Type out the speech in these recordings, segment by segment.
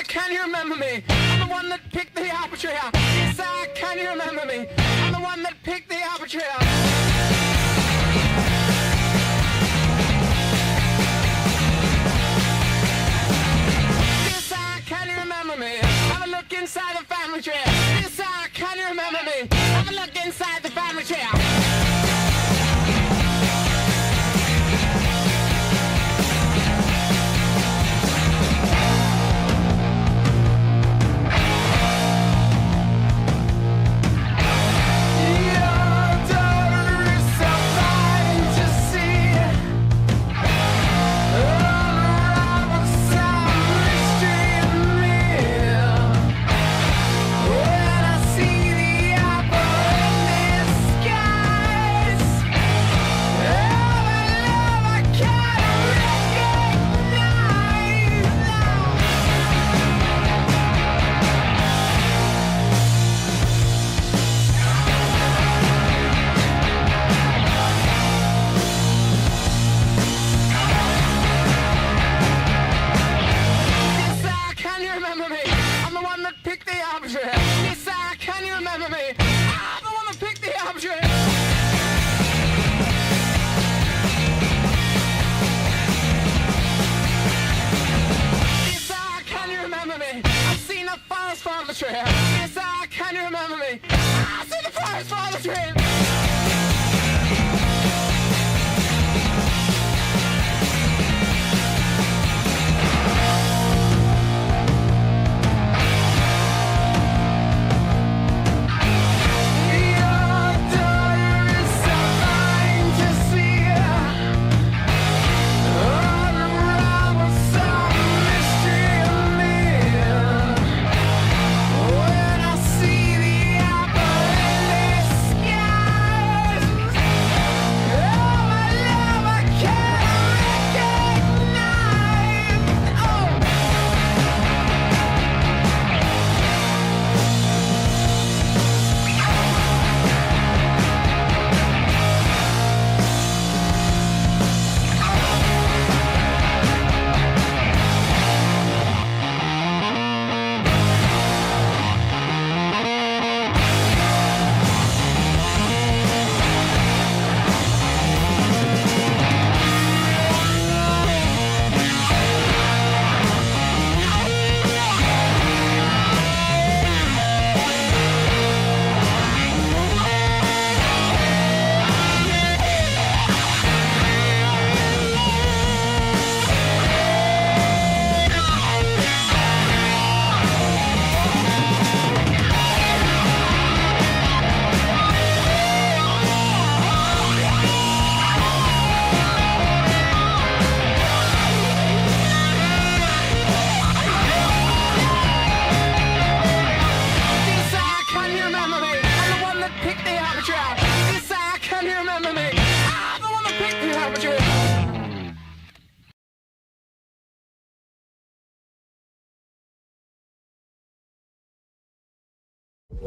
sir, can you remember me? I'm the one that picked the apple tree. Dear sir, can you remember me? I'm the one that picked the apple tree. Dear sir, can you remember me? Have a look inside the family tree. Dear sir, can you remember me? Have a look inside the family tree. Yes, sir, can you remember me? I see the forest for the tree.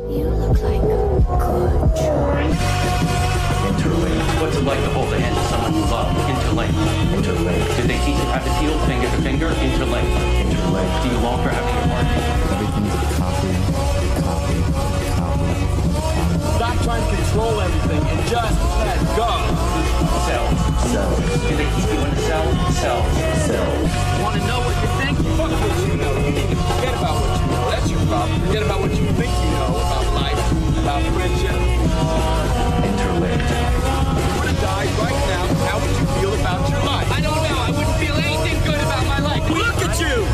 You look like a good choice. Interlink. What's it like to hold the hand of someone you love? Interlink. Interlink. Did they teach you how to feel finger to finger? Interlink. Interlink. Do you long for having your party? Everything's a copy. Stop trying to control everything and just let go. Cells. Cells. Do they keep you in the cell? Cells. Cells. Want to know what you think? Fuck what you know. You need to forget about what you know. That's your problem. Forget about what you think you know about life, about friendship. Interlinked. If you were to die right now, how would you feel about your life? I don't know. I wouldn't feel anything good about my life. Look at you!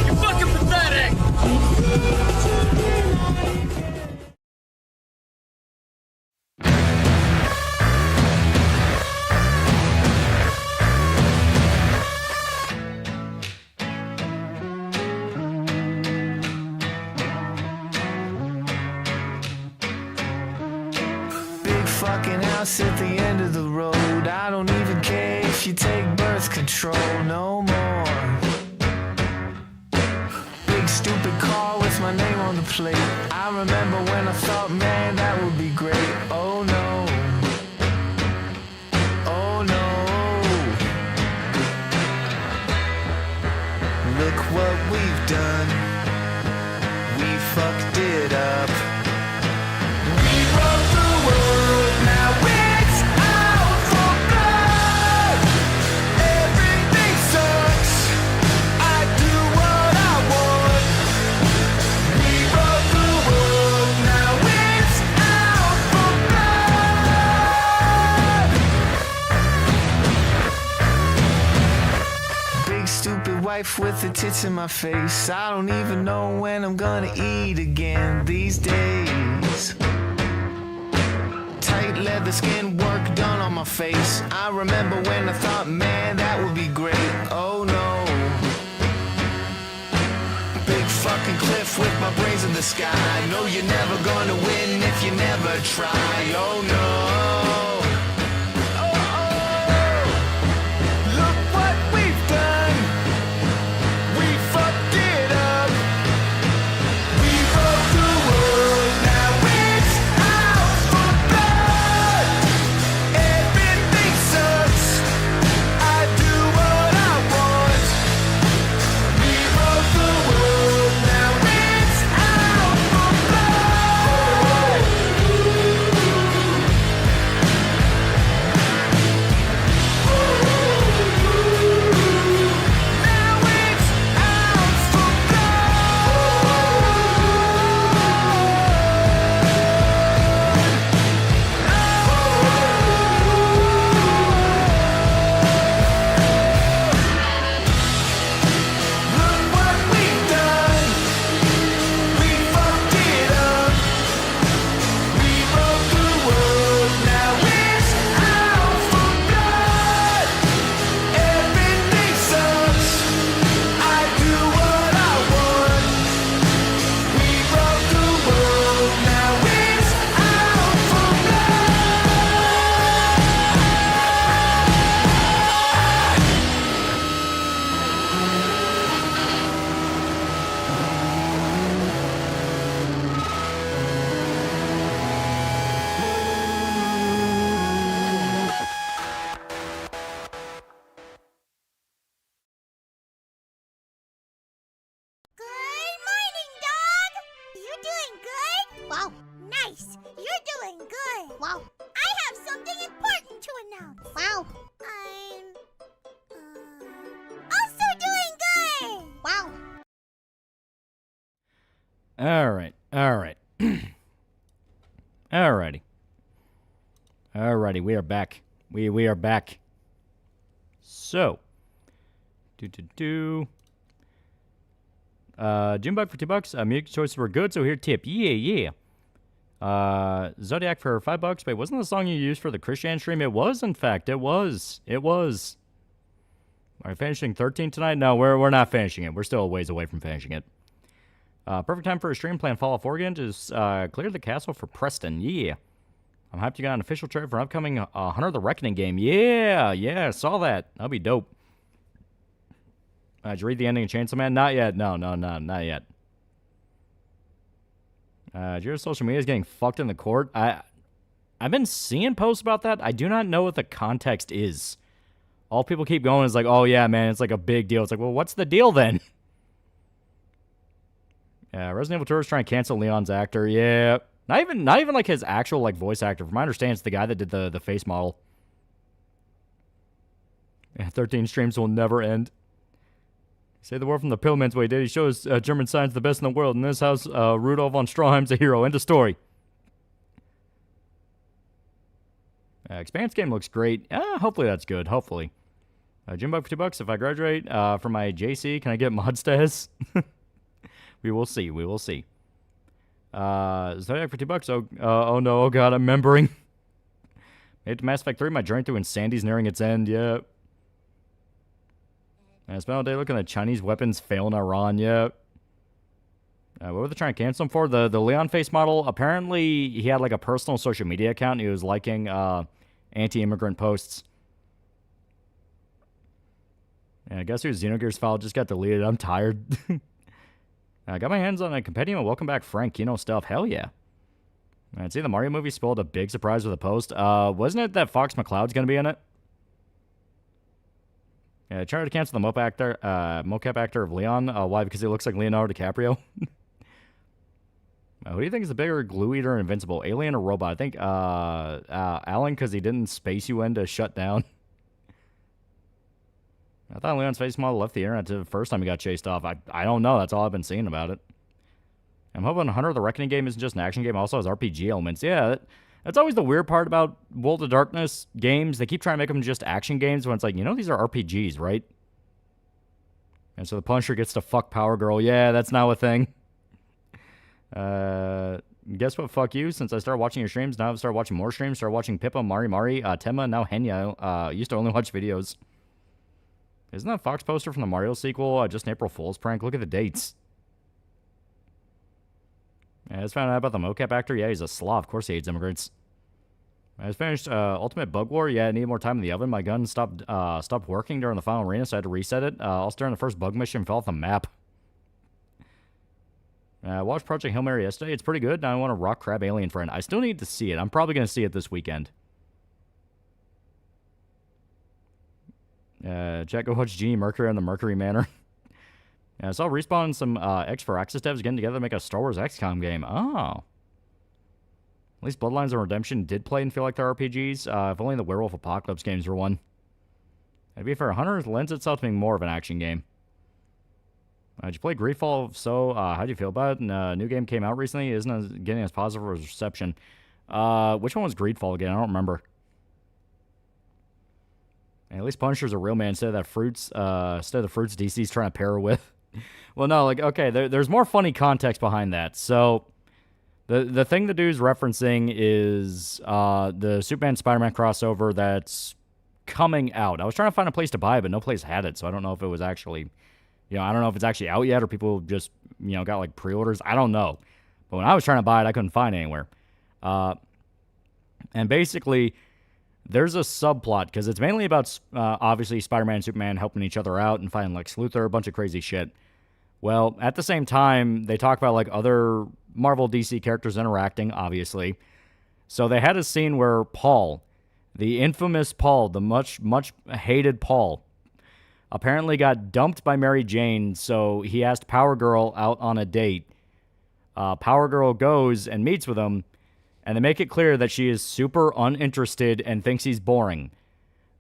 You're fucking pathetic! Fucking house at the end of the road. I don't even care if you take birth control no more. Big stupid car with my name on the plate. I remember when I thought, man, that would be great. Oh no. Oh no. Look what we've done. wife with the tits in my face. I don't even know when I'm gonna eat again these days. Tight leather skin, work done on my face. I remember when I thought, man, that would be great. Oh no. Big fucking cliff with my brains in the sky. No, you're never gonna win if you never try. Oh no. Wow, nice. You're doing good. Wow. I have something important to announce. Wow. I'm also doing good. Wow. All right. Alrighty, we are back. We are back. So, Junebug for $2. Music choices were good, so here tip. Yeah. Zodiac for $5. Wait, wasn't the song you used for the Christian stream? It was, in fact. It was. Are we finishing 13 tonight? No, we're not finishing it. We're still a ways away from finishing it. Perfect time for a stream playing Fallout 4 again. Just clear the castle for Preston. Yeah. I'm hyped you got an official trailer for an upcoming Hunter of the Reckoning game. Yeah, saw that. That'll be dope. Did you read the ending of Chainsaw Man? Not yet. No, not yet. Your social media is getting fucked in the court. I've been seeing posts about that. I do not know what the context is. All people keep going is like, oh yeah, man, it's like a big deal. It's like, well, what's the deal then? Yeah, Resident Evil 2 is trying to cancel Leon's actor. Yeah. Not even like his actual like voice actor. From my understanding, it's the guy that did the face model. Yeah, 13 streams will never end. Say the word from the Pillman's way, did he shows German science the best in the world. In this house, Rudolf von Stroheim's a hero. End of story. Expanse game looks great. Hopefully that's good. Hopefully. Junebug for $2. If I graduate from my JC, can I get mod status? We will see. Zodiac for $2. Oh no, oh god, I'm remembering. Made it to Mass Effect 3. My journey through Insandy's nearing its end. Yeah. I spent all day looking at Chinese weapons fail in Iran. Yeah. What were they trying to cancel him for? The Leon face model. Apparently, he had like a personal social media account. And he was liking anti-immigrant posts. And I guess your Xenogears file just got deleted. I'm tired. I got my hands on a compendium of Welcome Back Frank Kino stuff. Hell yeah. I'd see the Mario movie spoiled a big surprise with a post. Wasn't it that Fox McCloud's going to be in it? Yeah, I tried to cancel the mocap actor of Leon. Why? Because he looks like Leonardo DiCaprio. Who do you think is the bigger glue eater and Invincible? Alien or robot? I think Alan, because he didn't space you in to shut down. I thought Leon's face model left the internet the first time he got chased off. I don't know. That's all I've been seeing about it. I'm hoping Hunter of the Reckoning game isn't just an action game. It also has RPG elements. Yeah, that's always the weird part about World of Darkness games. They keep trying to make them just action games when it's like, these are RPGs, right? And so the Punisher gets to fuck Power Girl. Yeah, that's now a thing. Guess what? Fuck you. Since I started watching your streams, now I've started watching more streams. Started watching Pippa, Mari Mari, Temma, now Henya. Used to only watch videos. Isn't that Fox poster from the Mario sequel just an April Fool's prank? Look at the dates. Yeah, I just found out about the mocap actor. Yeah, he's a Slav. Of course he hates immigrants. I just finished Ultimate Bug War. Yeah, I need more time in the oven. My gun stopped working during the final arena, so I had to reset it. Also during the first bug mission, fell off the map. I watched Project Hail Mary yesterday. It's pretty good. Now I want a Rock Crab Alien Friend. I still need to see it. I'm probably going to see it this weekend. Jack, go watch Genie Mercury on the Mercury Manor. I saw Respawn and some X4 Axis devs getting together to make a Star Wars XCOM game. Oh. At least Bloodlines and Redemption did play and feel like they're RPGs. If only the Werewolf Apocalypse games were one. To be fair, Hunter lends itself to being more of an action game. Did you play Greedfall? If so, how do you feel about it? And a new game came out recently. Isn't it getting as positive a reception? Which one was Greedfall again? I don't remember. And at least Punisher's a real man instead of the fruits DC's trying to pair her with. Well, no, like, okay, there's more funny context behind that. So, the thing the dude's referencing is the Superman Spider-Man crossover that's coming out. I was trying to find a place to buy it, but no place had it, so I don't know if it was actually... I don't know if it's actually out yet or people just, got like pre-orders. I don't know. But when I was trying to buy it, I couldn't find it anywhere. And basically, there's a subplot because it's mainly about, obviously, Spider-Man and Superman helping each other out and fighting Lex Luthor, a bunch of crazy shit. Well, at the same time, they talk about like other Marvel DC characters interacting, obviously. So they had a scene where Paul, the infamous Paul, the much hated Paul, apparently got dumped by Mary Jane, so he asked Power Girl out on a date. Power Girl goes and meets with him, and they make it clear that she is super uninterested and thinks he's boring.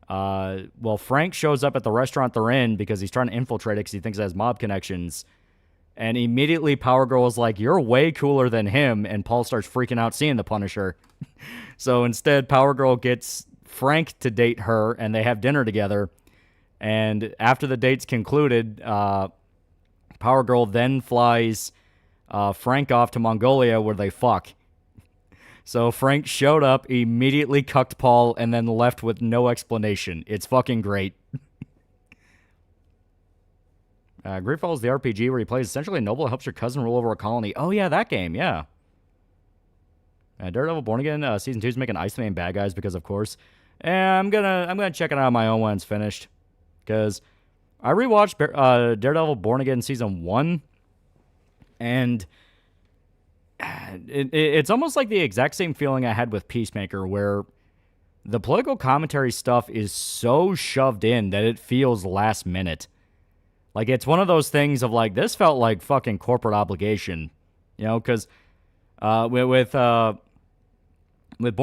Well, Frank shows up at the restaurant they're in because he's trying to infiltrate it because he thinks it has mob connections. And immediately Power Girl is like, you're way cooler than him, and Paul starts freaking out seeing the Punisher. So instead, Power Girl gets Frank to date her, and they have dinner together. And after the date's concluded, Power Girl then flies Frank off to Mongolia where they fuck. So Frank showed up, immediately cucked Paul, and then left with no explanation. It's fucking great. Greedfall is the RPG where he plays essentially a noble and helps your cousin rule over a colony. Oh yeah, that game, yeah. Daredevil Born Again, Season 2 is making isolating bad guys because, of course. And I'm gonna check it out on my own when it's finished. Because I rewatched Daredevil Born Again Season 1, and it's almost like the exact same feeling I had with Peacemaker, where the political commentary stuff is so shoved in that it feels last minute. Like, it's one of those things of, like, this felt like fucking corporate obligation, because with Born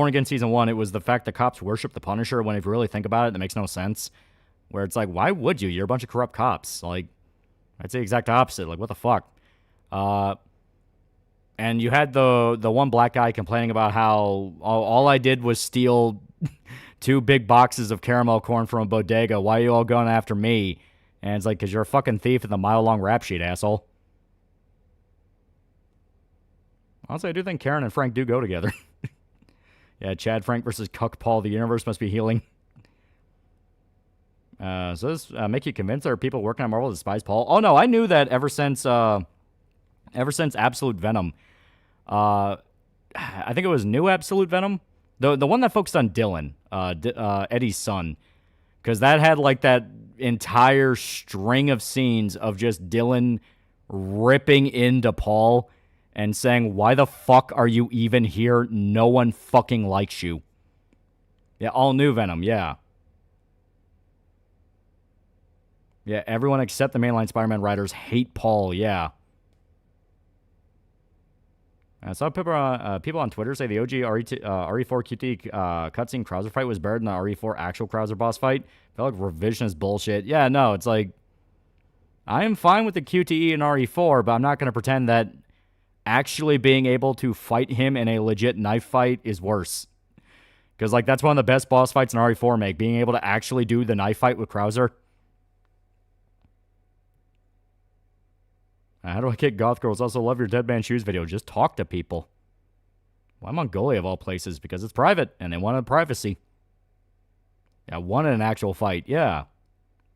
Again Season 1, it was the fact that cops worship the Punisher, when if you really think about it, that makes no sense. Where it's like, why would you? You're a bunch of corrupt cops. Like, I'd say the exact opposite. Like, what the fuck? And you had the one black guy complaining about how all I did was steal 2 big boxes of caramel corn from a bodega. Why are you all going after me? And it's like, because you're a fucking thief in the mile-long rap sheet, asshole. Honestly, I do think Karen and Frank do go together. Yeah, Chad Frank versus Cuck Paul. The universe must be healing. So does this make you convinced there are people working on Marvel that despise Paul? Oh no, I knew that ever since Absolute Venom. I think it was New Absolute Venom, the one that focused on Dylan, Eddie's son, because that had like that entire string of scenes of just Dylan ripping into Paul and saying, "Why the fuck are you even here? No one fucking likes you." Yeah, all new Venom, yeah. Yeah, everyone except the mainline Spider-Man writers hate Paul, yeah. I saw people on Twitter say the OG RE4 QT cutscene Krauser fight was better than the RE4 actual Krauser boss fight. Felt like revisionist bullshit. Yeah, no, it's like, I am fine with the QTE in RE4, but I'm not going to pretend that actually being able to fight him in a legit knife fight is worse. Because, like, that's one of the best boss fights in RE4 make, being able to actually do the knife fight with Krauser. How do I kick goth girls? Also love your Dead Man Shoes video. Just talk to people. Why Mongolia of all places? Because it's private, and they wanted privacy. Yeah, wanted an actual fight. Yeah.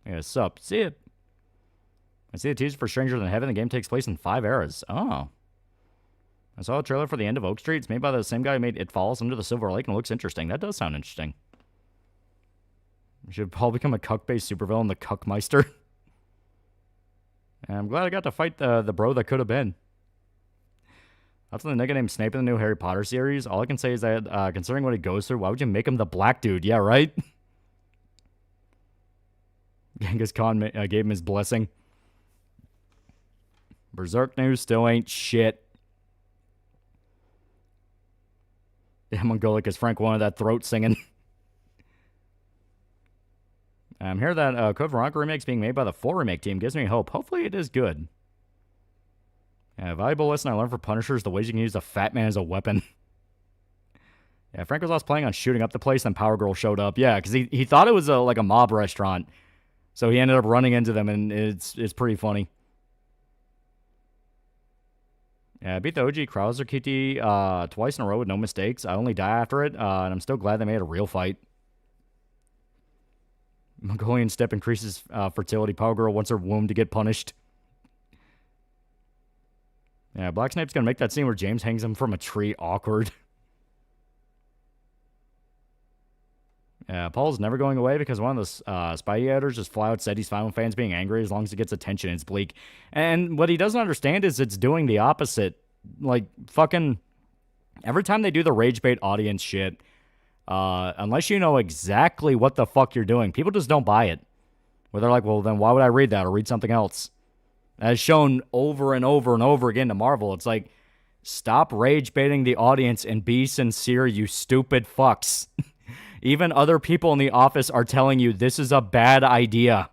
Yeah, sup. See it. I see a teaser for Stranger Than Heaven. The game takes place in 5 eras. Oh. I saw a trailer for the end of Oak Street. It's made by the same guy who made It Falls Under the Silver Lake, and it looks interesting. That does sound interesting. We should probably become a cuck-based supervillain, the Cuckmeister. And I'm glad I got to fight the bro that could have been. That's the nigga named Snape in the new Harry Potter series. All I can say is that, considering what he goes through, why would you make him the black dude? Yeah, right? Genghis Khan gave him his blessing. Berserk news still ain't shit. Yeah, Mongolic is Frank wanted that throat singing. I'm here that Code Veronica remake's being made by the 4 remake team. Gives me hope. Hopefully it is good. Yeah, valuable lesson I learned for Punishers, the ways you can use a fat man as a weapon. Yeah, Frank was lost playing on shooting up the place, then Power Girl showed up. Yeah, because he thought it was like a mob restaurant. So he ended up running into them, and it's pretty funny. Yeah, I beat the OG Krauser Kitty twice in a row with no mistakes. I only die after it, and I'm still glad they made a real fight. Mongolian step increases fertility. Power Girl wants her womb to get punished. Yeah, Black Snape's gonna make that scene where James hangs him from a tree awkward. Yeah, Paul's never going away because one of the Spidey editors just flat out said he's fine with fans being angry as long as it gets attention. It's bleak. And what he doesn't understand is it's doing the opposite. Like, fucking... Every time they do the rage bait audience shit, unless you know exactly what the fuck you're doing, people just don't buy it. Where they're like, well, then why would I read that or read something else? As shown over and over and over again to Marvel, it's like, stop rage baiting the audience and be sincere, you stupid fucks. Even other people in the office are telling you this is a bad idea.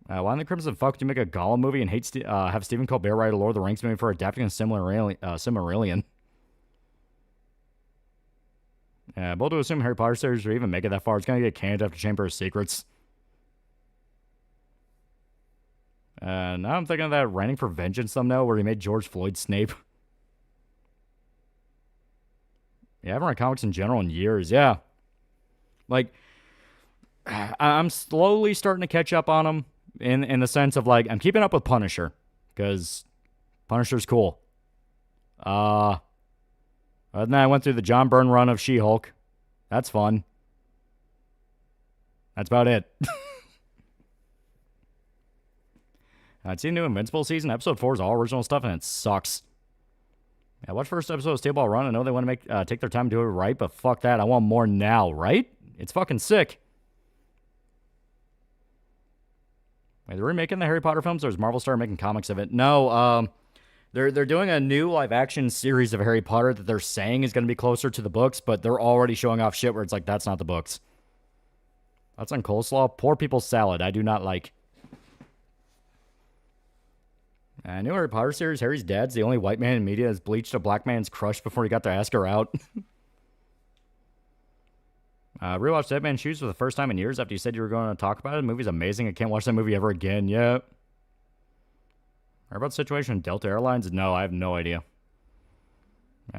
Why in the Crimson fuck do you make a Gollum movie and have Stephen Colbert write a Lord of the Rings movie for adapting a Silmarillion? Yeah, bold to assume Harry Potter series or even make it that far. It's going to get canned after Chamber of Secrets. Now I'm thinking of that Ranting for Vengeance thumbnail where he made George Floyd Snape. Yeah, I haven't read comics in general in years. Yeah. Like, I'm slowly starting to catch up on them in the sense of, like, I'm keeping up with Punisher because Punisher's cool. Other than that, I went through the John Byrne run of She-Hulk. That's fun. That's about it. I'd seen new Invincible season. Episode 4 is all original stuff, and it sucks. I watched first episode of Steel Ball Run. I know they want to take their time to do it right, but fuck that. I want more now, right? It's fucking sick. Wait, they're remaking the Harry Potter films, or is Marvel started making comics of it? No, they're doing a new live-action series of Harry Potter that they're saying is going to be closer to the books, but they're already showing off shit where it's like, that's not the books. That's on coleslaw. Poor people's salad. I do not like. New Harry Potter series, Harry's dad's the only white man in media that's bleached a black man's crush before he got to ask her out. Rewatched Dead Man Shoes for the first time in years after you said you were going to talk about it. The movie's amazing. I can't watch that movie ever again. Yeah. Heard about the situation in Delta Airlines? No, I have no idea.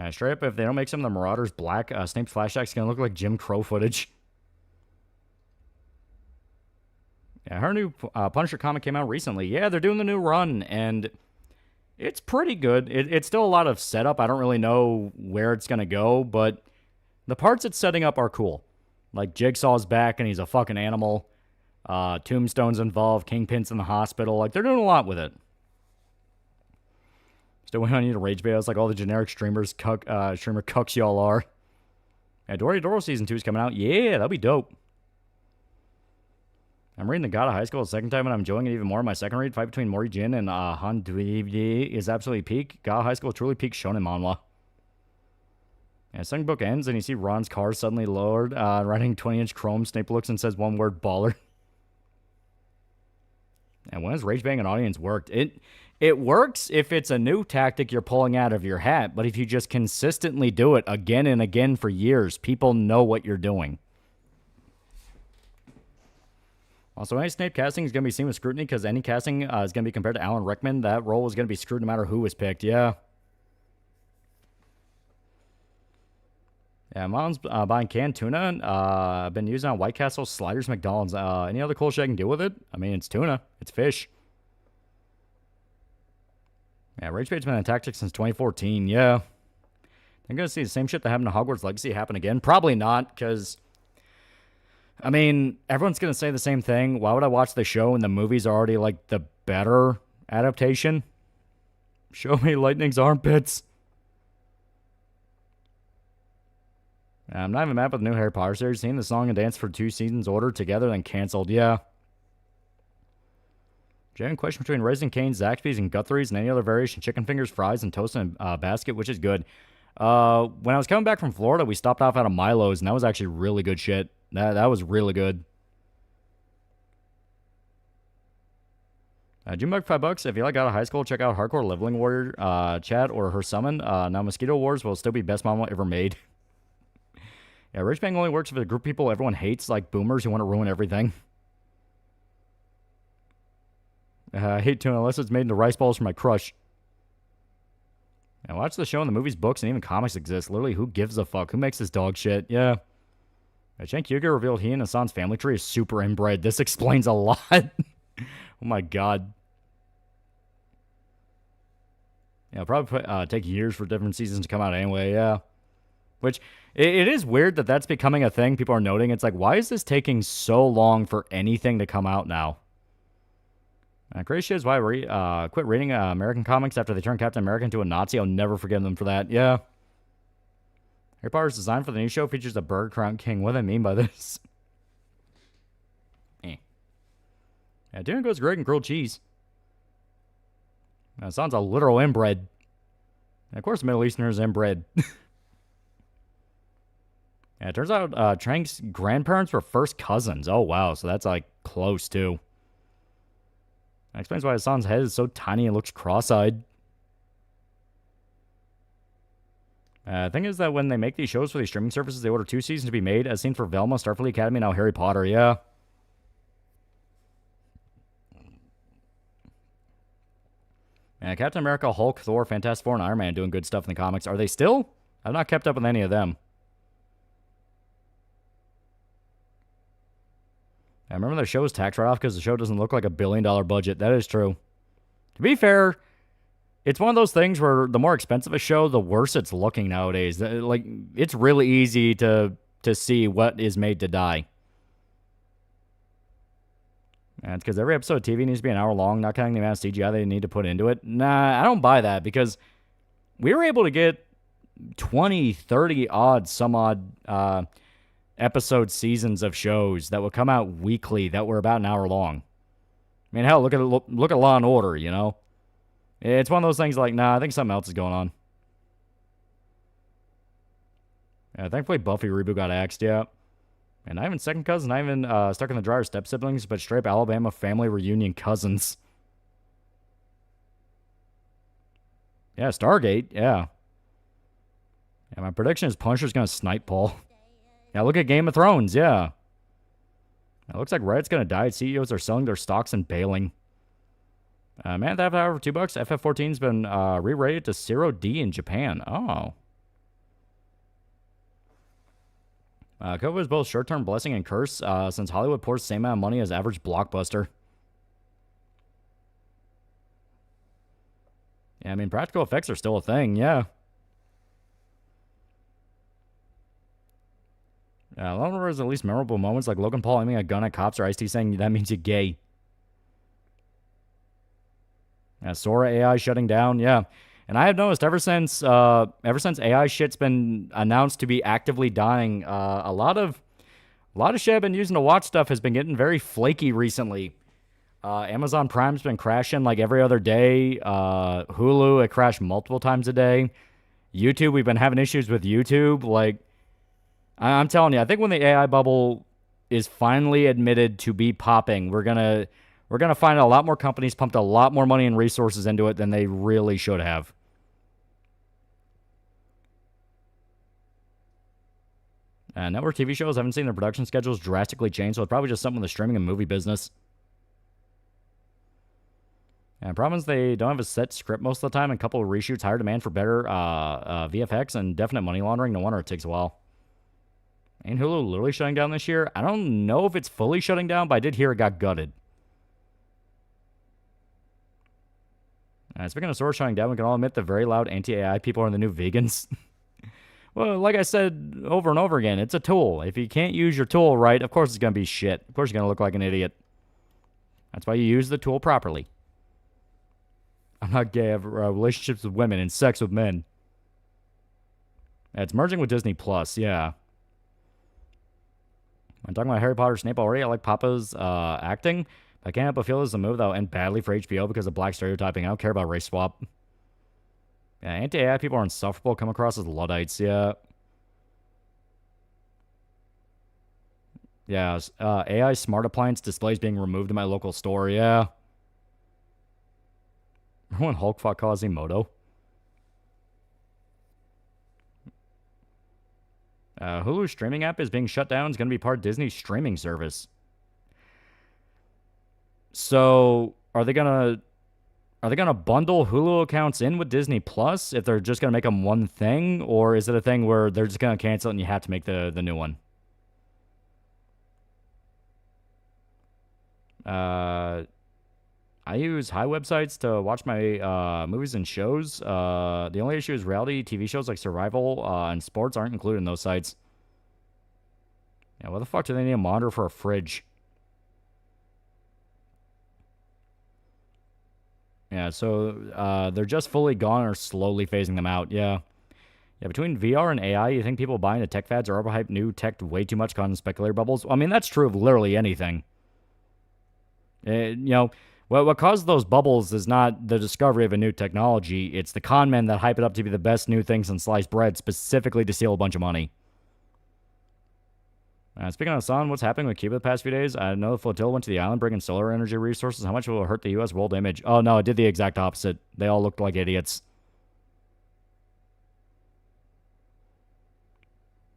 Straight up, if they don't make some of the Marauders black, Snape's flashback's going to look like Jim Crow footage. Yeah, her new Punisher comic came out recently. Yeah, they're doing the new run, and it's pretty good. It's still a lot of setup. I don't really know where it's going to go, but the parts it's setting up are cool. Like, Jigsaw's back, and he's a fucking animal. Tombstone's involved. Kingpin's in the hospital. Like, they're doing a lot with it. Still waiting on you to rage bait. It's like all the generic streamer cucks y'all are. Yeah, Dory Doro Season 2 is coming out. Yeah, that'll be dope. I'm reading The God of High School the second time, and I'm enjoying it even more. My second read, fight between Mori Jin and Han Dui is absolutely peak. God of High School truly peak shonen manhwa. Yeah, second book ends, and you see Ron's car suddenly lowered, riding 20-inch chrome. Snape looks and says one word, baller. And when has rage bang an audience worked? It works if it's a new tactic you're pulling out of your hat, but if you just consistently do it again and again for years, people know what you're doing. Also, any Snape casting is going to be seen with scrutiny because any casting is going to be compared to Alan Rickman. That role is going to be screwed no matter who was picked. Yeah. Yeah, Mom's buying canned tuna. I've been using on White Castle, Sliders, McDonald's. Any other cool shit I can do with it? I mean, it's tuna. It's fish. Yeah, Rage Bait's been a tactic since 2014. Yeah. I'm going to see the same shit that happened to Hogwarts Legacy happen again. Probably not, because, I mean, everyone's going to say the same thing. Why would I watch the show and the movie's already, like, the better adaptation? Show me Lightning's armpits. I'm not even mad with the new Harry Potter series. Seeing the song and dance for 2 seasons ordered together, then canceled. Yeah. Genuine question between Raising Cane's, Zaxby's, and Guthrie's, and any other variation. Chicken fingers, fries, and toast in a basket, which is good. When I was coming back from Florida, we stopped off at a Milo's, and that was actually really good shit. That was really good. Junebug $5. If you like out of high school, check out Hardcore Leveling Warrior Chad or her summon. Now Mosquito Wars will still be best mama ever made. Yeah, Rich Bang only works for the group of people everyone hates, like boomers who want to ruin everything. I hate tuna unless it's made into rice balls for my crush. Yeah, watch the show and the movies, books, and even comics exist. Literally, who gives a fuck? Who makes this dog shit? Yeah. Cenk Yuga revealed he and Hassan's family tree is super inbred. This explains a lot. Oh my god. Yeah, it'll probably take years for different seasons to come out anyway, yeah. Which, it is weird that that's becoming a thing people are noting. It's like, why is this taking so long for anything to come out now? Crazy shit is why I quit reading American comics after they turned Captain America into a Nazi. I'll never forgive them for that. Yeah. Harry Potter's design for the new show features a Burger Crown King. What do I mean by this? Yeah, dinner goes great in grilled cheese. That sounds a literal inbred. And of course, the Middle Easterners inbred. Yeah, it turns out Trank's grandparents were first cousins. Oh, wow. So that's, like, close, too. That explains why his son's head is so tiny and looks cross-eyed. The thing is that when they make these shows for these streaming services, they order 2 seasons to be made, as seen for Velma, Starfleet Academy, now Harry Potter. Yeah. Captain America, Hulk, Thor, Fantastic Four, and Iron Man doing good stuff in the comics. Are they still? I've not kept up with any of them. I remember the show's tax write-off because the show doesn't look like $1 billion budget. That is true. To be fair, it's one of those things where the more expensive a show, the worse it's looking nowadays. Like, it's really easy to see what is made to die. And it's because every episode of TV needs to be an hour long, not counting the amount of CGI they need to put into it. Nah, I don't buy that because we were able to get 20, 30 odd, some odd episode seasons of shows that would come out weekly that were about an hour long. I mean, hell, look at Law and Order, you know? It's one of those things like, nah, I think something else is going on. Yeah, thankfully Buffy reboot got axed, yeah. And not even second cousin, not even stuck in the dryer step-siblings, but straight up Alabama family reunion cousins. Yeah, Stargate, yeah. Yeah, my prediction is Punisher's going to snipe Paul. Yeah, look at Game of Thrones, yeah. It looks like Reddit's going to die. CEOs are selling their stocks and bailing. Man, that hour for $2. FF13's been re-rated to 0D in Japan. Oh. COVID is both short-term blessing and curse since Hollywood pours the same amount of money as average blockbuster. Yeah, I mean, practical effects are still a thing, yeah. A lot of the least memorable moments, like Logan Paul aiming a gun at cops or Ice-T saying that means you're gay. Yeah, Sora AI shutting down, yeah. And I have noticed ever since AI shit's been announced to be actively dying, a lot of shit I've been using to watch stuff has been getting very flaky recently. Amazon Prime's been crashing like every other day. Hulu, it crashed multiple times a day. YouTube, we've been having issues with YouTube. Like, I'm telling you, I think when the AI bubble is finally admitted to be popping, we're gonna find a lot more companies pumped a lot more money and resources into it than they really should have. Network TV shows, haven't seen their production schedules drastically change, so it's probably just something with the streaming and movie business. And the problem is they don't have a set script most of the time, and a couple of reshoots, higher demand for better VFX, and definite money laundering. No wonder it takes a while. Ain't Hulu literally shutting down this year? I don't know if it's fully shutting down, but I did hear it got gutted. Speaking of stores shutting down, we can all admit the very loud anti-AI people are the new vegans. Well, like I said over and over again, it's a tool. If you can't use your tool right, of course it's going to be shit. Of course you're going to look like an idiot. That's why you use the tool properly. I'm not gay. I have relationships with women and sex with men. It's merging with Disney Plus, yeah. I'm talking about Harry Potter Snape already. I like Papa's acting. I can't help but feel this is a move that will end badly for HBO because of black stereotyping. I don't care about race swap. Yeah, anti-AI people are insufferable. Come across as Luddites, yeah. Yeah, AI smart appliance displays being removed in my local store, yeah. Remember when Hulk fought Quasimodo? Hulu's streaming app is being shut down. It's going to be part of Disney's streaming service. So, are they gonna bundle Hulu accounts in with Disney Plus if they're just gonna make them one thing, or is it a thing where they're just gonna cancel it and you have to make the new one? I use high websites to watch my movies and shows. The only issue is reality TV shows like Survival and sports aren't included in those sites. Yeah, what the fuck do they need a monitor for a fridge? Yeah, so they're just fully gone or slowly phasing them out, yeah. Yeah, between VR and AI, you think people buying the tech fads are overhyped new tech way too much causing speculator bubbles? I mean, that's true of literally anything. What caused those bubbles is not the discovery of a new technology. It's the con men that hype it up to be the best new thing since sliced bread, specifically to steal a bunch of money. Speaking of sun, what's happening with Cuba the past few days? I know the flotilla went to the island bringing solar energy resources. How much will it hurt the U.S. world image? Oh, no, it did the exact opposite. They all looked like idiots.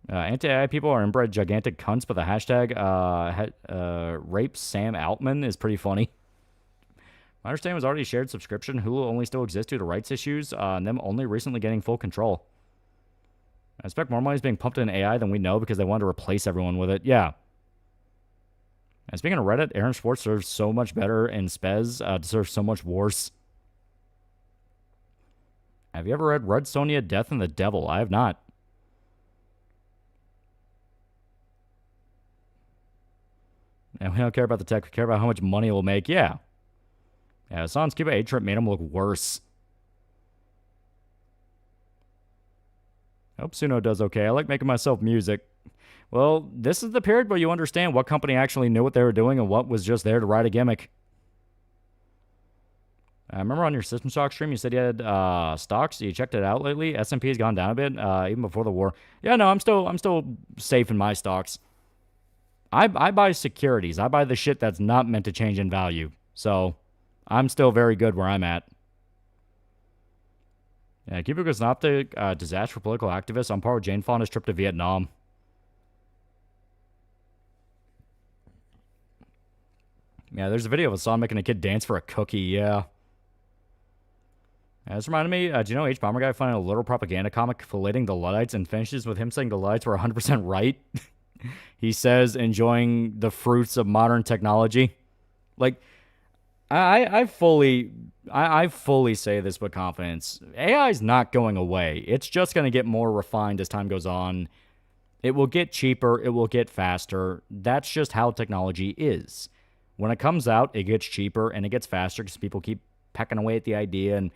Anti-AI people are inbred gigantic cunts, but the hashtag rape Sam Altman is pretty funny. My understanding was already shared subscription. Hulu only still exists due to rights issues, and them only recently getting full control. I expect more money is being pumped in AI than we know because they want to replace everyone with it. Yeah. And speaking of Reddit, Aaron Schwartz serves so much better, and Spez deserves so much worse. Have you ever read Red Sonja, Death and the Devil? I have not. And we don't care about the tech. We care about how much money it will make. Yeah. Yeah, Hassan's Cuba A trip made him look worse. I hope Suno does okay. I like making myself music. Well, this is the period where you understand what company actually knew what they were doing and what was just there to ride a gimmick. I remember on your System Shock stream, you said you had stocks. You checked it out lately. S&P has gone down a bit, even before the war. Yeah, no, I'm still safe in my stocks. I buy securities. I buy the shit that's not meant to change in value. So, I'm still very good where I'm at. Yeah, Cuba was not the disaster for political activists on par with Jane Fonda's trip to Vietnam. Yeah, there's a video of Hassan making a kid dance for a cookie, yeah. This reminded me, do you know H. Bomber Guy finding a literal propaganda comic filleting the Luddites and finishes with him saying the Luddites were 100% right? He says, enjoying the fruits of modern technology. Like, I fully say this with confidence. AI is not going away. It's just going to get more refined as time goes on. It will get cheaper. It will get faster. That's just how technology is. When it comes out, it gets cheaper and it gets faster because people keep pecking away at the idea and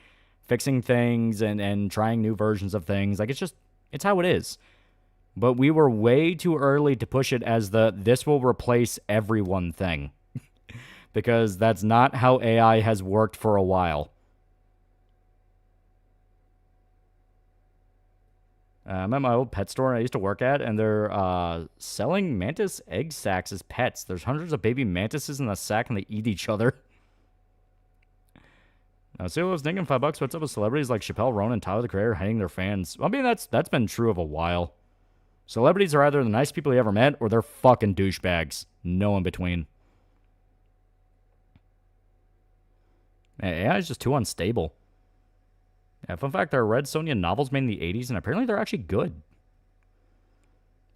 fixing things and trying new versions of things. Like, it's how it is. But we were way too early to push it as this will replace everyone thing. Because that's not how AI has worked for a while. I'm at my old pet store I used to work at, and they're selling mantis egg sacs as pets. There's hundreds of baby mantises in the sack, and they eat each other. Celia was thinking $5. What's up with celebrities like Chappelle, Ronan, and Tyler the Creator hating their fans? I mean, that's been true of a while. Celebrities are either the nice people you ever met or they're fucking douchebags. No in between. AI is just too unstable. Yeah, fun fact, there are Red Sonja novels made in the 80s, and apparently they're actually good.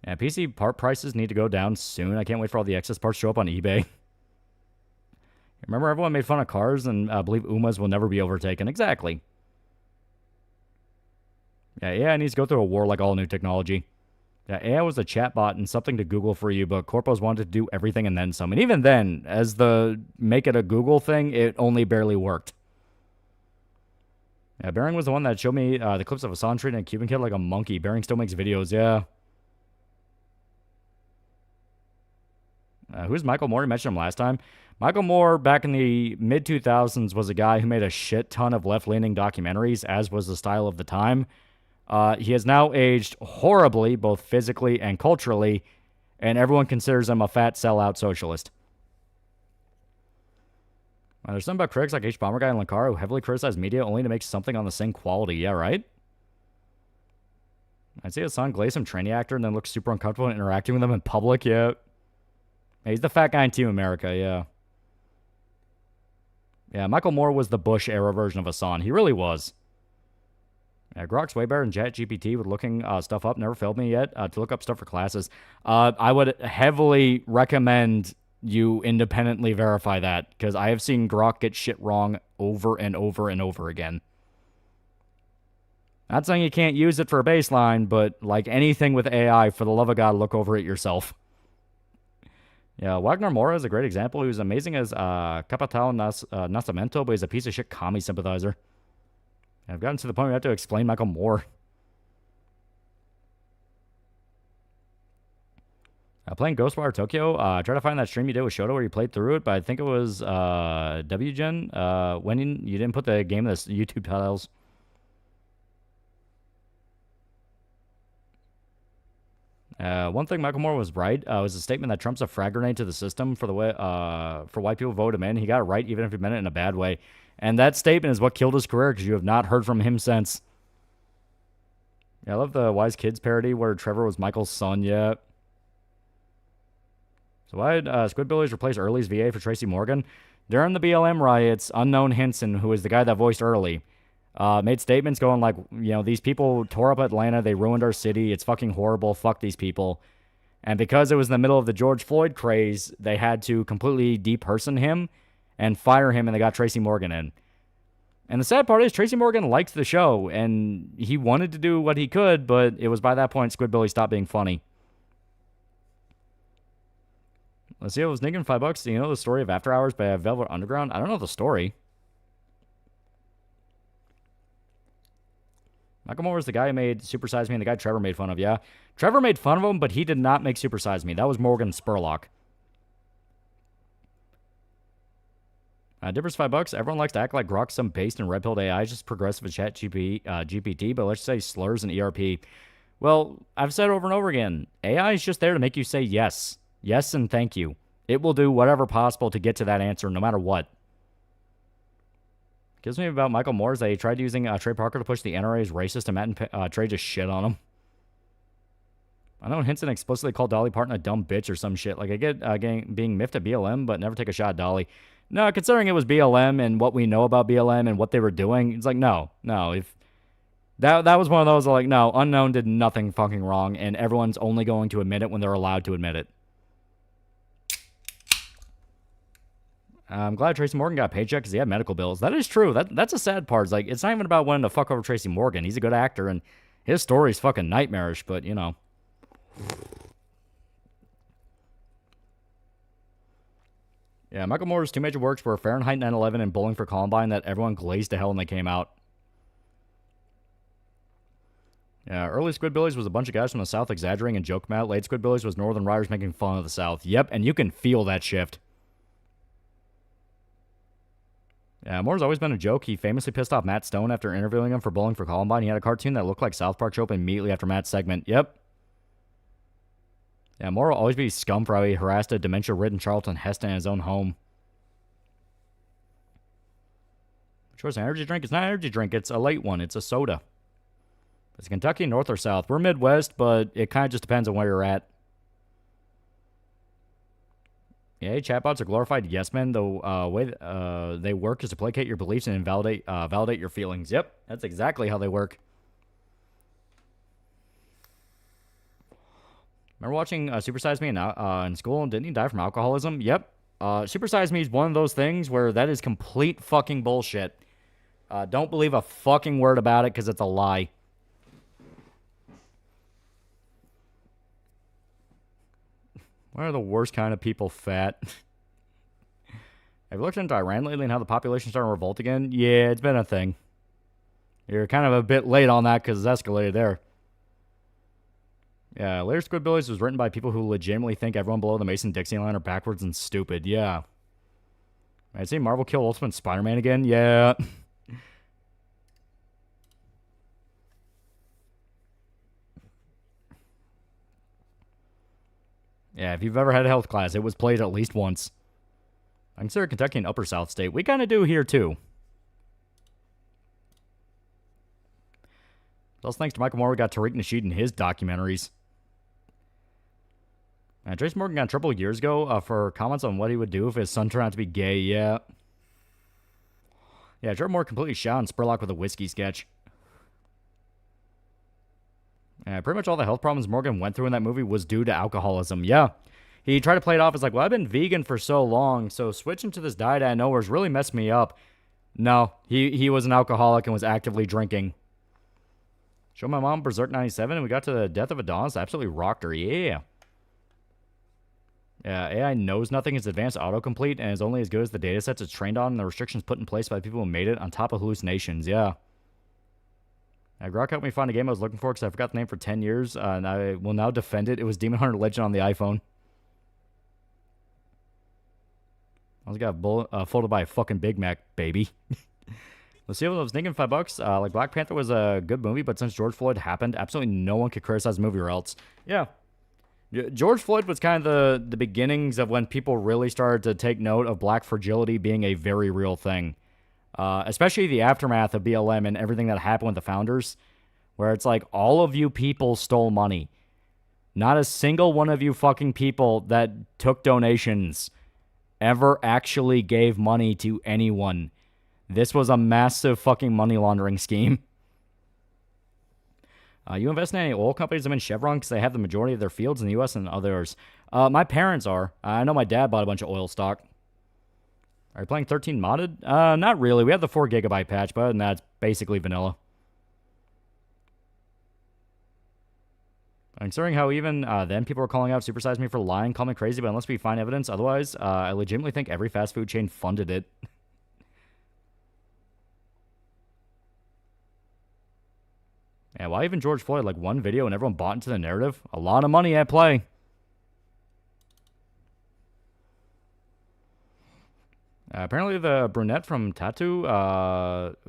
Yeah, PC part prices need to go down soon. I can't wait for all the excess parts to show up on eBay. Remember everyone made fun of cars and believe Umas will never be overtaken? Exactly. Yeah, AI needs to go through a war like all new technology. Yeah, AI was a chatbot and something to Google for you, but corpos wanted to do everything and then some. And even then, as the make it a Google thing, it only barely worked. Yeah, Bering was the one that showed me the clips of Hassan treating a Cuban kid like a monkey. Bering still makes videos, yeah. Who's Michael Moore? You mentioned him last time. Michael Moore, back in the mid-2000s, was a guy who made a shit ton of left-leaning documentaries, as was the style of the time. He has now aged horribly, both physically and culturally, and everyone considers him a fat sellout socialist. There's something about critics like H. Bomber Guy and Lankara who heavily criticize media only to make something on the same quality. Yeah, right? I'd see Hassan glaze some trainee actor and then look super uncomfortable in interacting with them in public. Yeah. Hey, he's the fat guy in Team America, yeah. Yeah, Michael Moore was the Bush-era version of Hassan. He really was. Yeah, Grok's way better than ChatGPT with looking stuff up. Never failed me yet to look up stuff for classes. I would heavily recommend you independently verify that, because I have seen Grok get shit wrong over and over and over again. Not saying you can't use it for a baseline, but like anything with AI, for the love of God, look over it yourself. Yeah, Wagner Mora is a great example. He was amazing as Capital Nascimento, but he's a piece of shit commie sympathizer. I've gotten to the point where I have to explain Michael Moore. Playing Ghostwire Tokyo, try to find that stream you did with Shoto where you played through it, but I think it was WGen, when you didn't put the game in the YouTube titles. One thing Michael Moore was right was the statement that Trump's a frag grenade to the system for the way for why people vote him in. He got it right even if he meant it in a bad way. And that statement is what killed his career, because you have not heard from him since. Yeah, I love the Wise Kids parody where Trevor was Michael's son, yeah. So why did Squidbillies replace Early's VA for Tracy Morgan? During the BLM riots, unknown Henson, who was the guy that voiced Early, made statements going like, you know, these people tore up Atlanta, they ruined our city, it's fucking horrible, fuck these people. And because it was in the middle of the George Floyd craze, they had to completely deperson him and fire him, and they got Tracy Morgan in. And the sad part is Tracy Morgan liked the show, and he wanted to do what he could, but it was by that point Squidbilly stopped being funny. Let's see, it was Niggin $5. Do you know the story of After Hours by Velvet Underground? I don't know the story. Michael Moore was the guy who made Super Size Me and the guy Trevor made fun of, yeah. Trevor made fun of him, but he did not make Super Size Me. That was Morgan Spurlock. Difference $5. Everyone likes to act like Grok's some based and red-pilled AI, just progressive as GPT, but let's say slurs and ERP. Well, I've said over and over again, AI is just there to make you say yes. Yes and thank you. It will do whatever possible to get to that answer, no matter what. Gives me about Michael Moore is that he tried using Trey Parker to push the NRA's racist, and Matt and Trey just shit on him. I know Henson explicitly called Dolly Parton a dumb bitch or some shit. Like, I get being miffed at BLM, but never take a shot at Dolly. No, considering it was BLM and what we know about BLM and what they were doing, it's like, no. If that was one of those, like, no, Unknown did nothing fucking wrong, and everyone's only going to admit it when they're allowed to admit it. I'm glad Tracy Morgan got a paycheck because he had medical bills. That is true. That's a sad part. It's like, it's not even about wanting to fuck over Tracy Morgan. He's a good actor, and his story's fucking nightmarish, but, you know. Yeah, Michael Moore's two major works were Fahrenheit 9/11 and Bowling for Columbine that everyone glazed to hell when they came out. Yeah, early Squidbillies was a bunch of guys from the South exaggerating and joking about. Late Squidbillies was Northern Riders making fun of the South. Yep, and you can feel that shift. Yeah, Moore's always been a joke. He famously pissed off Matt Stone after interviewing him for Bowling for Columbine. He had a cartoon that looked like South Park show up immediately after Matt's segment. Yep. Yeah, Moore will always be scum for how he harassed a dementia-ridden Charlton Heston in his own home. Which was an energy drink? It's not an energy drink. It's a light one. It's a soda. Is Kentucky north or south? We're Midwest, but it kind of just depends on where you're at. Yeah, chatbots are glorified yes men. The way they work is to placate your beliefs and validate your feelings. Yep, that's exactly how they work. Remember watching Super Size Me in school? Didn't he die from alcoholism? Yep. Super Size Me is one of those things where that is complete fucking bullshit. Don't believe a fucking word about it because it's a lie. Why are the worst kind of people fat? Have you looked into Iran lately and how the population started to revolt again? Yeah, it's been a thing. You're kind of a bit late on that because it's escalated there. Yeah, later Squidbillies was written by people who legitimately think everyone below the Mason-Dixie line are backwards and stupid. Yeah. I see Marvel kill Ultimate Spider-Man again? Yeah. Yeah, if you've ever had a health class, it was played at least once. I consider Kentucky an upper south state. We kind of do here, too. Also, thanks to Michael Moore, we got Tariq Nasheed in his documentaries. Trace Morgan got in trouble years ago for comments on what he would do if his son turned out to be gay. Yeah. Yeah, Trevor Moore completely shot on Spurlock with a whiskey sketch. Pretty much all the health problems Morgan went through in that movie was due to alcoholism. Yeah. He tried to play it off as like, well, I've been vegan for so long, so switching to this diet out of nowhere has really messed me up. No, he was an alcoholic and was actively drinking. Show my mom Berserk 97 and we got to the death of Adonis. Absolutely rocked her. Yeah. Yeah, AI knows nothing. It's advanced autocomplete and is only as good as the datasets it's trained on and the restrictions put in place by the people who made it on top of hallucinations. Yeah. Grok helped me find a game I was looking for because I forgot the name for 10 years, and I will now defend it. It was Demon Hunter Legend on the iPhone. I was got folded by a fucking Big Mac, baby. Let's see what I was thinking. $5. Like Black Panther was a good movie, but since George Floyd happened, absolutely no one could criticize the movie or else. Yeah. George Floyd was kind of the beginnings of when people really started to take note of black fragility being a very real thing. Especially the aftermath of BLM and everything that happened with the founders, where it's like all of you people stole money. Not a single one of you fucking people that took donations ever actually gave money to anyone. This was a massive fucking money laundering scheme. You invest in any oil companies? I'm in Chevron because they have the majority of their fields in the U.S. and others. My parents are. I know my dad bought a bunch of oil stock. Are you playing 13 modded? Not really. We have the 4 GB patch, but other than that, it's basically vanilla. Considering how even then people were calling out Super Size Me for lying, call me crazy, but unless we find evidence otherwise, I legitimately think every fast food chain funded it. Yeah, why even George Floyd? Like one video and everyone bought into the narrative? A lot of money at play. Apparently the brunette from Tattoo,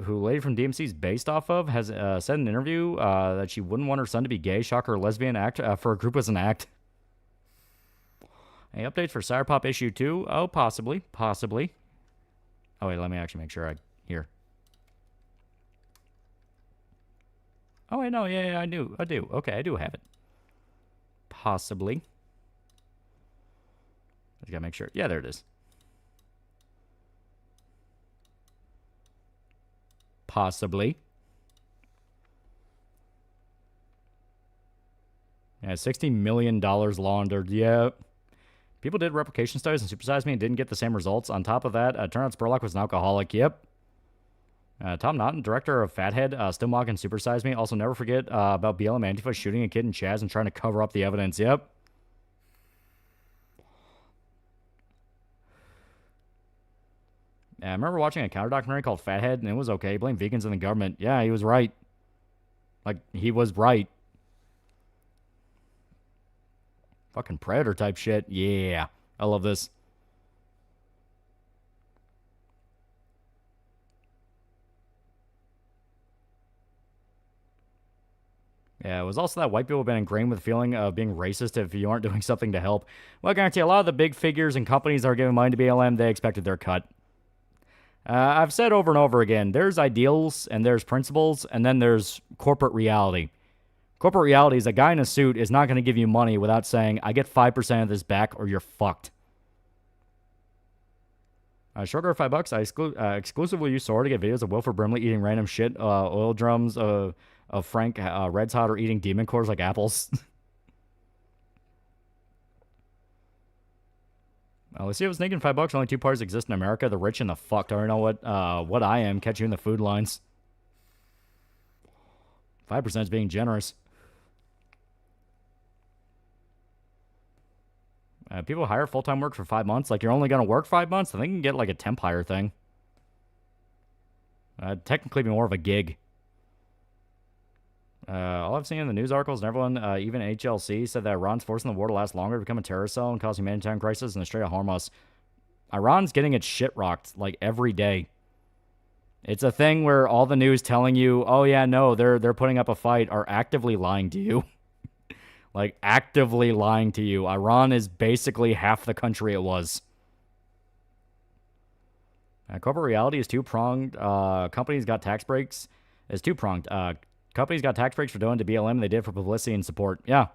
who Lady from DMC is based off of, has said in an interview that she wouldn't want her son to be gay, shocker, lesbian, act for a group as an act. Any updates for Cyberpop issue 2? Oh, possibly. Possibly. Oh, wait, let me actually make sure I hear. Oh, wait, no, yeah, I do. Okay, I do have it. Possibly. I just gotta make sure. Yeah, there it is. Possibly. Yeah, $60 million laundered. Yeah. People did replication studies and supersized me and didn't get the same results. On top of that, turned out Spurlock was an alcoholic. Yep. Tom Naughton, director of Fathead, still mocking Supersize Me. Also, never forget about BLM Antifa shooting a kid in Chaz and trying to cover up the evidence. Yep. Yeah, I remember watching a counter documentary called Fathead, and it was okay. He blamed vegans and the government. Yeah, he was right. Like, he was right. Fucking Predator type shit. Yeah, I love this. Yeah, it was also that white people have been ingrained with the feeling of being racist if you aren't doing something to help. Well, I guarantee a lot of the big figures and companies that are giving money to BLM, they expected their cut. I've said over and over again, there's ideals and there's principles and then there's corporate reality. Corporate reality is a guy in a suit is not going to give you money without saying, I get 5% of this back or you're fucked. Sugar $5. I exclusively use Sora to get videos of Wilford Brimley eating random shit, oil drums of Frank Red's Hot or eating demon cores like apples. Let's see if it's naked $5. Only two parties exist in America: the rich and the fucked. I don't know what I am. Catch you in the food lines. 5% is being generous. People hire full-time work for 5 months. Like, you're only going to work 5 months? I think you can get, like, a temp hire thing. Technically be more of a gig. All I've seen in the news articles and everyone, even HLC, said that Iran's forcing the war to last longer to become a terrorist cell and cause humanitarian crisis and straight to harm us. Iran's getting its shit rocked, like, every day. It's a thing where all the news telling you, oh, yeah, no, they're putting up a fight, are actively lying to you. Like, actively lying to you. Iran is basically half the country it was. Corporate reality is two-pronged. Companies got tax breaks. It's two-pronged. Companies got tax breaks for doing to BLM, and they did it for publicity and support. Yeah.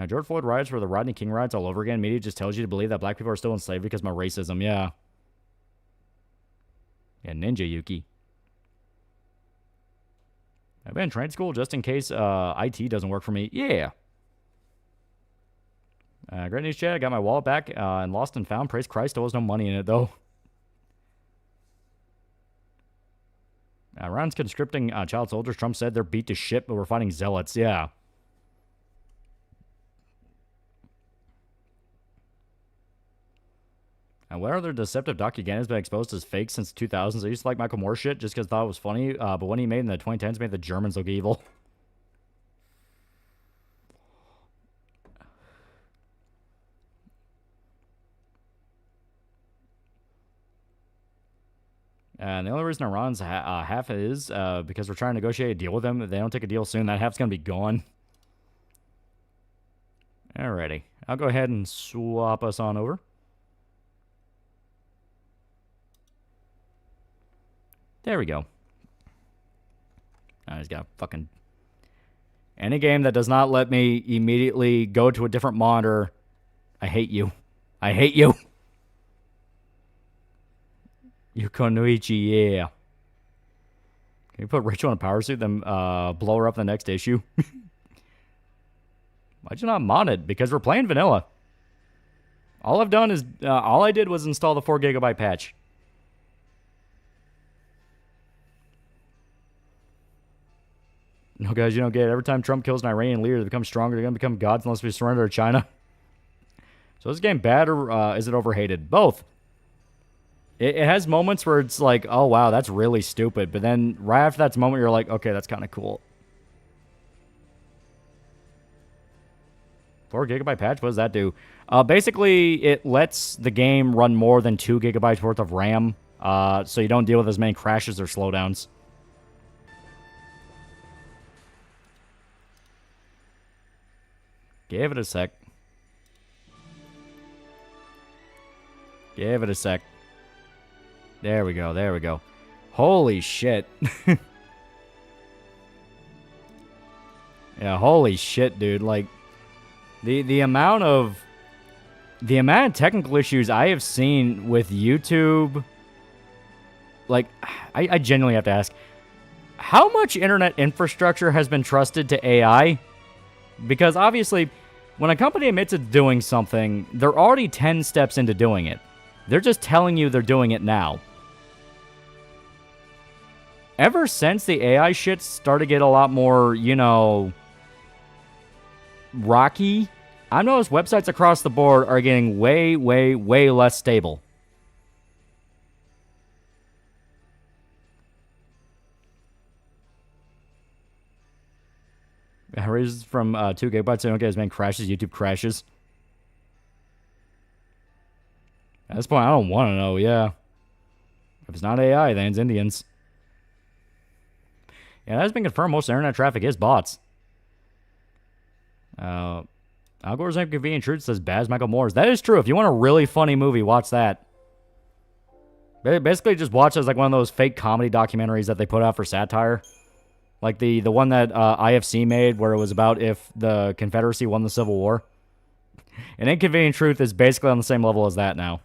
George Floyd riots were the Rodney King riots all over again. Media just tells you to believe that black people are still enslaved because of my racism. Yeah. Yeah, Ninja Yuki. I've been in trade school just in case IT doesn't work for me. Yeah. Great news, chat. I got my wallet back and lost and found. Praise Christ, there was no money in it, though. Iran's conscripting child soldiers. Trump said they're beat to shit, but we're fighting zealots. Yeah. And what other deceptive docu has been exposed as fake since the 2000s? I used to like Michael Moore shit just because I thought it was funny, but when he made in the 2010s, made the Germans look evil. And the only reason Iran's half is because we're trying to negotiate a deal with them. If they don't take a deal soon, that half's going to be gone. Alrighty. I'll go ahead and swap us on over. There we go. I just got fucking... Any game that does not let me immediately go to a different monitor, I hate you. I hate you. Yukonuichi, yeah. Can you put Rachel in a power suit, then blow her up the next issue? Why'd you not mod it? Because we're playing vanilla. All I've done is... all I did was install the 4 GB patch. No, guys, you don't get it. Every time Trump kills an Iranian leader, they become stronger. They're going to become gods unless we surrender to China. So is this game bad or is it overhated? Both. It has moments where it's like, oh, wow, that's really stupid. But then right after that moment, you're like, okay, that's kind of cool. 4 GB patch? What does that do? Basically, it lets the game run more than 2 GB worth of RAM. So you don't deal with as many crashes or slowdowns. Give it a sec. Give it a sec. There we go. There we go. Holy shit. Yeah, holy shit, dude. Like, the amount of technical issues I have seen with YouTube. Like, I genuinely have to ask, how much internet infrastructure has been trusted to AI? Because obviously, when a company admits it's doing something, they're already 10 steps into doing it. They're just telling you they're doing it now. Ever since the AI shit started to get a lot more, you know, rocky, I've noticed websites across the board are getting way, way, way less stable. Raises from 2 GB, so don't get as many crashes. YouTube crashes. At this point, I don't want to know, yeah. If it's not AI, then it's Indians. Yeah, that has been confirmed. Most internet traffic is bots. Algorithm Convenient Truth says Baz Michael Moore's. That is true. If you want a really funny movie, watch that. Basically, just watch it as like one of those fake comedy documentaries that they put out for satire. Like the one that IFC made where it was about if the Confederacy won the Civil War. An Inconvenient Truth is basically on the same level as that now.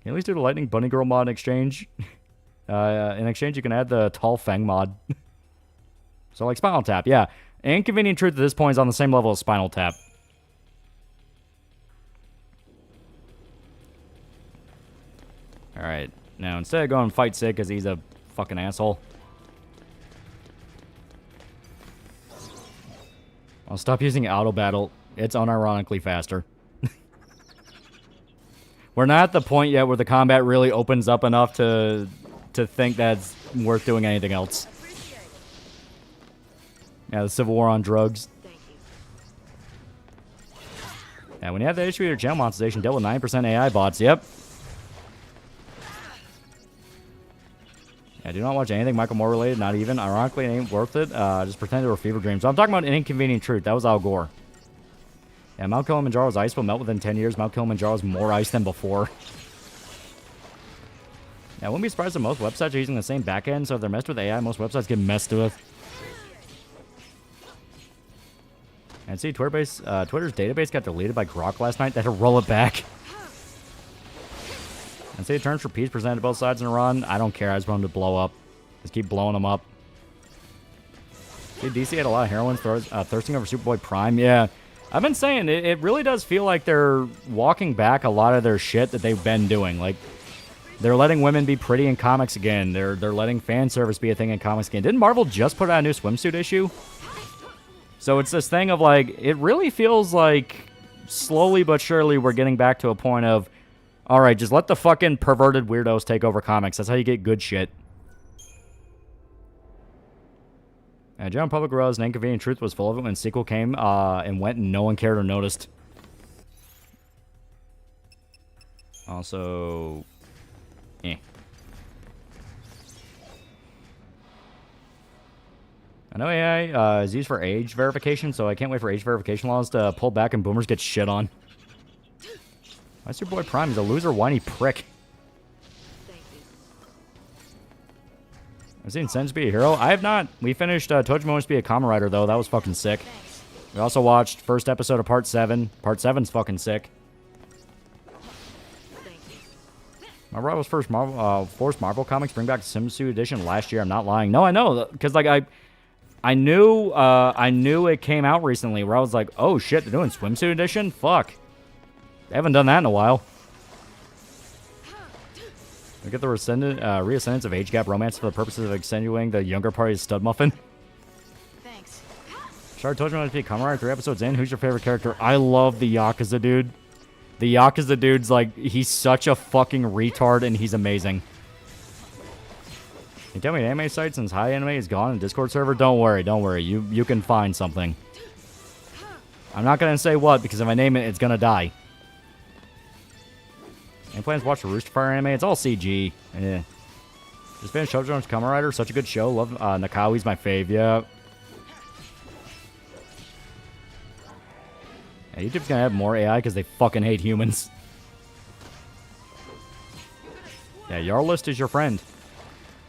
Can you at least do the Lightning Bunny Girl mod in exchange? In exchange, you can add the Tall Fang mod. So like Spinal Tap, yeah. An Inconvenient Truth at this point is on the same level as Spinal Tap. Alright, now instead of going fight Sid because he's a fucking asshole, I'll stop using Auto Battle. It's unironically faster. We're not at the point yet where the combat really opens up enough to think that's worth doing anything else. Yeah, the Civil War on drugs. Yeah, when you have the issue with your channel monetization, dealt with 9% AI bots. Yep. Yeah, do not watch anything Michael Moore related, not even. Ironically, it ain't worth it. Just pretend they were fever dreams. So I'm talking about An Inconvenient Truth. That was Al Gore. Yeah, Mount Kilimanjaro's ice will melt within 10 years. Mount Kilimanjaro's more ice than before. Yeah, I wouldn't be surprised if most websites are using the same backend, so if they're messed with AI, most websites get messed with. And see, Twitter's database got deleted by Grok last night. They had to roll it back. And see, terms for peace presented to both sides in Iran. I don't care. I just want them to blow up. Just keep blowing them up. See, DC had a lot of heroines thirsting over Superboy Prime. Yeah. I've been saying, it really does feel like they're walking back a lot of their shit that they've been doing. Like, they're letting women be pretty in comics again. They're letting fan service be a thing in comics again. Didn't Marvel just put out a new swimsuit issue? So it's this thing of, like, it really feels like slowly but surely we're getting back to a point of, all right, just let the fucking perverted weirdos take over comics. That's how you get good shit. General public realized An Inconvenient Truth was full of it when the sequel came and went and no one cared or noticed. Also, I know AI is used for age verification, so I can't wait for age verification laws to pull back and boomers get shit on. Why Superboy Prime is a loser, whiny prick. I've seen Sens Be a Hero. I have not. We finished Tojima Wants to Be a Kamen Rider, though. That was fucking sick. We also watched first episode of Part 7. Part 7's fucking sick. My rival's first Force Marvel comics bring back the Swimsuit Edition last year. I'm not lying. No, I know. Because, like, I knew it came out recently where I was like, oh, shit, they're doing Swimsuit Edition? Fuck. They haven't done that in a while. We get the reascendance of age gap romance for the purposes of accentuating the younger party's stud muffin. Thanks. Shard told you to be a Kamen Rider 3 episodes in. Who's your favorite character? I love the Yakuza dude. The Yakuza dude's like, he's such a fucking retard and he's amazing. Can you tell me an anime site since Hi Anime is gone in Discord server? Don't worry. You can find something. I'm not going to say what because if I name it, it's going to die. Any plans to watch the Rooster Fire anime? It's all CG. Yeah. Just finished Shoujo's Kamen Rider. Such a good show. Love Nakawi's my fave. Yeah. Yeah, YouTube's gonna have more AI because they fucking hate humans. Yeah, Yarlist is your friend.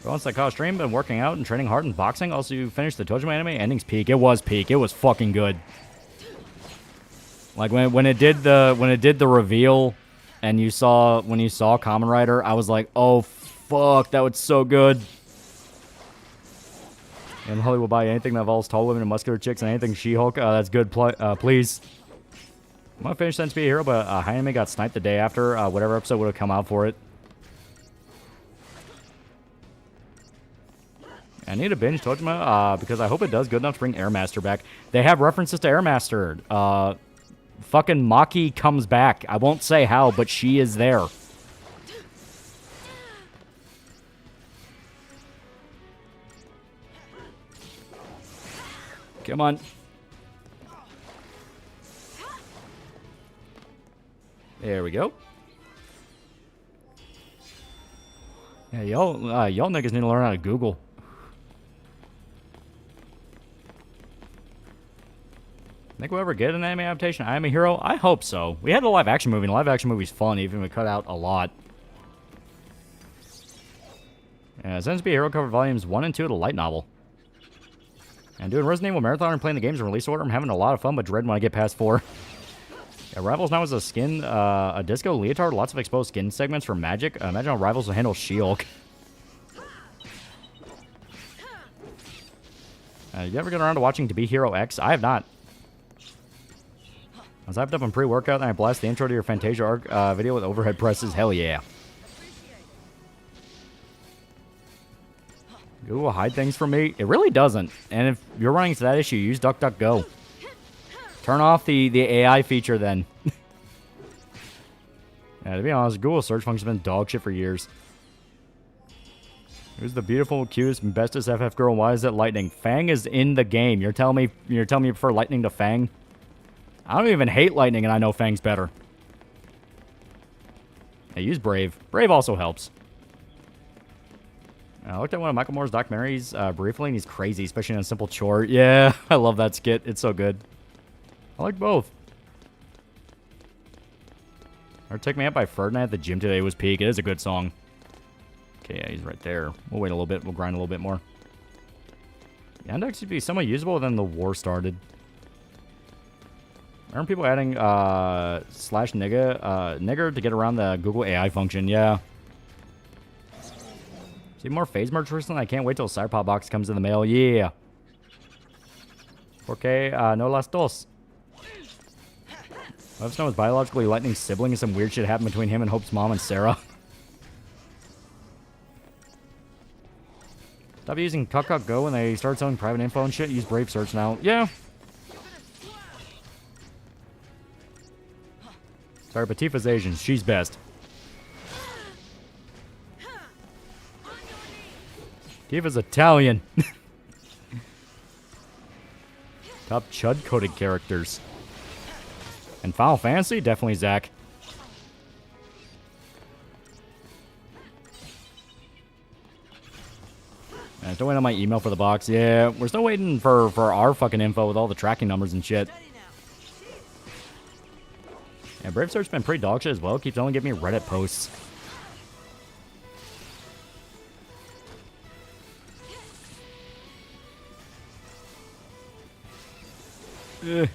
Once I caught a stream, been working out and training hard in boxing. Also, you finished the Tojima anime. Ending's peak. It was peak. It was fucking good. Like when it did the reveal. And when you saw Kamen Rider, I was like, oh, fuck, that was so good. And Holly will buy anything that involves tall women and muscular chicks and anything She-Hulk. That's good, please. I'm going to finish Sense Be a Hero, but High Anime got sniped the day after. Whatever episode would have come out for it. I need to binge Tojima because I hope it does good enough to bring Airmaster back. They have references to Airmaster. Fucking Maki comes back. I won't say how, but she is there. Come on. There we go. Yeah, y'all niggas need to learn how to Google. Think we'll ever get an anime adaptation? I Am a Hero? I hope so. We had a live action movie, and the live action movie's fun, even if we cut out a lot. Sends be Hero Cover Volumes 1 and 2 of the light novel. And doing Resident Evil Marathon and playing the games in release order. I'm having a lot of fun, but dread when I get past 4. Yeah, Rivals now is a skin, a disco leotard, lots of exposed skin segments for Magic. Imagine how Rivals will handle She-Hulk. You ever get around to watching To Be Hero X? I have not. I was hyped up on pre-workout, and I blast the intro to your Fantasia arc video with overhead presses. Hell yeah. Google will hide things from me? It really doesn't. And if you're running into that issue, use DuckDuckGo. Turn off the AI feature then. Yeah, to be honest, Google search function's been dog shit for years. Who's the beautiful, cutest, and bestest FF girl? Why is it Lightning? Fang is in the game. You're telling me you prefer Lightning to Fang? I don't even hate Lightning, and I know Fang's better. I use Brave. Brave also helps. I looked at one of Michael Moore's documentaries briefly, and he's crazy, especially in a simple chore. Yeah, I love that skit. It's so good. I like both. Or Take Me Out by Ferdinand at the gym today was peak. It is a good song. Okay, yeah, he's right there. We'll wait a little bit. We'll grind a little bit more. The index should be somewhat usable, then the war started. Aren't people adding slash nigger to get around the Google AI function? Yeah. See more phase merch recently? I can't wait till Cyberpop box comes in the mail. Yeah. Porque no las dos. Let us know his biologically Lightning's sibling and some weird shit happened between him and Hope's mom and Sarah. Stop using DuckDuckGo when they start selling private info and shit. Use Brave Search now. Yeah. Sorry, but Tifa's Asian. She's best. Tifa's Italian. Top chud-coded characters. And Final Fantasy? Definitely Zach. Still waiting on my email for the box. Yeah, we're still waiting for our fucking info with all the tracking numbers and shit. Yeah, Brave Search's been pretty dog shit as well. Keeps only giving me Reddit posts. Ugh.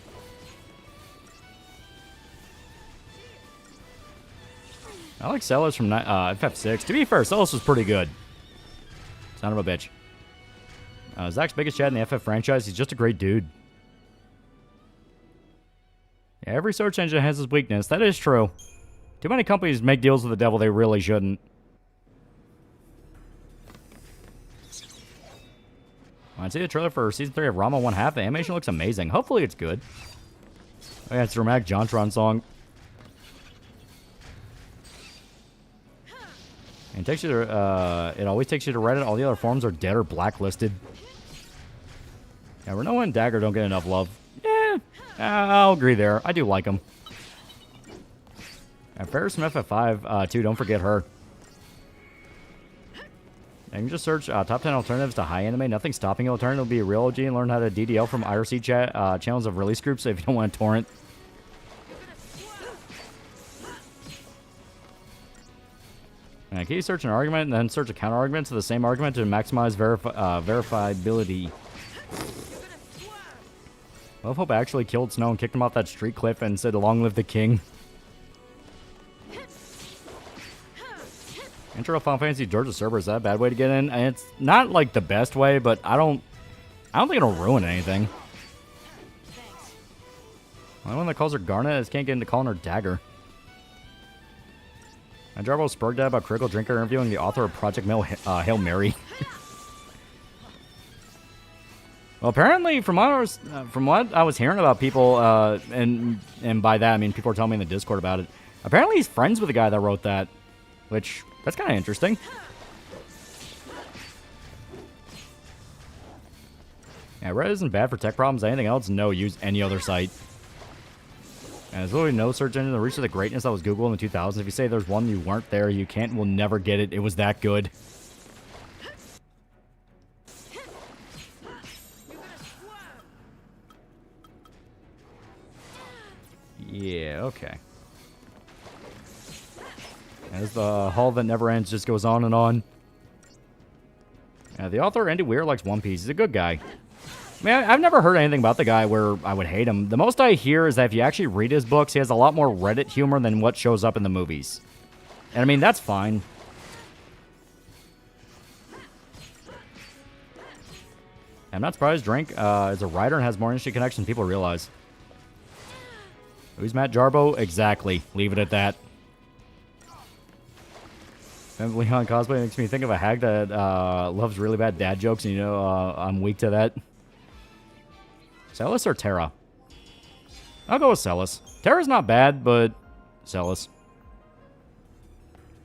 I like Celos from FF6. To be fair, Celos was pretty good. Son of a bitch. Zach's biggest chat in the FF franchise. He's just a great dude. Yeah, every search engine has its weakness. That is true. Too many companies make deals with the devil they really shouldn't. I see the trailer for Season 3 of Rama 1/2. The animation looks amazing. Hopefully it's good. Oh yeah, it's a dramatic Jontron song. And it takes you to, it always takes you to Reddit. All the other forums are dead or blacklisted. Yeah, Renoa and Dagger don't get enough love. Yeah, I'll agree there. I do like them. And Ferris from FF5, too. Don't forget her. And you can just search top 10 alternatives to high anime. Nothing stopping you. Alternative will be a real OG and learn how to DDL from IRC channels of release groups if you don't want to torrent. And can you search an argument and then search a counter argument to the same argument to maximize verifiability? Well, Hope actually killed Snow and kicked him off that street cliff and said, "Long live the king." Intro of Final Fantasy Georgia server, is that a bad way to get in? And it's not like the best way, but I don't think it'll ruin anything. The only one that calls her Garnet is can't get into calling her Dagger. And Jarbo spurred that about Critical Drinker interviewing the author of Project Hail Mary. Well, apparently, from what I was hearing about people, and by that I mean people were telling me in the Discord about it. Apparently, he's friends with the guy that wrote that, which that's kind of interesting. Yeah, Reddit isn't bad for tech problems. Anything else? No, use any other site. And there's literally no search engine that reached the greatness that was Google in the 2000s. If you say there's one you weren't there, you can't, will never get it. It was that good. Yeah, okay. As the hall that never ends just goes on and on. The author, Andy Weir, likes One Piece. He's a good guy. I mean, I've never heard anything about the guy where I would hate him. The most I hear is that if you actually read his books, he has a lot more Reddit humor than what shows up in the movies. And I mean, that's fine. I'm not surprised Drink is a writer and has more industry connections than people realize. Who's Matt Jarbo? Exactly. Leave it at that. Leon cosplay makes me think of a hag that loves really bad dad jokes, and you know I'm weak to that. Celis or Terra? I'll go with Celis. Terra's not bad, but Celis.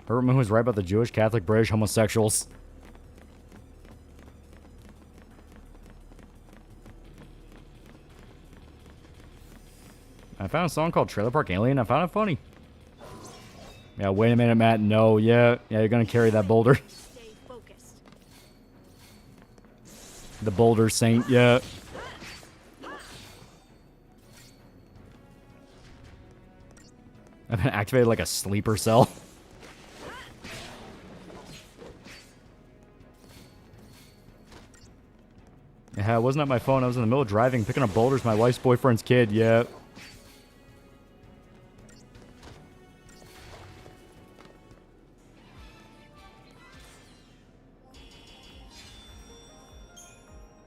Herbert Moon was right about the Jewish, Catholic, British homosexuals. I found a song called Trailer Park Alien. I found it funny. Yeah, wait a minute, Matt. No, yeah, you're gonna carry that boulder. Stay focused. The boulder saint, yeah. I've been activated like a sleeper cell. Yeah, it wasn't on my phone. I was in the middle of driving, picking up boulders. My wife's boyfriend's kid, yeah.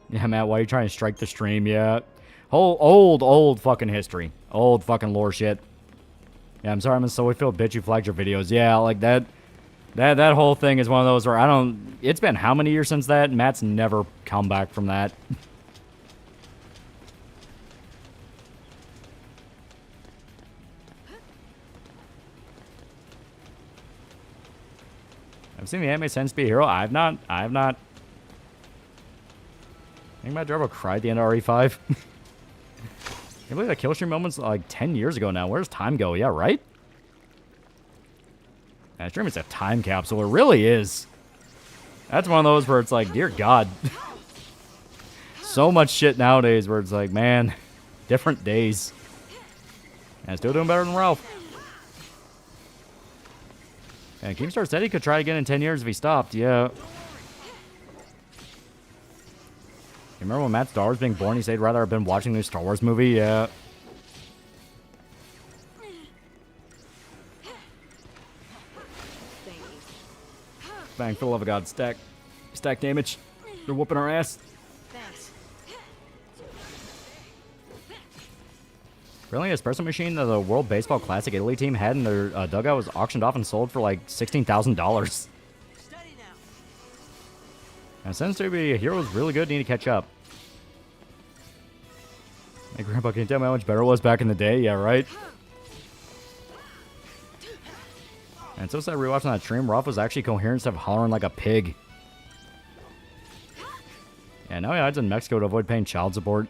Yeah, Matt, why are you trying to strike the stream? Yeah. Old fucking history. Old fucking lore shit. Yeah, I'm sorry I'm so filled bitch you flagged your videos. Yeah, like that whole thing is one of those where I don't... It's been how many years since that? Matt's never come back from that. I've seen the anime Sense Be a Hero. I have not. I think Matt Jarbo cried at the end of RE5. I can't believe that kill stream moment's like 10 years ago now. Where's time go? Yeah, right? That stream is a time capsule. It really is. That's one of those where it's like, dear God. So much shit nowadays where it's like, man, different days. And still doing better than Ralph. And Keemstar said he could try again in 10 years if he stopped. Yeah. You remember when Matt Star was being born, he said he'd rather have been watching the new Star Wars movie? Yeah. Bang, for the love of God, stack damage. They're whooping our ass. Thanks. Really, espresso machine that the World Baseball Classic Italy team had in their dugout was auctioned off and sold for like $16,000. Steady now. And since to be a hero was really good, need to catch up. Hey, Grandpa, can you tell me how much better it was back in the day? Yeah, right? And so sad rewatching that stream, Rolf was actually coherent instead of hollering like a pig. And now he hides in Mexico to avoid paying child support.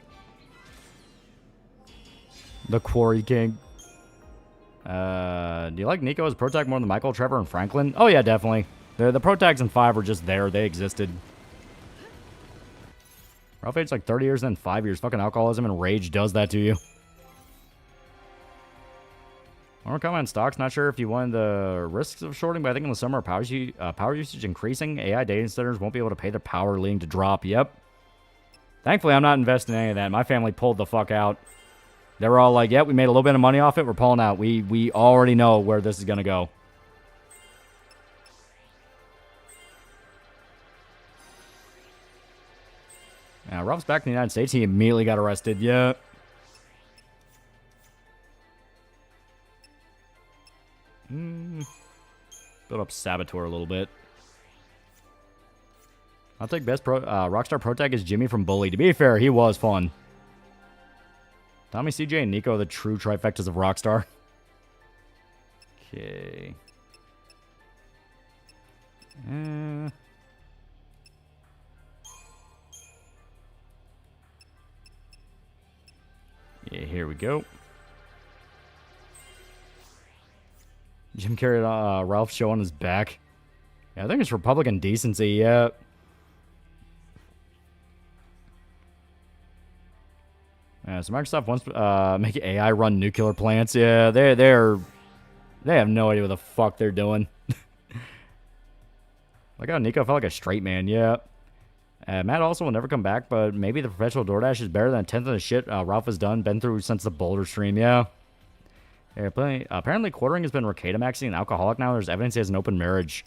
The Quarry King. Do you like Nico as pro tag more than Michael, Trevor, and Franklin? Oh yeah, definitely. The pro tags in 5 were just there. They existed. Ralph aged like 30 years, then 5 years. Fucking alcoholism and rage does that to you. More comment stocks. Not sure if you wanted the risks of shorting, but I think in the summer, power usage increasing. AI data centers won't be able to pay their power, leading to drop. Yep. Thankfully, I'm not investing in any of that. My family pulled the fuck out. They were all like, yep, we made a little bit of money off it. We're pulling out. We already know where this is going to go. Now, Ralph's back in the United States. He immediately got arrested. Yeah. Build up Saboteur a little bit. I'll take best Rockstar Pro Tag is Jimmy from Bully. To be fair, he was fun. Tommy, CJ, and Nico are the true trifectas of Rockstar. Okay. Yeah, here we go. Jim carried Ralph's show on his back. Yeah, I think it's Republican decency, yeah. Yeah, so Microsoft wants to make AI run nuclear plants. Yeah, they have no idea what the fuck they're doing. Like how Nico felt like a straight man, yeah. Matt also will never come back, but maybe the professional DoorDash is better than a tenth of the shit Ralph has been through since the Boulder stream. Yeah. Apparently, quartering has been Ricada-maxing an alcoholic now. There's evidence he has an open marriage.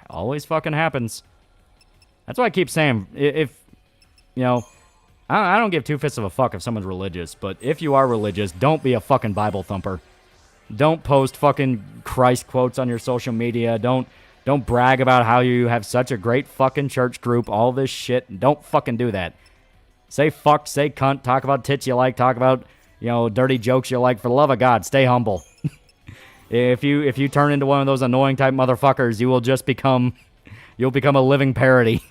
Always fucking happens. That's why I keep saying, if, you know, I don't give two fifths of a fuck if someone's religious, but if you are religious, don't be a fucking Bible thumper. Don't post fucking Christ quotes on your social media. Don't brag about how you have such a great fucking church group, all this shit. Don't fucking do that. Say fuck, say cunt, talk about tits you like, talk about, you know, dirty jokes you like. For the love of God, stay humble. If you turn into one of those annoying type motherfuckers, you'll become a living parody.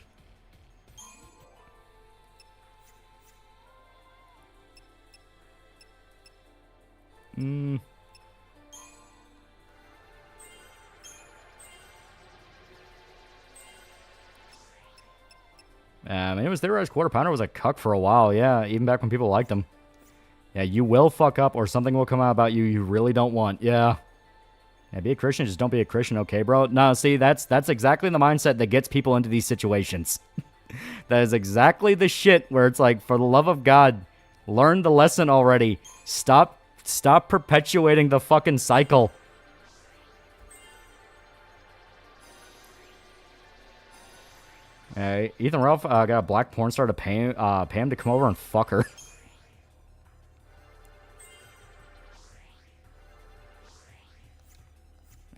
It was theorized Quarter Pounder was a cuck for a while, yeah, even back when people liked him. Yeah, you will fuck up or something will come out about you really don't want, yeah. Yeah, be a Christian, just don't be a Christian, okay, bro? No, see, that's exactly the mindset that gets people into these situations. That is exactly the shit where it's like, for the love of God, learn the lesson already. Stop perpetuating the fucking cycle. Ethan Ralph got a black porn star to pay him to come over and fuck her.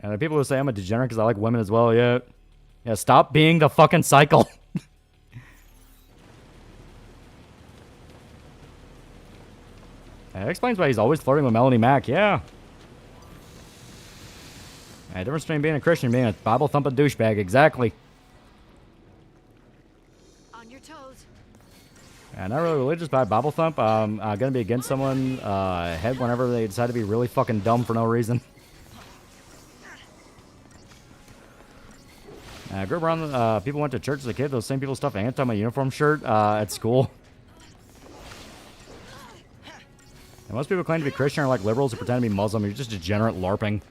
And there are people who say I'm a degenerate because I like women as well. Yeah, stop being the fucking cycle. That explains why he's always flirting with Melanie Mac. Yeah. Difference between being a Christian and being a Bible thumping douchebag. Exactly. Not really religious, but Bible thump. Gonna be against someone head whenever they decide to be really fucking dumb for no reason. I grew up around people went to church as a kid. Those same people stuffed ants on my uniform shirt at school. And most people claim to be Christian or like liberals who pretend to be Muslim. You're just degenerate LARPing.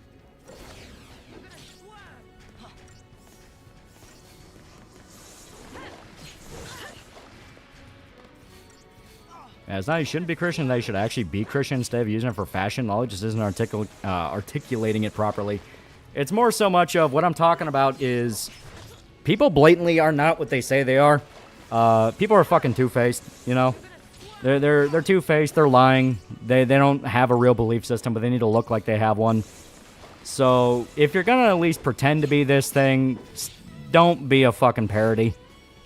Yeah, it's not you shouldn't be Christian, they should actually be Christian instead of using it for fashion. Ollie just isn't articulating it properly. It's more so much of what I'm talking about is people blatantly are not what they say they are. People are fucking two-faced, you know? They're two-faced, they're lying. They don't have a real belief system, but they need to look like they have one. So, if you're gonna at least pretend to be this thing, don't be a fucking parody.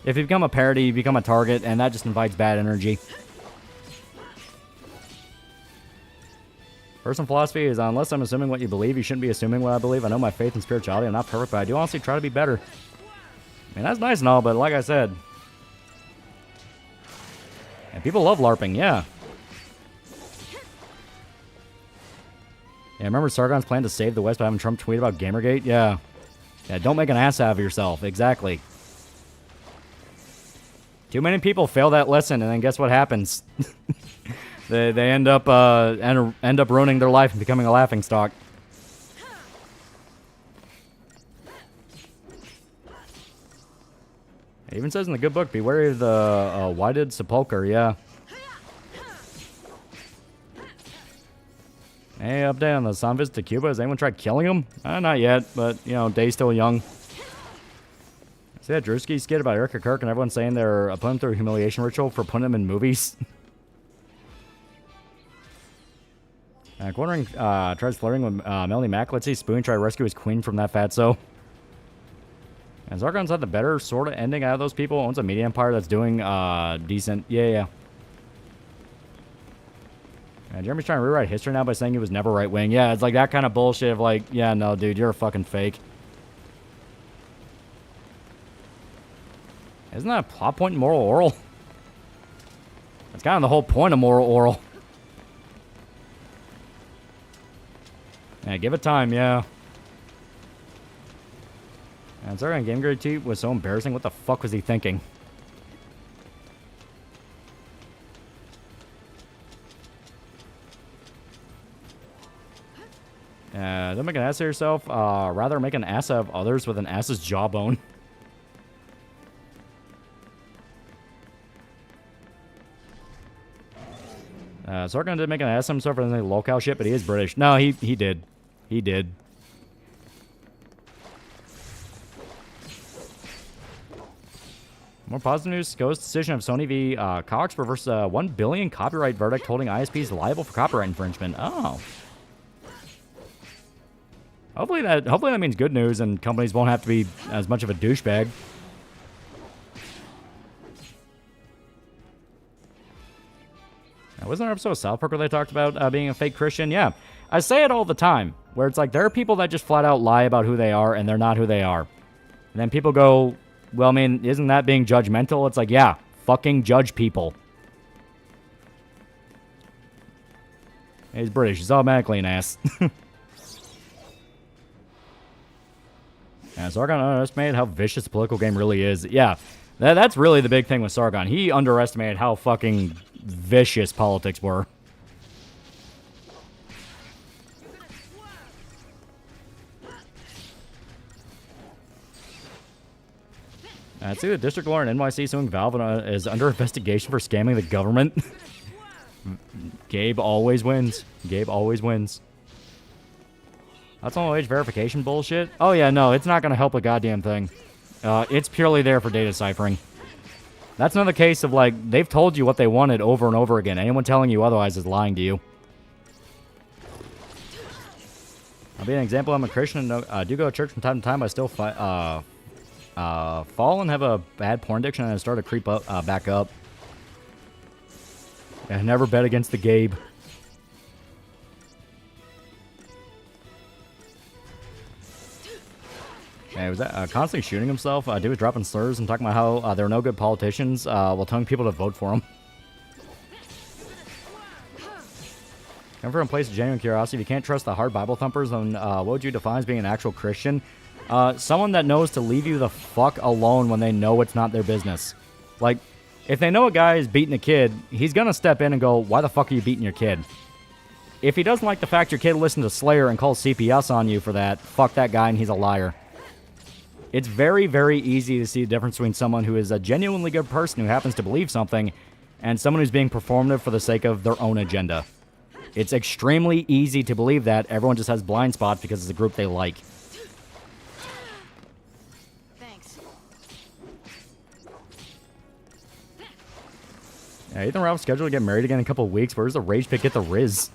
If you become a parody, you become a target, and that just invites bad energy. Personal philosophy is, unless I'm assuming what you believe, you shouldn't be assuming what I believe. I know my faith and spirituality. I'm not perfect, but I do honestly try to be better. I mean, that's nice and all, but like I said... And people love LARPing, yeah. Yeah, remember Sargon's plan to save the West by having Trump tweet about Gamergate? Yeah. Yeah, don't make an ass out of yourself. Exactly. Too many people fail that lesson, and then guess what happens? They end up ruining their life and becoming a laughingstock. It even says in the good book, be wary of the whited sepulcher, yeah. Hey, update on the Sun visit to Cuba. Has anyone tried killing him? Not yet, but, you know, day's still young. See that Drewski skit about Erica Kirk and everyone saying they're putting him through a humiliation ritual for putting him in movies? Quartering tries flirting with Melanie Mac. Let's see Spoon try to rescue his queen from that fatso. And Zargon's had the better sort of ending out of those people. Owns a media empire that's doing decent. Yeah. And Jeremy's trying to rewrite history now by saying he was never right-wing. Yeah, it's like that kind of bullshit of like, yeah, no, dude, you're a fucking fake. Isn't that a plot point in Moral Oral? That's kind of the whole point of Moral Oral. Yeah, give it time, yeah. And Zargon Game Grade tweet was so embarrassing. What the fuck was he thinking? Don't make an ass of yourself. Rather make an ass of others with an ass's jawbone. Sargon did make an ass of himself for the locale shit, but he is British. No, he did. He did. More positive news. Goes decision of Sony v. Cox reverses a $1 billion copyright verdict holding ISPs liable for copyright infringement. Oh. Hopefully that means good news and companies won't have to be as much of a douchebag. Now, wasn't there an episode of South Park where they talked about being a fake Christian? Yeah. I say it all the time, where it's like there are people that just flat out lie about who they are and they're not who they are. And then people go, well, I mean, isn't that being judgmental? It's like, yeah, fucking judge people. He's British. He's automatically an ass. Yeah, Sargon underestimated how vicious the political game really is. Yeah, that's really the big thing with Sargon. He underestimated how fucking vicious politics were. See the district lawyer in NYC suing Valve is under investigation for scamming the government. Gabe always wins. Gabe always wins. That's all age verification bullshit. Oh yeah, no, it's not gonna help a goddamn thing. It's purely there for data ciphering. That's another case of like they've told you what they wanted over and over again. Anyone telling you otherwise is lying to you. I'll be an example. I'm a Christian and do go to church from time to time. I still fall and have a bad porn addiction and I start to creep up, back up. I never bet against the Gabe. Yeah, he was constantly shooting himself. Dude was dropping slurs and talking about how there are no good politicians while telling people to vote for him. Come from a place of genuine curiosity. If you can't trust the hard Bible thumpers, then what would you define as being an actual Christian? Someone that knows to leave you the fuck alone when they know it's not their business. Like, if they know a guy is beating a kid, he's gonna step in and go, why the fuck are you beating your kid? If he doesn't like the fact your kid listened to Slayer and calls CPS on you for that, fuck that guy and he's a liar. It's very, very easy to see the difference between someone who is a genuinely good person who happens to believe something and someone who's being performative for the sake of their own agenda. It's extremely easy to believe that. Everyone just has blind spots because it's a group they like. Thanks. Yeah, Ethan Ralph's scheduled to get married again in a couple of weeks. Where's the rage pit get the Riz?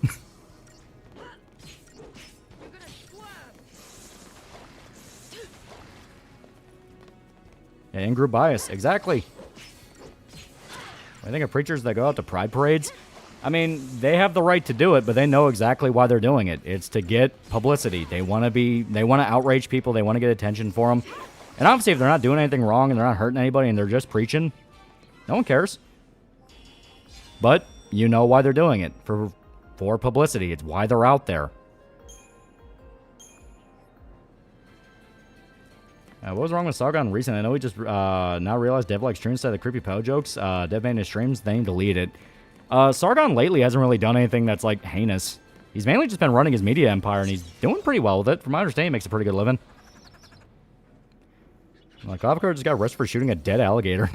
Yeah, in-group bias. Exactly. I think of preachers that go out to pride parades. I mean, they have the right to do it, but they know exactly why they're doing it. It's to get publicity. They want to outrage people. They want to get attention for them. And obviously, if they're not doing anything wrong and they're not hurting anybody and they're just preaching, no one cares. But you know why they're doing it. For publicity. It's why they're out there. What was wrong with Sargon recently? I know he just now realized Dev likes streams instead of the creepy Poe jokes. Dev made his streams, then he deleted it. Sargon lately hasn't really done anything that's, like, heinous. He's mainly just been running his media empire, and he's doing pretty well with it. From my understanding, he makes a pretty good living. Like, Avocado just got arrested for shooting a dead alligator.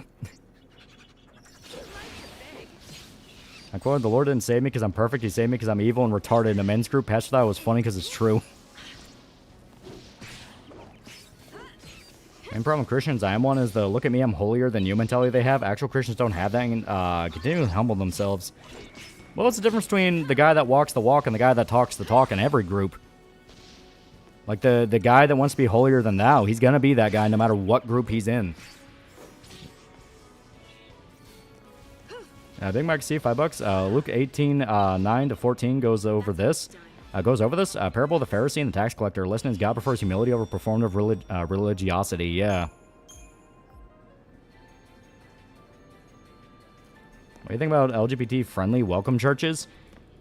I quoted, "The Lord didn't save me because I'm perfect. He saved me because I'm evil and retarded." In a men's group, Pastor thought it was funny because it's true. Main problem with Christians, I am one, is the look at me, I'm holier than you mentality they have. Actual Christians don't have that and continue to humble themselves. Well, what's the difference between the guy that walks the walk and the guy that talks the talk in every group? Like, the guy that wants to be holier than thou, he's going to be that guy no matter what group he's in. Big Mike C, $5. Luke 18, 9 to 14 goes over this. Parable of the Pharisee and the tax collector. Listen, God prefers humility over performative religiosity. Yeah. What do you think about LGBT-friendly welcome churches?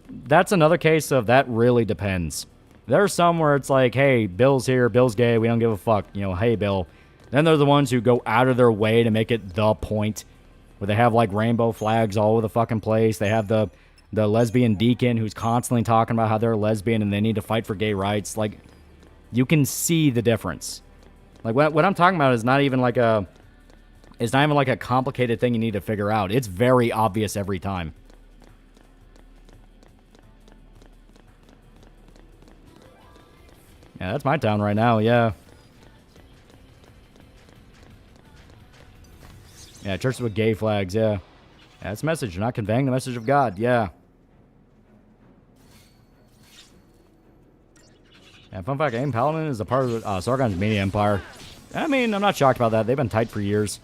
That's another case of that really depends. There are some where it's like, hey, Bill's here, Bill's gay, we don't give a fuck. You know, hey, Bill. Then there are the ones who go out of their way to make it the point. Where they have, like, rainbow flags all over the fucking place. They have the lesbian deacon who's constantly talking about how they're a lesbian and they need to fight for gay rights. Like, you can see the difference. Like, what I'm talking about is not even like a complicated thing you need to figure out. It's very obvious every time. Yeah, that's my town right now, yeah. Yeah, churches with gay flags, yeah. Yeah, that's a message. You're not conveying the message of God, yeah. Yeah, fun fact, AIM Paladin is a part of Sargon's media empire. I mean, I'm not shocked about that. They've been tight for years.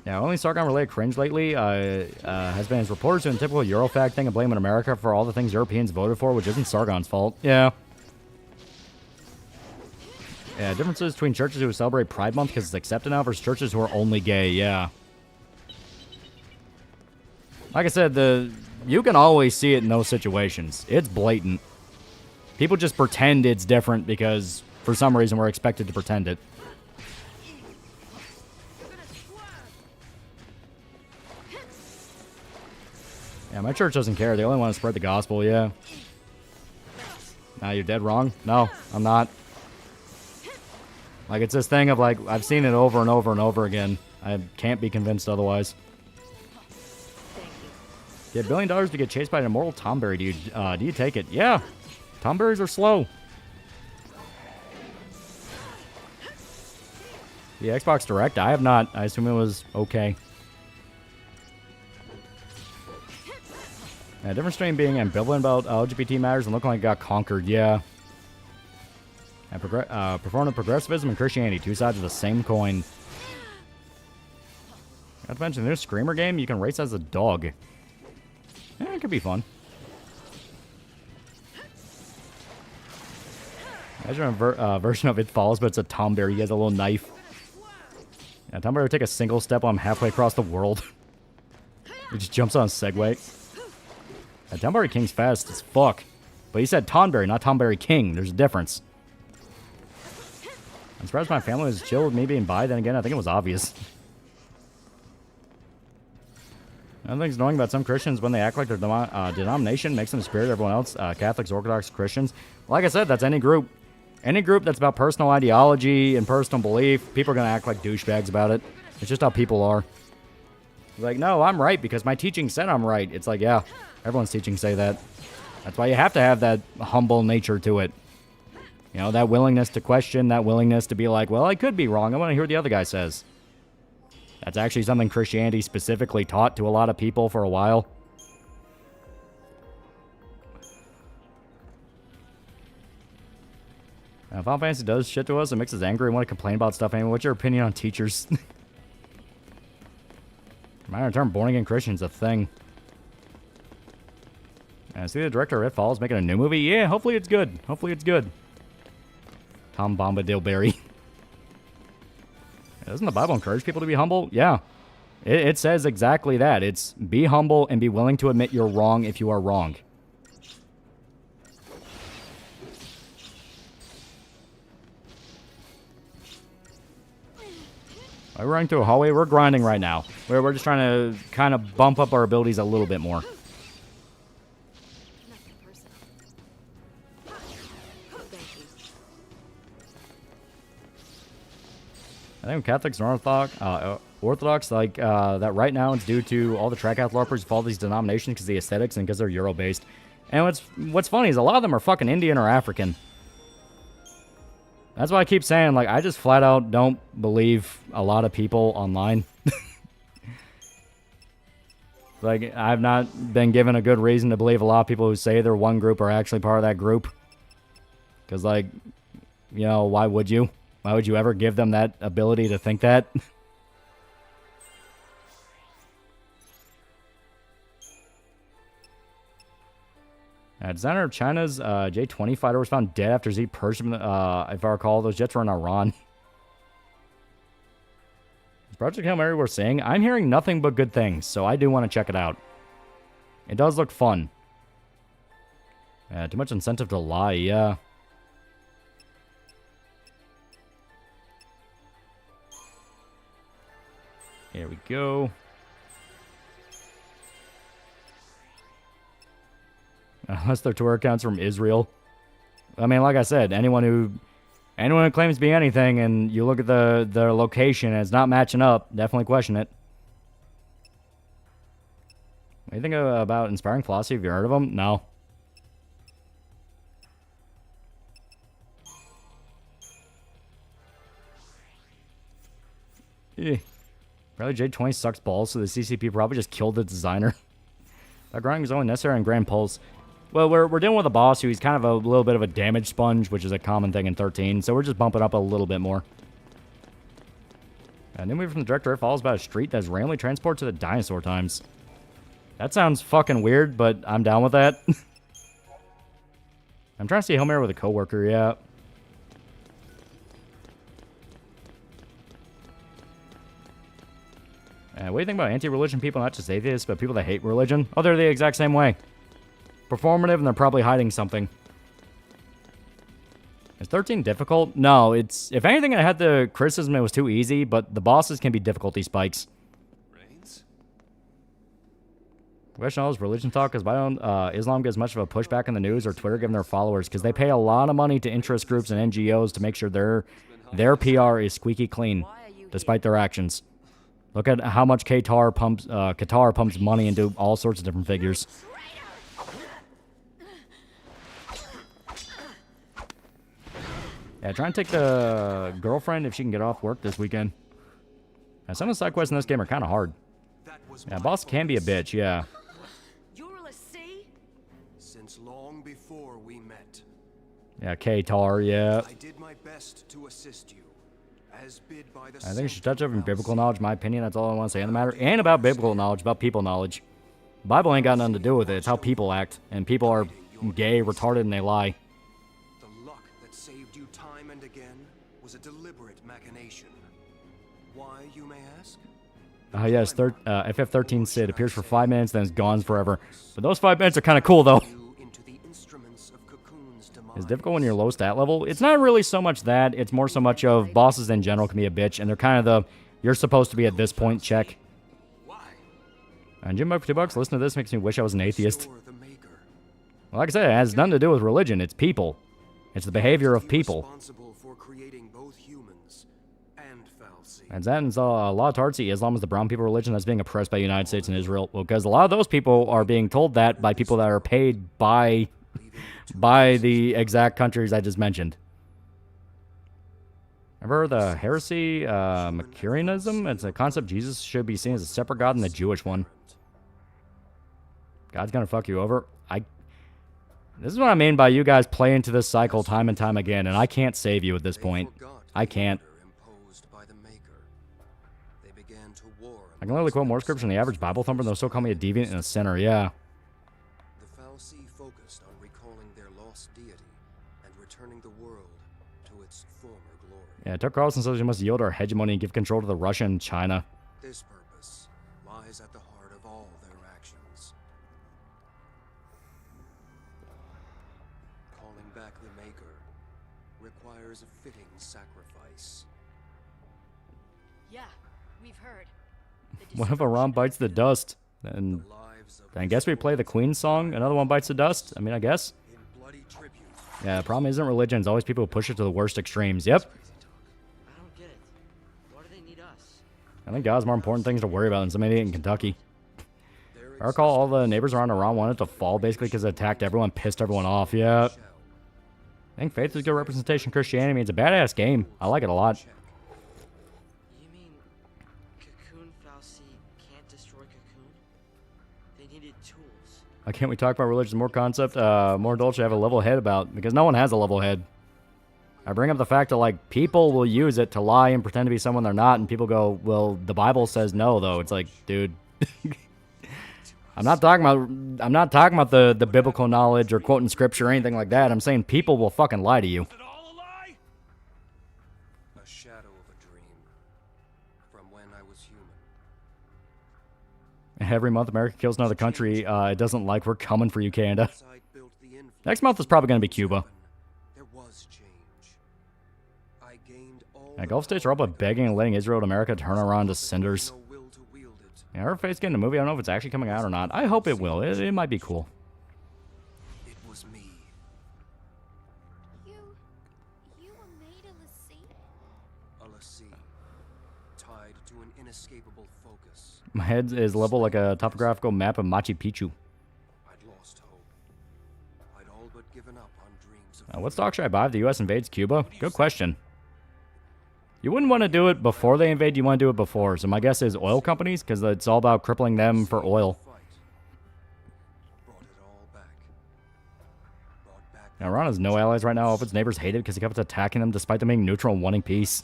Yeah, only Sargon-related cringe lately has been his reporters doing a typical Eurofag thing and blaming America for all the things Europeans voted for, which isn't Sargon's fault. Yeah. Yeah, differences between churches who celebrate Pride Month because it's accepted now versus churches who are only gay, yeah. Like I said, you can always see it in those situations. It's blatant. People just pretend it's different because, for some reason, we're expected to pretend it. Yeah, my church doesn't care. They only want to spread the gospel, yeah. Nah, you're dead wrong. No, I'm not. Like, it's this thing of, like, I've seen it over and over and over again. I can't be convinced otherwise. Yeah, $1 billion to get chased by an immortal Tomberry, dude. Do you take it? Yeah. Tomberries are slow. The Xbox Direct, I have not. I assume it was okay. Yeah, difference between being ambivalent about LGBT matters and looking like it got conquered, yeah. And performative progressivism and Christianity, two sides of the same coin. Not to mention, there's a Screamer game, you can race as a dog. Yeah, it could be fun. Imagine a version of It Falls, but it's a Tomberry. He has a little knife. Yeah, Tomberry would take a single step while I'm halfway across the world. He just jumps on a Segway. Yeah, Tomberry King's fast as fuck. But he said Tonberry, not Tomberry King. There's a difference. I'm surprised my family was chill with me being bi. Then again, I think it was obvious. Another thing's annoying about some Christians when they act like their denomination makes them superior to everyone else. Catholics, Orthodox, Christians. Like I said, that's any group. Any group that's about personal ideology and personal belief, people are going to act like douchebags about it. It's just how people are. Like, no, I'm right because my teaching said I'm right. It's like, yeah, everyone's teachings say that. That's why you have to have that humble nature to it. You know, that willingness to question, that willingness to be like, well, I could be wrong. I want to hear what the other guy says. That's actually something Christianity specifically taught to a lot of people for a while. Final Fantasy does shit to us. It makes us angry and want to complain about stuff. Anyway, what's your opinion on teachers? Minor term, born-again Christian's a thing. See the director of It Falls making a new movie? Yeah, hopefully it's good. Hopefully it's good. Tom Bombadilberry. Doesn't the Bible encourage people to be humble? Yeah. It says exactly that. It's be humble and be willing to admit you're wrong if you are wrong. We're running through a hallway. We're grinding right now. We're just trying to kind of bump up our abilities a little bit more. I think Catholics and Orthodox like that right now it's due to all the Tricath LARPers who follow these denominations because of the aesthetics and because they're Euro-based. And what's funny is a lot of them are fucking Indian or African. That's why I keep saying, like, I just flat out don't believe a lot of people online. Like, I've not been given a good reason to believe a lot of people who say they're one group are actually part of that group. Because, like, you know, why would you? Why would you ever give them that ability to think that? Designer of China's J-20 fighter was found dead after Z purged him. If I recall, those jets were in Iran. Is Project Hail Mary worth saying? I'm hearing nothing but good things, so I do want to check it out. It does look fun. Too much incentive to lie, yeah. Here we go. Unless their Twitter account's from Israel. I mean, like I said, anyone who claims to be anything and you look at the location and it's not matching up, definitely question it. What do you think about Inspiring Philosophy? Have you heard of them? No. Probably J20 sucks balls, so the CCP probably just killed the designer. That grinding is only necessary in Grand Pulse. Well, we're dealing with a boss who's kind of a little bit of a damage sponge, which is a common thing in 13, so we're just bumping up a little bit more. A new movie from the director follows about a street that's randomly transported to the dinosaur times. That sounds fucking weird, but I'm down with that. I'm trying to see Hail Mary with a coworker, yeah. What do you think about anti-religion people, not just atheists, but people that hate religion? Oh, they're the exact same way. Performative, and they're probably hiding something. Is 13 difficult? No, it's... If anything, I had the criticism it was too easy, but the bosses can be difficulty spikes. Question is religion talk, because why don't Islam get as much of a pushback in the news or Twitter giving their followers? Because they pay a lot of money to interest groups and NGOs to make sure their PR is squeaky clean, despite their actions. Look at how much Qatar pumps money into all sorts of different figures. Yeah, try and take the girlfriend if she can get off work this weekend. Now, some of the side quests in this game are kind of hard. Yeah, boss can be a bitch, yeah. Since long before we met. Yeah, Qatar, yeah. I did my best to assist you. As bid by the I think you should touch over biblical knowledge, in my opinion. That's all I want to say on the matter. And about biblical knowledge, about people knowledge. The Bible ain't got nothing to do with it. It's how people act. And people are gay, retarded, and they lie. The luck that saved you time and again was a deliberate machination. Why, you may ask? Yes, FF13 Sid appears for 5 minutes, then is gone forever. But those 5 minutes are kind of cool, though. It's difficult when you're low stat level. It's not really so much that. It's more so much of bosses in general can be a bitch, and they're kind of the, you're supposed to be at this point check. And Jim for $2, listen to this makes me wish I was an atheist. Well, like I said, it has nothing to do with religion. It's people. It's the behavior of people. And that's a lot of artsy. Islam is the brown people religion that's being oppressed by the United States and Israel. Well, because a lot of those people are being told that by people that are paid by the exact countries I just mentioned. Remember the heresy, Mercurianism? It's a concept Jesus should be seen as a separate god than the Jewish one. God's gonna fuck you over. This is what I mean by you guys play into this cycle time and time again, and I can't save you at this point. I can't. I can literally quote more scripture than the average Bible thumper, and they'll still call me a deviant and a sinner, yeah. The fallacy focused on recalling their lost deity and returning the world to its former glory. Yeah, Tucker Carlson says we must yield our hegemony and give control to the Russia and China. This purpose lies at the heart of all their actions. Calling back the Maker requires a fitting sacrifice. Yeah, we've heard. One of Iran bites the dust, and I guess we play the Queen song. Another one bites the dust. I mean, I guess. Yeah, the problem isn't religion. It's always people who push it to the worst extremes. Yep. I don't get it. Why do they need us? I think God's more important things to worry about than some idiot in Kentucky. I recall all the neighbors around Iran wanted to fall basically because it attacked everyone, pissed everyone off. Yeah. I think faith is good representation of Christianity. I mean, it's a badass game. I like it a lot. Why can't we talk about religion more concept, more adults should have a level head about? Because no one has a level head. I bring up the fact that, like, people will use it to lie and pretend to be someone they're not, and people go, well, the Bible says no, though. It's like, dude. I'm not talking about the biblical knowledge or quoting scripture or anything like that. I'm saying people will fucking lie to you. A shadow of a dream from when I was human. Every month, America kills another country it doesn't like. We're coming for you, Canada. Next month is probably going to be Cuba. Yeah, Gulf states are all but begging and letting Israel and America turn Iran to cinders. Yeah, our face getting a movie. I don't know if it's actually coming out or not. I hope it will. It might be cool. It was me. You were made a Lassie, tied to an inescapable focus. My head is level like a topographical map of Machu Picchu. I'd lost hope. I'd all but given up on dreams of What stock should I buy if the U.S. invades Cuba? Good question. You wouldn't want to do it before they invade. You want to do it before. So my guess is oil companies, because it's all about crippling them for oil. Brought it all back. Brought back Now, Iran has no allies right now. All of its neighbors hate it because he kept attacking them despite them being neutral and wanting peace.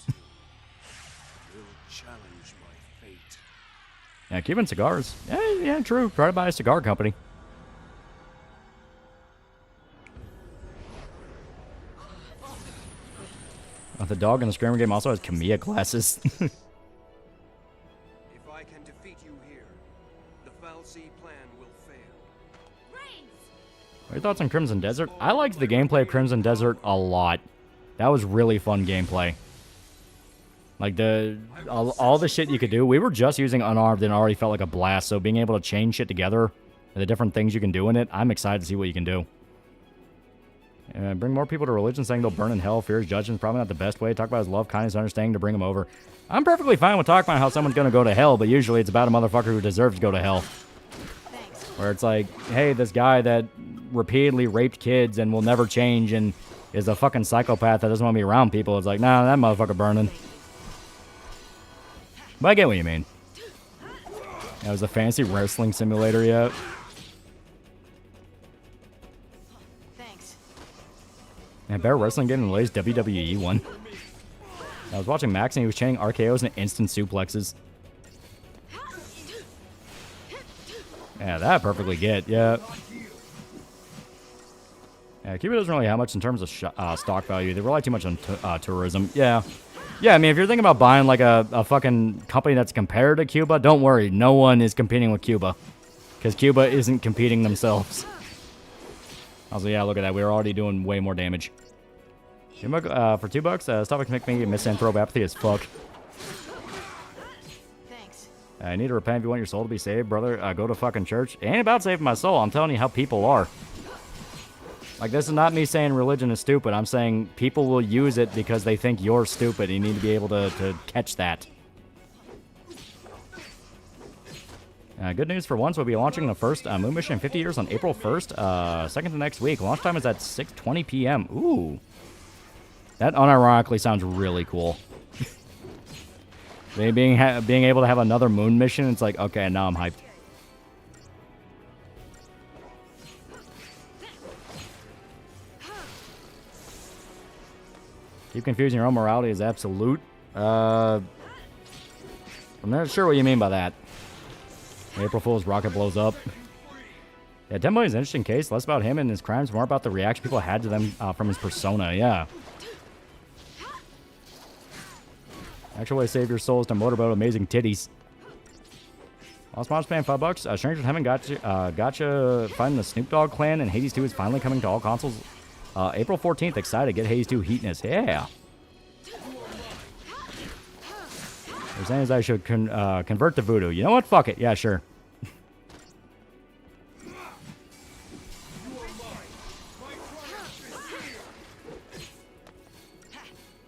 will challenge my fate. Yeah, Cuban cigars. Yeah, true. Try to buy a cigar company. The dog in the Screamer game also has Kamiya glasses. If I can defeat you here, the Fal'Cie plan will fail. What are your thoughts on Crimson Desert? I liked the gameplay of Crimson Desert a lot. That was really fun gameplay. Like, all the shit you could do. We were just using unarmed and it already felt like a blast, so being able to chain shit together and the different things you can do in it, I'm excited to see what you can do. Bring more people to religion, saying they'll burn in hell. Fear is judgment. Probably not the best way. Talk about his love, kindness, understanding to bring them over. I'm perfectly fine with talking about how someone's going to go to hell, but usually it's about a motherfucker who deserves to go to hell. Where it's like, hey, this guy that repeatedly raped kids and will never change and is a fucking psychopath that doesn't want to be around people. It's like, nah, that motherfucker burning. But I get what you mean. That was a fancy wrestling simulator yet. And better wrestling game than the latest WWE one. I was watching Max and he was chanting RKOs and instant suplexes. Yeah, that I perfectly get. Yeah. Yeah, Cuba doesn't really have much in terms of stock value. They rely too much on tourism. Yeah. Yeah, I mean, if you're thinking about buying like a fucking company that's compared to Cuba, don't worry. No one is competing with Cuba. Because Cuba isn't competing themselves. Also, yeah, look at that. We were already doing way more damage. For $2, stop it, make me misanthrope apathy as fuck. Thanks. I need to repent if you want your soul to be saved, brother. Go to fucking church. It ain't about saving my soul. I'm telling you how people are. Like, this is not me saying religion is stupid. I'm saying people will use it because they think you're stupid. You need to be able to catch that. Good news for once, we'll be launching the first moon mission in 50 years on April 1st. Second to next week. Launch time is at 6:20 p.m. Ooh. That unironically sounds really cool. being able to have another moon mission, it's like, okay, now I'm hyped. Keep confusing your own morality is absolute. I'm not sure what you mean by that. April Fool's rocket blows up. Yeah, Tembo is an interesting case. Less about him and his crimes, more about the reaction people had to them from his persona. Yeah. Actual way to save your soul is to motorboat amazing titties. Lost Moms paying $5. Strangers in Heaven gotcha finding the Snoop Dogg clan, and Hades 2 is finally coming to all consoles. April 14th. Excited. Get Hades 2 heatness. Yeah. They're saying is I should convert to Voodoo. You know what? Fuck it. Yeah, sure.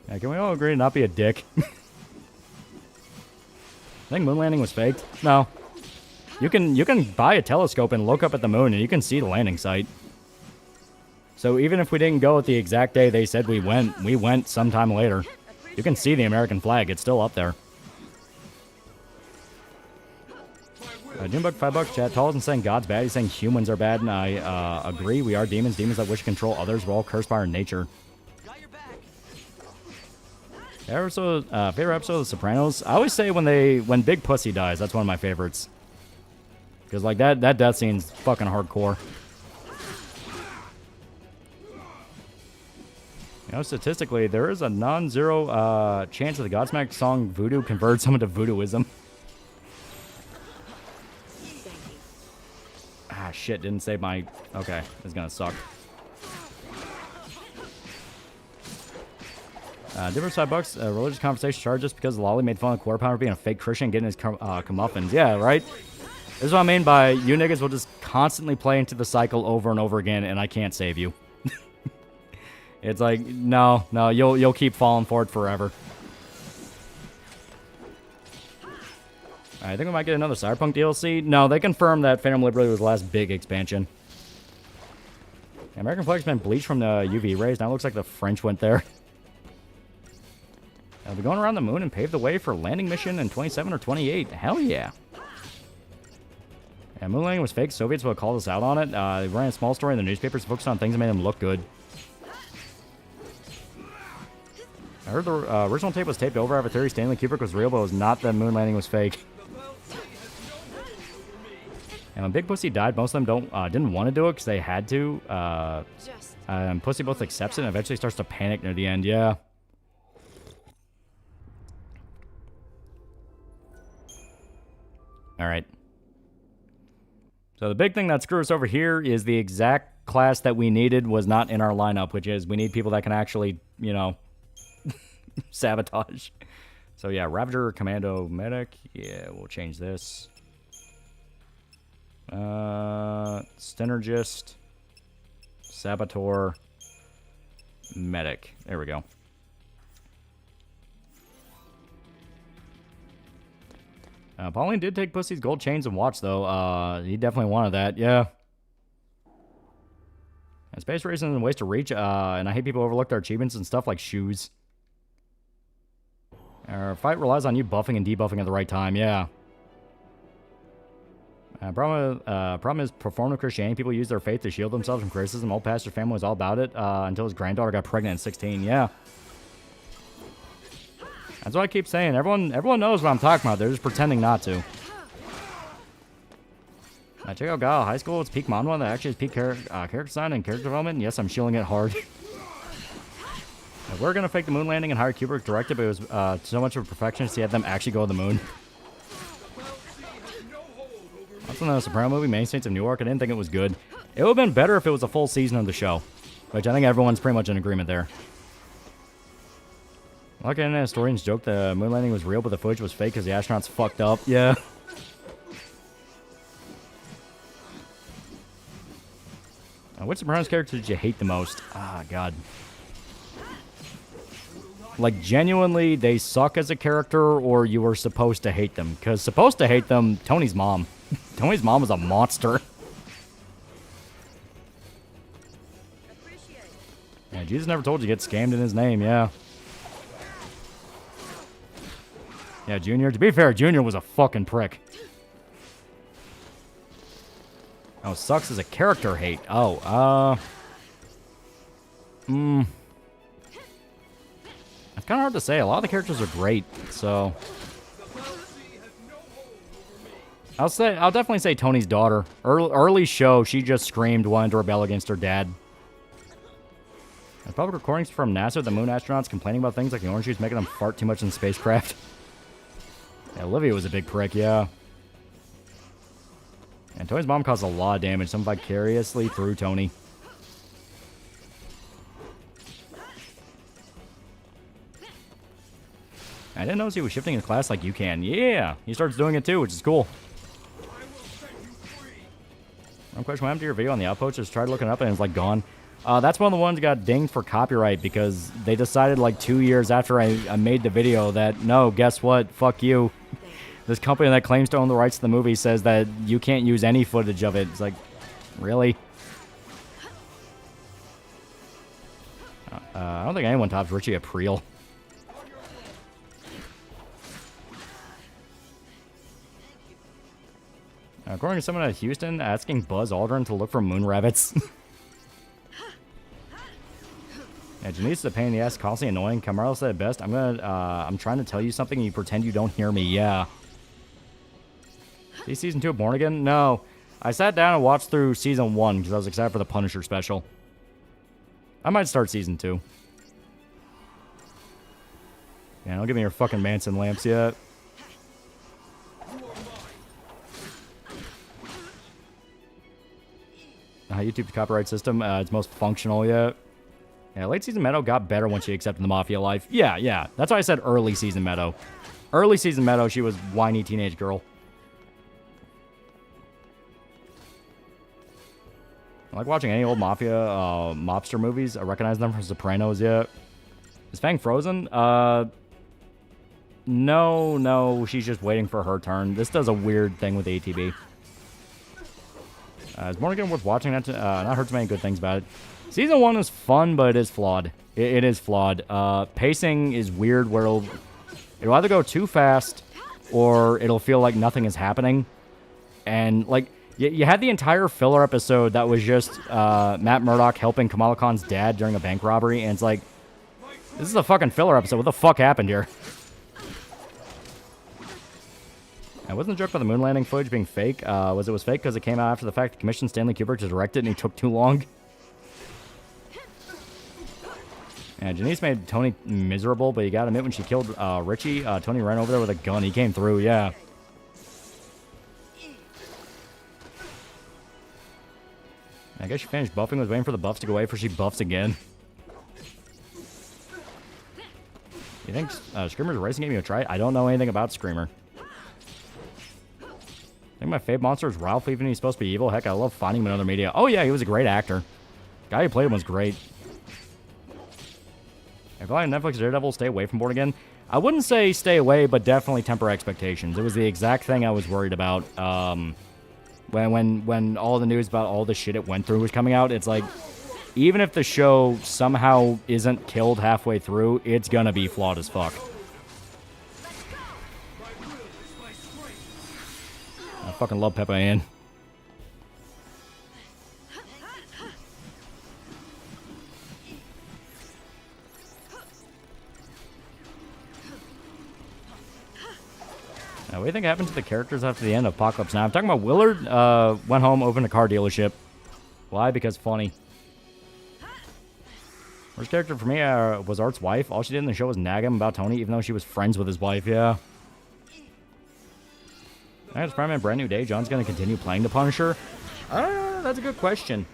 Yeah, can we all agree to not be a dick? I think moon landing was faked. No. You can buy a telescope and look up at the moon and you can see the landing site. So even if we didn't go at the exact day they said we went sometime later. You can see the American flag. It's still up there. Doombuck, $5 chat. Tall isn't saying God's bad. He's saying humans are bad, and I agree. We are demons. Demons that wish to control others. We're all cursed by our nature. Favorite episode of The Sopranos? I always say when Big Pussy dies. That's one of my favorites. Because like that death scene's fucking hardcore. You know, statistically, there is a non-zero chance that the Godsmack song Voodoo converts someone to voodooism. Ah, shit, didn't save my... Okay, it's gonna suck. Different $5. Religious conversation charges because Lolly made fun of Quarter Pounder being a fake Christian and getting his comeuppance. Yeah, right? This is what I mean by you niggas will just constantly play into the cycle over and over again, and I can't save you. It's like, no, you'll keep falling for it forever. I think we might get another Cyberpunk DLC. No, they confirmed that Phantom Liberty was the last big expansion. The American flag's been bleached from the UV rays. Now it looks like the French went there. We're going around the moon and pave the way for landing mission in 27 or 28. Hell yeah. Yeah, moon landing was fake. Soviets would have called us out on it. They ran a small story in the newspapers focused on things that made them look good. I heard the original tape was taped over. I have a theory Stanley Kubrick was real, but it was not that moon landing was fake. And when Big Pussy died, most of them didn't want to do it because they had to. Pussy both accepts it and eventually starts to panic near the end. Yeah. All right. So the big thing that screws us over here is the exact class that we needed was not in our lineup, which is we need people that can actually, you know, sabotage. So yeah, Ravager, Commando, Medic. Yeah, we'll change this. Synergist, Saboteur, Medic. There we go. Pauline did take Pussy's gold chains and watch, though. He definitely wanted that, yeah. And space racing is a waste to reach, and I hate people overlook their achievements and stuff like shoes. Our fight relies on you buffing and debuffing at the right time, yeah. Problem is, performative Christianity, people use their faith to shield themselves from criticism. Old pastor's family was all about it until his granddaughter got pregnant at 16, yeah. That's what I keep saying. Everyone knows what I'm talking about. They're just pretending not to. Check out Gal High School. It's peak manhwa that actually is peak character design and character development. And yes, I'm shielding it hard. We're going to fake the moon landing and hire Kubrick directed, but it was so much of a perfectionist he had them actually go to the moon. Also, in the Soprano movie, Main Saints of New York, I didn't think it was good. It would have been better if it was a full season of the show, which I think everyone's pretty much in agreement there. Like an historians joke the moon landing was real, but the footage was fake because the astronauts fucked up. Yeah. Which Sopranos character did you hate the most? Ah, God. Like, genuinely, they suck as a character, or you were supposed to hate them. Because supposed to hate them, Tony's mom. Tony's mom was a monster. Yeah, Jesus never told you to get scammed in his name, yeah. Yeah, Junior. To be fair, Junior was a fucking prick. Oh, sucks as a character hate. Oh, It's kind of hard to say. A lot of the characters are great, so... I'll definitely say Tony's daughter. Early show, she just screamed, wanted to rebel against her dad. There's public recordings from NASA, the moon astronauts complaining about things like the orange juice making them fart too much in the spacecraft. Yeah, Olivia was a big prick, yeah. And Tony's mom caused a lot of damage, some vicariously through Tony. I didn't notice he was shifting his class like you can. Yeah, he starts doing it too, which is cool. One question, what happened to your video on the Outpost? Just tried looking up and it's like gone. That's one of the ones that got dinged for copyright because they decided like 2 years after I made the video that, no, guess what? Fuck you. This company that claims to own the rights to the movie says that you can't use any footage of it. It's like, really? I don't think anyone tops Richie April. According to someone at Houston, asking Buzz Aldrin to look for moon rabbits. Yeah, Janice is a pain in the ass, constantly annoying. Camarlo said it best. I'm trying to tell you something and you pretend you don't hear me. Yeah. See season 2 of Born Again? No. I sat down and watched through season 1 because I was excited for the Punisher special. I might start season 2. Yeah, don't give me your fucking Manson lamps yet. YouTube's copyright system, it's most functional yet. Yeah, late season Meadow got better once she accepted the Mafia life. Yeah. That's why I said early season Meadow. Early season Meadow, she was whiny teenage girl. I like watching any old Mafia mobster movies. I recognize them from Sopranos yet. Is Fang frozen? No, she's just waiting for her turn. This does a weird thing with ATB. Is Born Again worth watching? Not heard too many good things about it. Season 1 is fun, but it is flawed. It is flawed. Pacing is weird where it'll either go too fast or it'll feel like nothing is happening. And, like, you had the entire filler episode that was just Matt Murdock helping Kamala Khan's dad during a bank robbery, and it's like, this is a fucking filler episode. What the fuck happened here? Now, wasn't the joke about the moon landing footage being fake? Was fake because it came out after the fact the commissioned Stanley Kubrick to direct it and he took too long? Yeah, Janice made Tony miserable, but you gotta admit when she killed Richie, Tony ran over there with a gun. He came through, yeah. I guess she finished buffing, was waiting for the buffs to go away before she buffs again. You think Screamer's a racing game you try? I don't know anything about Screamer. I think my fave monster is Ralph, even if he's supposed to be evil. Heck, I love finding him in other media. Oh yeah, he was a great actor. The guy who played him was great. If I had Netflix Daredevil, stay away from Born Again. I wouldn't say stay away, but definitely temper expectations. It was the exact thing I was worried about. When all the news about all the shit it went through was coming out, it's like, even if the show somehow isn't killed halfway through, it's gonna be flawed as fuck. I fucking love Peppa Ann. Now, what do you think happened to the characters after the end of Apocalypse Now? I'm talking about Willard went home, opened a car dealership. Why? Because funny. Worst character for me was Art's wife. All she did in the show was nag him about Tony, even though she was friends with his wife, yeah. Next Spider-Man Brand New Day, John's going to continue playing the Punisher? That's a good question.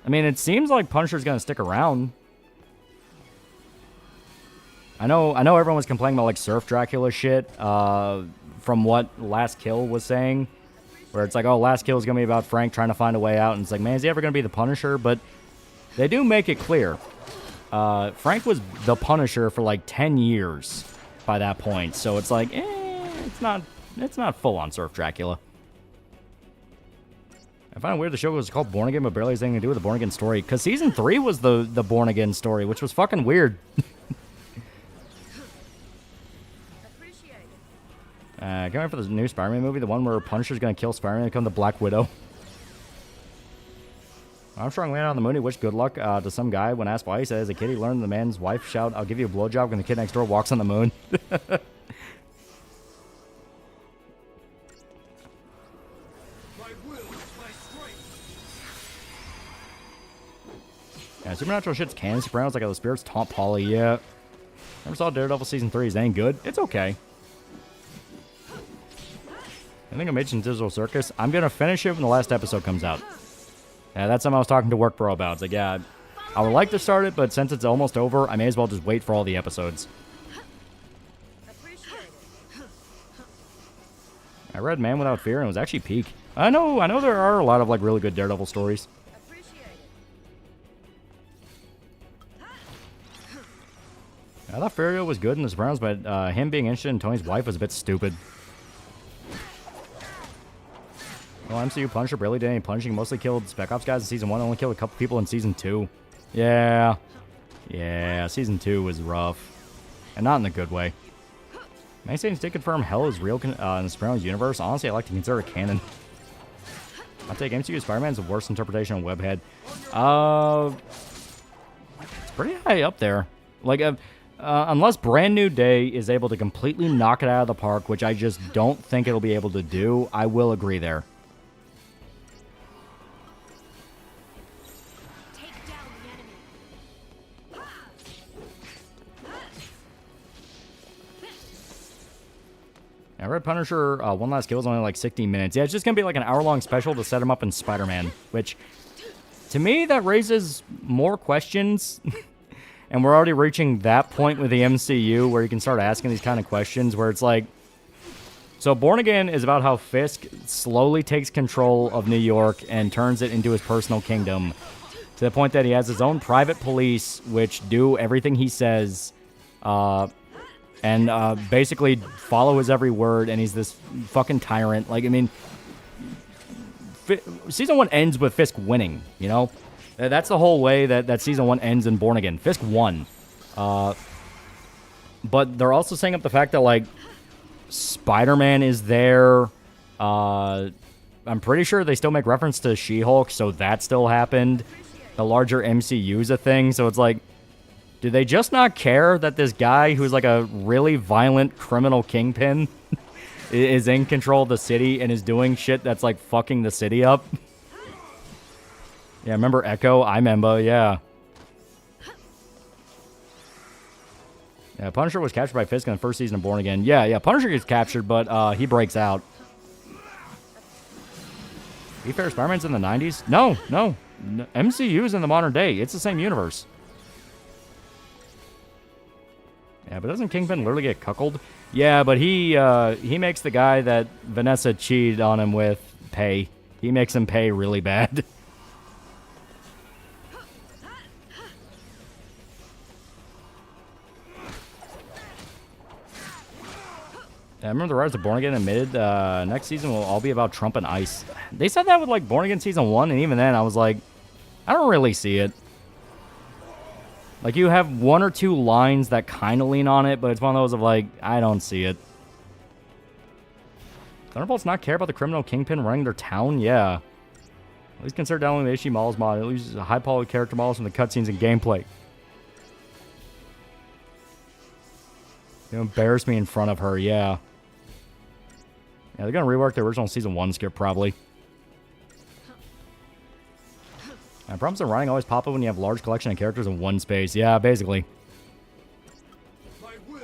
I mean, it seems like Punisher's going to stick around. I know everyone was complaining about, like, Surf Dracula shit, from what Last Kill was saying, where it's like, oh, Last Kill is going to be about Frank trying to find a way out, and it's like, man, is he ever going to be the Punisher? But they do make it clear. Frank was the Punisher for, like, 10 years by that point, so it's like, it's not full-on Surf Dracula. I find it weird the show was called Born Again, but barely has anything to do with the Born Again story, because Season 3 was the Born Again story, which was fucking weird. Can't wait for the new Spider-Man movie, the one where Punisher's gonna kill Spider-Man and become the Black Widow. Armstrong landed on the moon. He wished good luck to some guy. When asked why, he said as a kid he learned the man's wife shout, "I'll give you a blowjob," when the kid next door walks on the moon. Yeah, supernatural shit's canon. Sopranos like how the spirits taunt Polly. Yeah. Never saw Daredevil Season 3. Is ain't good. It's okay. I think I mentioned Digital Circus. I'm going to finish it when the last episode comes out. Yeah, that's something I was talking to Work Bro about. It's like, yeah, I would like to start it, but since it's almost over, I may as well just wait for all the episodes. I read Man Without Fear, and it was actually peak. I know there are a lot of, like, really good Daredevil stories. I thought Furio was good in The Sopranos, but him being interested in Tony's wife was a bit stupid. Well, MCU Punisher barely did any punching. Mostly killed Spec Ops guys in Season 1. Only killed a couple people in Season 2. Yeah. Yeah, Season 2 was rough. And not in a good way. Many Saints did confirm hell is real in the Sopranos universe. Honestly, I like to consider it canon. I'll take MCU Spider-Man's the worst interpretation of Webhead. It's pretty high up there. Like, unless Brand New Day is able to completely knock it out of the park, which I just don't think it'll be able to do, I will agree there. I read Punisher One Last Kill is only like 60 minutes. Yeah, it's just going to be like an hour-long special to set him up in Spider-Man, which, to me, that raises more questions. And we're already reaching that point with the MCU where you can start asking these kind of questions where it's like, so Born Again is about how Fisk slowly takes control of New York and turns it into his personal kingdom to the point that he has his own private police which do everything he says, and basically follow his every word, and he's this fucking tyrant. Like, I mean, Season 1 ends with Fisk winning, you know? That's the whole way that Season 1 ends in Born Again. Fisk won. But they're also setting up the fact that, like, Spider-Man is there. I'm pretty sure they still make reference to She-Hulk, so that still happened. The larger MCU is a thing, so it's like, do they just not care that this guy who's like a really violent criminal kingpin is in control of the city and is doing shit that's like fucking the city up? Yeah, remember Echo? I remember, yeah. Yeah, Punisher was captured by Fisk in the first season of Born Again. Yeah, Punisher gets captured, but he breaks out. Be fair, Spider-Man's in the 90s? No. MCU's in the modern day. It's the same universe. Yeah, but doesn't Kingpin literally get cuckolded? Yeah, but he makes the guy that Vanessa cheated on him with pay. He makes him pay really bad. I remember the writers of Born Again admitted next season will all be about Trump and ICE. They said that with like Born Again Season 1, and even then I was like, I don't really see it. Like, you have one or two lines that kind of lean on it, but it's one of those of like, I don't see it. Thunderbolts not care about the criminal kingpin running their town? Yeah. At least consider downloading the HD models mod. It uses high-quality character models from the cutscenes and gameplay. You embarrass me in front of her, yeah. Yeah, they're going to rework the original Season 1 script, probably. And problems of writing always pop up when you have large collection of characters in one space. Yeah, basically.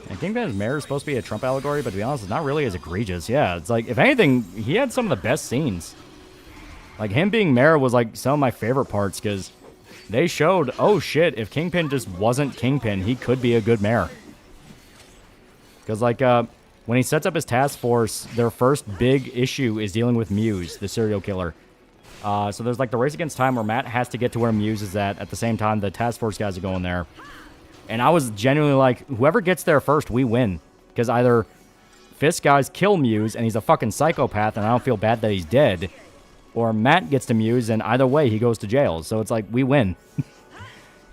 And Kingpin's mayor is supposed to be a Trump allegory, but to be honest, it's not really as egregious. Yeah, it's like, if anything, he had some of the best scenes. Like, him being mayor was, like, some of my favorite parts, because they showed, oh shit, if Kingpin just wasn't Kingpin, he could be a good mayor. Because, like, when he sets up his task force, their first big issue is dealing with Muse, the serial killer. So there's, like, the race against time where Matt has to get to where Muse is at the same time the task force guys are going there. And I was genuinely like, whoever gets there first, we win. Because either Fisk guys kill Muse, and he's a fucking psychopath, and I don't feel bad that he's dead, or Matt gets to Muse, and either way, he goes to jail. So it's like, we win.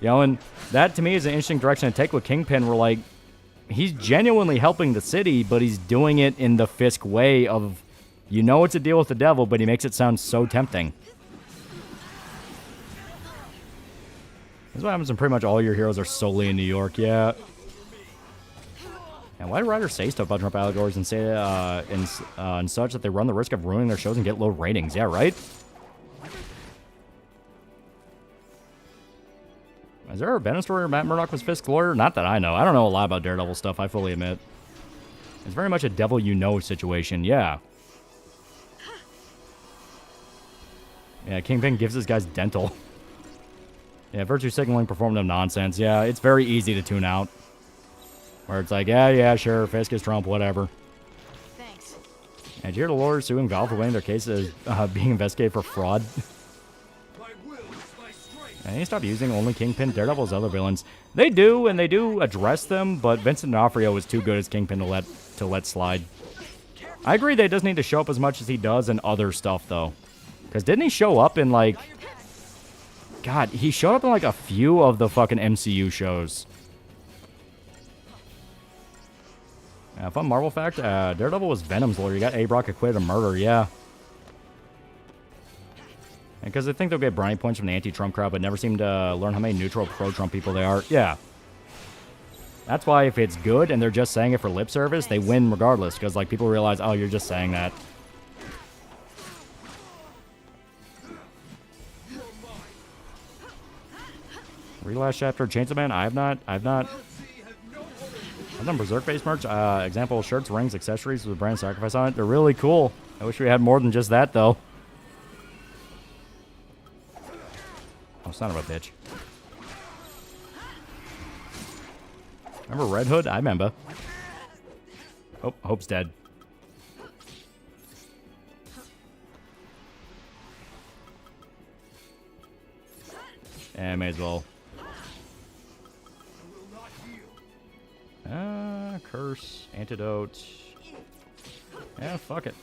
You know, and that, to me, is an interesting direction to take with Kingpin, where, like, he's genuinely helping the city, but he's doing it in the Fisk way of, you know it's a deal with the devil, but he makes it sound so tempting. This is what happens when pretty much all your heroes are solely in New York, yeah. And why do writers say stuff about Trump allegories and say and such that they run the risk of ruining their shows and get low ratings? Yeah, right? Has there ever been a story where Matt Murdock was Fisk's lawyer? Not that I know. I don't know a lot about Daredevil stuff, I fully admit. It's very much a devil you know situation, yeah. Yeah, Kingpin gives his guys dental. Yeah, virtue signaling performative nonsense. Yeah, it's very easy to tune out. Where it's like, yeah, sure, Fisk is Trump, whatever. Thanks. And did you hear the lawyers suing Valve for winning their case as being investigated for fraud? And they stop using only Kingpin, Daredevil as other villains. They do, and they do address them, but Vincent D'Onofrio is too good as Kingpin to let slide. I agree that he doesn't need to show up as much as he does in other stuff, though. Because didn't he show up in, like... God, he showed up in, like, a few of the fucking MCU shows. Fun Marvel fact, Daredevil was Venom's lawyer. You got A. Brock acquitted of murder, yeah. Because they think they'll get brownie points from the anti-Trump crowd, but never seem to learn how many neutral pro-Trump people they are. Yeah. That's why if it's good and they're just saying it for lip service, they win regardless. Because, like, people realize, oh, you're just saying that. Last chapter of Chainsaw Man? I've done Berserk base merch. Example, shirts, rings, accessories with brand sacrifice on it. They're really cool. I wish we had more than just that, though. Oh, son of a bitch. Remember Red Hood? I remember. Oh, Hope's dead. Yeah, may as well. Curse, antidote. Yeah, fuck it.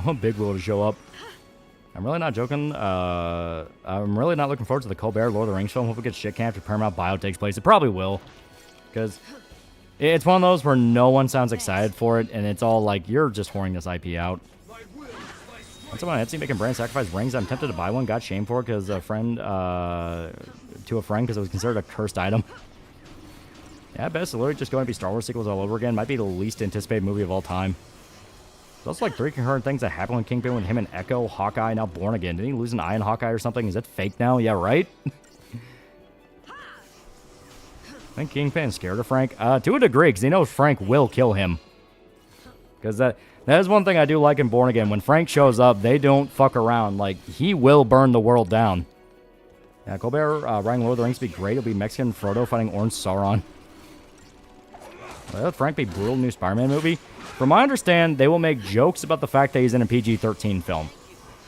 I want Big Will to show up. I'm really not joking. I'm really not looking forward to the Colbert Lord of the Rings film. Hope it gets shit canned after Paramount Bio takes place. It probably will. Because it's one of those where no one sounds excited for it, and it's all like, you're just whoring this IP out. And someone on Etsy making brand sacrifice rings. I'm tempted to buy one. Got shamed for it because a friend, to a friend because it was considered a cursed item. Yeah, I bet it's literally just going to be Star Wars sequels all over again. Might be the least anticipated movie of all time. There's also like 3 concurrent things that happened when Kingpin with him and Echo, Hawkeye, now Born Again. Didn't he lose an eye in Hawkeye or something? Is that fake now? Yeah, right? I think Kingpin's scared of Frank. To a degree, because he knows Frank will kill him. Because that is one thing I do like in Born Again. When Frank shows up, they don't fuck around. Like, he will burn the world down. Yeah, Colbert writing Lord of the Rings would be great. It'll be Mexican Frodo fighting Orange Sauron. Let Frank be brutal new Spider-Man movie. From my understand, they will make jokes about the fact that he's in a PG-13 film.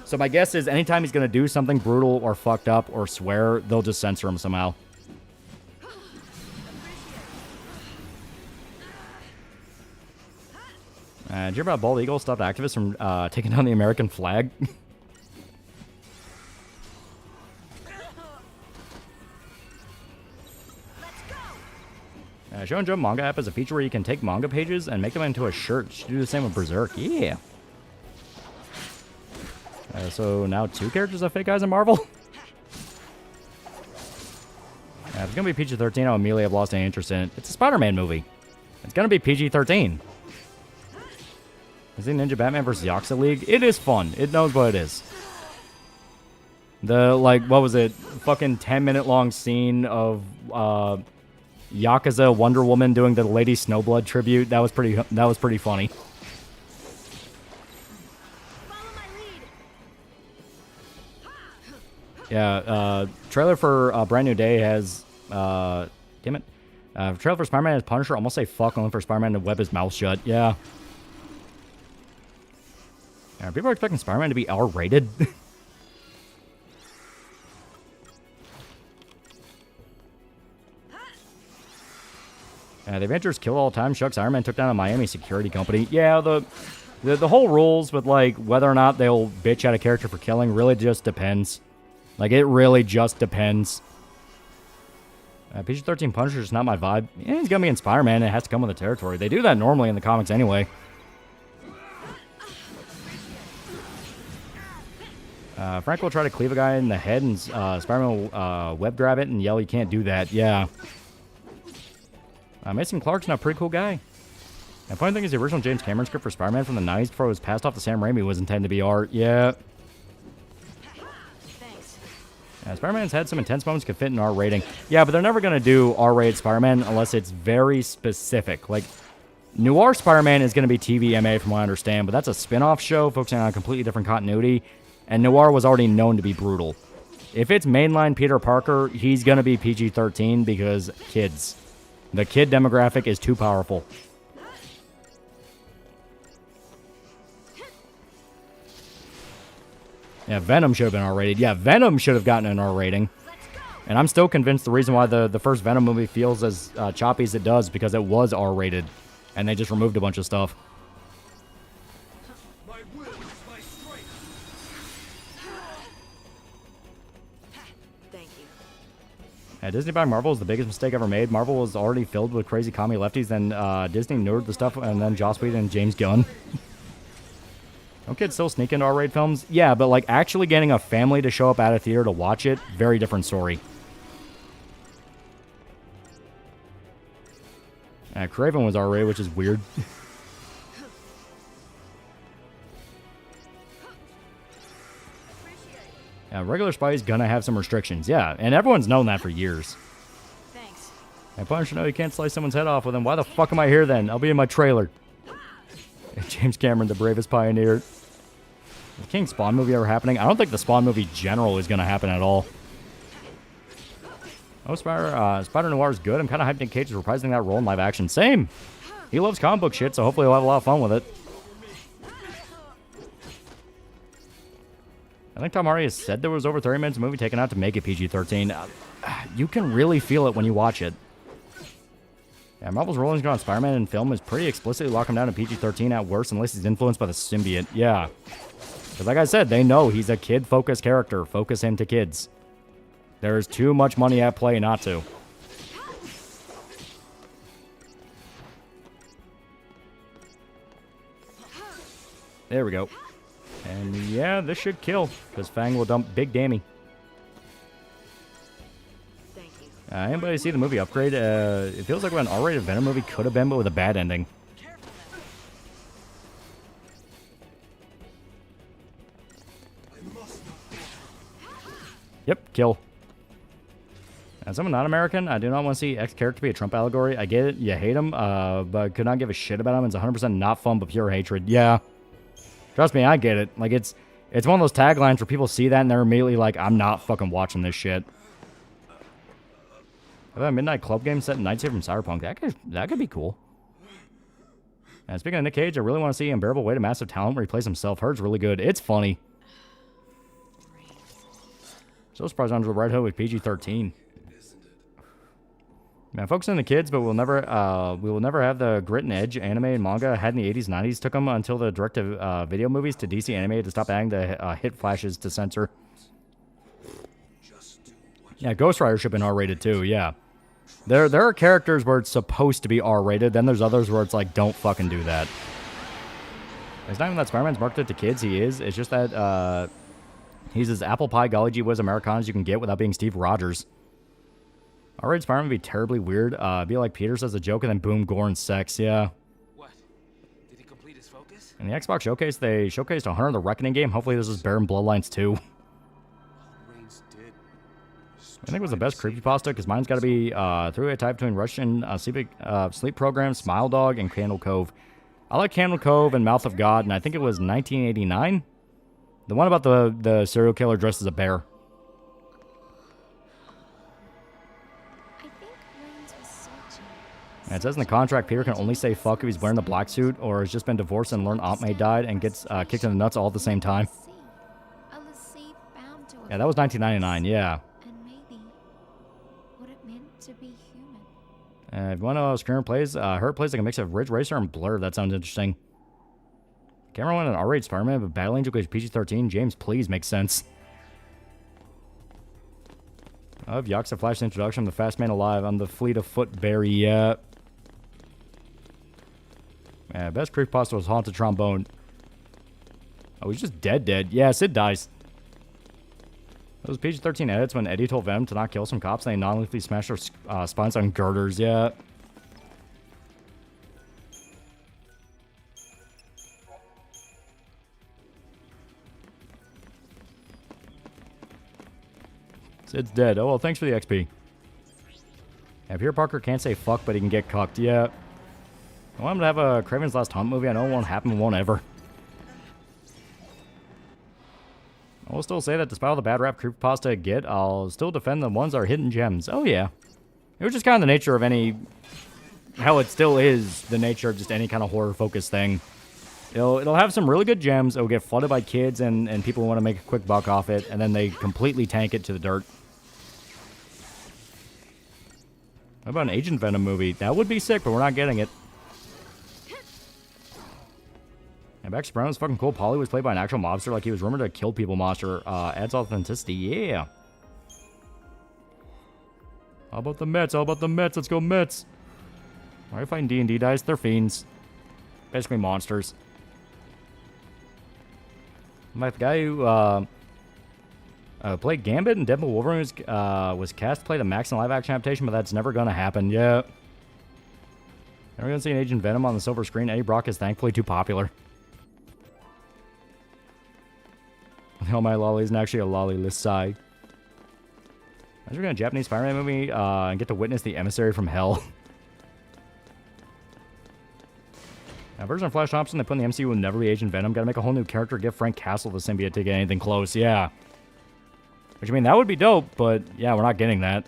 So my guess is anytime he's going to do something brutal or fucked up or swear, they'll just censor him somehow. Did you hear about Bald Eagle stopped activists from taking down the American flag? Shonen Jump Manga app is a feature where you can take manga pages and make them into a shirt. You should do the same with Berserk. Yeah. So now 2 characters have fake eyes in Marvel? If it's going to be PG-13, I'll immediately have lost any interest in it. It's a Spider-Man movie. It's going to be PG-13. Is it Ninja Batman vs. Yakuza League? It is fun. It knows what it is. The, like, what was it? Fucking 10-minute long scene of, Yakuza Wonder Woman doing the Lady Snowblood tribute. That was pretty funny. Yeah, trailer for Brand New Day has damn it. Trailer for Spider-Man has Punisher almost say fuck only for Spider-Man to web his mouth shut. Yeah. People are expecting Spider-Man to be R-rated. The Avengers kill all the time. Shucks, Iron Man took down a Miami security company. Yeah, the whole rules with, like, whether or not they'll bitch at a character for killing really just depends. Like, it really just depends. PG-13 Punisher is not my vibe. Yeah, he's gonna be in Spider-Man. It has to come with the territory. They do that normally in the comics anyway. Frank will try to cleave a guy in the head, and Spider-Man will web grab it and yell, "You can't do that." Yeah. Mason Clark's now a pretty cool guy. And funny thing is, the original James Cameron script for Spider-Man from the 90s before it was passed off to Sam Raimi was intended to be art. Yeah. Spider-Man's had some intense moments could fit in R rating. Yeah, but they're never going to do R-rated Spider-Man unless it's very specific. Like, Noir Spider-Man is going to be TVMA from what I understand, but that's a spin-off show focusing on a completely different continuity, and Noir was already known to be brutal. If it's mainline Peter Parker, he's going to be PG-13 because kids. The kid demographic is too powerful. Yeah, Venom should have been R-rated. Yeah, Venom should have gotten an R rating. And I'm still convinced the reason why the first Venom movie feels as choppy as it does because it was R-rated. And they just removed a bunch of stuff. My will is my strength. Thank you. Yeah, Disney buying Marvel is the biggest mistake ever made. Marvel was already filled with crazy commie lefties, then Disney nerded the stuff, and then Joss Whedon and James Gunn. Don't kids still sneak into R-rated films? Yeah, but like actually getting a family to show up at a theater to watch it, very different story. Craven was R-rated, which is weird. Regular Spidey's gonna have some restrictions, yeah, and everyone's known that for years. Thanks. Punisher, no, you can't slice someone's head off with him. Why the fuck am I here then? I'll be in my trailer. James Cameron, the bravest pioneer. Is the King Spawn movie ever happening? I don't think the Spawn movie general is going to happen at all. Oh, Spider Noir is good. I'm kind of hyped Nick Cage is reprising that role in live action. Same. He loves comic book shit, so hopefully he'll have a lot of fun with it. I think Tom Hardy has said there was over 30 minutes of movie taken out to make it PG-13. You can really feel it when you watch it. Yeah, Marvel's ruling on Spider-Man in film is pretty explicitly lock him down to PG-13 at worst unless he's influenced by the symbiote. Yeah. Because like I said, they know he's a kid-focused character. Focus him to kids. There's too much money at play not to. There we go. And yeah, this should kill, because Fang will dump Big Dammy. Anybody see the movie Upgrade? It feels like what an R-rated Venom movie could have been, but with a bad ending. Yep, kill. As I'm not American, I do not want to see X character be a Trump allegory. I get it, you hate him, but could not give a shit about him. It's 100% not fun, but pure hatred. Yeah. Trust me, I get it. Like, it's one of those taglines where people see that and they're immediately like, I'm not fucking watching this shit. How about a midnight club game set in Night City from Cyberpunk? That could be cool. And speaking of Nick Cage, I really want to see Unbearable Weight of Massive Talent where he plays himself. Heard's really good. It's funny. So surprised Under the Red Hood with PG-13. Man, focusing on the kids, but we will never have the grit and edge anime and manga had in the 80s, 90s. Took them until the direct-to-video movies to DC Animated to stop adding the hit flashes to censor. Yeah, Ghost Rider should have been R-rated too, yeah. There are characters where it's supposed to be R-rated, then there's others where it's like, don't fucking do that. It's not even that Spider-Man's marketed to kids, he is. It's just that, he's as apple pie golly gee whiz Americana as you can get without being Steve Rogers. R-rated Spider-Man would be terribly weird. Be like Peter says a joke and then boom, gore and sex, yeah. What? Did he complete his focus? In the Xbox Showcase, they showcased a Hunter the Reckoning game. Hopefully this is Baron Bloodlines 2. I think it was the best creepypasta because mine's got to be three-way tie between Russian sleep program, Smile Dog, and Candle Cove. I like Candle Cove and Mouth of God, and I think it was 1989. The one about the serial killer dressed as a bear. And it says in the contract, Peter can only say fuck if he's wearing the black suit or has just been divorced and learned Aunt May died and gets kicked in the nuts all at the same time. Yeah, that was 1999, yeah. If you want to know how Screamer plays, her plays like a mix of Ridge Racer and Blur. That sounds interesting. Cameron went an R-rated Spider-Man, but Battle Angel goes PG-13. James, please, makes sense. Of Yakuza Flash introduction, I'm the fast man alive. I'm the fleet of foot berry, yeah. Best creepypasta was Haunted Trombone. Oh, he's just dead. Yeah, Sid dies. Those PG-13 edits when Eddie told Venom to not kill some cops and they non-lethally smashed their spines on girders, yeah. Sid's dead. Oh, well, thanks for the XP. Yeah, Peter Parker can't say fuck, but he can get cucked, yeah. I want him to have a Kraven's Last Hunt movie. I know it won't happen, won't ever. I will still say that despite all the bad rap creepypasta get, I'll still defend the ones that are hidden gems. Oh, yeah. It was just kind of the nature of any... How it still is the nature of just any kind of horror-focused thing. It'll have some really good gems. It'll get flooded by kids and people who want to make a quick buck off it, and then they completely tank it to the dirt. What about an Agent Venom movie? That would be sick, but we're not getting it. And back to Brown was fucking cool. Polly was played by an actual mobster, like he was rumored to kill people monster. Adds authenticity, yeah. How about the Mets? Let's go Mets. Why are you fighting D&D dice? They're fiends. Basically monsters. The guy who played Gambit and Deadpool Wolverine was cast to play the Max in live-action adaptation, but that's never going to happen. Yeah. Never going to see an Agent Venom on the silver screen. Eddie Brock is thankfully too popular. TheAlmightyLoli isn't actually a lolly, let's sigh. Imagine we're going to a Japanese Spider-Man movie and get to witness the emissary from hell. Now, version of Flash Thompson they put in the MCU will never be Agent Venom. Gotta make a whole new character, give Frank Castle the symbiote to get anything close, yeah. Which, I mean, that would be dope, but yeah, we're not getting that.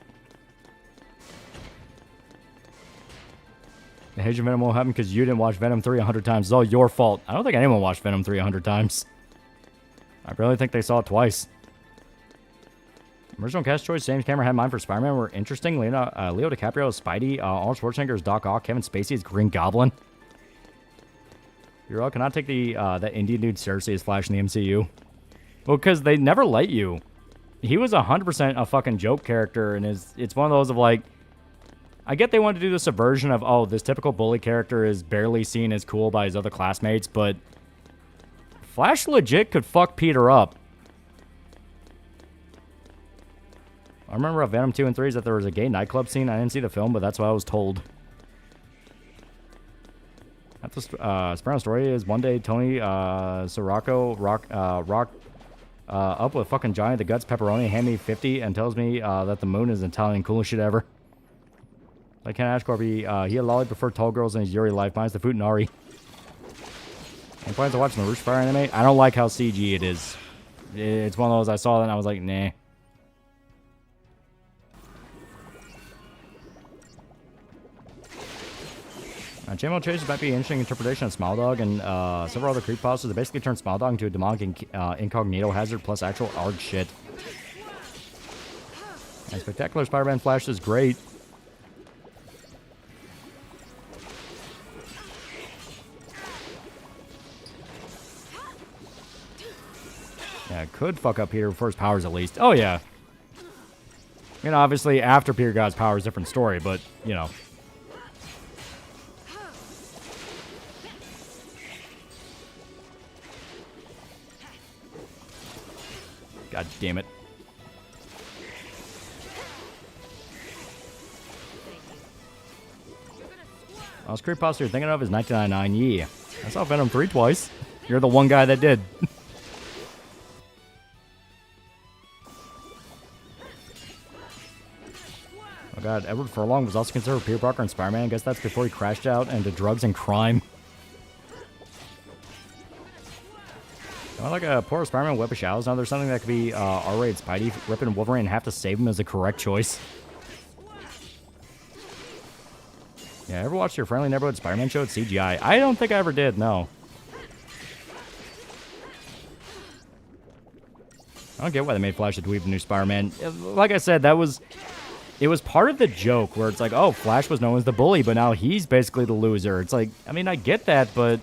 The Agent Venom won't happen because you didn't watch Venom 3 100 times. It's all your fault. I don't think anyone watched Venom 3 100 times. I really think they saw it twice. Original cast choice, James Cameron had mine for Spider-Man were interesting. Leo DiCaprio as Spidey, Arnold Schwarzenegger as Doc Ock, Kevin Spacey as Green Goblin. You all cannot take that Indian dude seriously as Flash in the MCU. Well, because they never let you. He was 100% a fucking joke character, and it's one of those of like, I get they wanted to do the subversion of, oh, this typical bully character is barely seen as cool by his other classmates, but Flash legit could fuck Peter up. I remember of Venom 2 and 3 is that there was a gay nightclub scene. I didn't see the film, but that's what I was told. That's the Spider-Man story is one day Tony Sirocco rock up with fucking Johnny the Guts pepperoni, hand me 50, and tells me that the moon is Italian coolest shit ever. Like Ken Ashcorby, he had Lolly prefer tall girls in his Yuri life, minus the Futanari. And plans on watching the Roosh Fire anime. I don't like how CG it is. It's one of those I saw that and I was like, nah. Chainmail Chase might be an interesting interpretation of Smile Dog and several other creepypastas that basically turn Smile Dog into a demonic incognito hazard plus actual ARG shit. And Spectacular Spider-Man Flash is great. Yeah, it could fuck up Peter before his powers at least. Oh, yeah. I mean, obviously, after Peter got his powers, different story, but, you know. God damn it. Well, creepypasta you're thinking of is 1999. Yeah. I saw Venom 3 twice. You're the one guy that did. Oh god, Edward Furlong was also considered Peter Parker and Spider-Man. I guess that's before he crashed out into drugs and crime. I like a poor Spider-Man Web of Shadows. Now there's something that could be R-rated Spidey ripping Wolverine and have to save him as the correct choice. Yeah, ever watched your Friendly Neighborhood Spider-Man show at CGI? I don't think I ever did, no. I don't get why they made Flash a dweeb in New Spider-Man. Like I said, it was part of the joke where it's like, oh, Flash was known as the bully, but now he's basically the loser. It's like, I mean, I get that, but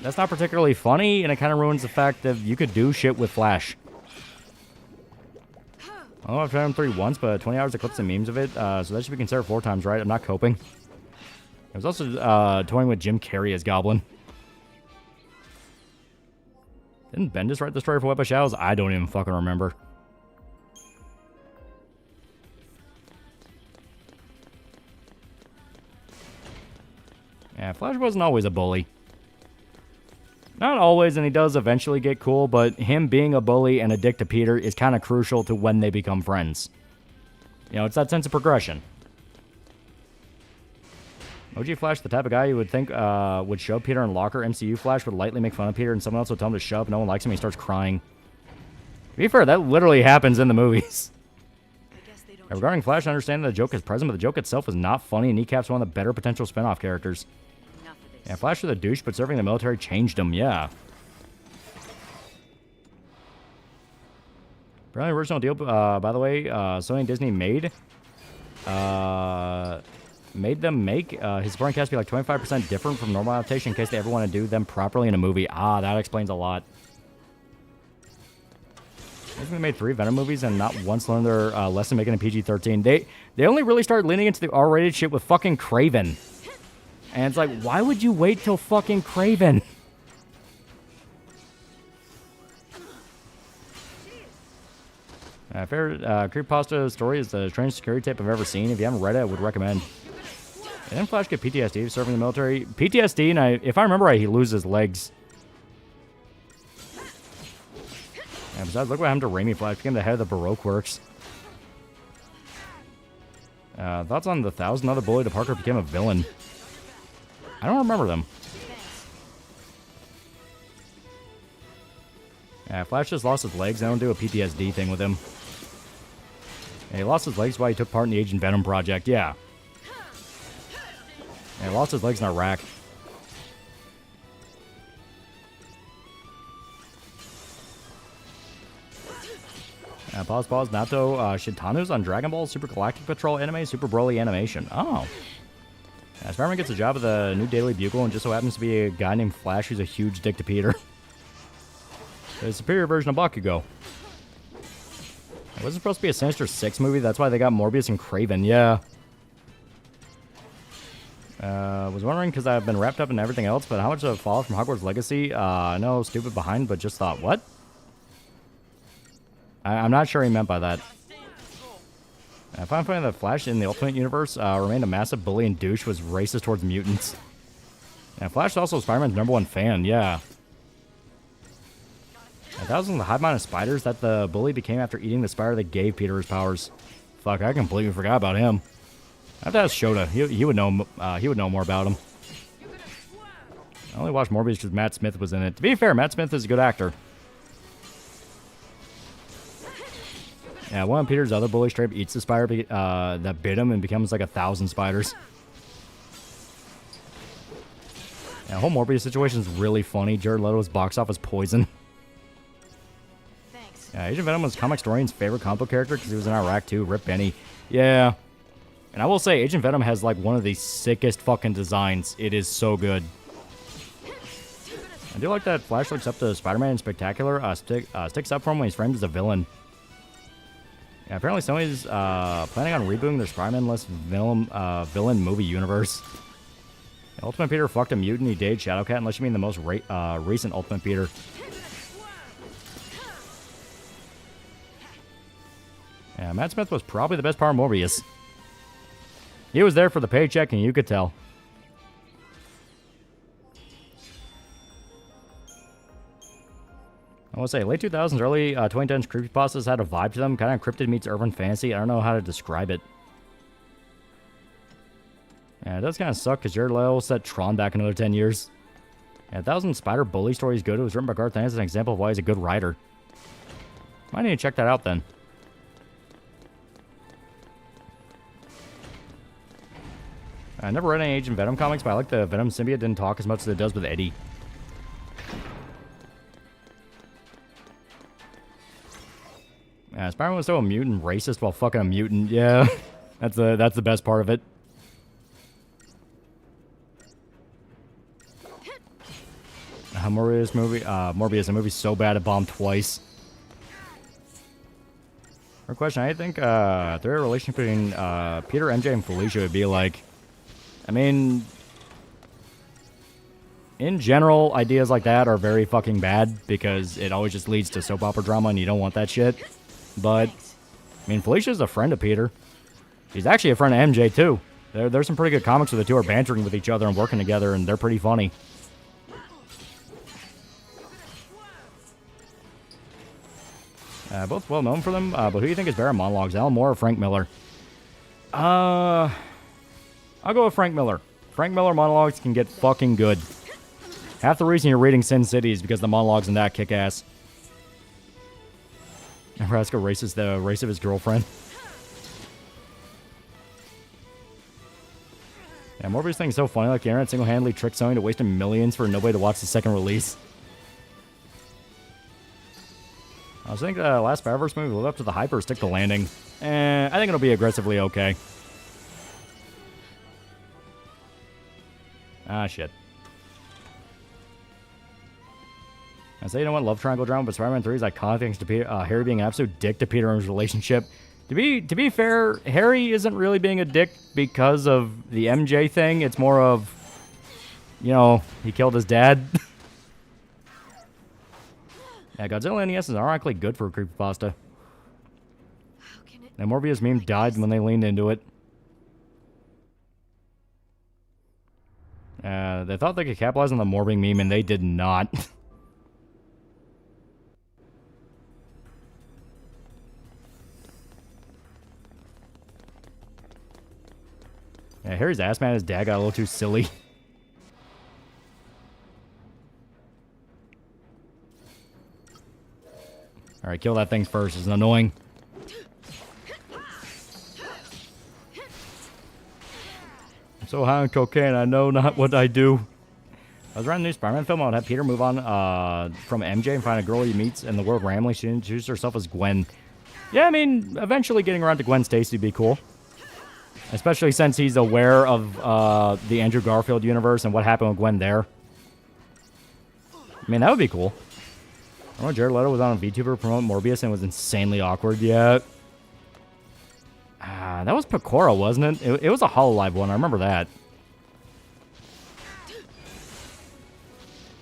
that's not particularly funny, and it kind of ruins the fact that you could do shit with Flash. Oh, I've tried him 3 once, but 20 hours of clips and memes of it, so that should be considered 4 times, right? I'm not coping. I was also toying with Jim Carrey as Goblin. Didn't Bendis write the story for Web of Shadows? I don't even fucking remember. Yeah, Flash wasn't always a bully. Not always, and he does eventually get cool, but him being a bully and a dick to Peter is kind of crucial to when they become friends. You know, it's that sense of progression. OG Flash, the type of guy you would think would show Peter in locker. MCU Flash would lightly make fun of Peter, and someone else would tell him to shut up. No one likes him, he starts crying. To be fair, that literally happens in the movies. And regarding Flash, I understand that the joke is present, but the joke itself is not funny, and kneecaps one of the better potential spin-off characters. Yeah, Flash was a douche, but serving the military changed him, yeah. Apparently, original deal, by the way, Sony and Disney made them make his supporting cast be like 25% different from normal adaptation in case they ever want to do them properly in a movie. Ah, that explains a lot. They made 3 Venom movies and not once learned their lesson making a PG-13. They only really started leaning into the R-rated shit with fucking Kraven. And it's like, why would you wait till fucking Kraven? Favorite creepypasta story is the strangest security tape I've ever seen. If you haven't read it, I would recommend. And then Flash get PTSD serving the military. PTSD, and if I remember right, he loses legs. And besides, look what happened to Raimi Flash. Became the head of the Baroque Works. Thoughts on the 1,000 other bully to Parker became a villain? I don't remember them. Yeah, Flash just lost his legs. I don't do a PTSD thing with him. Yeah, he lost his legs while he took part in the Agent Venom project. Yeah. Yeah, he lost his legs in Iraq. Pause, Nato, Shintanu's on Dragon Ball Super Galactic Patrol anime, Super Broly animation. Oh. Spider-Man gets a job at the new Daily Bugle and just so happens to be a guy named Flash who's a huge dick to Peter. The superior version of Bakugo. It wasn't supposed to be a Sinister Six movie, that's why they got Morbius and Kraven, yeah. Was wondering, because I've been wrapped up in everything else, but how much of Fallout from Hogwarts Legacy? No, stupid behind, but just thought, what? I'm not sure he meant by that. I find funny that Flash in the Ultimate Universe remained a massive bully and douche, was racist towards mutants. And Flash is also Spider-Man's #1 fan, yeah. That was one of the hive mind of spiders that the bully became after eating the spider that gave Peter his powers. Fuck, I completely forgot about him. I have to ask Shota. He would know. He would know more about him. I only watched Morbius because Matt Smith was in it. To be fair, Matt Smith is a good actor. Yeah, one of Peter's other bully straight up eats the spider that bit him and becomes like 1,000 spiders. Yeah, the whole Morbius situation is really funny. Jared Leto's box office poison. Yeah, Agent Venom was comic historian's favorite comic book character because he was in Iraq too. Rip Benny. Yeah. And I will say, Agent Venom has like one of the sickest fucking designs. It is so good. I do like that Flash looks up to Spider-Man in Spectacular. Sticks up for him when he's framed as a villain. Yeah, apparently Sony's planning on rebooting their Spider-Man-less villain movie universe. Yeah, Ultimate Peter fucked a mutant. He dated Shadowcat, unless you mean the most recent Ultimate Peter. Yeah, Matt Smith was probably the best part of Morbius. He was there for the paycheck, and you could tell. I will say, late 2000s, early 2010s creepypastas had a vibe to them. Kind of cryptid meets urban fantasy. I don't know how to describe it. Yeah, it does kind of suck, because Jared Leto will set Tron back another 10 years. Yeah, 1,000 Spider Bully story is good. It was written by Garth Ennis as an example of why he's a good writer. Might need to check that out, then. I never read any Agent Venom comics, but I like the Venom symbiote didn't talk as much as it does with Eddie. Yeah, Spider-Man was so a mutant racist while fucking a mutant. Yeah, that's the best part of it. Morbius movie, a movie so bad it bombed twice. Her question, I think the relationship between Peter, MJ, and Felicia would be like. I mean, in general, ideas like that are very fucking bad because it always just leads to soap opera drama and you don't want that shit. But, I mean, Felicia's a friend of Peter. She's actually a friend of MJ, too. There's some pretty good comics where the two are bantering with each other and working together, and they're pretty funny. Both well known for them, but who do you think is better monologues, Alan Moore or Frank Miller? I'll go with Frank Miller. Frank Miller monologues can get fucking good. Half the reason you're reading Sin City is because the monologues in that kick ass. Nebraska races the race of his girlfriend. Yeah, Morbius thing is so funny. Like the internet single-handedly tricked Sony to wasting millions for nobody to watch the second release. I was thinking the last Spider-Verse movie will live up to the hype or stick the landing. I think it'll be aggressively okay. Ah, shit. I say, you know what, love triangle drama, but Spider-Man 3 is iconic thanks to Harry being an absolute dick to Peter in his relationship. To be fair, Harry isn't really being a dick because of the MJ thing. It's more of, you know, he killed his dad. Yeah, Godzilla NES is ironically good for a creepypasta. And Morbius meme died when they leaned into it. They thought they could capitalize on the morbing meme, and they did not. Yeah, Harry's ass man, his dad got a little too silly. Alright, kill that thing first. It's annoying. I'm so high on cocaine, I know not what I do. I was writing a new Spider-Man film. I would have Peter move on from MJ and find a girl he meets in the world randomly. She introduced herself as Gwen. Yeah, I mean, eventually getting around to Gwen Stacy would be cool. Especially since he's aware of the Andrew Garfield universe and what happened with Gwen there. I mean, that would be cool. I remember Jared Leto was on a VTuber promoting Morbius and it was insanely awkward. Yeah. That was Pecora, wasn't it? It was a HoloLive one. I remember that.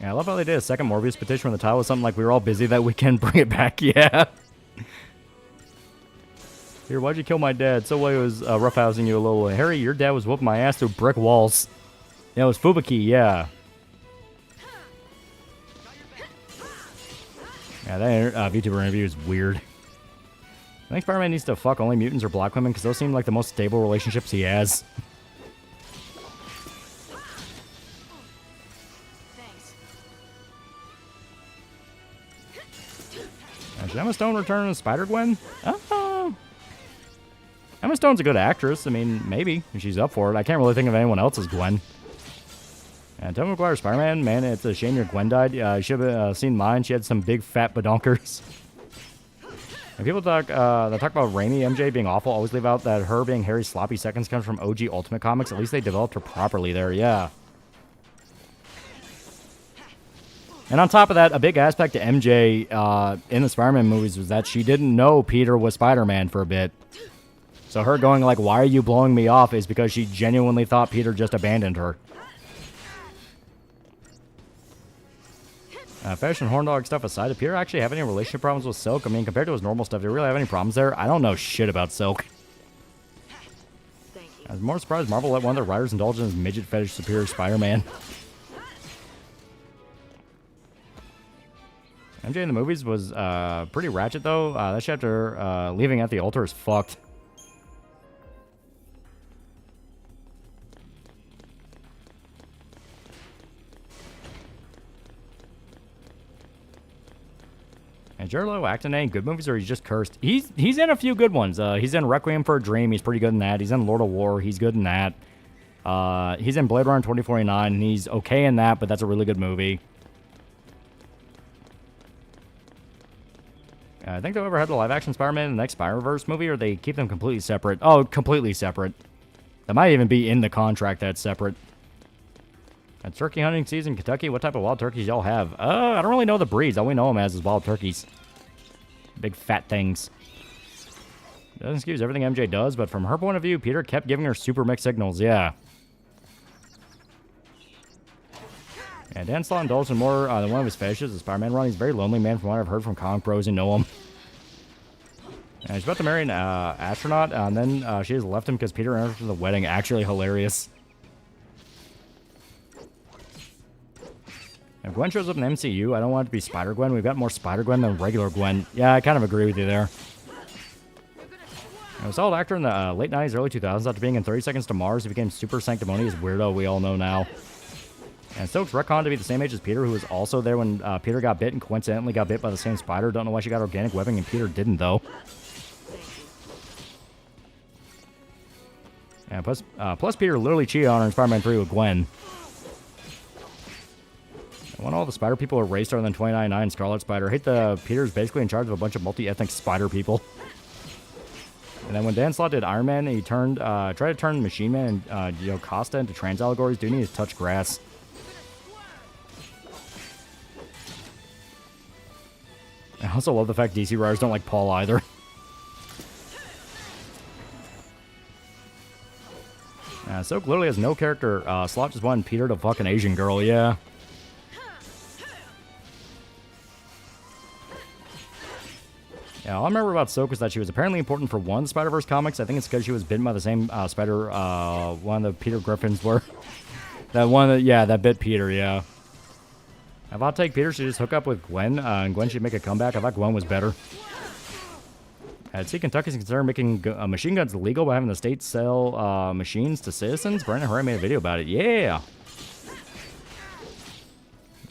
Yeah, I love how they did a second Morbius petition when the title was something like, we were all busy that weekend, bring it back. Yeah. Here, why'd you kill my dad? So he was roughhousing you a little. Harry, your dad was whooping my ass through brick walls. Yeah, it was Fubuki, yeah. Yeah, that VTuber interview is weird. I think Spider-Man needs to fuck only mutants or black women because those seem like the most stable relationships he has. Should Emma Stone return as Spider-Gwen? Emma Stone's a good actress. I mean, maybe. If she's up for it. I can't really think of anyone else as Gwen. And Tobey Maguire's Spider-Man, man, it's a shame your Gwen died. You should have seen mine. She had some big fat badonkers. And people that talk about Raimi MJ being awful always leave out that her being Harry's sloppy seconds comes from OG Ultimate Comics. At least they developed her properly there, yeah. And on top of that, a big aspect to MJ in the Spider-Man movies was that she didn't know Peter was Spider-Man for a bit. So her going like, why are you blowing me off, is because she genuinely thought Peter just abandoned her. Fashion horn dog stuff aside, did Peter actually have any relationship problems with Silk? I mean, compared to his normal stuff, do you really have any problems there? I don't know shit about Silk. I was more surprised Marvel let one of their writers indulge in his midget fetish superior Spider-Man. MJ in the movies was pretty ratchet, though. That chapter, leaving at the altar, is fucked. And Jared Leto acting in any good movies, or he's just cursed? He's in a few good ones. He's in Requiem for a Dream. He's pretty good in that. He's in Lord of War. He's good in that. He's in Blade Runner 2049, and he's okay in that, but that's a really good movie. I think they'll ever have the live-action Spider-Man in the next Spider-Verse movie, or they keep them completely separate? Oh, completely separate. That might even be in the contract that's separate. At turkey hunting season in Kentucky, what type of wild turkeys y'all have? I don't really know the breeds. All we know them as is wild turkeys. Big fat things. Doesn't excuse everything MJ does, but from her point of view, Peter kept giving her super mixed signals, yeah. Yeah, Dan Slott indulged in more than one of his fetishes. The Spider-Man run, he's a very lonely man from what I've heard from comic pros who know him. And he's about to marry an astronaut, and then she has left him because Peter entered the wedding. Actually hilarious. If Gwen shows up in the MCU, I don't want it to be Spider-Gwen. We've got more Spider-Gwen than regular Gwen. Yeah, I kind of agree with you there. A solid actor in the late 90s, early 2000s. After being in 30 Seconds to Mars, he became super sanctimonious weirdo we all know now. And Stokes retconned to be the same age as Peter, who was also there when Peter got bit and coincidentally got bit by the same spider. Don't know why she got organic webbing and Peter didn't, though. And plus Peter literally cheated on her in Spider-Man 3 with Gwen. When all the spider people are race star than 2099 Scarlet Spider. I hate the Peter's basically in charge of a bunch of multi-ethnic spider people. And then when Dan Slott did Iron Man, he tried to turn Machine Man and Costa into trans allegories. Dude needs to touch grass. I also love the fact DC writers don't like Paul either. Silk literally has no character. Slott just wanted Peter to fuck an Asian girl, yeah. Yeah, all I remember about Silk was that she was apparently important for one of the Spider-Verse comics. I think it's because she was bitten by the same spider one of the Peter Griffins were. That bit Peter, yeah. If I'll take Peter should just hook up with Gwen, and Gwen should make a comeback. I thought Gwen was better. I'd see Kentucky's considering making machine guns illegal by having the state sell machines to citizens. Brandon Hurray made a video about it. Yeah!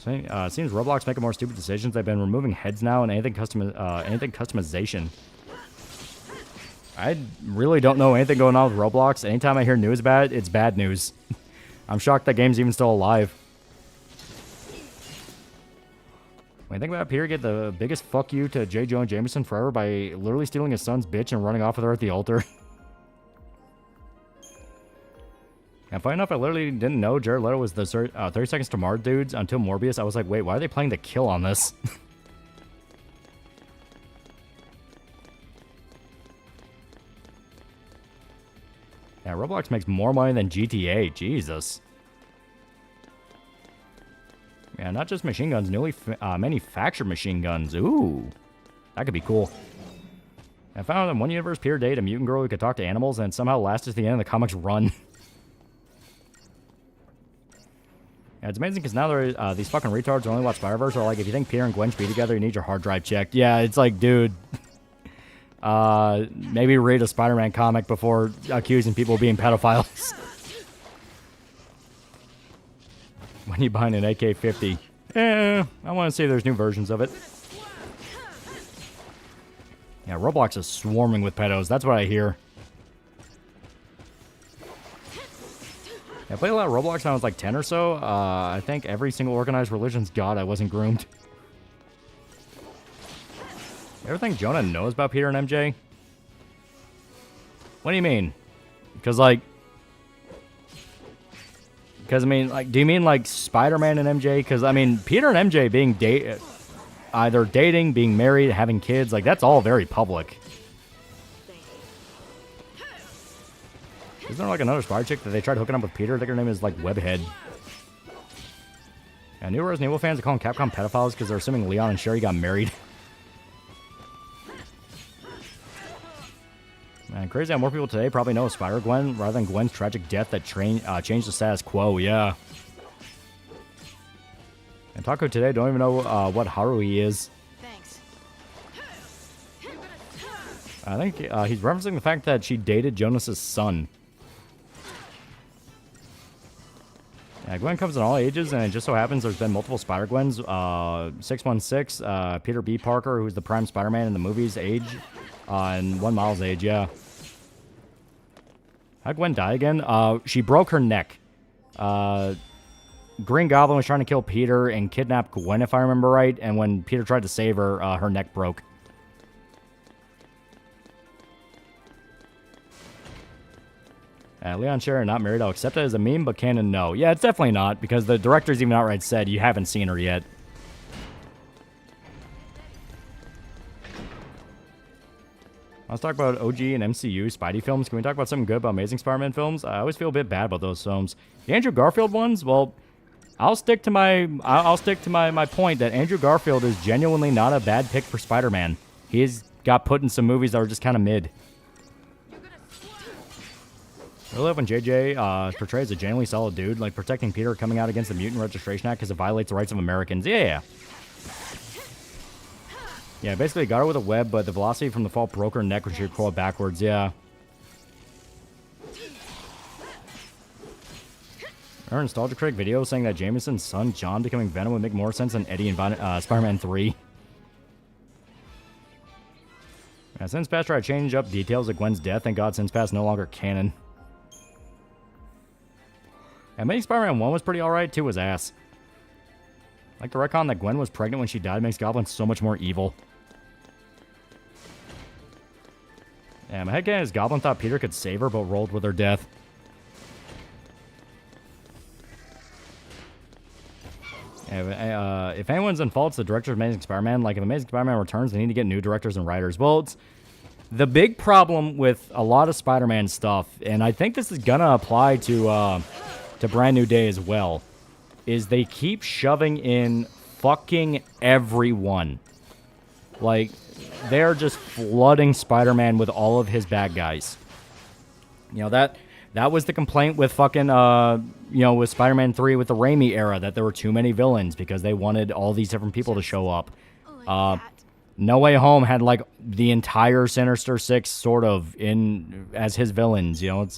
It seems Roblox making more stupid decisions. They've been removing heads now and anything customization. I really don't know anything going on with Roblox. Anytime I hear news about it, it's bad news. I'm shocked that game's even still alive. When you think about it, Peter get the biggest fuck you to J. Jonah Jameson forever by literally stealing his son's bitch and running off with her at the altar. And funny enough, I literally didn't know Jared Leto was the 30 Seconds to Mars dudes until Morbius. I was like, wait, why are they playing the kill on this? Yeah, Roblox makes more money than GTA. Jesus. Yeah, not just machine guns, newly manufactured machine guns. Ooh. That could be cool. I found in one universe, Peter dated a mutant girl who could talk to animals and somehow lasted to the end of the comic's run. Yeah, it's amazing because now there these fucking retards who only watch Spider-Verse are like, if you think Peter and Gwen should be together, you need your hard drive checked. Yeah, it's like, dude... maybe read a Spider-Man comic before accusing people of being pedophiles. When you buy an AK-50. I want to see if there's new versions of it. Yeah, Roblox is swarming with pedos. That's what I hear. Yeah, I played a lot of Roblox when I was like 10 or so. I think every single organized religion's god I wasn't groomed. Everything Jonah knows about Peter and MJ? What do you mean? Because, I mean, like, do you mean, like, Spider-Man and MJ? Because, I mean, Peter and MJ being either dating, being married, having kids, like, that's all very public. Isn't there, like, another Spider chick that they tried hooking up with Peter? I think her name is, like, Webhead. Yeah, new Resident Evil fans are calling Capcom pedophiles because they're assuming Leon and Sherry got married. Man, crazy how more people today probably know Spider-Gwen rather than Gwen's tragic death that changed the status quo, yeah. And Taco today don't even know what Haruhi is. Thanks. I think he's referencing the fact that she dated Jonas's son. Yeah, Gwen comes in all ages, and it just so happens there's been multiple Spider-Gwens. 616, Peter B. Parker, who's the prime Spider-Man in the movie's age. And 1 Miles' age, yeah. How'd Gwen die again? She broke her neck. Green Goblin was trying to kill Peter and kidnap Gwen, if I remember right. And when Peter tried to save her, her neck broke. Leon Sherry not married. I'll accept it as a meme, but canon, no. Yeah, it's definitely not, because the director's even outright said you haven't seen her yet. Let's talk about OG and MCU Spidey films. Can we talk about something good about Amazing Spider-Man films? I always feel a bit bad about those films. The Andrew Garfield ones, well, I'll stick to my point that Andrew Garfield is genuinely not a bad pick for Spider-Man. He's got put in some movies that are just kind of mid. I love when JJ portrays a genuinely solid dude, like protecting Peter coming out against the Mutant Registration Act because it violates the rights of Americans. Yeah. Yeah, basically got her with a web, but the velocity from the fall broke her neck when she recoiled backwards, yeah. Her nostalgia critic video saying that Jameson's son, John, becoming Venom would make more sense than Eddie in Spider-Man 3. Yeah, Sins Past tried to change up details of Gwen's death, and God, Sins Past no longer canon. And Amazing Spider-Man 1 was pretty alright, 2 was ass. Like the retcon that Gwen was pregnant when she died makes Goblin so much more evil. Yeah, my headcanon is Goblin thought Peter could save her, but rolled with her death. Yeah, if anyone's in fault, it's the director of Amazing Spider-Man. Like, if Amazing Spider-Man returns, they need to get new directors and writers. Well, it's the big problem with a lot of Spider-Man stuff, and I think this is gonna apply to Brand New Day as well, is they keep shoving in fucking everyone. Like, they're just flooding Spider-Man with all of his bad guys. You know, that was the complaint with fucking, with Spider-Man 3 with the Raimi era, that there were too many villains because they wanted all these different people to show up. No Way Home had, like, the entire Sinister Six sort of in as his villains, you know.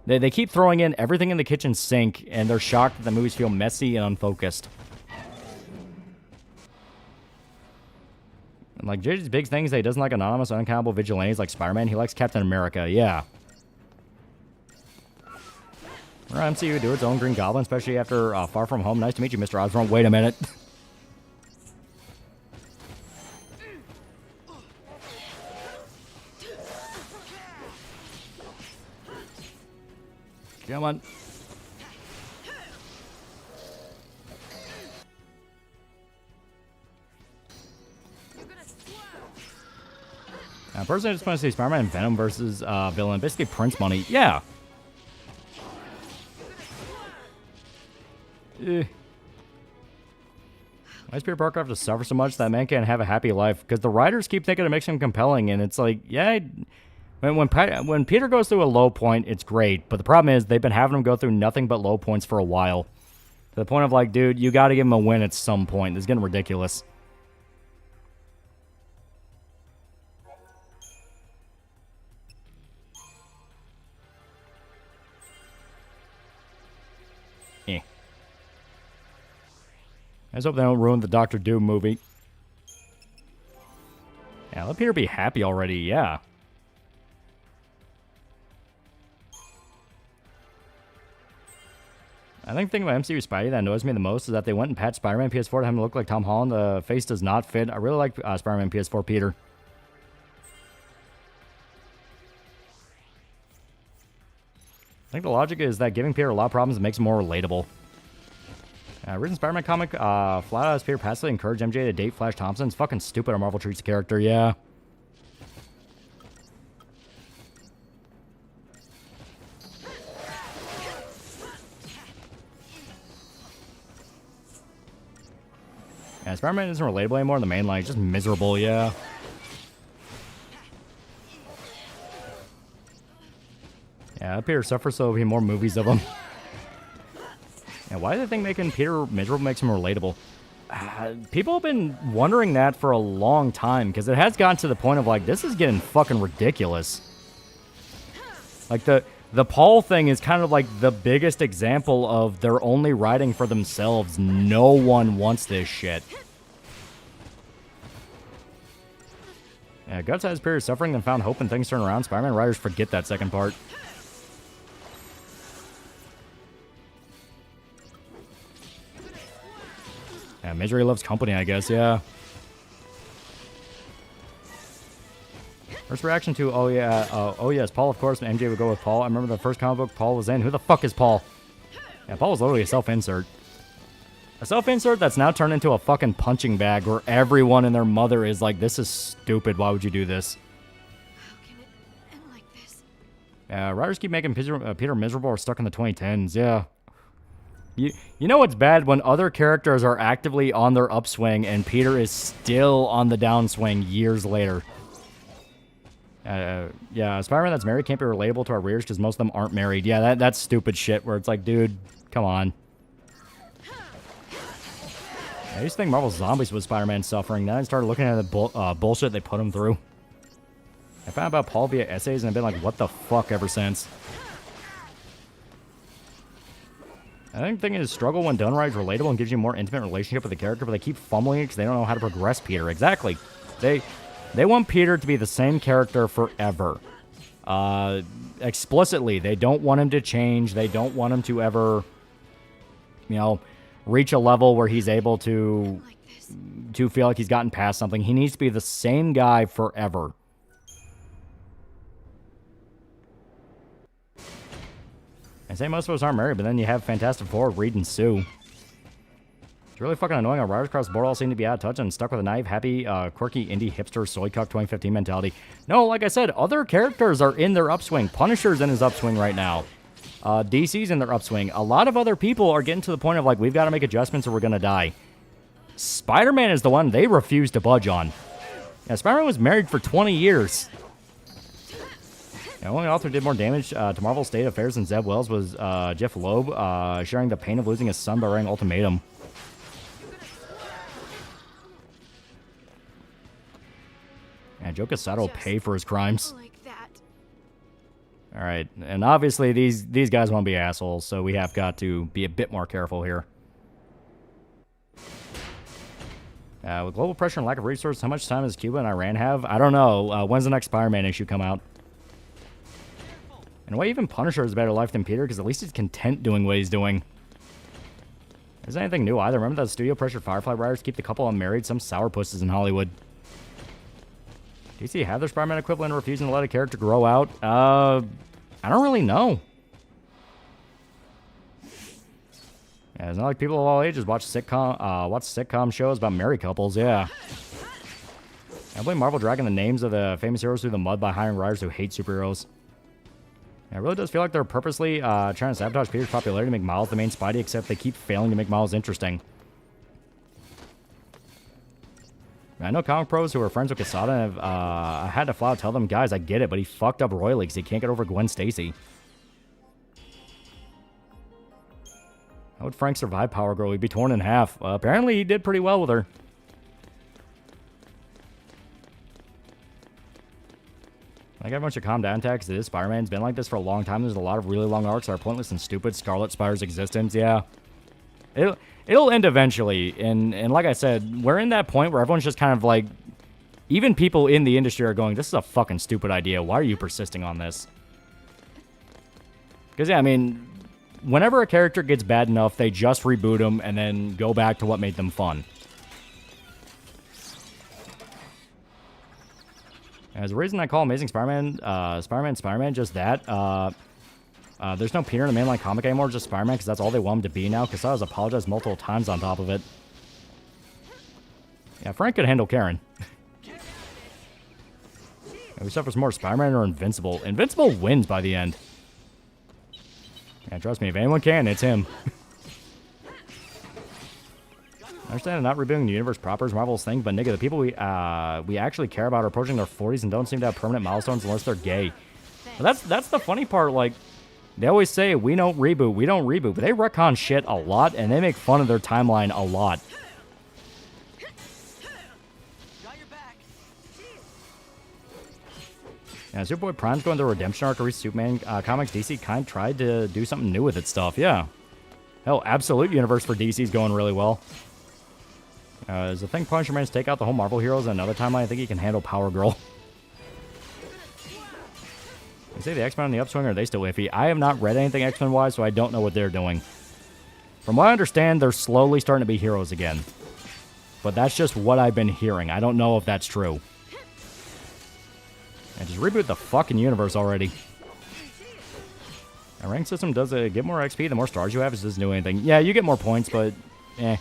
They keep throwing in everything in the kitchen sink, and they're shocked that the movies feel messy and unfocused. And, like, JJ's big thing is that he doesn't like anonymous, unaccountable vigilantes like Spider-Man. He likes Captain America, yeah. Or MCU do its own Green Goblin, especially after Far From Home. Nice to meet you, Mr. Osborn. Wait a minute. Come on. Personally, I just want to see Spider-Man and Venom versus villain. Basically, Prince money. Yeah. Why does Peter Parker have to suffer so much? That man can't have a happy life. Because the writers keep thinking it makes him compelling. And it's like, yeah, when Peter goes through a low point, it's great. But the problem is they've been having him go through nothing but low points for a while. To the point of like, dude, you got to give him a win at some point. This is getting ridiculous. I just hope they don't ruin the Doctor Doom movie. Yeah, let Peter be happy already, yeah. I think the thing about MCU Spidey that annoys me the most is that they went and patched Spider-Man PS4 to have him look like Tom Holland. The face does not fit. I really like Spider-Man PS4 Peter. I think the logic is that giving Peter a lot of problems makes him more relatable. Recent Spider-Man comic, flat out has Peter passively encouraged MJ to date Flash Thompson. It's fucking stupid how Marvel treats the character, yeah. Yeah, Spider-Man isn't relatable anymore in the main line. He's just miserable, yeah. Yeah, Peter suffers so there'll be more movies of him. Yeah, why do they think making Peter miserable makes him relatable? People have been wondering that for a long time, because it has gotten to the point of, like, this is getting fucking ridiculous. Like, the Paul thing is kind of, like, the biggest example of they're only writing for themselves. No one wants this shit. Yeah, Guts has Peter suffering, then found hope and things turn around. Spider-Man writers forget that second part. Yeah, Misery loves company, I guess, yeah. First reaction to, oh yes, Paul, of course, MJ would go with Paul. I remember the first comic book Paul was in. Who the fuck is Paul? Yeah, Paul was literally a self-insert. A self-insert that's now turned into a fucking punching bag where everyone and their mother is like, this is stupid, why would you do this? How can it end like this? Writers keep making Peter miserable or stuck in the 2010s, yeah. You know what's bad? When other characters are actively on their upswing and Peter is still on the downswing years later. Yeah, Spider-Man that's married can't be relatable to our readers because most of them aren't married. Yeah, that's stupid shit where it's like, dude, come on. I used to think Marvel Zombies was Spider-Man suffering. Then I started looking at the bullshit they put him through. I found out about Paul via essays and I've been like, what the fuck ever since. I think the thing is, struggle when done right is relatable and gives you a more intimate relationship with the character, but they keep fumbling it because they don't know how to progress Peter. Exactly. They want Peter to be the same character forever. Explicitly, they don't want him to change. They don't want him to ever, you know, reach a level where he's able to feel like he's gotten past something. He needs to be the same guy forever. I say most of us aren't married, but then you have Fantastic Four, Reed and Sue. It's really fucking annoying how writers across the board all seem to be out of touch and stuck with a naive, happy, quirky, indie, hipster, soy cuck 2015 mentality. No, like I said, other characters are in their upswing. Punisher's in his upswing right now. DC's in their upswing. A lot of other people are getting to the point of, like, we've got to make adjustments or we're going to die. Spider-Man is the one they refuse to budge on. Yeah, Spider-Man was married for 20 years. The only author who did more damage to Marvel's state affairs than Zeb Wells was Jeff Loeb, sharing the pain of losing his son by writing Ultimatum. Yeah, Joe Quesada will pay for his crimes. Like that. All right, and obviously these guys want to be assholes, so we have got to be a bit more careful here. With global pressure and lack of resources, how much time does Cuba and Iran have? I don't know. When's the next Spider-Man issue come out? In a way, even Punisher has a better life than Peter, because at least he's content doing what he's doing. Isn't anything new either. Remember that studio pressured Firefly writers keep the couple unmarried? Some sourpusses in Hollywood. DC have their Spider-Man equivalent refusing to let a character grow out? I don't really know. Yeah, it's not like people of all ages watch sitcom shows about married couples. Yeah. I blame Marvel dragging the names of the famous heroes through the mud by hiring writers who hate superheroes. Yeah, it really does feel like they're purposely trying to sabotage Peter's popularity to make Miles the main Spidey, except they keep failing to make Miles interesting. I know comic pros who are friends with Quesada and have I had to flat out tell them, guys, I get it, but he fucked up royally because he can't get over Gwen Stacy. How would Frank survive Power Girl? He'd be torn in half. Apparently, he did pretty well with her. Like, everyone should calm down, because it is Spider-Man. It's been like this for a long time. There's a lot of really long arcs that are pointless and stupid. Scarlet Spider's existence, yeah. It'll end eventually. And like I said, we're in that point where everyone's just kind of like... Even people in the industry are going, this is a fucking stupid idea. Why are you persisting on this? Because, yeah, I mean... Whenever a character gets bad enough, they just reboot them and then go back to what made them fun. As a reason I call Amazing Spider-Man, Spider-Man, just that. There's no Peter in the mainline comic anymore, just Spider-Man, because that's all they want him to be now. Quesada's apologized multiple times on top of it. Yeah, Frank could handle Karen. We suffers more Spider-Man or Invincible. Invincible wins by the end. Yeah, trust me, if anyone can, it's him. I understand not rebooting the universe proper is Marvel's thing, but nigga, the people we actually care about are approaching their 40s and don't seem to have permanent milestones unless they're gay. But that's the funny part, like, they always say, we don't reboot, but they retcon shit a lot, and they make fun of their timeline a lot. Yeah, Superboy Prime's going through a redemption arc to reach Superman comics. DC kind of tried to do something new with its stuff, yeah. Hell, Absolute Universe for DC's going really well. Is the thing Punisher managed to take out the whole Marvel heroes in another timeline? I think he can handle Power Girl. They say the X-Men on the upswing, or are they still iffy? I have not read anything X-Men-wise, so I don't know what they're doing. From what I understand, they're slowly starting to be heroes again. But that's just what I've been hearing. I don't know if that's true. And just reboot the fucking universe already. A rank system does get more XP the more stars you have. It doesn't do anything. Yeah, you get more points, but eh.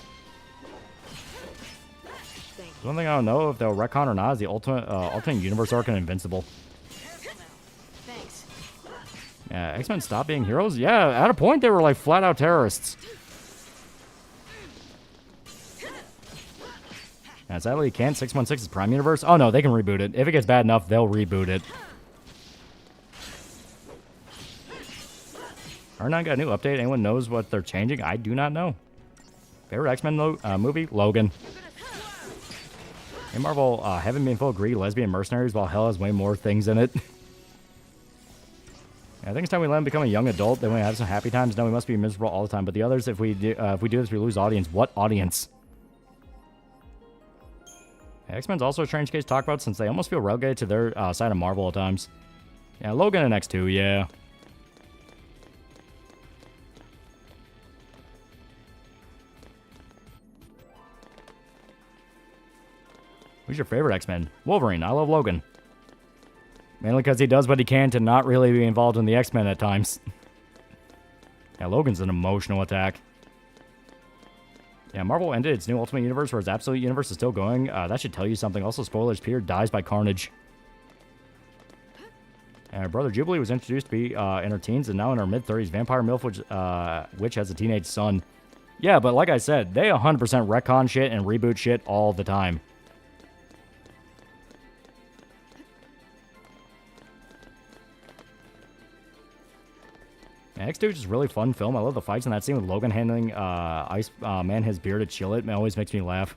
The one thing I don't know if they'll retcon or not is the alternate universe arc in Invincible. Yeah, X-Men stopped being heroes? Yeah, at a point they were like flat out terrorists. Yeah, sadly you can't. 616 is Prime Universe. Oh no, they can reboot it. If it gets bad enough, they'll reboot it. R9 got a new update. Anyone knows what they're changing? I do not know. Favorite X-Men movie? Logan. Hey, Marvel, haven't been full of greedy lesbian mercenaries while hell has way more things in it. I think it's time we let him become a young adult. Then we have some happy times. No, we must be miserable all the time. But the others, if we do this, we lose audience. What audience? X-Men's also a strange case to talk about since they almost feel relegated to their side of Marvel at times. Yeah, Logan and X2, yeah. Who's your favorite X-Men? Wolverine. I love Logan. Mainly because he does what he can to not really be involved in the X-Men at times. Yeah, Logan's an emotional attack. Yeah, Marvel ended its new Ultimate Universe, whereas Absolute Universe is still going. That should tell you something. Also, spoilers, Peter dies by Carnage. And her brother Jubilee was introduced to be in her teens and now in her mid-30s. Vampire MILF, which has a teenage son. Yeah, but like I said, they 100% retcon shit and reboot shit all the time. Yeah, X2 is just a really fun film. I love the fights in that scene with Logan handling Ice Man his beer to chill it. It always makes me laugh.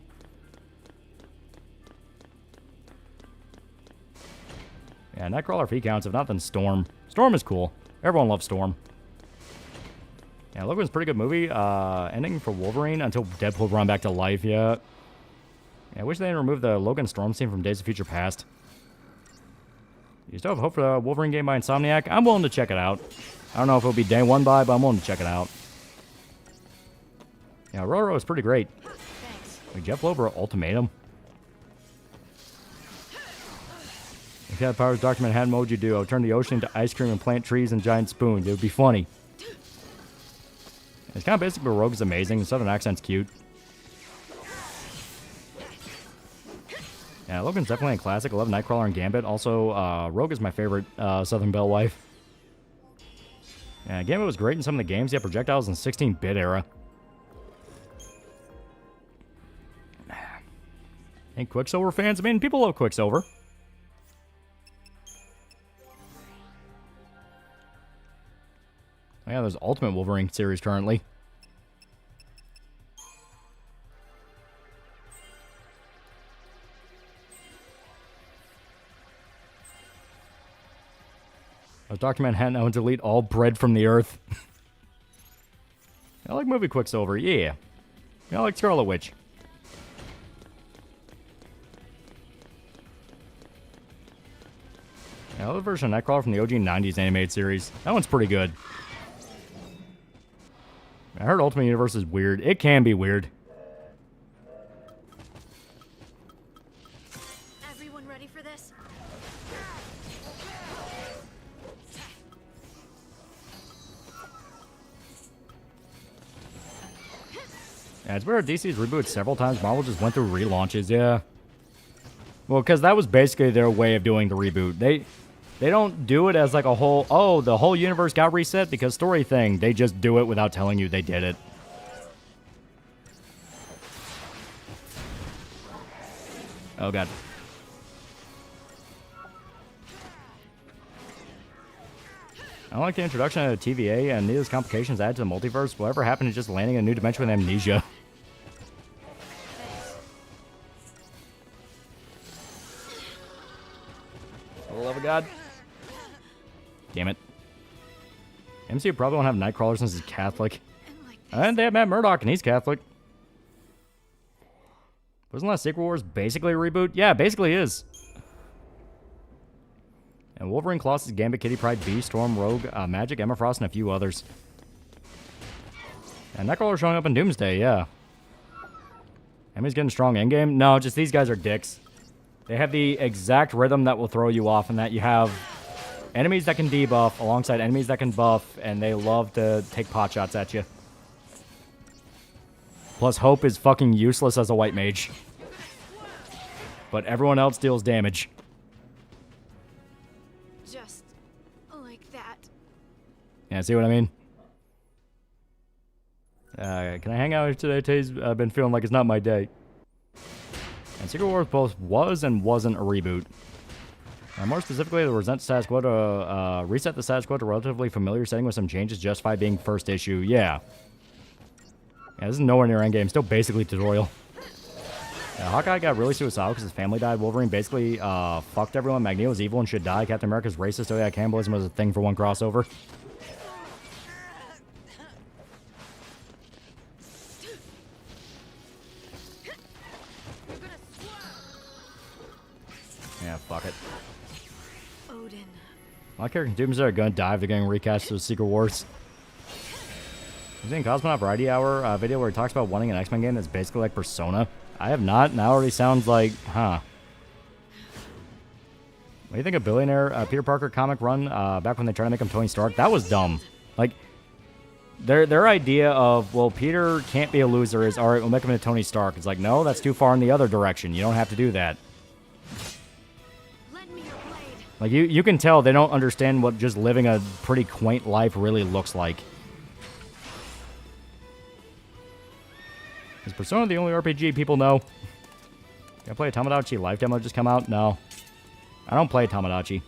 Yeah, Nightcrawler feet counts. If not, then Storm. Storm is cool. Everyone loves Storm. Yeah, Logan's a pretty good movie. Ending for Wolverine until Deadpool brought him back to life, yeah. Yeah, I wish they didn't remove the Logan Storm scene from Days of Future Past. You still have hope for the Wolverine game by Insomniac? I'm willing to check it out. I don't know if it'll be day one by, but I'm willing to check it out. Yeah, Roro is pretty great. Wait, Jeff Loeb Ultimatum? If you had powers Dr. Manhattan, what would you do? I would turn the ocean into ice cream and plant trees and giant spoons. It would be funny. It's kind of basic, but Rogue is amazing. The Southern accent's cute. Yeah, Logan's definitely a classic. I love Nightcrawler and Gambit. Also, Rogue is my favorite Southern Belle wife. Yeah, Gambit was great in some of the games. Yeah, projectiles in 16-bit era. Hey, Quicksilver fans? I mean, people love Quicksilver. Oh, yeah, there's Ultimate Wolverine series currently. Dr. Manhattan owns delete all bread from the earth. I like movie Quicksilver, yeah. I like Scarlet Witch. Yeah, I love the version of Nightcrawler from the OG 90s animated series. That one's pretty good. I heard Ultimate Universe is weird. It can be weird. Everyone ready for this? Yeah, it's weird. DC's rebooted several times. Marvel just went through relaunches, yeah. Well, because that was basically their way of doing the reboot. They don't do it as like a whole, oh, the whole universe got reset because story thing. They just do it without telling you they did it. Oh, God. I like the introduction of TVA and needless complications added to the multiverse. Whatever happened to just landing in a new dimension with amnesia? For the love of God. Damn it. MCU probably won't have Nightcrawler since he's Catholic. And they have Matt Murdock and he's Catholic. Wasn't that Secret Wars basically a reboot? Yeah, it basically is. And Wolverine, Colossus, Gambit, Kitty Pryde, Beast, Storm, Rogue, Magic, Emma Frost, and a few others. And Nightcrawler showing up in Doomsday, yeah. Emmy's getting strong endgame. No, just these guys are dicks. They have the exact rhythm that will throw you off, and that you have enemies that can debuff alongside enemies that can buff, and they love to take pot shots at you. Plus, Hope is fucking useless as a white mage. But everyone else deals damage. Just like that. Yeah, see what I mean? Can I hang out here today? Today's been feeling like it's not my day. And Secret Wars both was and wasn't a reboot. More specifically, the reset the status quo to a relatively familiar setting with some changes justified being first issue. Yeah. Yeah, this is nowhere near endgame. Still basically tutorial. Yeah, Hawkeye got really suicidal because his family died. Wolverine basically fucked everyone. Magneto was evil and should die. Captain America's racist. Oh yeah, cannibalism was a thing for one crossover. Yeah, fuck it. Odin. My character Doomsday are gonna die if they're getting recast to Secret Wars. I've seen Cosmonaut Variety Hour video where he talks about wanting an X-Men game that's basically like Persona. I have not, and that already sounds like, huh. What do you think of Billionaire Peter Parker comic run back when they tried to make him Tony Stark? That was dumb. Like, their idea of, well, Peter can't be a loser is, all right, we'll make him into Tony Stark. It's like, no, that's too far in the other direction. You don't have to do that. Like, you can tell they don't understand what just living a pretty quaint life really looks like. Is Persona the only RPG people know? Can I play a Tamagotchi live demo just come out? No. I don't play Tamagotchi.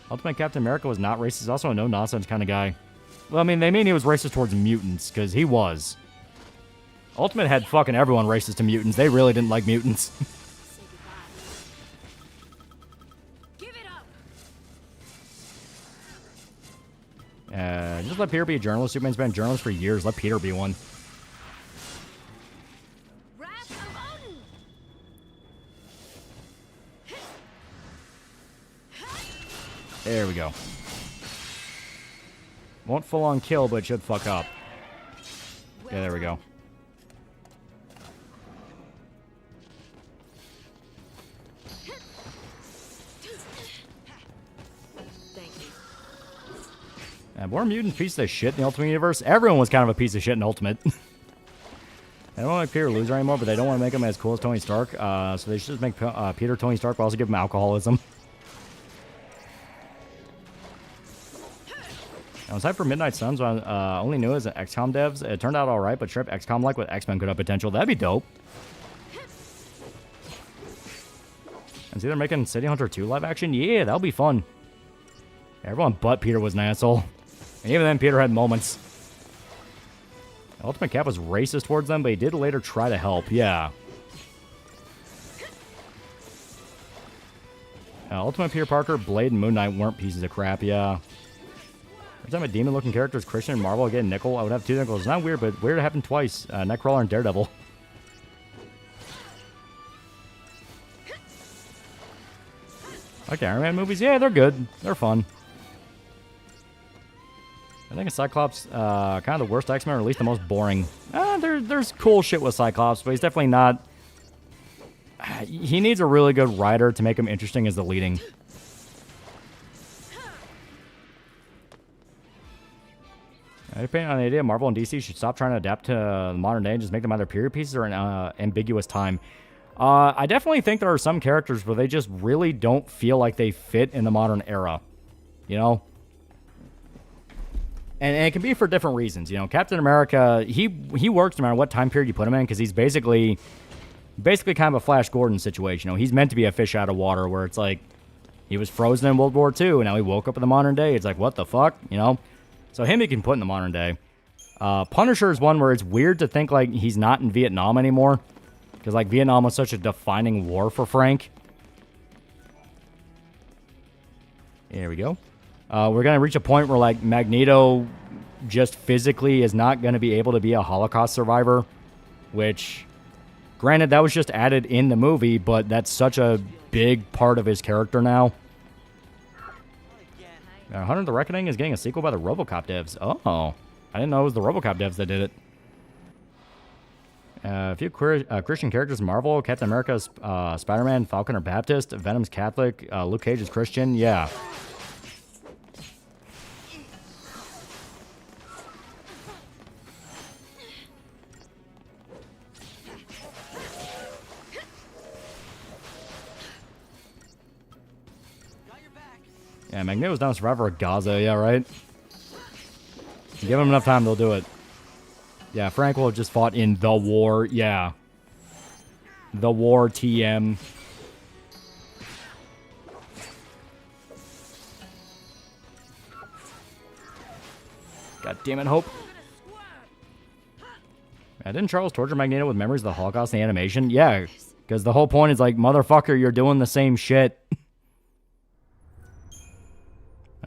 Ultimate Captain America was not racist. He's also a no-nonsense kind of guy. Well, I mean, they mean he was racist towards mutants, because he was. Ultimate had fucking everyone racist to mutants. They really didn't like mutants. Just let Peter be a journalist. Superman's been a journalist for years. Let Peter be one. Wrath of Odin. There we go. Won't full-on kill, but should fuck up. Yeah, there we go. More mutants pieces of shit in the Ultimate Universe. Everyone was kind of a piece of shit in Ultimate. They don't want to make Peter loser anymore, but they don't want to make him as cool as Tony Stark. So they should just make Peter Tony Stark, but also give him alcoholism. I was hyped for Midnight Suns when I only knew it as an XCOM devs. It turned out alright, but strip XCOM-like with X-Men could have potential. That'd be dope. And see, they're making City Hunter 2 live action? Yeah, that'll be fun. Everyone but Peter was an asshole. And even then, Peter had moments. Ultimate Cap was racist towards them, but he did later try to help. Yeah. Ultimate Peter Parker, Blade, and Moon Knight weren't pieces of crap. Yeah. Every time a demon-looking character is Christian and Marvel get a nickel, I would have 2 nickels. It's not weird, but weird it happened twice. Nightcrawler and Daredevil. Like the Iron Man movies? Yeah, they're good. They're fun. I think Cyclops, kind of the worst X-Men, or at least the most boring. There's cool shit with Cyclops, but he's definitely not... He needs a really good writer to make him interesting as the leading. Depending on the idea, Marvel and DC should stop trying to adapt to the modern day and just make them either period pieces or an ambiguous time. I definitely think there are some characters where they just really don't feel like they fit in the modern era. You know? And it can be for different reasons. You know, Captain America, he works no matter what time period you put him in, because he's basically kind of a Flash Gordon situation. You know, he's meant to be a fish out of water, where it's like he was frozen in World War II, and now he woke up in the modern day. It's like, what the fuck? You know? So him, he can put in the modern day. Punisher is one where it's weird to think like he's not in Vietnam anymore, because like Vietnam was such a defining war for Frank. There we go. We're going to reach a point where, like, Magneto just physically is not going to be able to be a Holocaust survivor, which, granted, that was just added in the movie, but that's such a big part of his character now. Hunter the Reckoning is getting a sequel by the RoboCop devs. Oh, I didn't know it was the RoboCop devs that did it. A few Christian characters in Marvel. Captain America, Spider-Man, Falcon or Baptist. Venom's Catholic. Luke Cage is Christian. Yeah. Yeah, Magneto's down survivor of Gaza, yeah, right? Give him enough time, they'll do it. Yeah, Frank will have just fought in the war, yeah. The war TM. God damn it, Hope. Yeah, didn't Charles torture Magneto with memories of the Holocaust in the animation? Yeah, because the whole point is like, motherfucker, you're doing the same shit.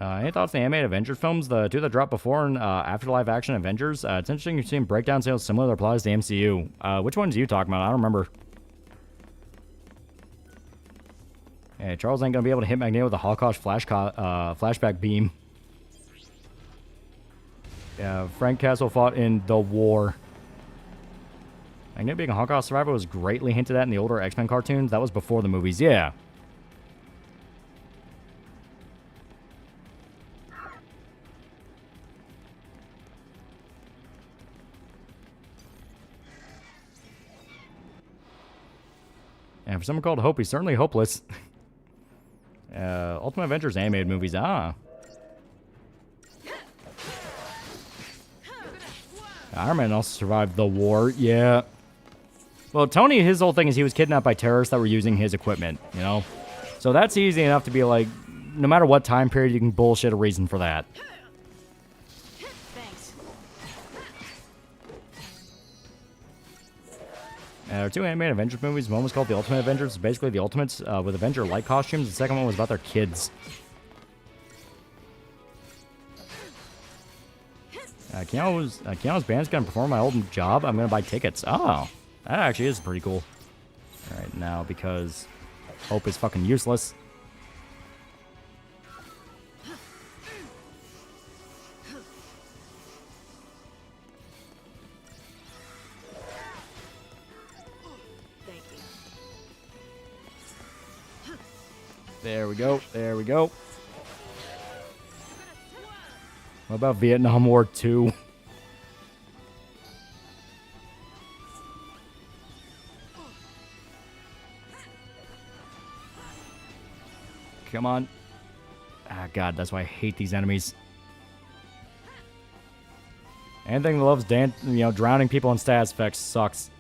Any thoughts on the animated Avengers films? The 2 that dropped before and after live action Avengers? It's interesting you've seen breakdown sales similar to their applies to the MCU. Which ones are you talking about? I don't remember. Hey, Charles ain't going to be able to hit Magneto with a Holocaust flashback beam. Yeah, Frank Castle fought in the war. Magneto being a Holocaust survivor was greatly hinted at in the older X-Men cartoons. That was before the movies, yeah. And for someone called Hope, he's certainly hopeless. Ultimate Avengers animated movies, Iron Man also survived the war, yeah. Well, Tony, his whole thing is he was kidnapped by terrorists that were using his equipment, you know? So that's easy enough to be like, no matter what time period, you can bullshit a reason for that. There are 2 animated Avengers movies. One was called The Ultimate Avengers. It's basically the Ultimates with Avenger-like costumes. The second one was about their kids. Keanu's band's going to perform my old job. I'm going to buy tickets. Oh, that actually is pretty cool. All right, now because Hope is fucking useless. There we go. There we go. What about Vietnam War 2? Come on. Ah, God, that's why I hate these enemies. Anything that loves drowning people in status effects sucks.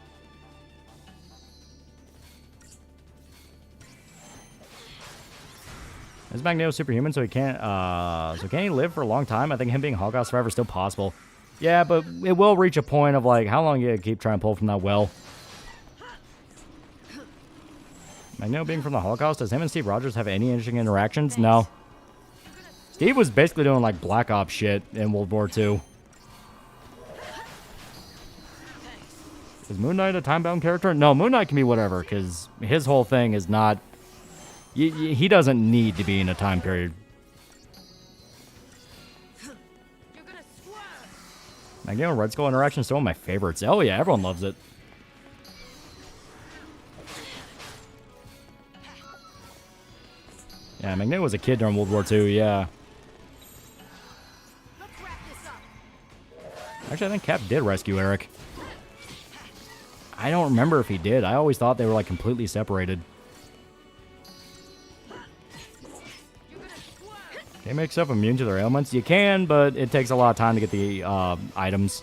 Is Magneto superhuman, so he can't can he live for a long time? I think him being Holocaust survivor is still possible. Yeah, but it will reach a point of like how long you keep trying to pull from that well. Magneto being from the Holocaust, does him and Steve Rogers have any interesting interactions? No. Steve was basically doing like Black Ops shit in World War II. Is Moon Knight a time-bound character? No, Moon Knight can be whatever, because his whole thing is not... He doesn't need to be in a time period. Magneto and Red Skull interaction is still one of my favorites. Oh yeah, everyone loves it. Yeah, Magneto was a kid during World War II, yeah. Actually, I think Cap did rescue Eric. I don't remember if he did. I always thought they were like completely separated. Can you make stuff immune to their ailments? You can, but it takes a lot of time to get the items.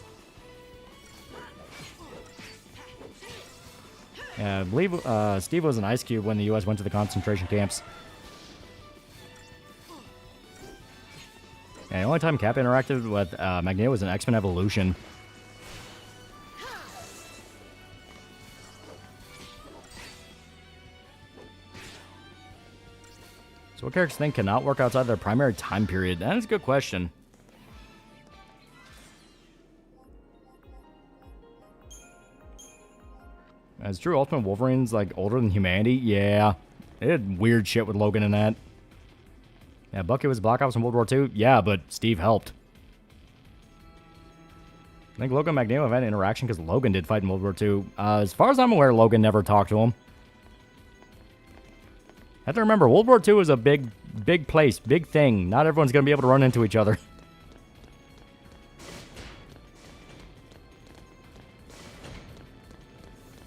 Yeah, I believe Steve was an ice cube when the U.S. went to the concentration camps. Yeah, the only time Cap interacted with Magneto was in X-Men Evolution. So what characters think cannot work outside their primary time period? That is a good question. It's true, Ultimate Wolverine's like older than humanity. Yeah. They did weird shit with Logan in that. Yeah, Bucky was Black Ops in World War II. Yeah, but Steve helped. I think Logan and Magneto have had an interaction because Logan did fight in World War II. As far as I'm aware, Logan never talked to him. I have to remember, World War II was a big place, big thing. Not everyone's going to be able to run into each other.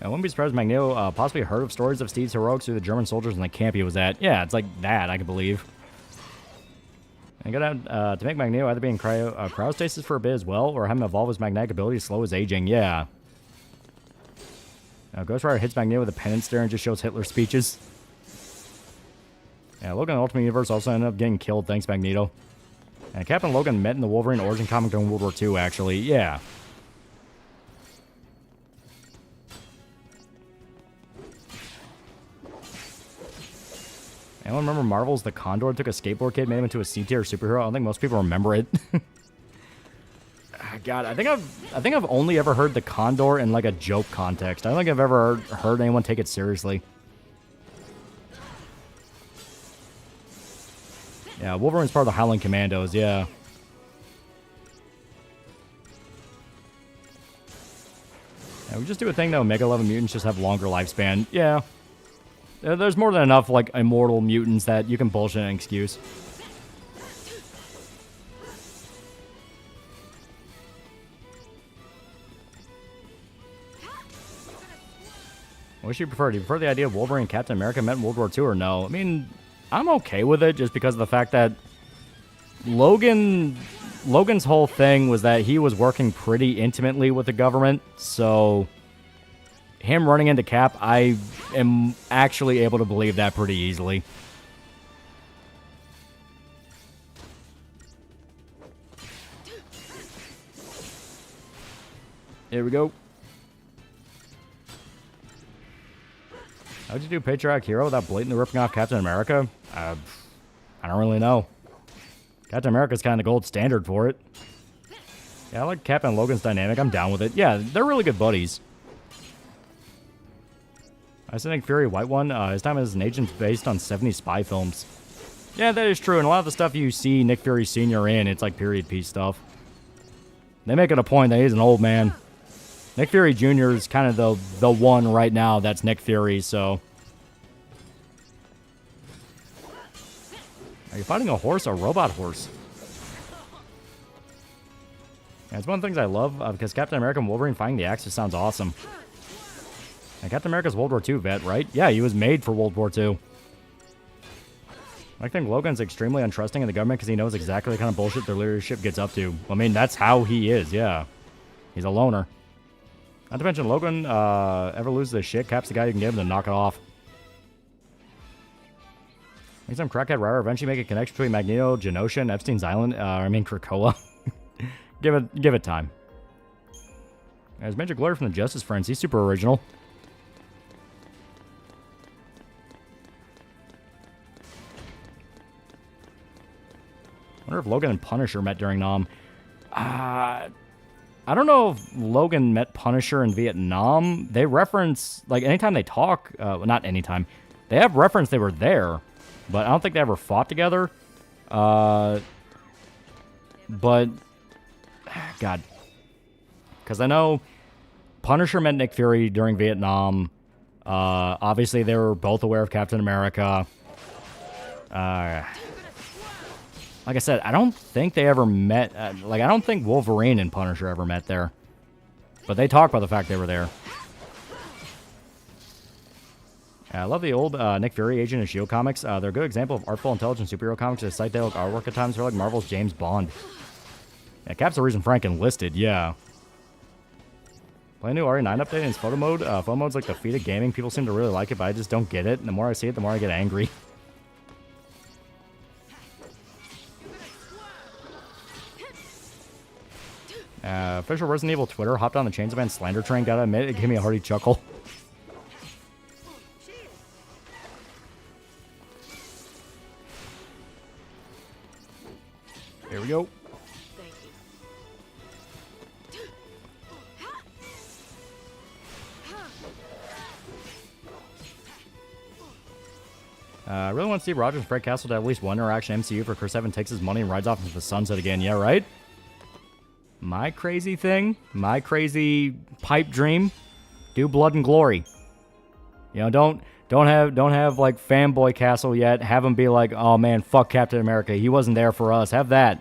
I wouldn't be surprised if Magneto possibly heard of stories of Steve's heroics through the German soldiers in the camp he was at. Yeah, it's like that, I can believe. And to make Magneto either be in cryostasis for a bit as well, or have him evolve his magnetic ability to slow his aging. Yeah. Ghost Rider hits Magneto with a penance stare and just shows Hitler's speeches. Yeah, Logan in the Ultimate Universe also ended up getting killed thanks to Magneto. And Cap and Logan met in the Wolverine origin comic during World War II, actually. Yeah. Anyone remember Marvel's The Condor took a skateboard kid, made him into a C-tier superhero? I don't think most people remember it. God, I think I've only ever heard The Condor in like a joke context. I don't think I've ever heard anyone take it seriously. Yeah, Wolverine's part of the Howling Commandos, yeah. Yeah, we just do a thing though, Mega 11 mutants just have longer lifespan. Yeah. There's more than enough, like, immortal mutants that you can bullshit an excuse. What do you prefer? Do you prefer the idea of Wolverine and Captain America met in World War II or no? I mean, I'm okay with it just because of the fact that Logan's whole thing was that he was working pretty intimately with the government, so him running into Cap, I am actually able to believe that pretty easily. Here we go. How would you do Patriotic Hero without blatantly ripping off Captain America? I don't really know. Captain America's kind of the gold standard for it. Yeah, I like Cap and Logan's dynamic. I'm down with it. Yeah, they're really good buddies. I think Fury White One, his time as an agent's based on 70s spy films. Yeah, that is true, and a lot of the stuff you see Nick Fury Sr. in, it's like period piece stuff. They make it a point that he's an old man. Nick Fury Jr. is kind of the one right now that's Nick Fury, so. Are you fighting a horse or a robot horse? Yeah, it's one of the things I love because Captain America and Wolverine fighting the Axe just sounds awesome. And Captain America's World War II vet, right? Yeah, he was made for World War II. I think Logan's extremely untrusting in the government because he knows exactly the kind of bullshit their leadership gets up to. I mean, that's how he is, yeah. He's a loner. Not to mention, Logan ever loses his shit, Cap's the guy you can get him to knock it off. Make some crackhead writer eventually make a connection between Magneto, Genosha, and Epstein's Island. Krakoa. Give it time. As Major Glory from the Justice Friends, he's super original. I wonder if Logan and Punisher met during Nam. I don't know if Logan met Punisher in Vietnam. They reference, like, anytime they talk, well, not anytime, they have reference they were there, but I don't think they ever fought together. But, God. Because I know Punisher met Nick Fury during Vietnam. Obviously, they were both aware of Captain America. Like I said, I don't think they ever met... I don't think Wolverine and Punisher ever met there. But they talk about the fact they were there. I love the old Nick Fury Agent of S.H.I.E.L.D. comics. They're a good example of artful, intelligent superhero comics. They psychedelic artwork at times. They're like Marvel's James Bond. Yeah, Cap's the reason Frank enlisted, yeah. Play a new RE9 update in its photo mode. Photo mode's like the feat of gaming. People seem to really like it, but I just don't get it. And the more I see it, the more I get angry. Official Resident Evil Twitter hopped on the Chainsaw Man slander train. Gotta admit, it gave me a hearty chuckle. Here we go. I really want to see Rogers and Fred Castle to have at least one interaction MCU for Chris Evans takes his money and rides off into the sunset again. Yeah, right? My crazy thing, my crazy pipe dream, do Blood and Glory. You know, don't have like fanboy Castle yet. Have him be like, oh man, fuck Captain America. He wasn't there for us. Have that.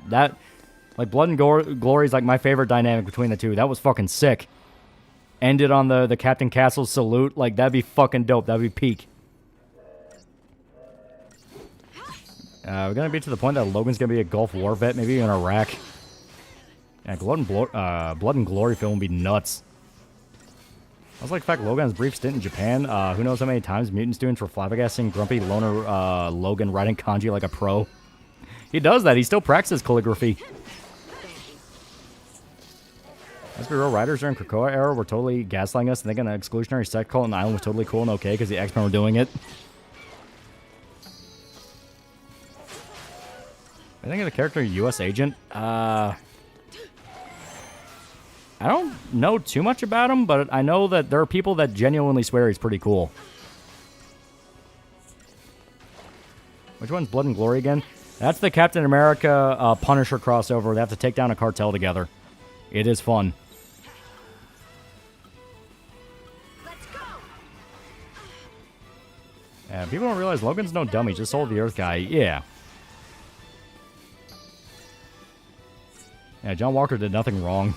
Like Blood and Glory is like my favorite dynamic between the two. That was fucking sick. Ended on the Captain Castle salute. Like that'd be fucking dope. That'd be peak. We're gonna be to the point that Logan's gonna be a Gulf War vet, maybe in Iraq. Yeah, Blood and Glory film would be nuts. I was like, in fact, Logan's brief stint in Japan. Who knows how many times mutant students were flabbergasting grumpy loner Logan writing kanji like a pro. He does that. He still practices calligraphy. Let's be real, writers during Krakoa era were totally gaslighting us and thinking an exclusionary sect cult on the island was totally cool and okay because the X-Men were doing it. I think of the character U.S. Agent. I don't know too much about him, but I know that there are people that genuinely swear he's pretty cool. Which one's Blood and Glory again? That's the Captain America Punisher crossover. They have to take down a cartel together. It is fun. Yeah, people don't realize Logan's no dummy. Just sold the Earth guy. Yeah. Yeah, John Walker did nothing wrong.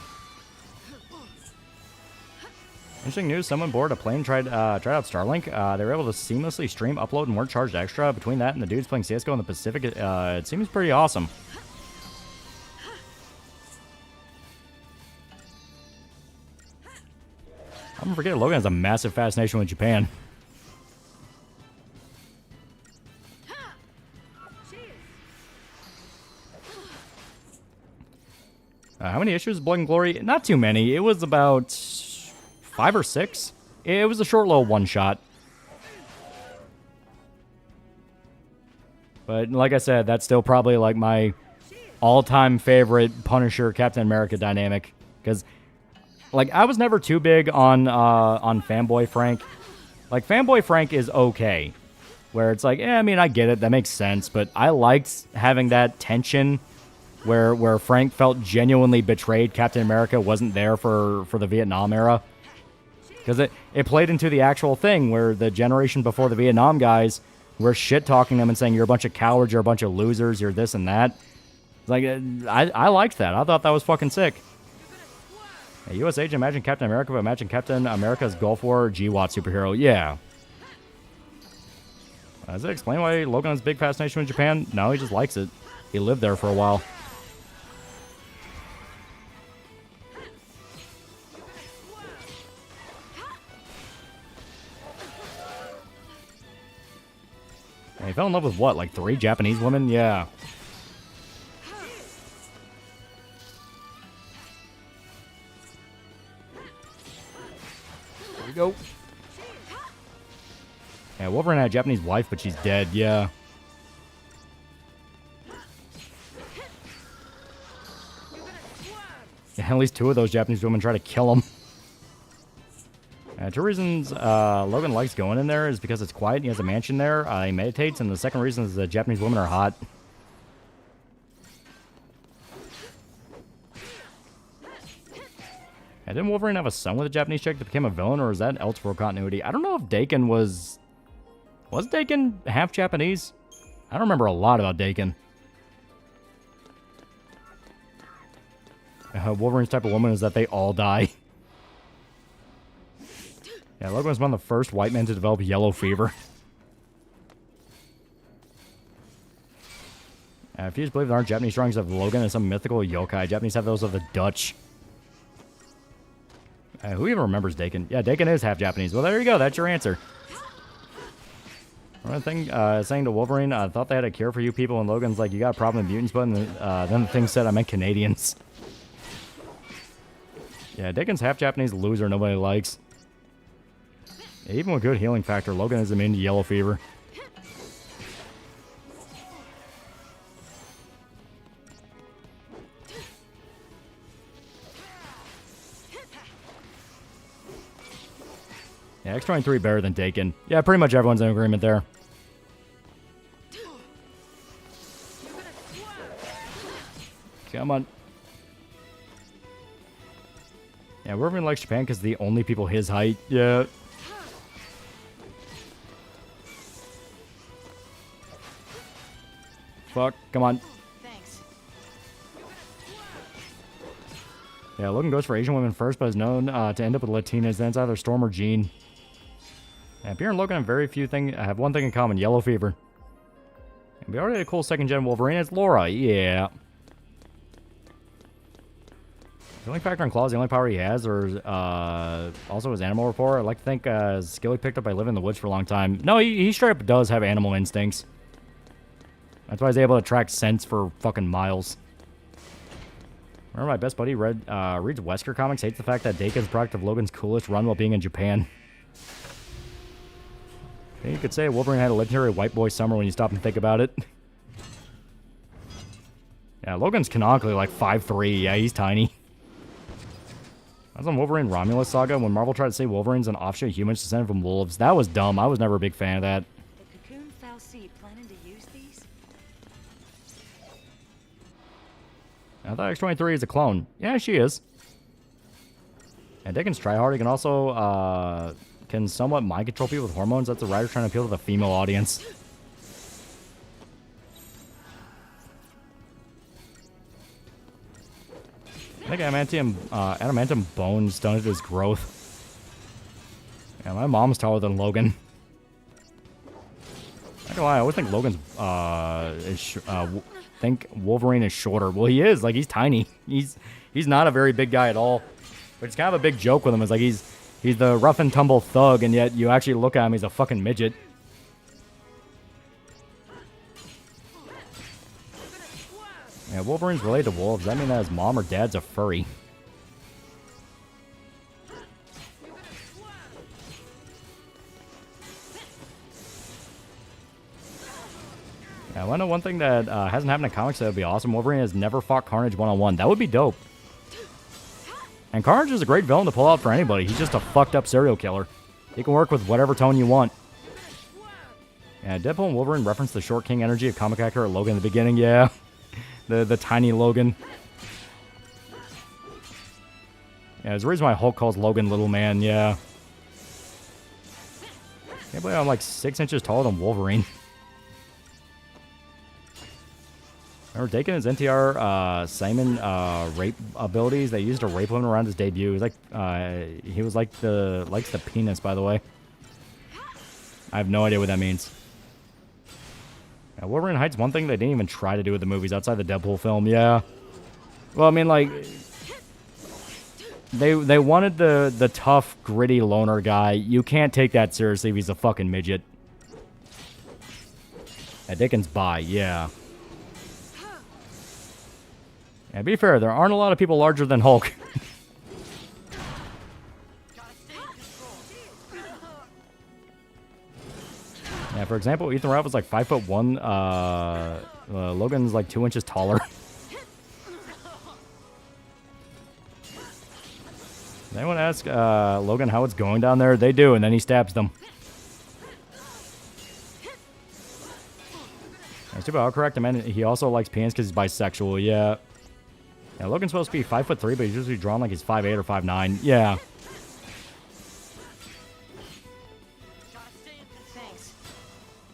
Interesting news, someone boarded a plane, tried out Starlink. They were able to seamlessly stream, upload, and weren't charged extra. Between that and the dudes playing CSGO in the Pacific, it seems pretty awesome. I'm gonna forget Logan has a massive fascination with Japan. How many issues of Blood and Glory? Not too many. It was about 5 or 6. It was a short little one-shot. But like I said, that's still probably like my all-time favorite Punisher Captain America dynamic. Because, like, I was never too big on Fanboy Frank. Like, Fanboy Frank is okay. Where it's like, I mean, I get it. That makes sense. But I liked having that tension where Frank felt genuinely betrayed. Captain America wasn't there for the Vietnam era. Because it played into the actual thing where the generation before the Vietnam guys were shit-talking them and saying, you're a bunch of cowards, you're a bunch of losers, you're this and that. Like, I liked that. I thought that was fucking sick. A U.S. agent, imagine Captain America, but imagine Captain America's Gulf War GWAT superhero. Yeah. Does it explain why Logan has a big fascination with Japan? No, he just likes it. He lived there for a while. And he fell in love with what, like 3 Japanese women? Yeah. There we go. Yeah, Wolverine had a Japanese wife, but she's dead, yeah. Yeah, at least 2 of those Japanese women try to kill him. 2 reasons Logan likes going in there is because it's quiet and he has a mansion there. He meditates, and the second reason is the Japanese women are hot. And didn't Wolverine have a son with a Japanese chick that became a villain, or is that Elseworld continuity? I don't know if Dakin was... Was Dakin half Japanese? I don't remember a lot about Dakin. Wolverine's type of woman is that they all die. Yeah, Logan was one of the first white men to develop yellow fever. If you just believe there aren't Japanese drawings of Logan and some mythical yokai, Japanese have those of the Dutch. Who even remembers Dakin? Yeah, Dakin is half Japanese. Well, there you go. That's your answer. One thing saying to Wolverine, I thought they had a cure for you people, and Logan's like, you got a problem with mutants, but then the thing said I meant Canadians. Yeah, Dakin's half Japanese loser nobody likes. Yeah, even with good healing factor, Logan is immune to yellow fever. Yeah, X-23 better than Dakin. Yeah, pretty much everyone's in agreement there. Come on. Yeah, Wolverine likes Japan because the only people his height. Yeah. Fuck, come on. Thanks. Yeah, Logan goes for Asian women first, but is known to end up with Latinas. Then it's either Storm or Jean. Yeah, Pierre and Logan have one thing in common: yellow fever. And we already had a cool second-gen Wolverine. It's Laura. Yeah. The only factor in Claw is the only power he has, or also his animal rapport. I like to think his skill he picked up by living in the woods for a long time. No, he straight up does have animal instincts. That's why he's able to track scents for fucking miles. Remember my best buddy reads Wesker comics, hates the fact that Dakin's product of Logan's coolest run while being in Japan. I think you could say Wolverine had a legendary white boy summer when you stop and think about it. Yeah, Logan's canonically like 5'3". Yeah, he's tiny. I was on Wolverine Romulus Saga when Marvel tried to say Wolverine's an offshoot of humans descended from wolves. That was dumb. I was never a big fan of that. The Cocoon Foul Seed planning to use these? I thought X-23 is a clone. Yeah, she is. And Dakin's tryhard. He can also can somewhat mind control people with hormones. That's a writer trying to appeal to the female audience. I think adamantium bone stunted his growth. Yeah, my mom's taller than Logan. Not gonna lie, I always think think Wolverine is shorter. Well, he is. Like, he's tiny. He's not a very big guy at all. But it's kind of a big joke with him. It's like he's the rough and tumble thug, and yet you actually look at him, he's a fucking midget. Yeah, Wolverine's related to wolves. Does that mean that his mom or dad's a furry? Yeah, I want to know one thing that hasn't happened in comics that would be awesome. Wolverine has never fought Carnage one-on-one. That would be dope. And Carnage is a great villain to pull out for anybody. He's just a fucked up serial killer. He can work with whatever tone you want. Yeah, Deadpool and Wolverine reference the short king energy of comic accurate Logan in the beginning. Yeah. The tiny Logan. Yeah, there's a reason why Hulk calls Logan Little Man, yeah. Can't believe I'm like 6 inches taller than Wolverine. Remember taking his NTR Simon rape abilities? They used to rape women around his debut. He was like likes the penis, by the way. I have no idea what that means. Yeah, Wolverine Heights, one thing they didn't even try to do with the movies outside the Deadpool film. Yeah. Well, I mean, like, they wanted the tough, gritty loner guy. You can't take that seriously if he's a fucking midget. Yeah, Dickens bi, yeah. Yeah, be fair, there aren't a lot of people larger than Hulk. Yeah, for example, Ethan Ralph was like 5'1". Logan's like 2 inches taller. Does anyone ask Logan how it's going down there? They do, and then he stabs them. That's too correct. I mean, he also likes penis because he's bisexual. Yeah. Yeah, Logan's supposed to be 5'3", but he's usually drawn like he's 5'8" or 5'9". Yeah.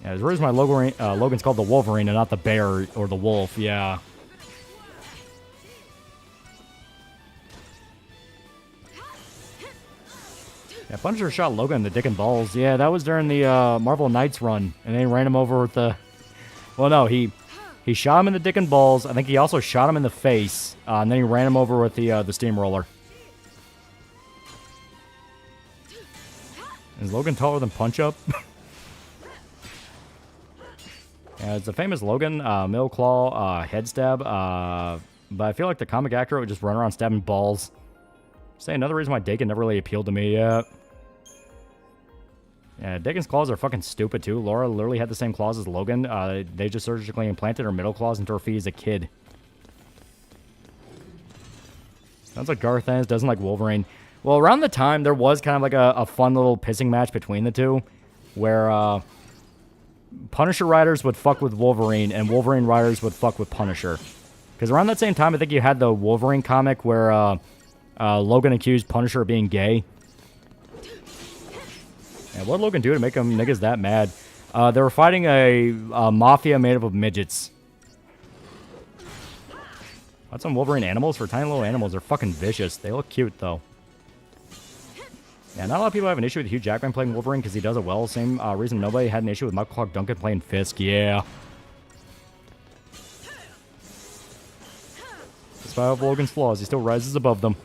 Yeah, there's a reason why Logan's called the Wolverine and not the Bear or the Wolf. Yeah. Yeah, Punisher shot Logan in the dick and balls. Yeah, that was during the Marvel Knights run, and they ran him over with the. Well, no, he shot him in the dick and balls. I think he also shot him in the face, and then he ran him over with the steamroller. Is Logan taller than Punch Up? Yeah, it's a famous Logan middle claw head stab, but I feel like the comic actor would just run around stabbing balls. Say another reason why Dakin never really appealed to me. Yeah, Dakin's claws are fucking stupid too. Laura literally had the same claws as Logan. They just surgically implanted her middle claws into her feet as a kid. Sounds like Garth Ennis doesn't like Wolverine. Well, around the time, there was kind of like a fun little pissing match between the two, where Punisher riders would fuck with Wolverine, and Wolverine riders would fuck with Punisher. Because around that same time, I think you had the Wolverine comic where Logan accused Punisher of being gay. Yeah, what did Logan do to make them niggas that mad? They were fighting a mafia made up of midgets. What's some Wolverine animals? For tiny little animals, they're fucking vicious. They look cute, though. Yeah, not a lot of people have an issue with Hugh Jackman playing Wolverine because he does it well. Same reason nobody had an issue with Michael Clark Duncan playing Fisk. Yeah. Despite all of Logan's flaws, he still rises above them.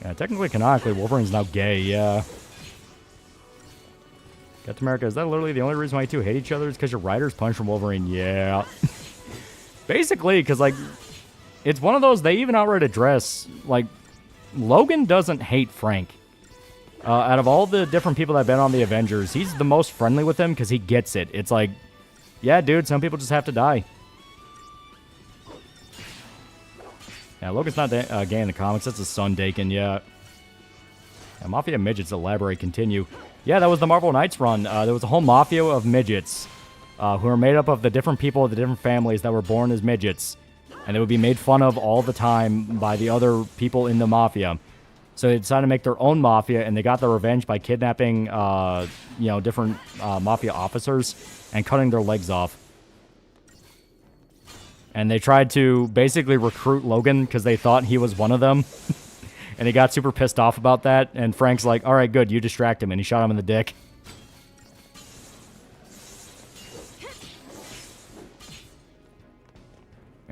Yeah, technically, canonically, Wolverine's now gay, yeah. Captain America, is that literally the only reason why you two hate each other? Is because your riders punch from Wolverine? Yeah. Basically, because, like, it's one of those, they even outright address, like, Logan doesn't hate Frank. Out of all the different people that have been on the Avengers, he's the most friendly with him because he gets it. It's like, yeah, dude, some people just have to die. Yeah, Logan's not gay in the comics. That's his son, Dakin, yeah. Mafia midgets, elaborate, continue. Yeah, that was the Marvel Knights run. There was a whole mafia of midgets who were made up of the different people of the different families that were born as midgets. And they would be made fun of all the time by the other people in the mafia. So they decided to make their own mafia, and they got their revenge by kidnapping, different mafia officers and cutting their legs off. And they tried to basically recruit Logan because they thought he was one of them. And he got super pissed off about that. And Frank's like, all right, good, you distract him. And he shot him in the dick.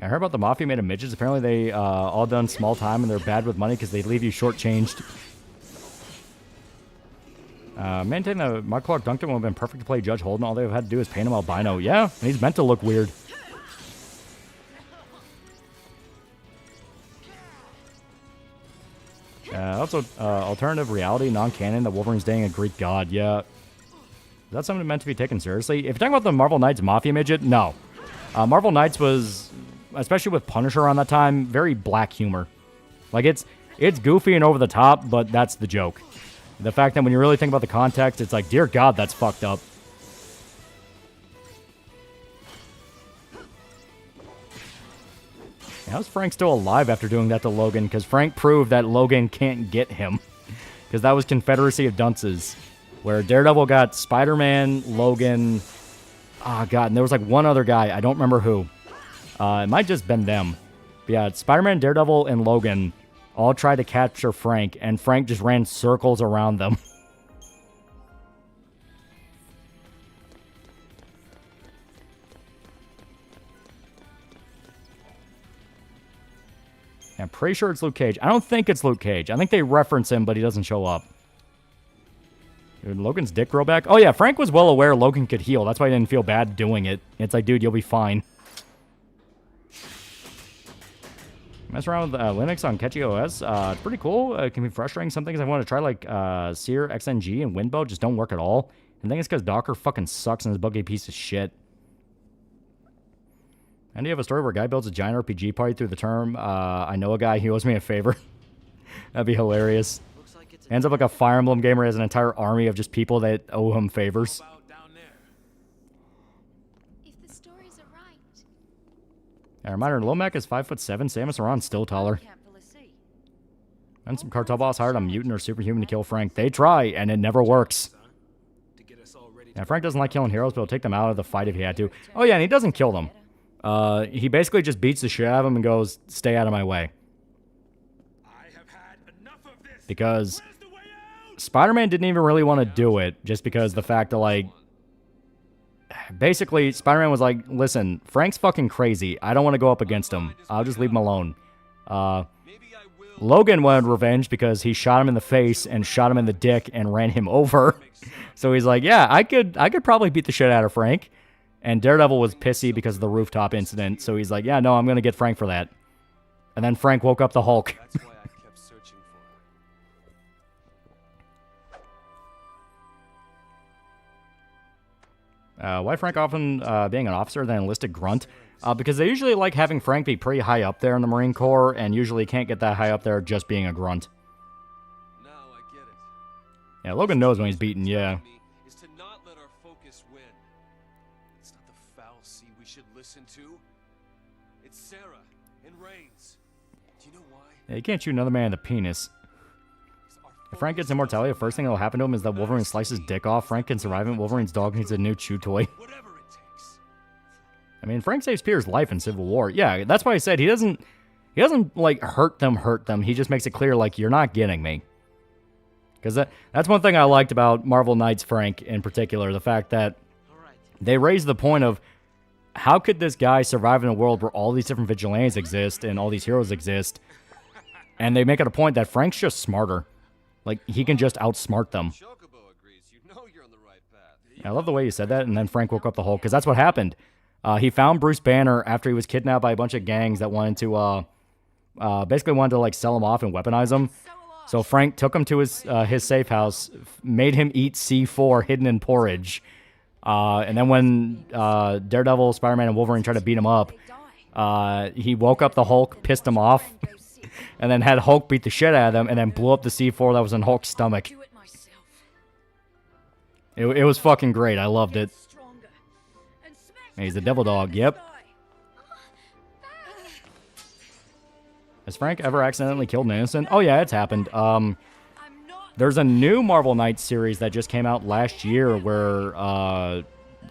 I heard about the Mafia made of midgets. Apparently they all done small time and they're bad with money because they leave you shortchanged. Maintain that Mark Clark Duncan would have been perfect to play Judge Holden. All they've had to do is paint him albino. Yeah, and he's meant to look weird. Also, alternative reality, non-canon, that Wolverine's dating a Greek god. Yeah. Is that something meant to be taken seriously? If you're talking about the Marvel Knights Mafia midget, no. Marvel Knights was, especially with Punisher around that time, very black humor. Like, it's goofy and over the top, but that's the joke. The fact that when you really think about the context, it's like, dear God, that's fucked up. How's Frank still alive after doing that to Logan? Because Frank proved that Logan can't get him. Because that was Confederacy of Dunces. Where Daredevil got Spider-Man, Logan, Oh, God. And there was like one other guy. I don't remember who. It might just been them. But yeah, Spider-Man, Daredevil, and Logan all tried to capture Frank, and Frank just ran circles around them. I'm pretty sure it's Luke Cage. I don't think it's Luke Cage. I think they reference him, but he doesn't show up. Did Logan's dick grow back? Oh, yeah, Frank was well aware Logan could heal. That's why he didn't feel bad doing it. It's like, dude, you'll be fine. Mess around with Linux on Catchy OS. It's pretty cool. It can be frustrating. Some things I want to try, like Sear, XNG, and Windbow, just don't work at all. And I think it's because Docker fucking sucks and is a buggy piece of shit. And do you have a story where a guy builds a giant RPG party through the term, I know a guy, he owes me a favor? That'd be hilarious. Ends up like a Fire Emblem gamer has an entire army of just people that owe him favors. If the stories are right, And a reminder, Lomac is 5'7", Samus Aran's still taller. And some cartel boss hired a mutant or superhuman to kill Frank. They try, and it never works. Yeah, Frank doesn't like killing heroes, but he'll take them out of the fight if he had to. Oh yeah, and he doesn't kill them. He basically just beats the shit out of them and goes, stay out of my way. Because Spider-Man didn't even really want to do it, just because the fact that, like, basically, Spider-Man was like, listen, Frank's fucking crazy. I don't want to go up against him. I'll just leave him alone. Logan wanted revenge because he shot him in the face and shot him in the dick and ran him over. So he's like, yeah, I could probably beat the shit out of Frank. And Daredevil was pissy because of the rooftop incident. So he's like, yeah, no, I'm going to get Frank for that. And then Frank woke up the Hulk. That's why I kept searching for Why Frank often being an officer than enlisted grunt? Because they usually like having Frank be pretty high up there in the Marine Corps, and usually can't get that high up there just being a grunt. Now I get it. Yeah, Logan knows when he's beaten, yeah. Is to not let our focus win. It's not the foul sea we should listen to. It's Sarah and Reigns. Do you know why? Yeah, you can't shoot another man in the penis. If Frank gets immortality, the first thing that'll happen to him is that Wolverine slices his dick off. Frank can survive it. Wolverine's dog needs a new chew toy. Whatever it takes. I mean, Frank saves Peter's life in Civil War. Yeah, that's why I said he doesn't like hurt them. He just makes it clear, like, you're not getting me. Because that's one thing I liked about Marvel Knights Frank in particular, the fact that they raised the point of how could this guy survive in a world where all these different vigilantes exist and all these heroes exist, and they make it a point that Frank's just smarter. Like, he can just outsmart them. Chocobo agrees. You know you're on the right path. I love the way you said that, and then Frank woke up the Hulk, because that's what happened. He found Bruce Banner after he was kidnapped by a bunch of gangs that wanted to, basically wanted to, like, sell him off and weaponize him. So Frank took him to his safe house, made him eat C4 hidden in porridge. And then when Daredevil, Spider-Man, and Wolverine tried to beat him up, he woke up the Hulk, pissed him off, and then had Hulk beat the shit out of them, and then blew up the C4 that was in Hulk's stomach. It was fucking great. I loved it. And he's a devil dog. Yep. Has Frank ever accidentally killed an innocent? Oh yeah, it's happened. There's a new Marvel Knights series that just came out last year where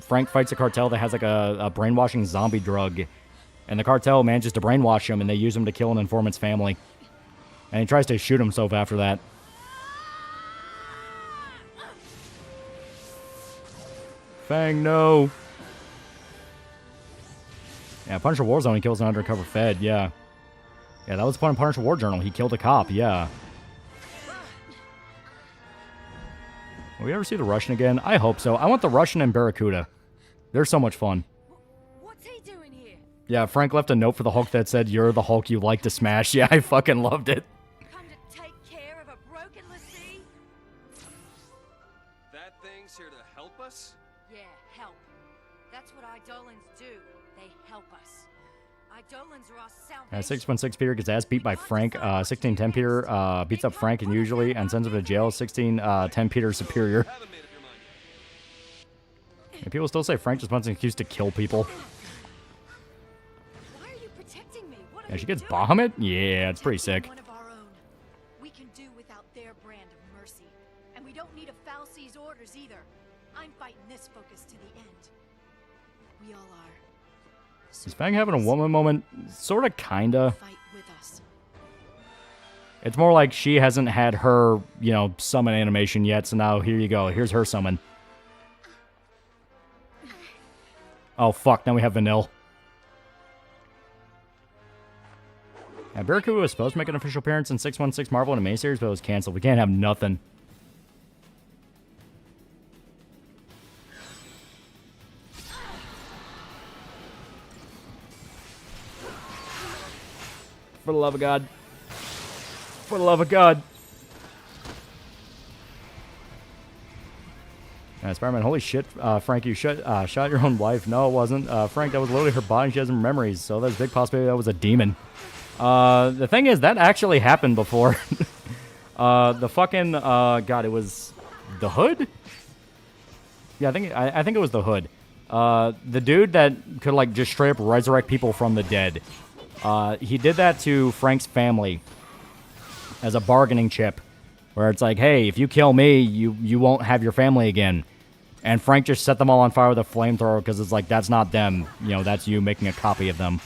Frank fights a cartel that has like a brainwashing zombie drug. And the cartel manages to brainwash him, and they use him to kill an informant's family. And he tries to shoot himself after that. Fang, no. Yeah, Punisher Warzone, he kills an undercover Fed, yeah. Yeah, that was the point of Punisher War Journal. He killed a cop, yeah. Will we ever see the Russian again? I hope so. I want the Russian and Barracuda. They're so much fun. what's he doing here? Yeah, Frank left a note for the Hulk that said, "You're the Hulk you like to smash." Yeah, I fucking loved it. Come to take care of a broken Lassie? That thing's here to help us? Yeah, help. That's what Eidolons do. They help us. Eidolons are our salvation. 616 Peter gets ass beat by Frank. 1610 Peter beats up Frank and usually and sends him to jail. 1610 Peter superior. Haven't made up your mind yet. And people still say Frank just wants an excuse to kill people. Why are you protecting me? What are Yeah, she you gets doing? Bahamut? Yeah, it's pretty sick. One of our own. We can do without their brand of mercy. And we don't need a Fal'Cie's orders either. I'm fighting this focus to the end. We all are. Is Fang having a woman moment? Sorta, kinda. Fight with us. It's more like she hasn't had her, you know, summon animation yet, so now here you go. Here's her summon. Oh, fuck. Now we have Vanille. Baraku was supposed to make an official appearance in 616 Marvel in a May series, but it was canceled. We can't have nothing. For the love of God. For the love of God. Spider-Man, holy shit, Frank, you shot your own wife. No, it wasn't. Frank, that was literally her body. She has memories, so there's a big possibility that was a demon. The thing is, that actually happened before. The fucking, God, it was the Hood? Yeah, I think it was the Hood. The dude that could, like, just straight up resurrect people from the dead. He did that to Frank's family as a bargaining chip, where it's like, hey, if you kill me, you won't have your family again. And Frank just set them all on fire with a flamethrower because it's like, that's not them. You know, that's you making a copy of them.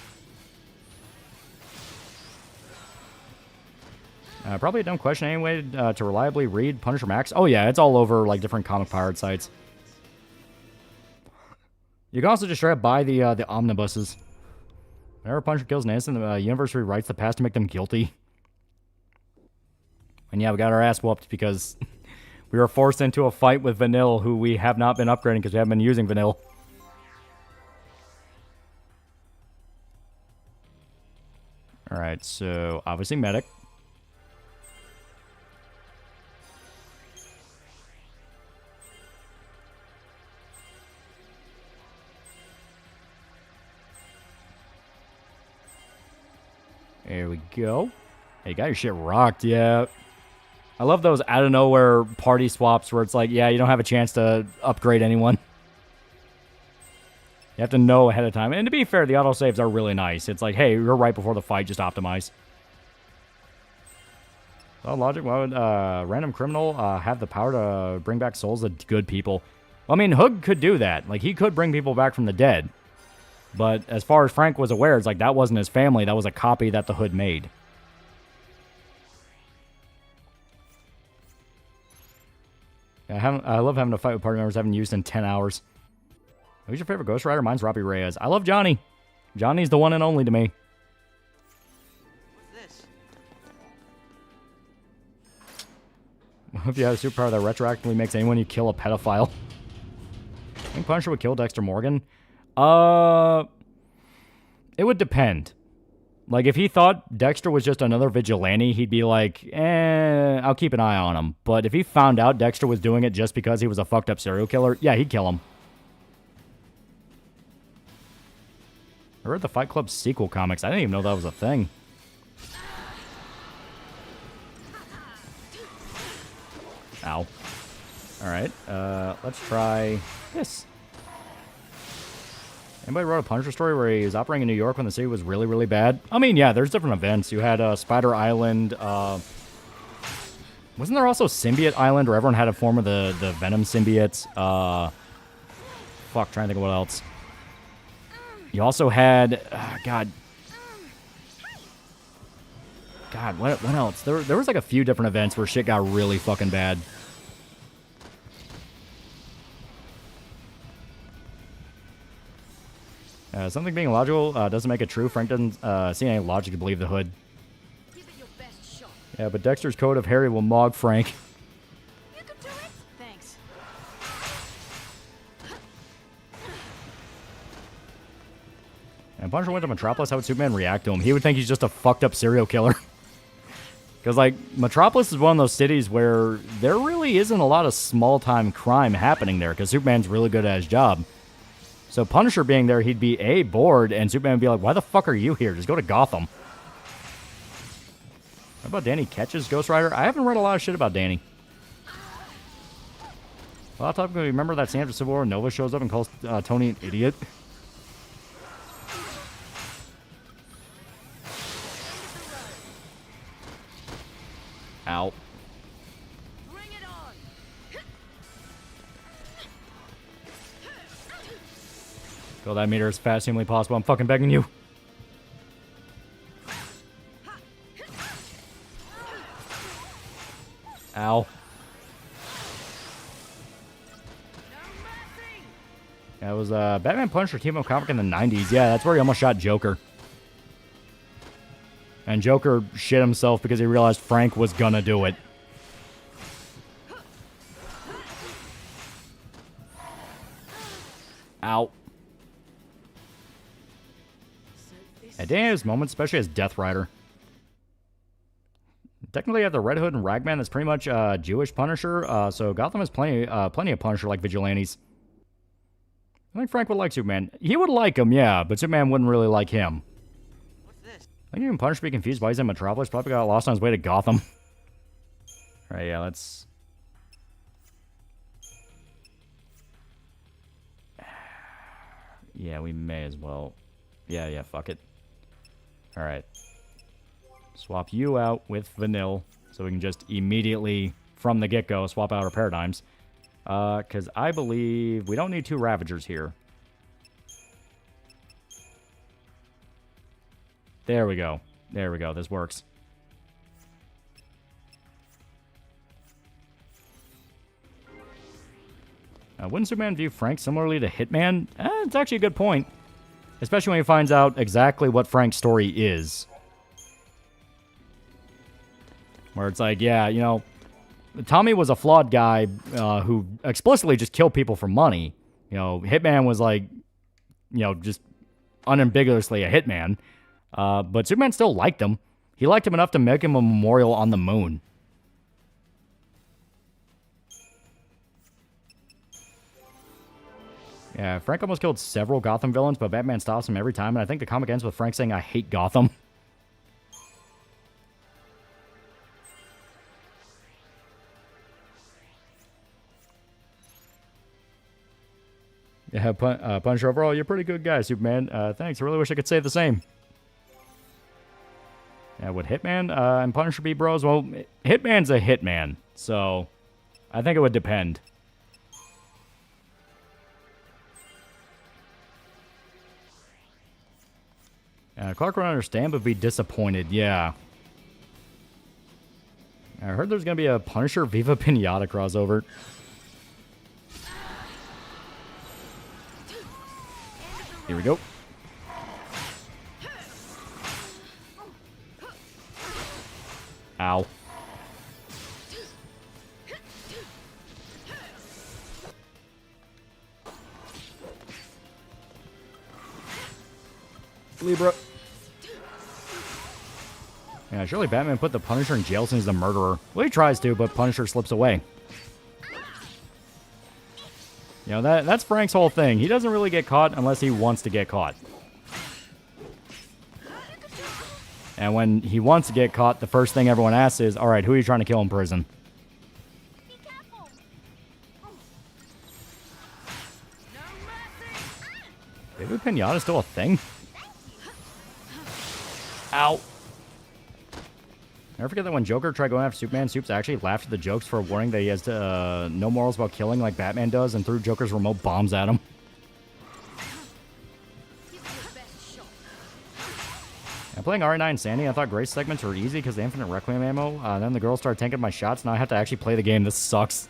Probably a dumb question anyway, to reliably read Punisher Max. Oh yeah, it's all over like different comic pirate sites. You can also just straight up buy the omnibuses. Whenever Punisher kills an innocent, the universe rewrites the past to make them guilty. And yeah, we got our ass whooped because we were forced into a fight with Vanille, who we have not been upgrading because we haven't been using Vanille. Alright, so obviously medic. There we go. Hey, got your shit rocked, yeah. I love those out of nowhere party swaps where it's like, yeah, you don't have a chance to upgrade anyone. You have to know ahead of time. And to be fair, the autosaves are really nice. It's like, hey, you're right before the fight, just optimize. Well, logic, why would random criminal have the power to bring back souls of good people? Well, I mean, Hood could do that. Like, he could bring people back from the dead. But as far as Frank was aware, it's like that wasn't his family. That was a copy that the Hood made. I love having a fight with party members I haven't used in 10 hours. Who's your favorite Ghost Rider? Mine's Robbie Reyes. I love Johnny. Johnny's the one and only to me. What's this? If you had a superpower that retroactively makes anyone you kill a pedophile. I think Punisher would kill Dexter Morgan. It would depend. Like, if he thought Dexter was just another vigilante, he'd be like, I'll keep an eye on him. But if he found out Dexter was doing it just because he was a fucked up serial killer, yeah, he'd kill him. I read the Fight Club sequel comics. I didn't even know that was a thing. Ow. Alright, let's try this. Anybody wrote a Punisher story where he was operating in New York when the city was really, really bad? I mean, yeah, there's different events. You had Spider Island. Wasn't there also Symbiote Island where everyone had a form of the Venom symbiotes? Fuck, trying to think of what else. You also had... God, what else? There was like a few different events where shit got really fucking bad. Something being illogical doesn't make it true. Frank doesn't see any logic to believe the Hood. Give it your best shot. Yeah, but Dexter's Code of Harry will mog Frank. You can do it. Thanks. And Punisher went to Metropolis. How would Superman react to him? He would think he's just a fucked up serial killer. Because, like, Metropolis is one of those cities where there really isn't a lot of small-time crime happening there. Because Superman's really good at his job. So Punisher being there, he'd be, A, bored, and Superman would be like, why the fuck are you here? Just go to Gotham. What about Danny Ketch's Ghost Rider? I haven't read a lot of shit about Danny. Well, I'll talk about, remember that scene after Civil War Nova shows up and calls Tony an idiot? Ow. Bring it on. Fill that meter as fast as humanly possible. I'm fucking begging you. Ow. That was Batman Punisher team up comic in the 90s. Yeah, that's where he almost shot Joker. And Joker shit himself because he realized Frank was gonna do it. Ow. At Danny's moments, especially as Death Rider. Technically, you have the Red Hood and Ragman. That's pretty much Jewish Punisher. So Gotham has plenty of Punisher-like vigilantes. I think Frank would like Superman. He would like him, yeah, but Superman wouldn't really like him. What's this? I think even Punisher be confused why he's in Metropolis. Probably got lost on his way to Gotham. Alright, yeah, let's... Yeah, we may as well. Yeah, fuck it. Alright. Swap you out with Vanille, so we can just immediately, from the get-go, swap out our paradigms. Because I believe we don't need 2 Ravagers here. There we go. There we go. This works. Wouldn't Superman view Frank similarly to Hitman? It's actually a good point. Especially when he finds out exactly what Frank's story is. Where it's like, yeah, you know, Tommy was a flawed guy who explicitly just killed people for money. You know, Hitman was like, you know, just unambiguously a hitman. But Superman still liked him. He liked him enough to make him a memorial on the moon. Yeah, Frank almost killed several Gotham villains, but Batman stops him every time. And I think the comic ends with Frank saying, I hate Gotham. Yeah, Punisher overall, you're a pretty good guy, Superman. Thanks. I really wish I could say the same. Yeah, would Hitman and Punisher be bros? Well, Hitman's a hitman, so I think it would depend. Clark would understand, but be disappointed. Yeah. I heard there's going to be a Punisher Viva Pinata crossover. Here we go. Ow. Libra. Yeah, surely Batman put the Punisher in jail since he's the murderer. Well, he tries to, but Punisher slips away. You know, that's Frank's whole thing. He doesn't really get caught unless he wants to get caught. And when he wants to get caught, the first thing everyone asks is, alright, who are you trying to kill in prison? Baby Pinata still a thing? Ow. Never forget that when Joker tried going after Superman, Supes actually laughed at the jokes for a warning that he has no morals about killing like Batman does and threw Joker's remote bombs at him. And playing RE9 Sandy, I thought Grace segments were easy because the infinite Requiem ammo. Then the girls started tanking my shots, now I have to actually play the game. This sucks.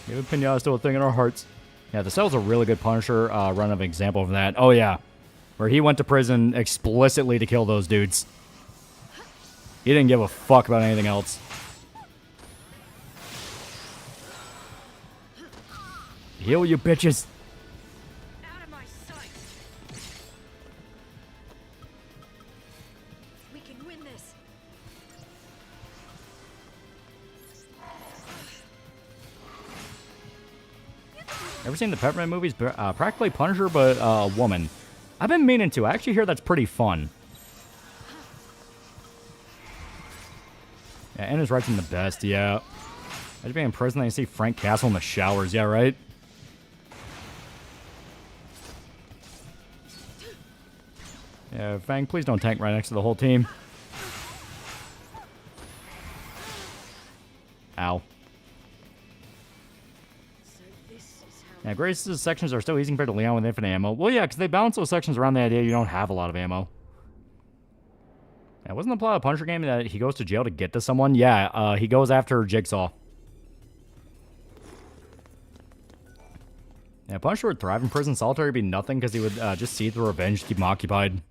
Maybe Pinata's still a thing in our hearts. Yeah, the Cell's a really good Punisher run of example of that. Oh, yeah. Where he went to prison explicitly to kill those dudes. He didn't give a fuck about anything else. Heal you bitches. Out of my sight. We can win this. Ever seen the Peppermint movies? Practically Punisher, but a woman. I've been meaning to. I actually hear that's pretty fun. Yeah, Anna's writing the best, yeah. I just be in prison and you see Frank Castle in the showers, yeah, right? Yeah, Fang, please don't tank right next to the whole team. Ow. Yeah, Grace's sections are still easy compared to Leon with infinite ammo. Well, yeah, because they balance those sections around the idea you don't have a lot of ammo. Yeah, wasn't the plot of Punisher game that he goes to jail to get to someone? Yeah, he goes after Jigsaw. Yeah, Punisher would thrive in prison. Solitary would be nothing because he would just see through revenge to keep him occupied.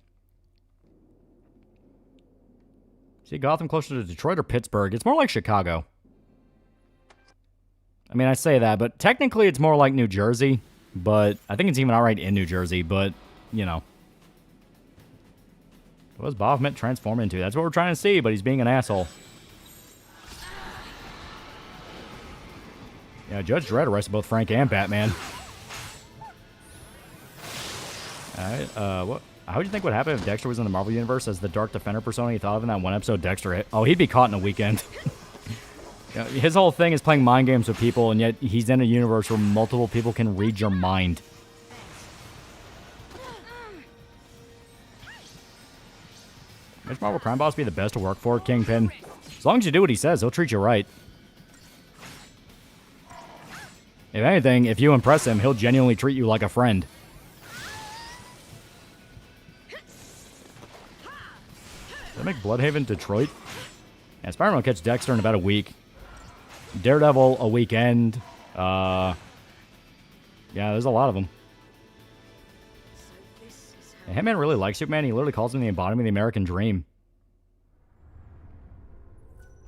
See, Gotham closer to Detroit or Pittsburgh? It's more like Chicago. I mean, I say that, but technically it's more like New Jersey. But I think it's even outright in New Jersey, but, you know. What does Baphomet transform into? That's what we're trying to see, but he's being an asshole. Yeah, Judge Dredd arrested both Frank and Batman. Alright, how would you think would happen if Dexter was in the Marvel Universe as the Dark Defender persona he thought of in that one episode Dexter hit? Oh, he'd be caught in a weekend. You know, his whole thing is playing mind games with people, and yet he's in a universe where multiple people can read your mind. Which Marvel crime boss be the best to work for? Kingpin. As long as you do what he says, he'll treat you right. If anything, if you impress him, he'll genuinely treat you like a friend. Does that make Bloodhaven Detroit? Yeah, Spider-Man will catch Dexter in about a week. Daredevil, a weekend. Yeah, there's a lot of them. And Hitman really likes Superman. He literally calls him the embodiment of the American dream.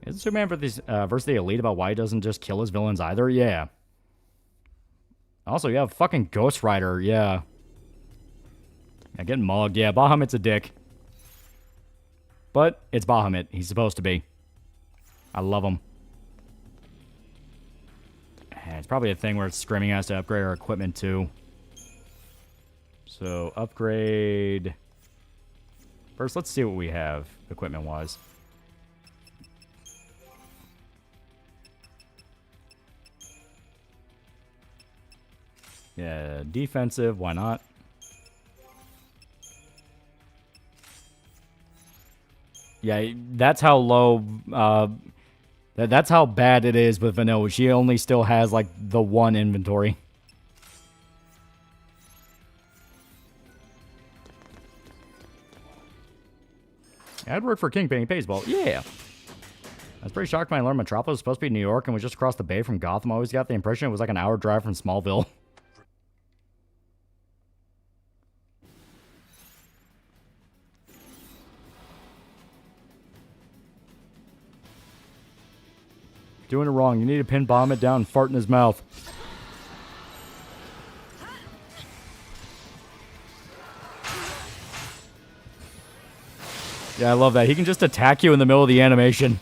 Isn't Superman versus the Elite about why he doesn't just kill his villains either? Yeah. Also, you have fucking Ghost Rider. Yeah. Yeah, getting mugged. Yeah, Bahamut's a dick. But it's Bahamut. He's supposed to be. I love him. And it's probably a thing where Screaming has to upgrade our equipment too. So, upgrade... First, let's see what we have, equipment-wise. Yeah, defensive, why not? Yeah, that's how low... that's how bad it is with Vanilla. She only still has, like, the one inventory. I'd work for Kingpin. He pays well. Yeah. I was pretty shocked when I learned Metropolis was supposed to be New York and was just across the bay from Gotham. I always got the impression it was like an hour drive from Smallville. Doing it wrong. You need to pin bomb it down and fart in his mouth. Yeah, I love that. He can just attack you in the middle of the animation.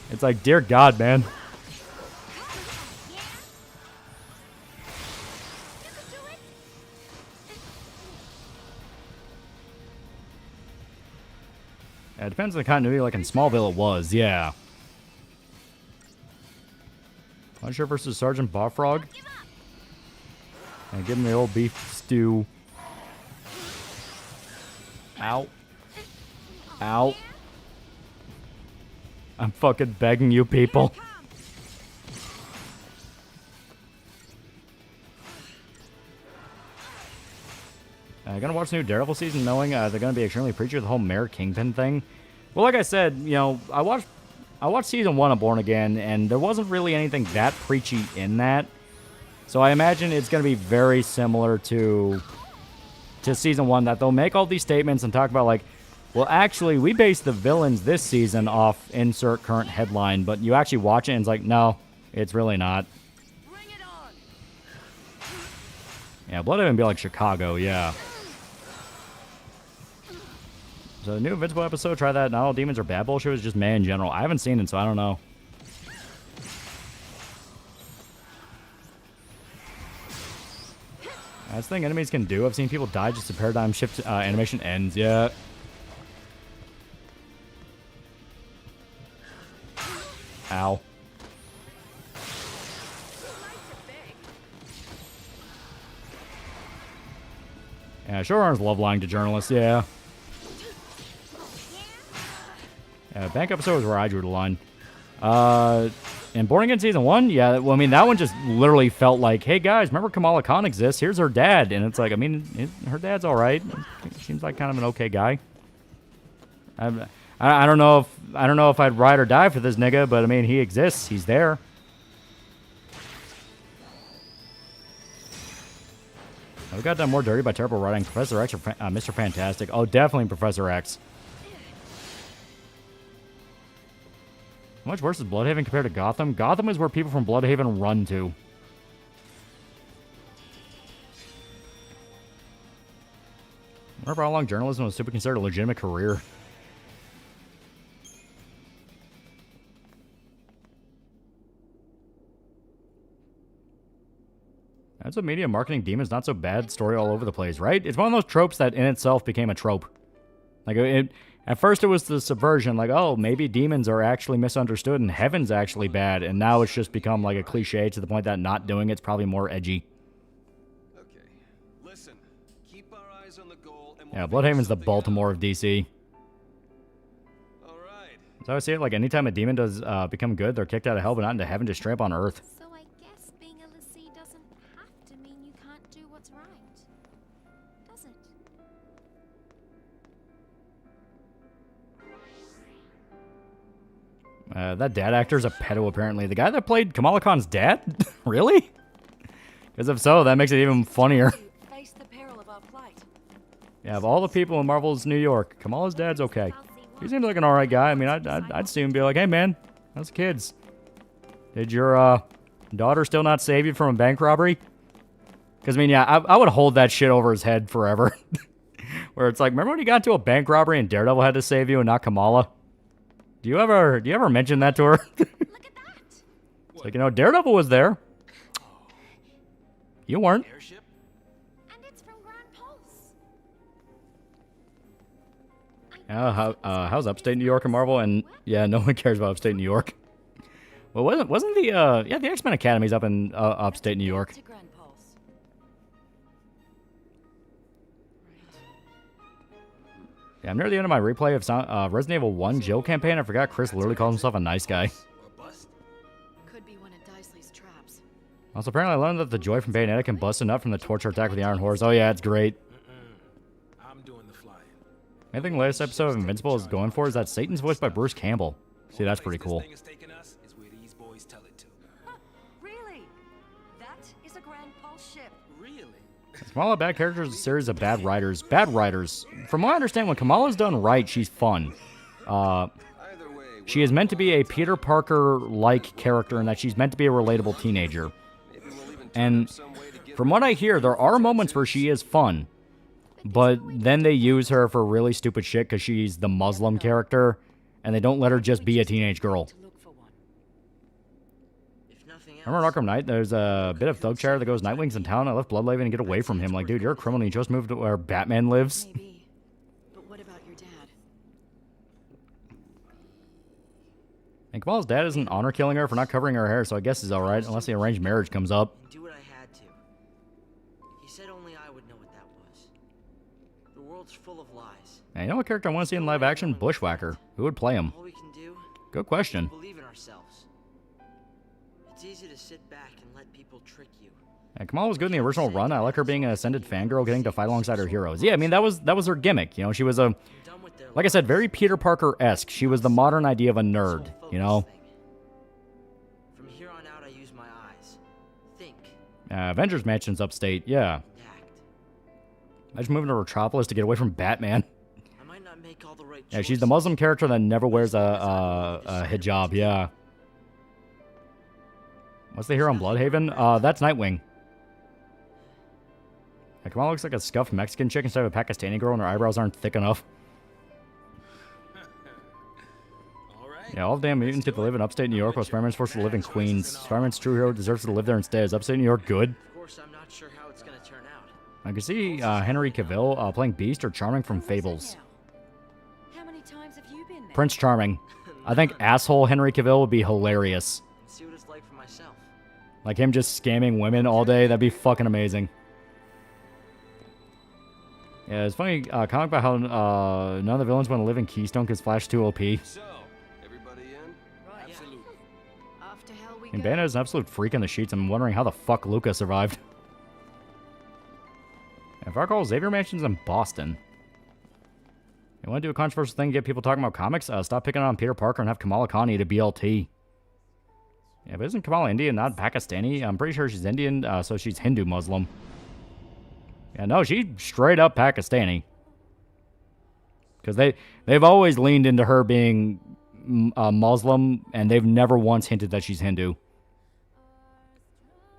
It's like, dear God, man. Yeah, it depends on the continuity. Like in Smallville, it was. Yeah. Punisher versus Sergeant Bofrog. And give him the old beef stew. Ow. Ow. I'm fucking begging you people. Gonna watch the new Daredevil season knowing they're gonna be extremely preachy with the whole Mayor Kingpin thing. Well, like I said, you know, I watched season 1 of Born Again, and there wasn't really anything that preachy in that. So I imagine it's gonna be very similar to season 1, that they'll make all these statements and talk about like, well, actually, we based the villains this season off insert current headline, but you actually watch it and it's like, no, it's really not. Bring it on. Yeah, Bloodhaven would be like Chicago, yeah. So the new Invincible episode, try that. Not all demons are bad bullshit, it's just man in general. I haven't seen it, so I don't know. That's the thing enemies can do. I've seen people die just a paradigm shift animation ends. Yeah. Ow. Yeah, showrunners love lying to journalists. Yeah. Yeah, bank episode is where I drew the line. In Born Again Season 1, yeah, well, I mean, that one just literally felt like, hey, guys, remember Kamala Khan exists? Here's her dad. And it's like, I mean, her dad's all right. Seems like kind of an okay guy. I don't know if I'd ride or die for this nigga, but, I mean, he exists. He's there. We got done more dirty by terrible writing. Professor X or Mr. Fantastic. Oh, definitely Professor X. How much worse is Bloodhaven compared to Gotham? Gotham is where people from Bloodhaven run to. I wonder how long journalism was super considered a legitimate career. That's what media marketing demons not so bad story all over the place, right? It's one of those tropes that in itself became a trope. Like, at first it was the subversion, like, oh, maybe demons are actually misunderstood and heaven's actually bad, and now it's just become like a cliche to the point that not doing it's probably more edgy. Okay, listen. Keep our eyes on the goal and Yeah, Bloodhaven's the Baltimore of DC. All right. So I see it like anytime a demon does become good, they're kicked out of hell, but not into heaven, just straight up on Earth. So I guess being a Lassie doesn't have to mean you can't do what's right, does it? That dad actor's a pedo, apparently. The guy that played Kamala Khan's dad? Really? Because if so, that makes it even funnier. Face the peril of our plight. Yeah, of all the people in Marvel's New York, Kamala's dad's okay. He seems like an alright guy. I mean, I'd see him be like, hey, man, how's the kids? Did your daughter still not save you from a bank robbery? Because, I mean, yeah, I would hold that shit over his head forever. Where it's like, remember when you got into a bank robbery and Daredevil had to save you and not Kamala? Do you ever mention that to her? Look at that! It's like, you know, Daredevil was there. You weren't. Airship? And it's from Grand Pulse. How's upstate New York and Marvel? And yeah, no one cares about upstate New York. Well, wasn't the the X-Men Academy's up in upstate New York? To Grand Pulse. Yeah, I'm near the end of my replay of Resident Evil 1 Jill campaign. I forgot Chris literally calls himself a nice guy. Or bust? Could be one of Daisley's traps. Also, apparently I learned that the Joy from Bayonetta can bust a nut from the torture attack with the Iron Horse. Oh yeah, it's great. I'm doing the flying. I think the latest episode of Invincible is going for is that Satan's voiced by Bruce Campbell. See, that's pretty cool. This thing is taking us is where these boys tell it to. Really? That is a Grand Pulse ship. Really? Kamala bad characters is a series of bad writers. Bad writers. From what I understand, when Kamala's done right, she's fun. Either way, She is meant to be a Peter Parker-like character in that she's meant to be a relatable teenager. maybe we'll even turn And up some way to get from what I hear, there are moments where she is fun. But then they use her for really stupid shit because she's the Muslim character. And they don't let her just be a teenage girl. To look for one. If nothing else, Remember Arkham Knight? There's a bit of Thugshire that goes Nightwing's in town. I left Bloodhaven and get away from him. Like, dude, you're a criminal. You just moved to where Batman lives. Maybe. But what about your dad? And Kamala's dad isn't honor killing her for not covering her hair, so I guess he's alright, unless the arranged marriage comes up. do what I had to. He said only I would know what that was. The world's full of lies. Now, you know what character I want to see in live action? Bushwhacker. Who would play him? All we can do Good question. is believe in ourselves. It's easy to sit back and let people trick you. And Kamala was good in the original run. I like her being an ascended fangirl, getting to fight alongside her heroes. Yeah, I mean, that was her gimmick. You know, she was a, Done with their like I said, very Peter Parker-esque. She was the modern idea of a nerd, you know? From here on out, I use my eyes. Think. Avengers Mansion's upstate, yeah. Act. I just moving to Metropolis to get away from Batman. I might not make all the right Yeah, she's the Muslim character that never wears a hijab, yeah. What's the hero in Bloodhaven? That's Nightwing. Yeah, Kamala looks like a scuffed Mexican chick instead of a Pakistani girl, and her eyebrows aren't thick enough. All right. Yeah, all the damn mutants get to live in upstate New York while Spider-Man's forced to live in Queens. Spider-Man's true hero deserves to live there instead. Is upstate New York good? Of course, I'm not sure how it's gonna turn out. I can see Henry Cavill playing Beast or Charming from Fables. How many times have you been there? Prince Charming. I think asshole Henry Cavill would be hilarious. And see what it's like for myself. Like him just scamming women all day. That'd be fucking amazing. Yeah, it's funny, comic about how none of the villains want to live in Keystone because Flash 2 OP. So, everybody in? Right, yeah. Absolutely. Off to hell we And go. Banda is an absolute freak in the sheets. I'm wondering how the fuck Luca survived. If I recall, Xavier Mansion's in Boston. You want to do a controversial thing, get people talking about comics? Stop picking on Peter Parker and have Kamala Khan eat a BLT. Yeah, but isn't Kamala Indian, not Pakistani? I'm pretty sure she's Indian, so she's Hindu Muslim. Yeah, no, she's straight up Pakistani. Because they've always leaned into her being Muslim, and they've never once hinted that she's Hindu.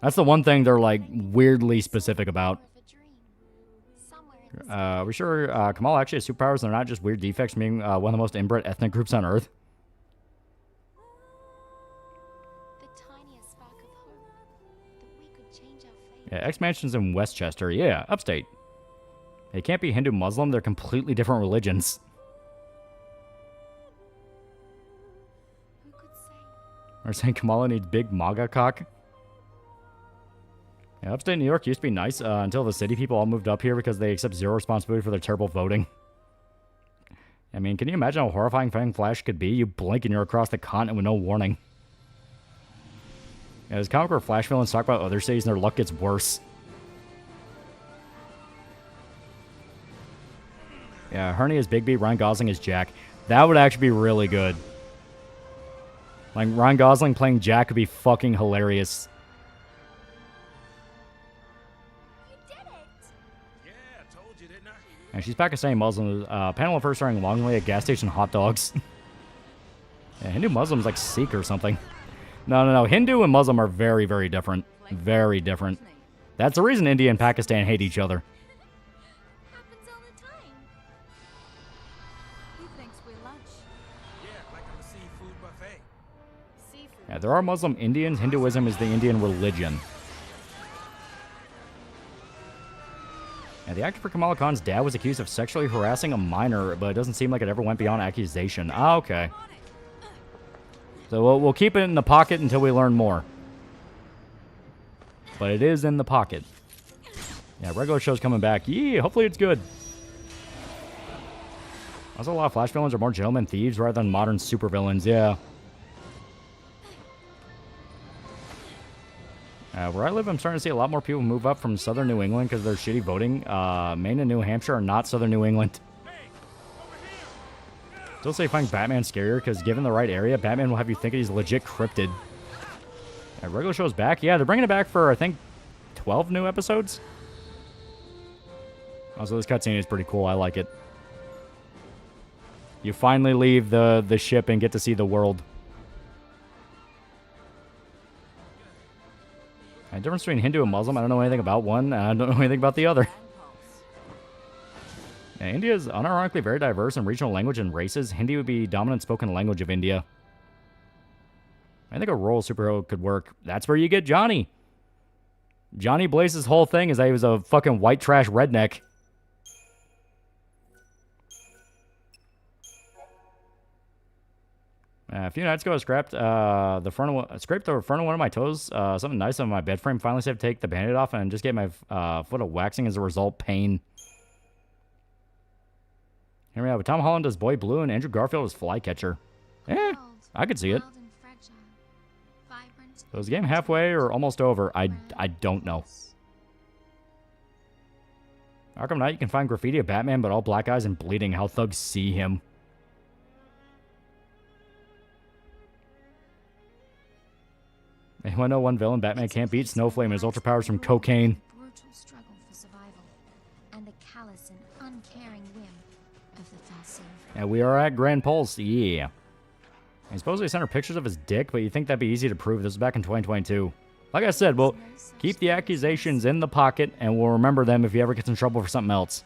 That's the one thing they're, like, weirdly specific about. We're sure Kamala actually has superpowers and they're not just weird defects from being one of the most inbred ethnic groups on Earth. The tiniest spark of hope that we could change our fate. Yeah, X-Mansion's in Westchester. Yeah, upstate. They can't be Hindu Muslim. They're completely different religions. Who could say? We're saying Kamala needs big MAGA cock. Yeah, upstate New York used to be nice until the city people all moved up here because they accept zero responsibility for their terrible voting. I mean, can you imagine how horrifying Fang Flash could be? You blink and you're across the continent with no warning. Yeah, as comic or Flash villains talk about other cities and their luck gets worse. Yeah, Herney is Bigby, Ryan Gosling is Jack. That would actually be really good. Like, Ryan Gosling playing Jack would be fucking hilarious. And she's Pakistani Muslim. Panel of her starring Longley at gas station hot dogs. Yeah, Hindu Muslim's like Sikh or something. No. Hindu and Muslim are very, very different. Very different. That's the reason India and Pakistan hate each other. Happens all the time. He thinks we're lunch. Yeah, like a seafood buffet. Seafood. Yeah, there are Muslim Indians. Hinduism is the Indian religion. And the actor for Kamala Khan's dad was accused of sexually harassing a minor, but it doesn't seem like it ever went beyond accusation. Ah, okay. So we'll keep it in the pocket until we learn more. But it is in the pocket. Yeah, regular show's coming back. Yeah, hopefully it's good. Also, a lot of Flash villains are more gentlemen thieves rather than modern supervillains. Yeah. Where I live, I'm starting to see a lot more people move up from southern New England because of their shitty voting. Maine and New Hampshire are not southern New England. Still say find Batman scarier because given the right area, Batman will have you think he's legit cryptid. Yeah, regular show's back. Yeah, they're bringing it back for, I think, 12 new episodes. Also, this cutscene is pretty cool. I like it. You finally leave the ship and get to see the world. The difference between Hindu and Muslim, I don't know anything about one, and I don't know anything about the other. Yeah, India is unironically very diverse in regional language and races. Hindi would be dominant spoken language of India. I think a rural superhero could work. That's where you get Johnny. Johnny Blaze's whole thing is that he was a fucking white trash redneck. A few nights ago, I scraped the front of one of my toes. Something nice on my bed frame. Finally, had to take the band-aid off and just get my foot a waxing as a result. Pain. Here we have Tom Holland as Boy Blue and Andrew Garfield as Flycatcher. Eh, I could see it. So is the game halfway or almost over? I don't know. Arkham Knight, you can find graffiti of Batman, but all black eyes and bleeding. How thugs see him. Anyone know one villain Batman can't beat? Snowflame and his ultra powers from cocaine. Brutal struggle for survival, and the callous and uncaring whim of the Falcon. And we are at Grand Pulse. Yeah. He supposedly sent her pictures of his dick, but you think that'd be easy to prove. This was back in 2022. Like I said, we'll keep the accusations in the pocket, and we'll remember them if he ever gets in trouble for something else.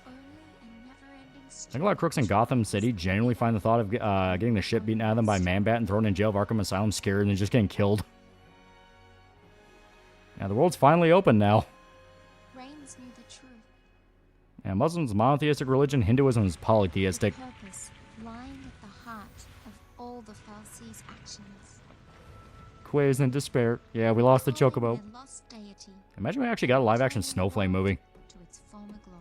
I think a lot of crooks in Gotham City genuinely find the thought of getting the shit beaten out of them by Man-Bat and thrown in jail of Arkham Asylum scarier than just getting killed. Yeah, the world's finally open now. Reigns knew the truth. Yeah, Muslims monotheistic religion, Hinduism is polytheistic. Purpose lying at the heart of all the Falsi's actions. Quiz and despair. Yeah, we lost the chocobo. Their lost deity Imagine we actually got a live-action Snowflame movie. to its former glory.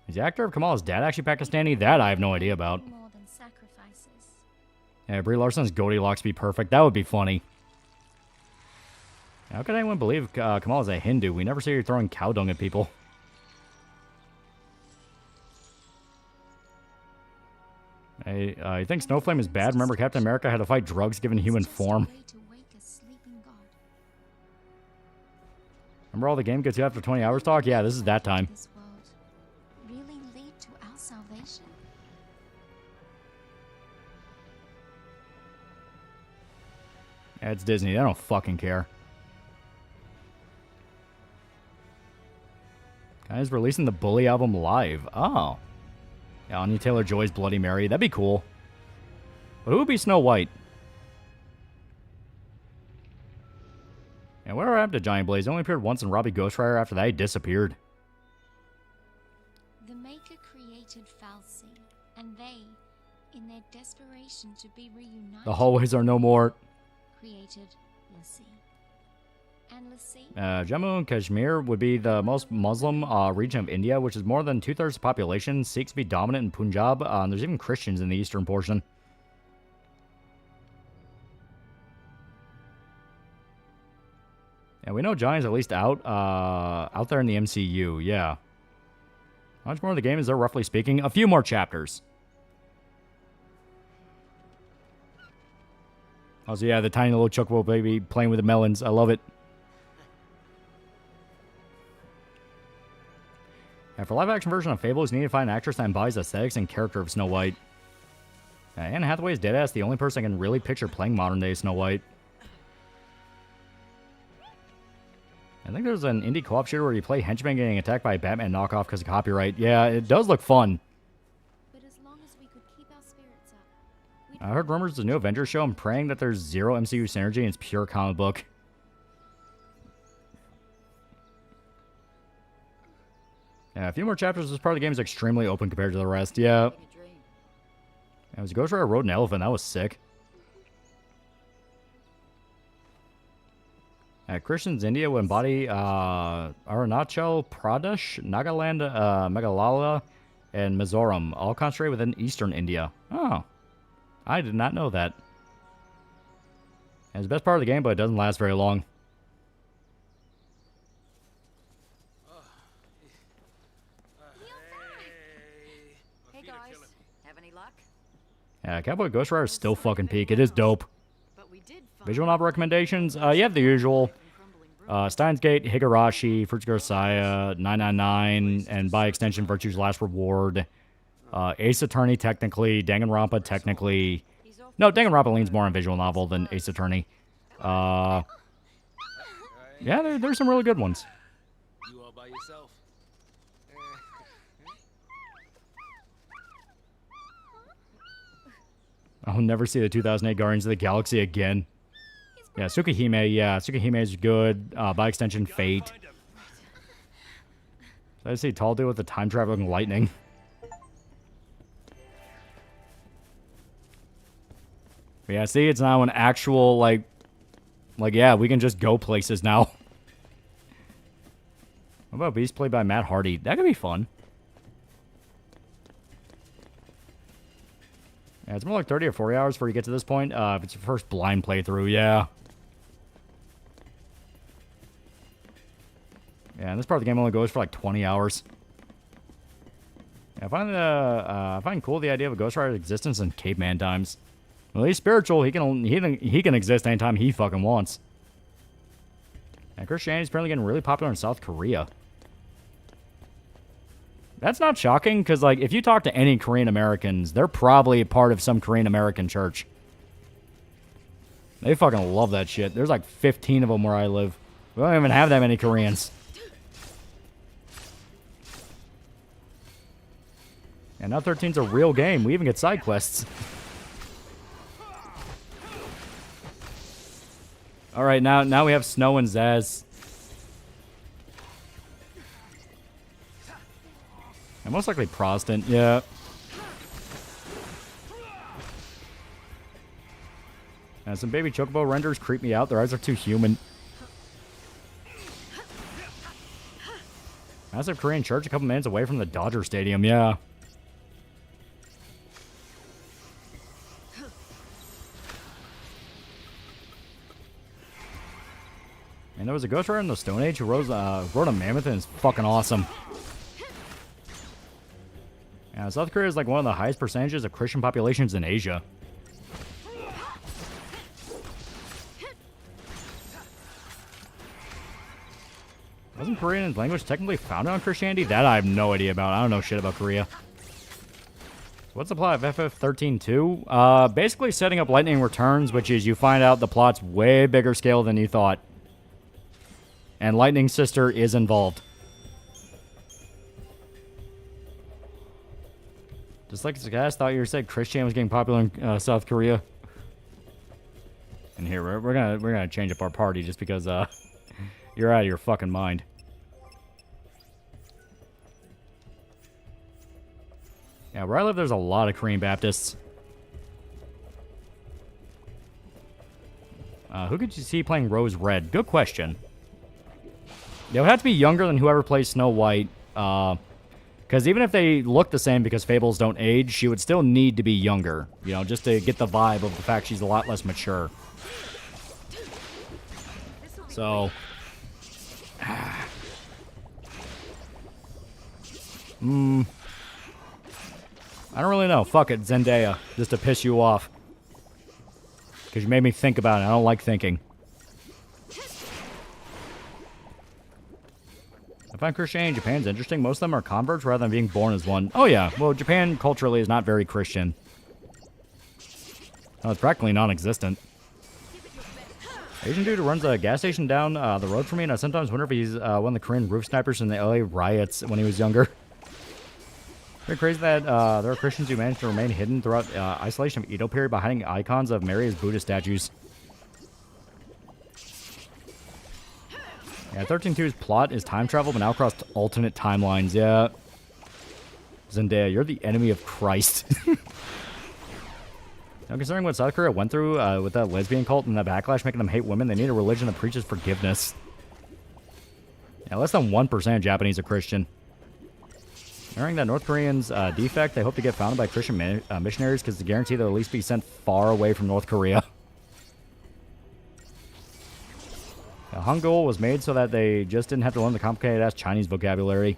Is the actor of Kamala's dad actually Pakistani? That I have no idea about. More than sacrifices. Yeah, Brie Larson's Goldilocks be perfect. That would be funny. How could anyone believe Kamal is a Hindu? We never see her throwing cow dung at people. Hey, you think Snowflame is bad? Remember Captain America had to fight drugs given human form? Remember all the game gets you after 20 hours talk? Yeah, this is that time. This world really lead to our salvation? Yeah, it's Disney. They don't fucking care. Guys, releasing the Bully album live. Oh. Yeah, Anya Taylor-Joy's Bloody Mary. That'd be cool. But who would be Snow White? And whatever happened to Giant Blaze? He only appeared once in Robbie Ghost Rider. After that, he disappeared. The Maker created Falsey, and they, in their desperation to be reunited, The hallways are no more. created Lassie. And Lassie? Jammu and Kashmir would be the most Muslim region of India, which is more than 2/3 of the population. Sikhs be dominant in Punjab. And there's even Christians in the eastern portion. And we know Giant's at least out there in the MCU, yeah. How much more of the game is there, roughly speaking? A few more chapters. Also, yeah, the tiny little chocobo baby playing with the melons. I love it. And for live-action version of Fable, you need to find an actress that embodies the aesthetics and character of Snow White. Anne Hathaway is deadass the only person I can really picture playing modern-day Snow White. I think there's an indie co-op shooter where you play henchmen getting attacked by a Batman knockoff because of copyright. Yeah, it does look fun. But as long as we could keep our spirits up, I heard rumors of the new Avengers show. I'm praying that there's zero MCU synergy and it's pure comic book. Yeah, a few more chapters. This part of the game is extremely open compared to the rest. Yeah. It was Ghost Rider rode an elephant. That was sick. Christians India will embody Arunachal Pradesh, Nagaland, Meghalaya, and Mizoram, all concentrated within eastern India. Oh. I did not know that. It's the best part of the game, but it doesn't last very long. Hey guys, have any luck? Yeah, Cowboy Ghost Rider is still fucking peak. It is dope. Visual novel recommendations? You have the usual. Steins Gate, Higurashi, Fruits Garcia, 999, and by extension, Virtue's Last Reward. Ace Attorney, technically. Danganronpa, technically. No, Danganronpa leans more on visual novel than Ace Attorney. Yeah, there's some really good ones. You all by yourself? I'll never see the 2008 Guardians of the Galaxy again. Yeah, Tsukihime. Yeah, Tsukihime is good. By extension, Fate. I see tall dude with the time traveling lightning. But yeah, see, it's now an actual like yeah, we can just go places now. What about Beast played by Matt Hardy? That could be fun. Yeah, it's more like 30 or 40 hours before you get to this point. If it's your first blind playthrough, yeah. Yeah, and this part of the game only goes for like 20 hours. Yeah, I find cool the idea of a Ghost Rider's existence in caveman times. Well, he's spiritual. He can exist anytime he fucking wants. And Christianity's apparently getting really popular in South Korea. That's not shocking, because, like, if you talk to any Korean Americans, they're probably a part of some Korean American church. They fucking love that shit. There's like 15 of them where I live. We don't even have that many Koreans. And now 13's a real game. We even get side quests. Alright, now we have Snow and Zaz. And most likely Protestant, yeah. And some baby chocobo renders creep me out. Their eyes are too human. Massive Korean church a couple minutes away from the Dodger Stadium, yeah. And there was a Ghost Rider in the Stone Age who rode a mammoth, and it's fucking awesome. Yeah, South Korea is like one of the highest percentages of Christian populations in Asia. Wasn't Korean language technically founded on Christianity? That I have no idea about. I don't know shit about Korea. So what's the plot of FF13 2? Basically setting up Lightning Returns, which is you find out the plot's way bigger scale than you thought. And Lightning's sister is involved. Just like guys thought you said Christian was getting popular in South Korea. And here we're gonna change up our party just because you're out of your fucking mind. Yeah, where I live, there's a lot of Korean Baptists. Who could you see playing Rose Red? Good question. They would have to be younger than whoever plays Snow White. Because even if they look the same because fables don't age, she would still need to be younger. You know, just to get the vibe of the fact she's a lot less mature. So... I don't really know. Fuck it, Zendaya. Just to piss you off. Because you made me think about it. I don't like thinking. I find Christianity in Japan's interesting. Most of them are converts rather than being born as one. Oh yeah, well, Japan culturally is not very Christian. Oh, it's practically non-existent. Asian dude who runs a gas station down the road from me, and I sometimes wonder if he's one of the Korean roof snipers in the LA riots when he was younger. Pretty crazy that there are Christians who managed to remain hidden throughout isolation of Edo period by hiding icons of Mary as Buddha statues. Yeah, 13.2's plot is time travel, but now across alternate timelines. Yeah. Zendaya, you're the enemy of Christ. Now, considering what South Korea went through with that lesbian cult and that backlash making them hate women, they need a religion that preaches forgiveness. Yeah, less than 1% of Japanese are Christian. Knowing that North Koreans' defect, they hope to get founded by Christian missionaries because they guarantee they'll at least be sent far away from North Korea. Hangul was made so that they just didn't have to learn the complicated-ass Chinese vocabulary.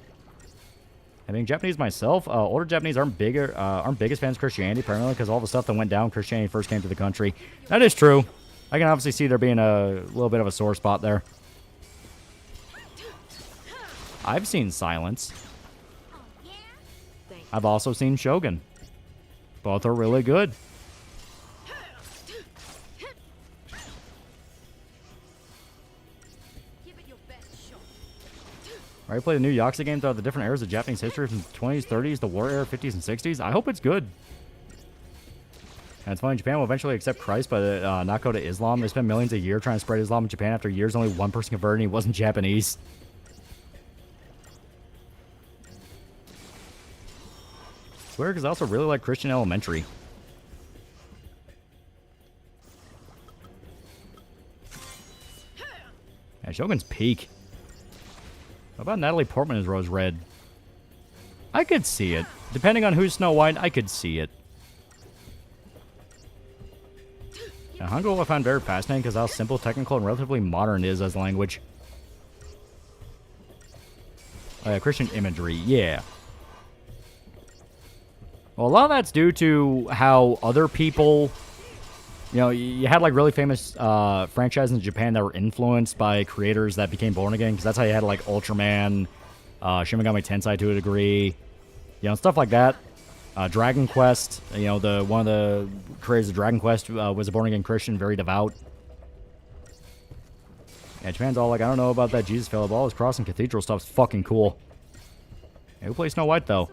I think Japanese myself, older Japanese aren't biggest fans of Christianity, primarily because all the stuff that went down when Christianity first came to the country. That is true. I can obviously see there being a little bit of a sore spot there. I've seen Silence. I've also seen Shogun. Both are really good. I played a new Yakuza game throughout the different eras of Japanese history from the 20s, 30s, the war era, 50s, and 60s. I hope it's good. And it's funny, Japan will eventually accept Christ, but not go to Islam. They spend millions a year trying to spread Islam in Japan. After years, only one person converted, and he wasn't Japanese. It's weird because I also really like Christian Elementary. Yeah, Shogun's peak. What about Natalie Portman as Rose Red? I could see it. Depending on who's Snow White, I could see it. Now, Hangul I find very fascinating because how simple, technical, and relatively modern it is as a language. Christian imagery, yeah. Well, a lot of that's due to how other people... You know, you had, like, really famous franchises in Japan that were influenced by creators that became born again, because that's how you had, like, Ultraman, Shin Megami Tensei to a degree, you know, stuff like that. Dragon Quest, you know, one of the creators of Dragon Quest was a born-again Christian, very devout. Yeah, Japan's all like, I don't know about that Jesus fellow, but all this cross and cathedral stuff's fucking cool. Yeah, who plays Snow White, though?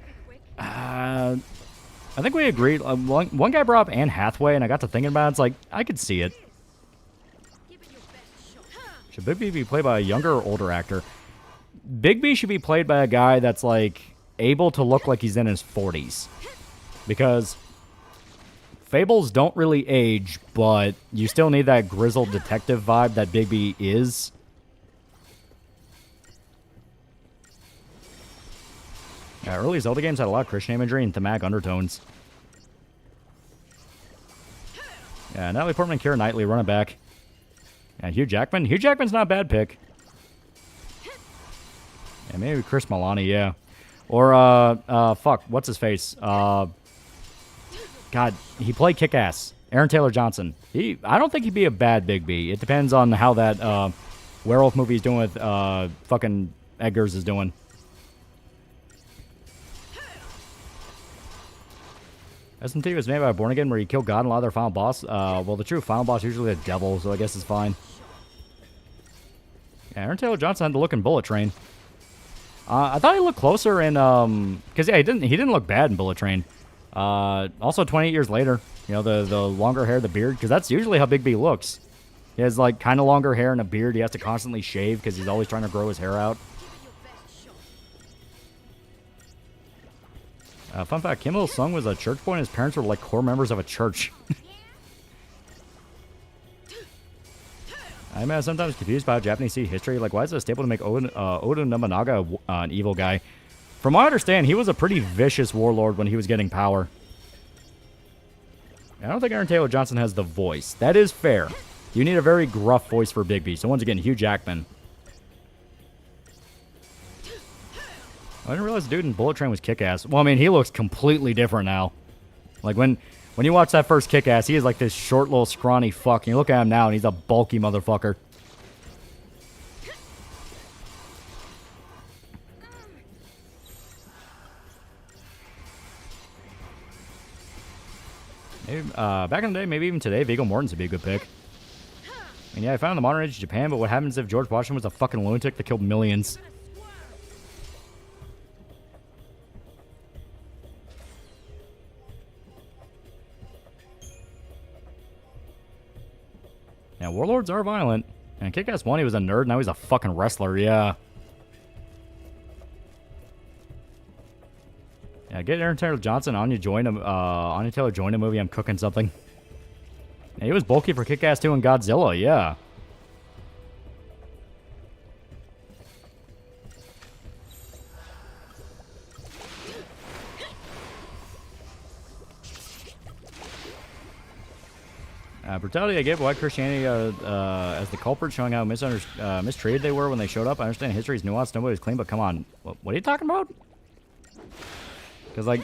I think we agreed. One guy brought up Anne Hathaway, and I got to thinking about it. It's like, I could see it. Should Bigby be played by a younger or older actor? Bigby should be played by a guy that's, like, able to look like he's in his 40s. Because fables don't really age, but you still need that grizzled detective vibe that Bigby is. Yeah, early Zelda games had a lot of Christian imagery and thematic undertones. Yeah, Natalie Portman and Keira Knightley running back. Yeah, Hugh Jackman. Hugh Jackman's not a bad pick. Yeah, maybe Chris Milani, yeah. Or, fuck, what's his face? God, he played Kick-Ass. Aaron Taylor Johnson. I don't think he'd be a bad Big B. It depends on how that, werewolf movie he's doing with, fucking Eggers is doing. SMT was made by Born Again, where you kill God and a lot of their final boss. Well, the true final boss is usually the devil, so I guess it's fine. Yeah, Aaron Taylor Johnson had to look in Bullet Train. I thought he looked closer in, because yeah, he didn't look bad in Bullet Train. Also 28 years later, you know, the longer hair, the beard, because that's usually how Big B looks. He has like kind of longer hair and a beard. He has to constantly shave because he's always trying to grow his hair out. Fun fact, Kim Il-sung was a church boy and his parents were like core members of a church. I'm sometimes confused about Japanese history. Like, why is it a staple to make Oda Nobunaga an evil guy? From what I understand, he was a pretty vicious warlord when he was getting power. I don't think Aaron Taylor Johnson has the voice. That is fair. You need a very gruff voice for Big B. So once again, Hugh Jackman. I didn't realize the dude in Bullet Train was Kick-Ass. Well, I mean, he looks completely different now. Like, when you watch that first Kick-Ass, he is like this short, little, scrawny fuck. And you look at him now, and he's a bulky motherfucker. Maybe, back in the day, maybe even today, Viggo Mortensen would be a good pick. And yeah, I found the modern age of Japan, but what happens if George Washington was a fucking lunatic that killed millions? Yeah, warlords are violent. And Kick-Ass 1, he was a nerd, now he's a fucking wrestler, yeah. Yeah, get Aaron Taylor Johnson, Anya Taylor join a movie, I'm cooking something. Yeah, he was bulky for Kick-Ass 2 and Godzilla, yeah. Brutality, I get why Christianity as the culprit, showing how mistreated they were when they showed up. I understand history's nuanced, nobody's clean, but come on. What are you talking about? Because, like,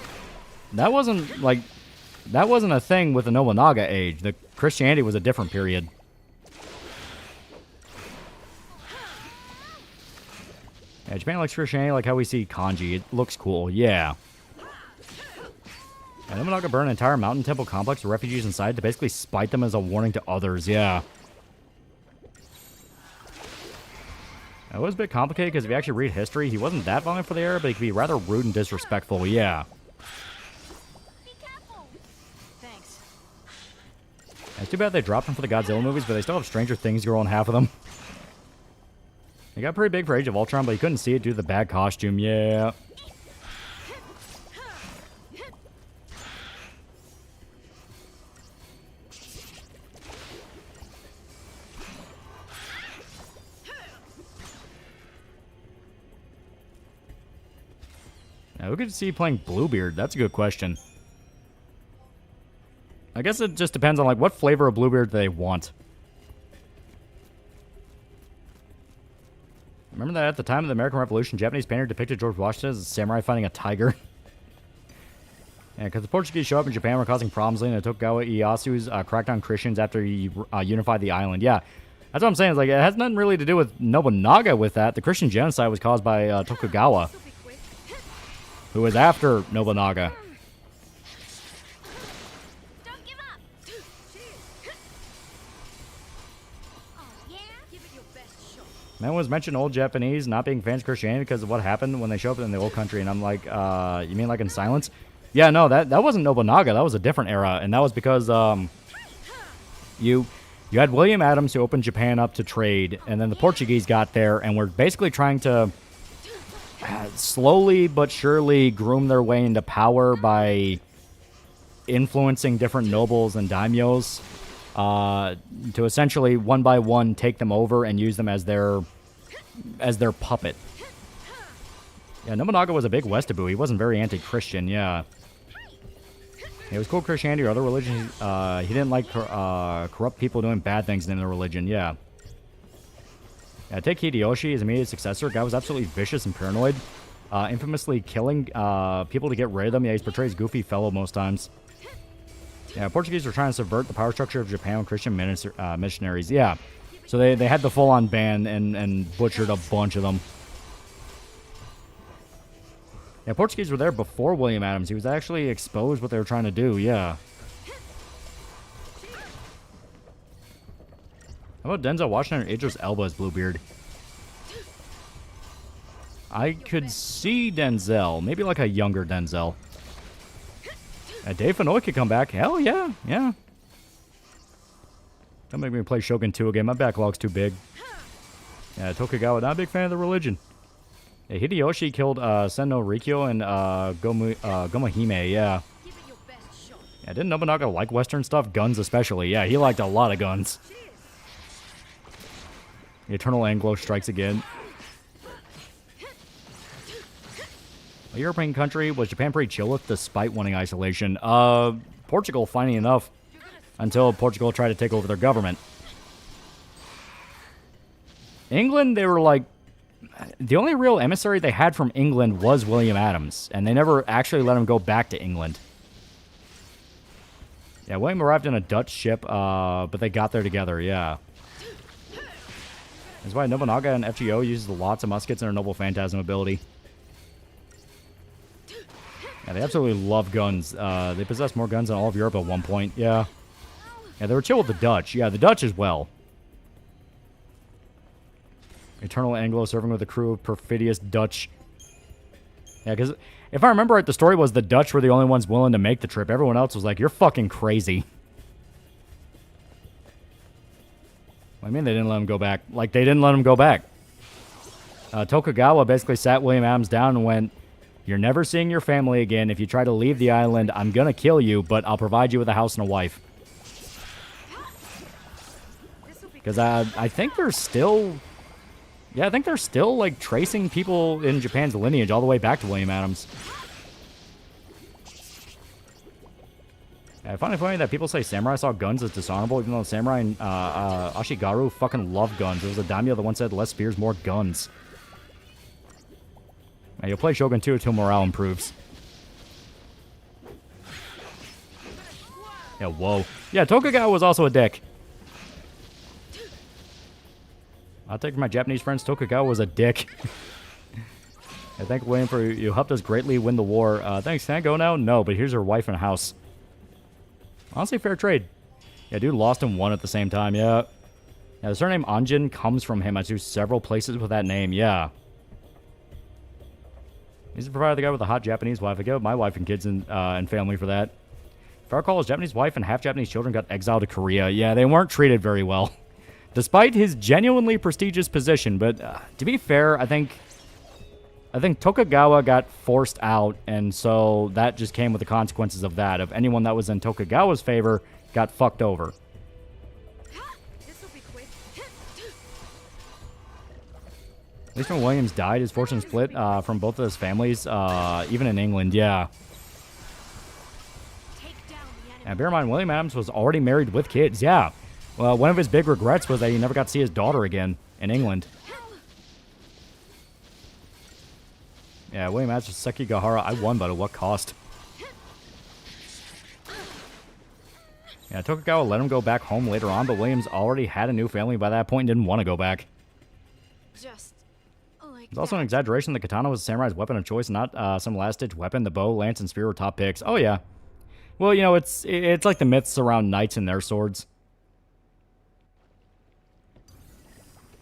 that wasn't a thing with the Nobunaga age. The Christianity was a different period. Yeah, Japan likes Christianity like how we see kanji. It looks cool, yeah. And Nobunaga burned an entire mountain temple complex with refugees inside to basically spite them as a warning to others, yeah. It was a bit complicated because if you actually read history, he wasn't that violent for the era, but he could be rather rude and disrespectful, yeah. Be careful. Thanks. It's too bad they dropped him for the Godzilla movies, but they still have Stranger Things girl in half of them. He got pretty big for Age of Ultron, but you couldn't see it due to the bad costume, yeah. Now, who could see playing Bluebeard? That's a good question. I guess it just depends on, like, what flavor of Bluebeard they want. Remember that at the time of the American Revolution, Japanese painter depicted George Washington as a samurai fighting a tiger? Yeah, because the Portuguese showed up in Japan were causing problems leading to Tokugawa Ieyasu's crackdown on Christians after he unified the island. Yeah, that's what I'm saying. It's like, it has nothing really to do with Nobunaga with that. The Christian genocide was caused by Tokugawa, who was after Nobunaga. Don't give up. Oh, yeah? Give it your best shot. Man was mentioned old Japanese not being fans of Christianity because of what happened when they show up in the old country, and I'm like, you mean like in silence? Yeah, no, that wasn't Nobunaga. That was a different era, and that was because you had William Adams who opened Japan up to trade, and then the Portuguese got there and were basically trying to slowly but surely groom their way into power by influencing different nobles and daimyos to essentially one by one take them over and use them as their puppet. Yeah, Nobunaga was a big Weetaboo. He wasn't very anti-Christian, yeah. It was cool Christianity or other religions. He didn't like corrupt people doing bad things in their religion, yeah. Yeah, take Hideyoshi, his immediate successor. Guy was absolutely vicious and paranoid. Infamously killing people to get rid of them. Yeah, he's portrayed as goofy fellow most times. Yeah, Portuguese were trying to subvert the power structure of Japan with Christian missionaries. Yeah, so they had the full-on ban and butchered a bunch of them. Yeah, Portuguese were there before William Adams. He was actually exposed what they were trying to do, yeah. How about Denzel Washington or Idris Elba as Bluebeard? I could see Denzel. Maybe like a younger Denzel. Dave Fennoy could come back. Hell yeah, yeah. Don't make me play Shogun 2 again. My backlog's too big. Yeah, Tokugawa, not a big fan of the religion. Yeah, Hideyoshi killed Sen no Rikyo and Gomahime, yeah. Yeah, didn't Nobunaga like Western stuff? Guns especially. Yeah, he liked a lot of guns. The Eternal Anglo strikes again. A European country was Japan pretty chill with despite wanting isolation. Portugal, funny enough, until Portugal tried to take over their government. England, they were like, the only real emissary they had from England was William Adams, and they never actually let him go back to England. Yeah, William arrived in a Dutch ship, but they got there together, yeah. That's why Nobunaga and FGO uses lots of muskets and their Noble Phantasm ability. Yeah, they absolutely love guns. They possess more guns than all of Europe at one point, yeah. Yeah, they were chill with the Dutch. Yeah, the Dutch as well. Eternal Anglo serving with a crew of perfidious Dutch. Yeah, because if I remember right, the story was the Dutch were the only ones willing to make the trip. Everyone else was like, you're fucking crazy. I mean, they didn't let him go back. Like, they didn't let him go back. Tokugawa basically sat William Adams down and went, you're never seeing your family again. If you try to leave the island, I'm going to kill you, but I'll provide you with a house and a wife. Because I think they're still... Yeah, I think they're still, like, tracing people in Japan's lineage all the way back to William Adams. Yeah, I find it funny that people say samurai saw guns as dishonorable, even though samurai and Ashigaru fucking love guns. There was a daimyo that once said, less spears, more guns. Now, you'll play Shogun 2 until morale improves. Yeah, whoa. Yeah, Tokugawa was also a dick. I'll take my Japanese friends. Tokugawa was a dick. I thank William for you helped us greatly win the war. Thanks. Can I go now? No, but here's her wife and a house. Honestly, fair trade. Yeah, dude lost and won at the same time. Yeah. Yeah, the surname Anjin comes from him. I do several places with that name. Yeah. He's the provider the guy with a hot Japanese wife. I give up my wife and kids and family for that. If I recall, his Japanese wife and half Japanese children got exiled to Korea. Yeah, they weren't treated very well. Despite his genuinely prestigious position, but to be fair, I think Tokugawa got forced out, and so that just came with the consequences of that. Of anyone that was in Tokugawa's favor got fucked over. At least when Williams died, his fortune split from both of his families, even in England, yeah. And bear in mind, William Adams was already married with kids, yeah. Well, one of his big regrets was that he never got to see his daughter again in England. Yeah, William Adams Sekigahara, I won, but at what cost? Yeah, Tokugawa let him go back home later on, but Williams already had a new family by that point and didn't want to go back. Just like There's also an exaggeration the katana was a samurai's weapon of choice, not some last-ditch weapon. The bow, lance, and spear were top picks. Oh, yeah. Well, you know, it's like the myths around knights and their swords.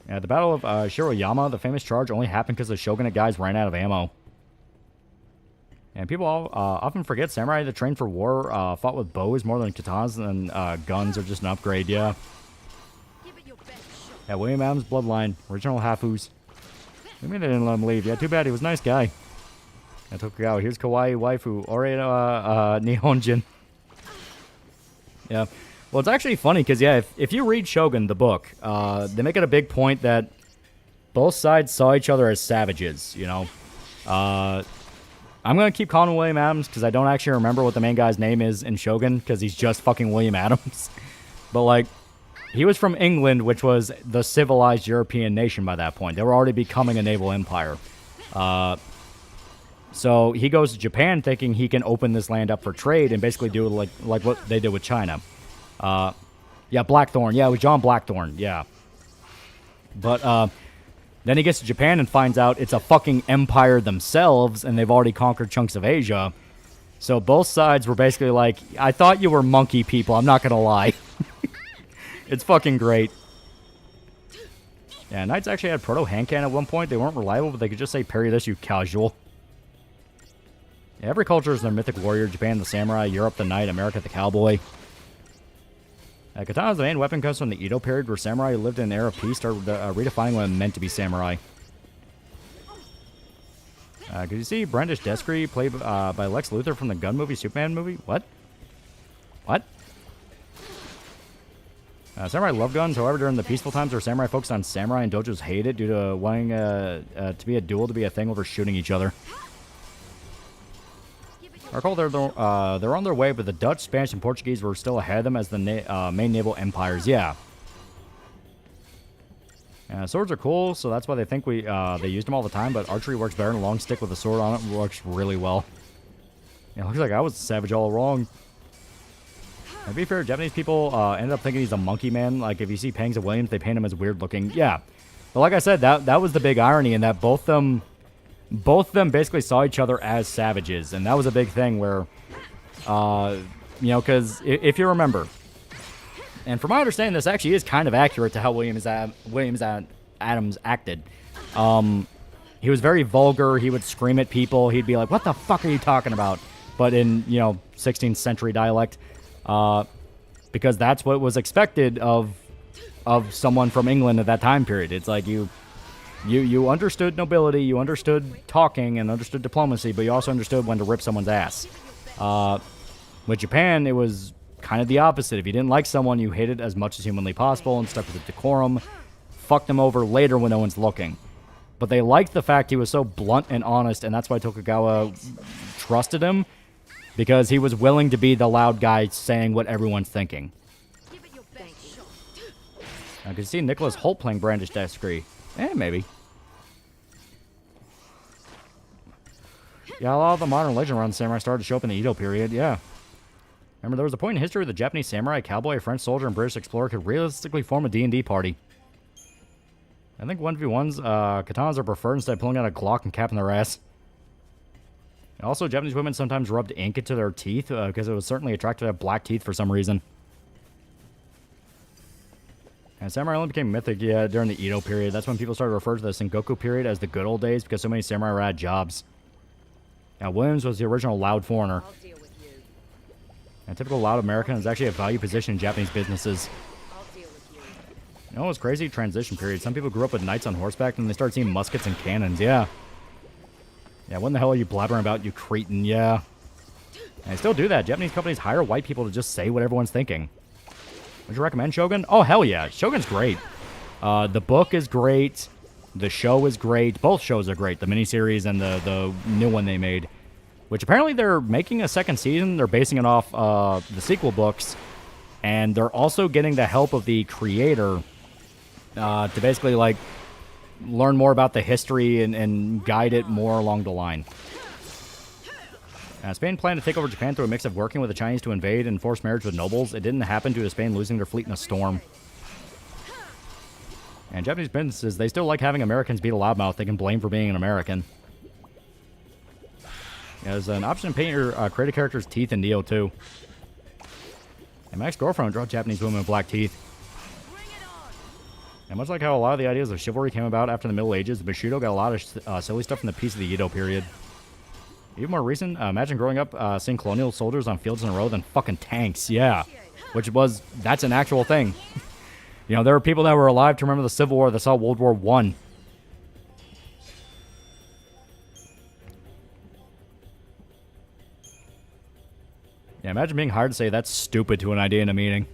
Yeah, the Battle of Shiroyama, the famous charge, only happened because the shogunate guys ran out of ammo. And people often forget samurai that trained for war fought with bows more than katanas, and guns are just an upgrade, yeah. Yeah, William Adams' bloodline, original Hafus. I mean they didn't let him leave. Yeah, too bad, he was a nice guy. Yeah, Tokugawa, here's kawaii waifu, ore nihonjin. Yeah. Well, it's actually funny because, yeah, if you read Shogun, the book, they make it a big point that both sides saw each other as savages, you know. I'm going to keep calling him William Adams because I don't actually remember what the main guy's name is in Shogun because he's just fucking William Adams. But, like, He was from England, which was the civilized European nation by that point. They were already becoming a naval empire. So he goes to Japan thinking he can open this land up for trade and basically do like what they did with China. Yeah, Blackthorn. Yeah, it was John Blackthorn. Yeah. But then he gets to Japan and finds out it's a fucking empire themselves, and they've already conquered chunks of Asia. So both sides were basically like, I thought you were monkey people, I'm not gonna lie. It's fucking great. Yeah, Knights actually had proto-hand cannon at one point. They weren't reliable, but they could just say, parry this, you casual. Yeah, every culture is their mythic warrior. Japan, the samurai. Europe, the knight. America, the cowboy. Katana's the main weapon comes from the Edo period, where samurai who lived in an era of peace started redefining what it meant to be samurai. Could you see Brandish Deskry played by Lex Luthor from the gun movie, Superman movie? What? What? Samurai love guns. However, during the peaceful times where samurai focused on samurai and dojos hate it due to wanting to be a duel to be a thing over shooting each other. I recall they're on their way, but the Dutch, Spanish, and Portuguese were still ahead of them as the main naval empires. Yeah. Swords are cool, so that's why they think they used them all the time, but archery works better, and a long stick with a sword on it works really well. Yeah, it looks like I was a savage all wrong. To be fair, Japanese people ended up thinking he's a monkey man. Like, if you see Pangs of Williams, they paint him as weird looking. Yeah. But like I said, that was the big irony in that both of them basically saw each other as savages, and that was a big thing where, you know, because if you remember, and from my understanding, this actually is kind of accurate to how Williams Adams acted. He was very vulgar. He would scream at people. He'd be like, "What the fuck are you talking about?" But in, you know, 16th century dialect, because that's what was expected of someone from England at that time period. It's like you understood nobility, you understood talking, and understood diplomacy, but you also understood when to rip someone's ass. With Japan, it was kind of the opposite. If you didn't like someone, you hated as much as humanly possible and stuck with the decorum. Fucked them over later when no one's looking. But they liked the fact he was so blunt and honest, and that's why Tokugawa trusted him, because he was willing to be the loud guy saying what everyone's thinking. I can see Nicholas Holt playing Brandish Deskry. Maybe. Yeah, a lot of the modern legend around samurai started to show up in the Edo period, yeah. Remember, there was a point in history where the Japanese samurai, cowboy, French soldier, and British explorer could realistically form a D&D party. I think 1v1s, katanas are preferred instead of pulling out a Glock and capping their ass. Also, Japanese women sometimes rubbed ink into their teeth, because it was certainly attractive to have black teeth for some reason. And samurai only became mythic, yeah, during the Edo period. That's when people started to refer to the Sengoku period as the good old days, because so many samurai were at jobs. Now, Williams was the original loud foreigner. A typical loud American is actually a value position in Japanese businesses. You know what's crazy? Transition period. Some people grew up with knights on horseback, and they started seeing muskets and cannons, yeah. Yeah, what in the hell are you blabbering about, you cretin? Yeah. And they still do that. Japanese companies hire white people to just say what everyone's thinking. Would you recommend Shogun? Oh, hell yeah. Shogun's great. The book is great. The show is great. Both shows are great. The miniseries and the new one they made. Which apparently they're making a second season. They're basing it off the sequel books. And they're also getting the help of the creator to basically, like, learn more about the history and guide it more along the line. Spain planned to take over Japan through a mix of working with the Chinese to invade and force marriage with nobles. It didn't happen due to Spain losing their fleet in a storm. And Japanese businesses, they still like having Americans be the loudmouth they can blame for being an American. There's an option to paint your creative character's teeth in Neo 2. And my ex-girlfriend drew Japanese women with black teeth. And much like how a lot of the ideas of chivalry came about after the Middle Ages, Bushido got a lot of silly stuff from the peace of the Edo period. Even more recent, imagine growing up seeing colonial soldiers on fields in a row than fucking tanks, yeah. That's an actual thing. You know, there were people that were alive to remember the Civil War that saw World War I. Yeah, imagine being hired to say that's stupid to an idea in a meeting.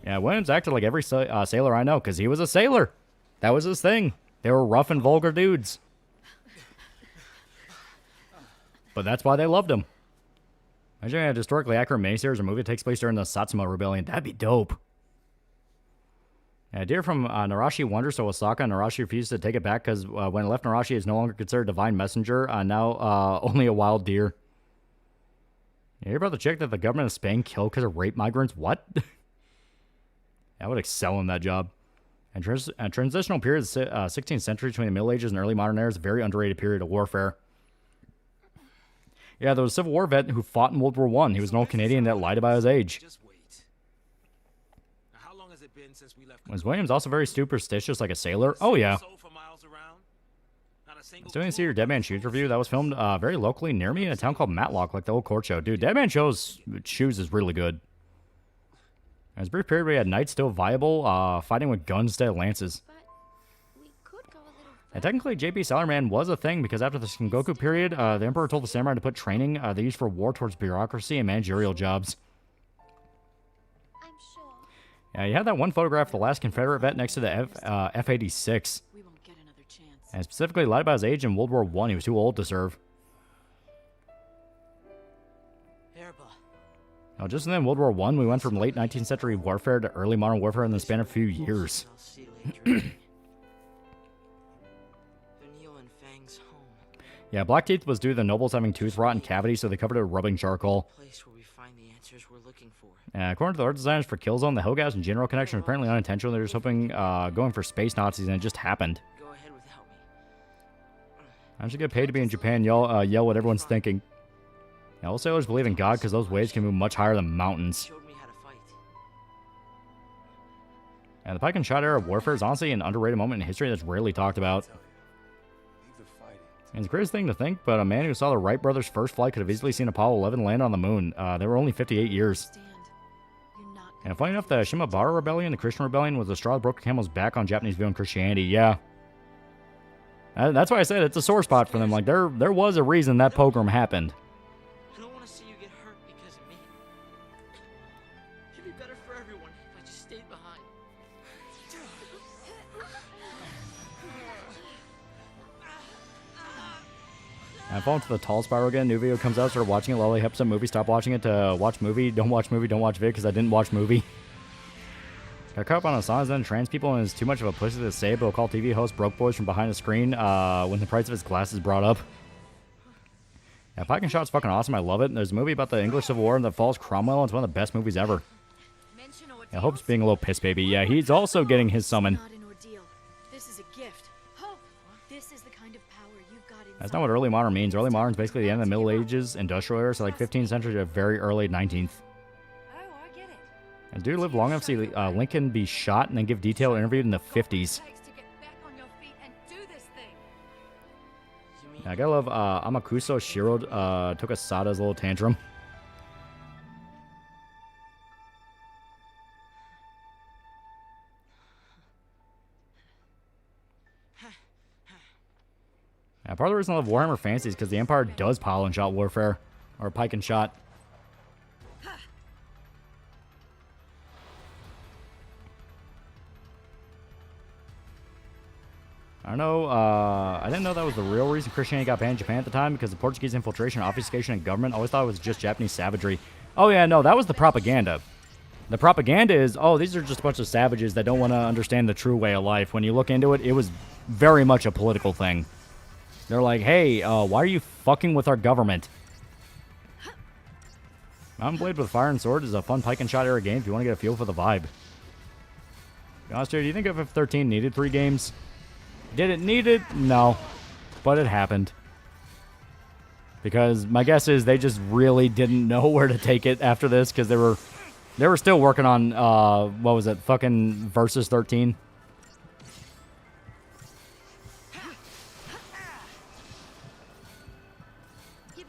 Yeah, Williams acted like every sailor I know, because he was a sailor. That was his thing. They were rough and vulgar dudes. But that's why they loved him. Imagine a historically accurate miniseries or movie that takes place during the Satsuma Rebellion. That'd be dope. A deer from Narashi wanders to Osaka, and Narashi refuses to take it back because when it left Narashi, it's no longer considered a divine messenger. Now only a wild deer. You hear about the chick that the government of Spain killed because of rape migrants? What? I would excel in that job. And a transitional period of the 16th century between the Middle Ages and early modern era is a very underrated period of warfare. Yeah, there was a Civil War vet who fought in World War I. He was an old Canadian that lied about his age. Was Williams also very superstitious like a sailor? Oh, yeah. Still didn't see your Dead Man Shoes review. That was filmed very locally near me in a town called Matlock, like the old court show. Dude, Dead Man Shoes is really good. There was a brief period where we had knights still viable, fighting with guns instead of lances. And technically, JP Sailorman was a thing because after the Sengoku period, the Emperor told the samurai to put training they used for war towards bureaucracy and managerial jobs. I'm sure. Yeah, you had that one photograph of the last Confederate vet next to the F-86. We won't get another chance. And specifically lied about his age in World War I. He was too old to serve. Now, just then World War I, we went from late 19th century warfare to early modern warfare in the span of a few years. Yeah, Blackteeth was due to the nobles having tooth rot and cavities, so they covered it with rubbing charcoal. According to the art designers for Killzone, the Helghast and General connection was apparently unintentional. They were just hoping, going for space Nazis, and it just happened. I should get paid to be in Japan, yell what everyone's thinking. Yeah, all sailors believe in God because those waves can move much higher than mountains. And the pike and shot era of warfare is honestly an underrated moment in history that's rarely talked about. And it's the greatest thing to think, but a man who saw the Wright brothers' first flight could have easily seen Apollo 11 land on the moon. They were only 58 years. And funny enough, the Shimabara Rebellion, the Christian Rebellion, was the straw that broke the camel's back on Japanese view on Christianity. Yeah. That's why I said it's a sore spot for them. Like, there was a reason that pogrom happened. I don't want to see you get hurt because of me. It'd be better for everyone if I just stayed behind. I fall into the tall spiral again. New video comes out, started watching it. Loli helps up movie. Stop watching it to watch movie. Don't watch movie. Don't watch video because I didn't watch movie. Got caught up on Asana's then trans people and is too much of a pussy to say, but will call TV host broke boys from behind the screen when the price of his glass is brought up. Yeah, Pike and Shot's fucking awesome. I love it. There's a movie about the English Civil War that follows Cromwell. It's one of the best movies ever. Yeah, Hope's being a little piss baby. Yeah, he's also getting his summon. This is a gift. Hope. This is the kind of power you've got inside. That's not what early modern means. Early modern is basically the end of the Middle Ages, industrial era, so like 15th century to very early 19th. Oh, I get it. And dude lived long enough to see Lincoln be shot and then give detailed interview in the 50s. I gotta love Amakuso Shiro took a Sada's little tantrum. Yeah, part of the reason I love Warhammer Fantasy is because the Empire does pile and shot warfare. Or pike and shot. I don't know, I didn't know that was the real reason Christianity got banned in Japan at the time, because the Portuguese infiltration, obfuscation, and government. I always thought it was just Japanese savagery. Oh yeah, no, that was the propaganda. The propaganda is, oh, these are just a bunch of savages that don't want to understand the true way of life. When you look into it, it was very much a political thing. They're like, hey, why are you fucking with our government? Mountain Blade with Fire and Sword is a fun pike and shot era game if you want to get a feel for the vibe. To be honest, dude, do you think FF13 needed 3 games? Did it need it? No. But it happened. Because my guess is they just really didn't know where to take it after this, because they were still working on, what was it, fucking Versus 13.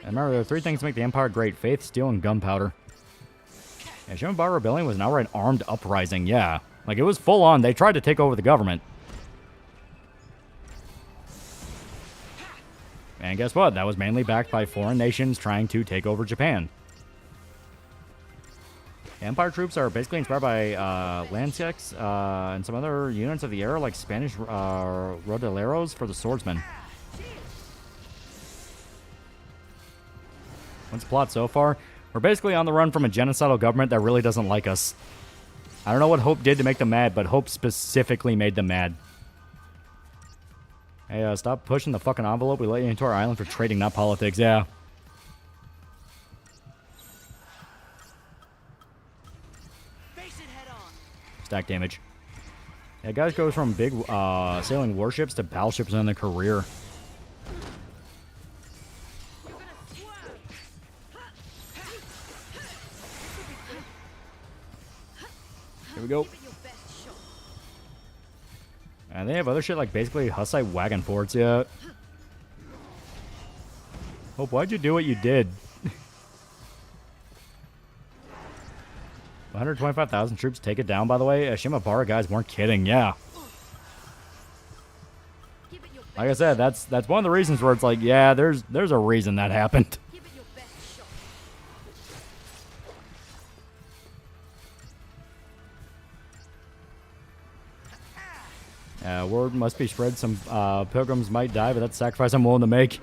And remember, there are 3 things that make the Empire great: faith, steel, and gunpowder. Yeah, Shimabara Rebellion was an outright armed uprising, yeah. Like, it was full on. They tried to take over the government. And guess what? That was mainly backed by foreign nations trying to take over Japan. Empire troops are basically inspired by Lancers and some other units of the era, like Spanish Rodoleros for the swordsmen. What's the plot so far? We're basically on the run from a genocidal government that really doesn't like us. I don't know what Hope did to make them mad, but Hope specifically made them mad. Hey, stop pushing the fucking envelope. We let you into our island for trading, not politics. Yeah. Stack damage. Yeah, guys goes from big sailing warships to battleships in their career. Here we go. And they have other shit like basically Hussite wagon forts, yeah. Hope, why'd you do what you did? 125,000 troops take it down, by the way. Shimabara guys weren't kidding, yeah. Like I said, that's one of the reasons where it's like, yeah, there's a reason that happened. Word must be spread. Some pilgrims might die, but that's a sacrifice I'm willing to make.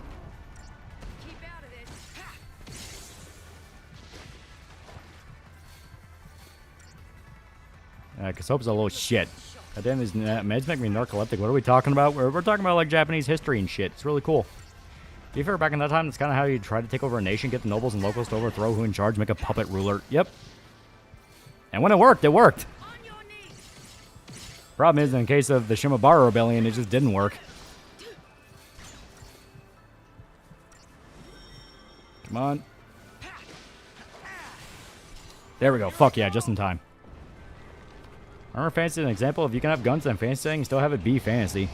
Because Hope's a little shit. God damn, these meds make me narcoleptic. What are we talking about? We're talking about like Japanese history and shit. It's really cool. To be fair, back in that time, that's kind of how you try to take over a nation, get the nobles and locals to overthrow who in charge, make a puppet ruler. Yep. And when it worked, it worked. Problem is, in case of the Shimabara Rebellion, it just didn't work. Come on. There we go. Fuck yeah, just in time. Armor fantasy is an example. If you can have guns and fantasy and still have it be fantasy.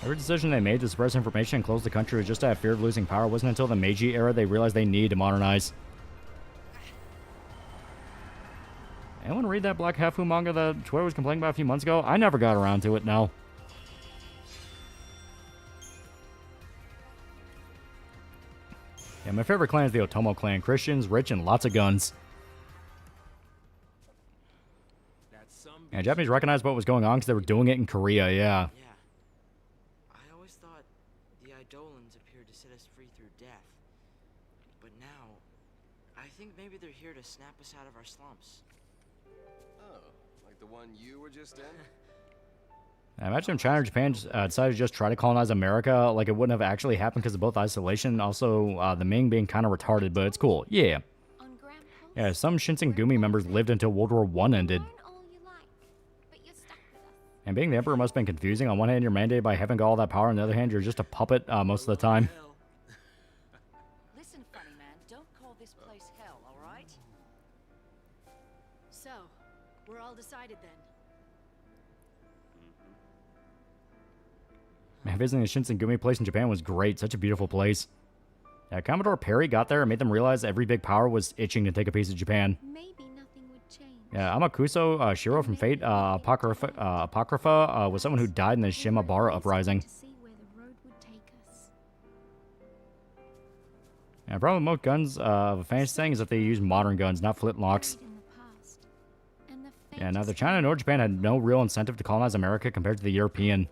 Every decision they made to suppress information and close the country was just out of fear of losing power. It wasn't until the Meiji era they realized they needed to modernize. Anyone read that Black Hafu manga that Twitter was complaining about a few months ago? I never got around to it, no. Yeah, my favorite clan is the Otomo clan. Christians, rich, and lots of guns. Yeah, Japanese recognized what was going on because they were doing it in Korea, yeah. Yeah. I always thought the Eidolons appeared to set us free through death. But now, I think maybe they're here to snap us out of our slumps. Oh, like the one you were just in? I imagine if China or Japan decided to just try to colonize America, like it wouldn't have actually happened because of both isolation and also the Ming being kind of retarded, but it's cool. Yeah. Yeah, some Shinsengumi members lived until World War I ended. And being the Emperor must have been confusing. On one hand, you're mandated by having all that power. On the other hand, you're just a puppet most of the time. Listen, funny man, don't call this place hell, all right? So, we're all decided then. Man, visiting the Shinsengumi place in Japan was great. Such a beautiful place. Yeah, Commodore Perry got there and made them realize every big power was itching to take a piece of Japan. Maybe nothing would change. Yeah, Amakuso Shiro from Fate Apocrypha was someone who died in the Shimabara uprising. Yeah, the problem with most guns of a fantasy thing is that they use modern guns, not flintlocks. Yeah, neither China nor Japan had no real incentive to colonize America compared to the European.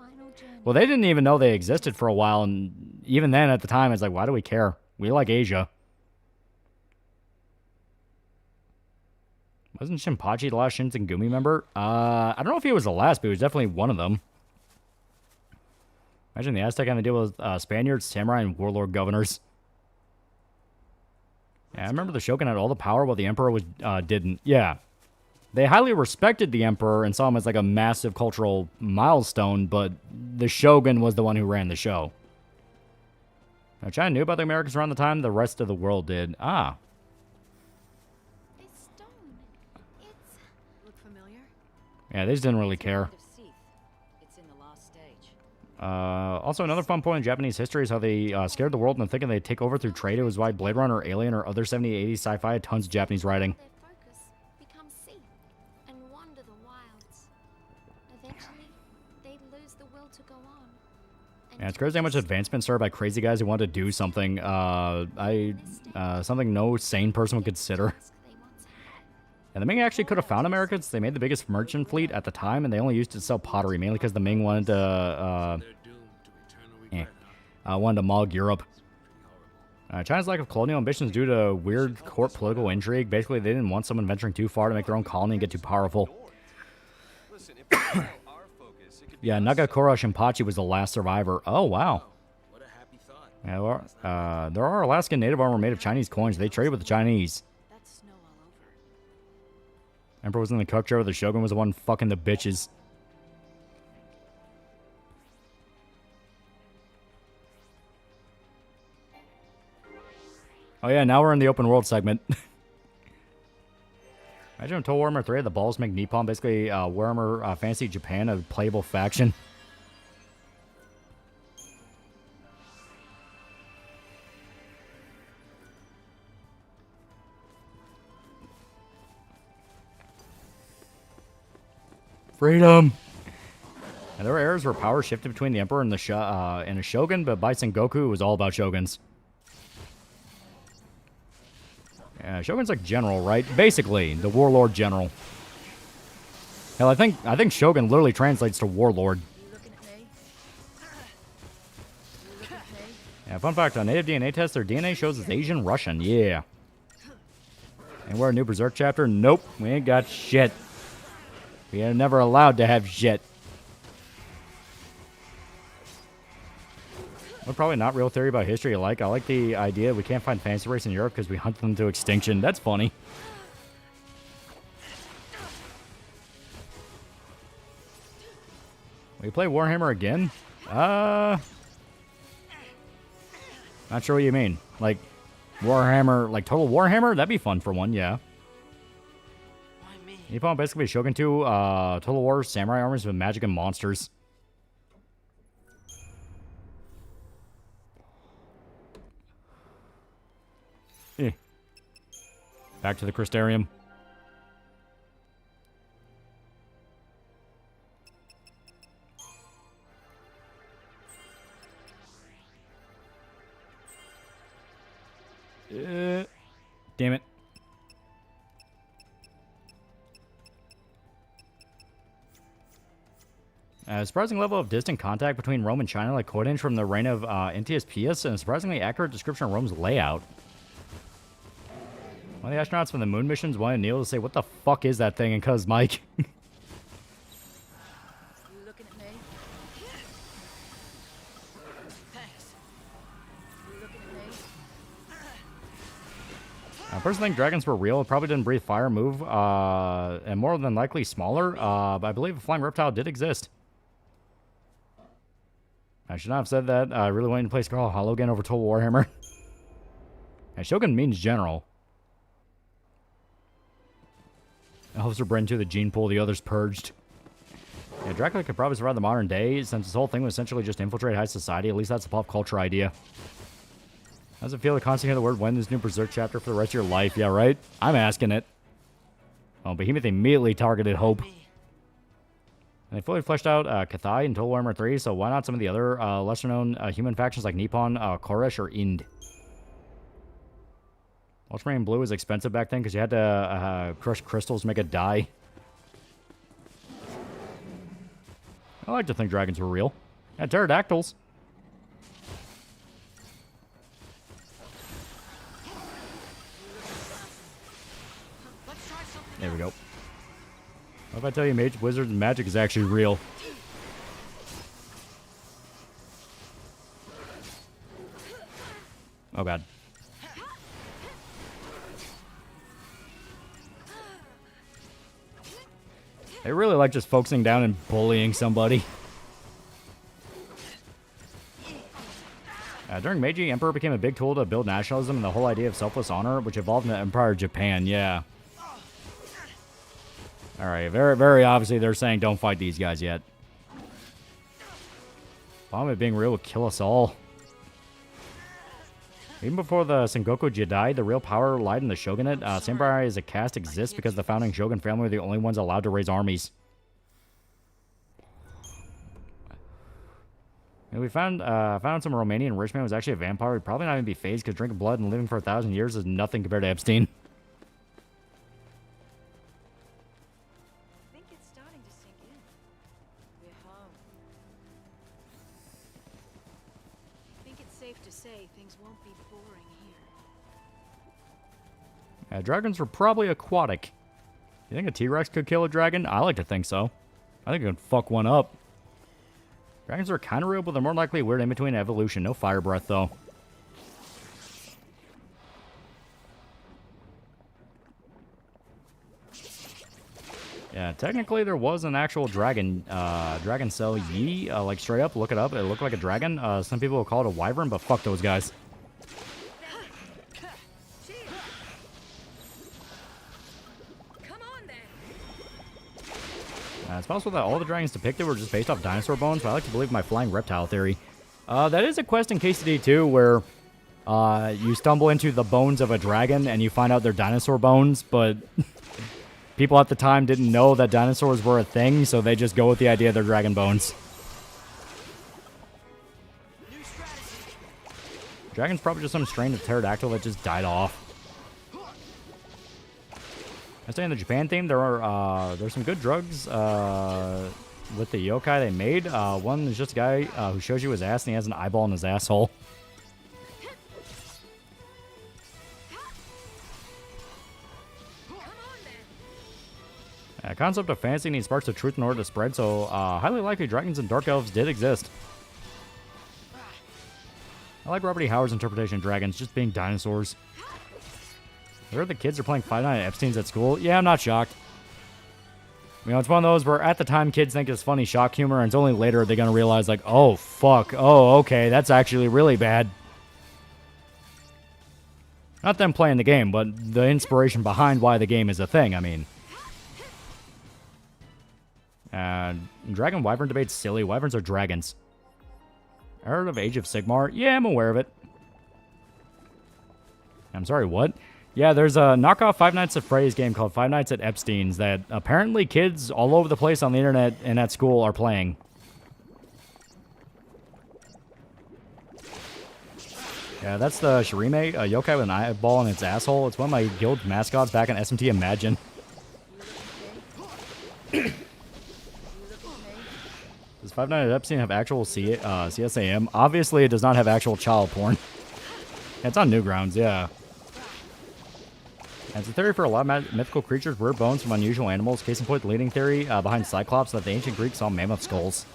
Well, they didn't even know they existed for a while, and even then at the time, it's like, why do we care? We like Asia. Wasn't Shinpachi the last Shinsengumi member? I don't know if he was the last, but he was definitely one of them. Imagine the Aztec having to deal with Spaniards, samurai, and warlord governors. Yeah, I remember the Shogun had all the power while the Emperor didn't. Yeah. They highly respected the Emperor and saw him as like a massive cultural milestone, but the Shogun was the one who ran the show. Now, China knew about the Americans around the time the rest of the world did. Ah. This stone. It's... Look familiar? Yeah, they just didn't really care. It's in the last stage. Also, another fun point in Japanese history is how they scared the world into thinking they'd take over through trade. It was why Blade Runner, Alien, or other 70s, 80s sci-fi had tons of Japanese writing. Yeah, it's crazy how much advancement started by crazy guys who wanted to do something something no sane person would consider. And the Ming actually could have found America since they made the biggest merchant fleet at the time, and they only used it to sell pottery, mainly because the Ming wanted to mog Europe. China's lack of colonial ambitions due to weird court political intrigue. Basically, they didn't want someone venturing too far to make their own colony and get too powerful. Yeah, Nagakura Shinpachi was the last survivor. Oh, wow. Yeah, there are Alaskan native armor made of Chinese coins. They traded with the Chinese. Emperor was in the cook chair, the Shogun was the one fucking the bitches. Oh yeah, now we're in the open world segment. Imagine if Total Warhammer 3 had the balls to make Nippon basically Warhammer Fantasy Japan a playable faction. Freedom! And there were eras where power shifted between the Emperor and the and a Shogun, but by Sengoku, it was all about Shoguns. Yeah, Shogun's like general, right? Basically, the warlord general. Hell, I think Shogun literally translates to warlord. Yeah, fun fact, on native DNA tests, their DNA shows it's Asian Russian. Yeah. And we're a new Berserk chapter? Nope, we ain't got shit. We are never allowed to have shit. Well, probably not real theory about history I like. I like the idea we can't find fantasy race in Europe because we hunt them to extinction. That's funny. We play Warhammer again? Not sure what you mean. Like, Warhammer, like Total Warhammer? That'd be fun for one, yeah. Nippon basically Shogun 2, Total War samurai armies with magic and monsters. Back to the Crystarium. Damn it. A surprising level of distant contact between Rome and China, like coinage from the reign of Antius Pius, and a surprisingly accurate description of Rome's layout. One of the astronauts from the moon missions wanted Neil to say, "What the fuck is that thing?" and cuz Mike. You looking at me? Thanks. You looking at me? I personally think dragons were real. It probably didn't breathe fire, move, and more than likely smaller. But I believe a flying reptile did exist. I should not have said that. I really wanted to play Scarlet Hollow again over Total Warhammer. And Shogun means general. Elves are bred into the gene pool, the others purged. Yeah, Dracula could probably survive the modern day, since his whole thing was essentially just infiltrate high society. At least that's the pop culture idea. How does it feel to constantly hear the word "when" this new Berserk chapter for the rest of your life? Yeah, right? I'm asking it. Oh, Behemoth immediately targeted Hope. And they fully fleshed out Kathai in Total Warhammer 3, so why not some of the other lesser-known human factions like Nippon, Koresh, or Ind? Ultramarine Blue was expensive back then because you had to crush crystals to make it die. I like to think dragons were real. Yeah, pterodactyls. There we go. What if I tell you Mage, Wizards, and Magic is actually real? Oh, God. They really like just focusing down and bullying somebody. During Meiji, Emperor became a big tool to build nationalism and the whole idea of selfless honor, which evolved into Empire of Japan, yeah. Alright, very, very obviously they're saying don't fight these guys yet. Bahamut being real would kill us all. Even before the Sengoku Jidai, the real power lied in the shogunate. Samurai as a caste exists because the founding shogun family were the only ones allowed to raise armies. And we found some Romanian rich man was actually a vampire. He'd probably not even be phased because drinking blood and living for 1,000 years is nothing compared to Epstein. I think it's starting to sink in. We're home. I think it's safe safe to say things won't be boring here. Dragons were probably aquatic. You think a T-Rex could kill a dragon? I like to think so. I think it could fuck one up. Dragons are kind of real, but they're more likely weird in between evolution. No fire breath, though. Yeah, technically there was an actual dragon cell. Like straight up, look it up. It looked like a dragon. Some people will call it a wyvern, but fuck those guys. It's possible that all the dragons depicted were just based off dinosaur bones, but I like to believe my flying reptile theory. That is a quest in KCD 2 where you stumble into the bones of a dragon and you find out they're dinosaur bones, but people at the time didn't know that dinosaurs were a thing, so they just go with the idea they're dragon bones. Dragon's probably just some strain of pterodactyl that just died off. I stay in the Japan theme. There's some good drugs with the yokai they made. One is just a guy who shows you his ass and he has an eyeball in his asshole. Concept of fantasy needs sparks of truth in order to spread, so highly likely dragons and dark elves did exist. I like Robert E. Howard's interpretation of dragons just being dinosaurs. I heard the kids are playing Five Nights at Epstein's at school. Yeah, I'm not shocked. You know, it's one of those where at the time kids think it's funny shock humor, and it's only later they're going to realize, like, oh, fuck. Oh, okay, that's actually really bad. Not them playing the game, but the inspiration behind why the game is a thing, I mean. Dragon Wyvern debate's silly. Wyverns are dragons. I heard of Age of Sigmar. Yeah, I'm aware of it. I'm sorry, what? Yeah, there's a knockoff Five Nights at Freddy's game called Five Nights at Epstein's that apparently kids all over the place on the internet and at school are playing. Yeah, that's the Shirime, a yokai with an eyeball in its asshole. It's one of my guild mascots back in SMT Imagine. Does Five Nights at Epstein have actual CSAM? Obviously, it does not have actual child porn. Yeah, it's on Newgrounds, yeah. And it's a theory for a lot of mythical creatures, weird bones from unusual animals. Case in point, the leading theory behind Cyclops that the ancient Greeks saw mammoth skulls.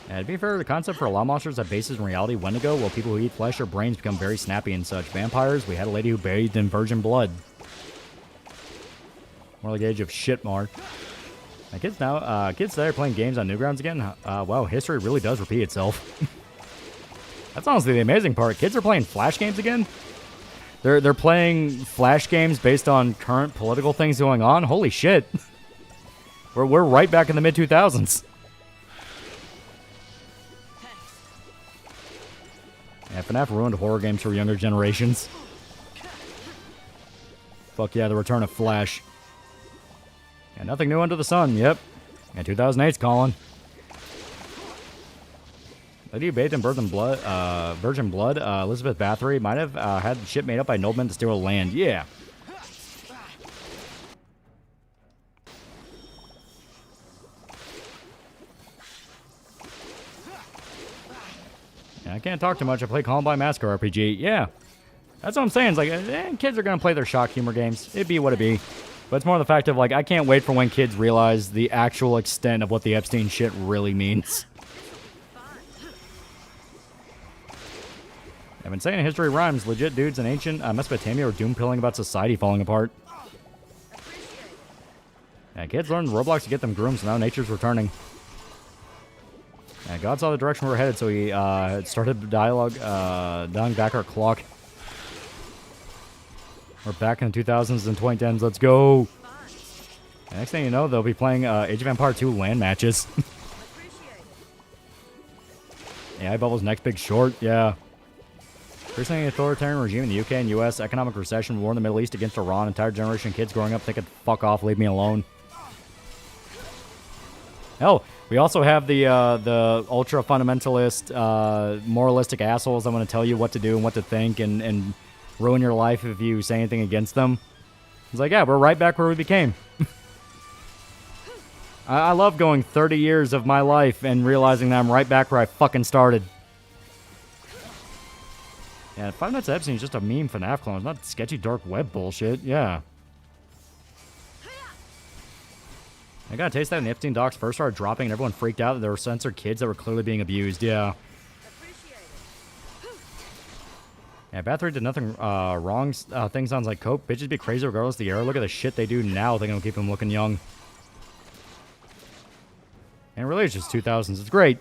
And to be fair, the concept for a lot of monsters that bases in reality Wendigo, while people who eat flesh or brains become very snappy and such. Vampires, we had a lady who bathed in virgin blood. More like Age of Shitmar. Kids today are playing games on Newgrounds again. Wow, history really does repeat itself. That's honestly the amazing part. Kids are playing Flash games again. They're playing Flash games based on current political things going on. Holy shit. We're right back in the mid-2000s. Yeah, FNAF ruined horror games for younger generations. Fuck yeah, the return of Flash. Yeah, nothing new under the sun, yep. And 2008's calling. Lady who bathed in virgin blood, Elizabeth Bathory might have had shit made up by noblemen to steal land. Yeah. I can't talk too much. I play Columbine Massacre RPG. Yeah. That's what I'm saying. It's like, kids are going to play their shock humor games. It'd be what it be. But it's more the fact of, like, I can't wait for when kids realize the actual extent of what the Epstein shit really means. I've been saying history rhymes. Legit dudes in ancient Mesopotamia were doom-pilling about society falling apart. Yeah, kids learned Roblox to get them groomed, so now nature's returning. Yeah, God saw the direction we were headed, so he started dialogue, dialing back our clock. We're back in the 2000s and 2010s. Let's go. And next thing you know, they'll be playing Age of Empire 2 LAN matches. AI Bubble's next big short. Yeah. Recently, an authoritarian regime in the UK and US, economic recession, war in the Middle East against Iran, entire generation of kids growing up thinking, fuck off, leave me alone. Hell, we also have the ultra-fundamentalist, moralistic assholes that want to tell you what to do and what to think and ruin your life if you say anything against them. It's like, yeah, we're right back where we became. I love going 30 years of my life and realizing that I'm right back where I fucking started. Yeah, Five Nights at Epstein is just a meme FNAF clone. It's not sketchy dark web bullshit. Yeah. I got a taste that when the Epstein docs first started dropping and everyone freaked out that there were censored kids that were clearly being abused. Yeah. Yeah, Bathory did nothing wrong. Thing sounds like coke. Bitches be crazy regardless of the era. Look at the shit they do now. They're gonna keep them looking young. And really, it's just 2000s. It's great.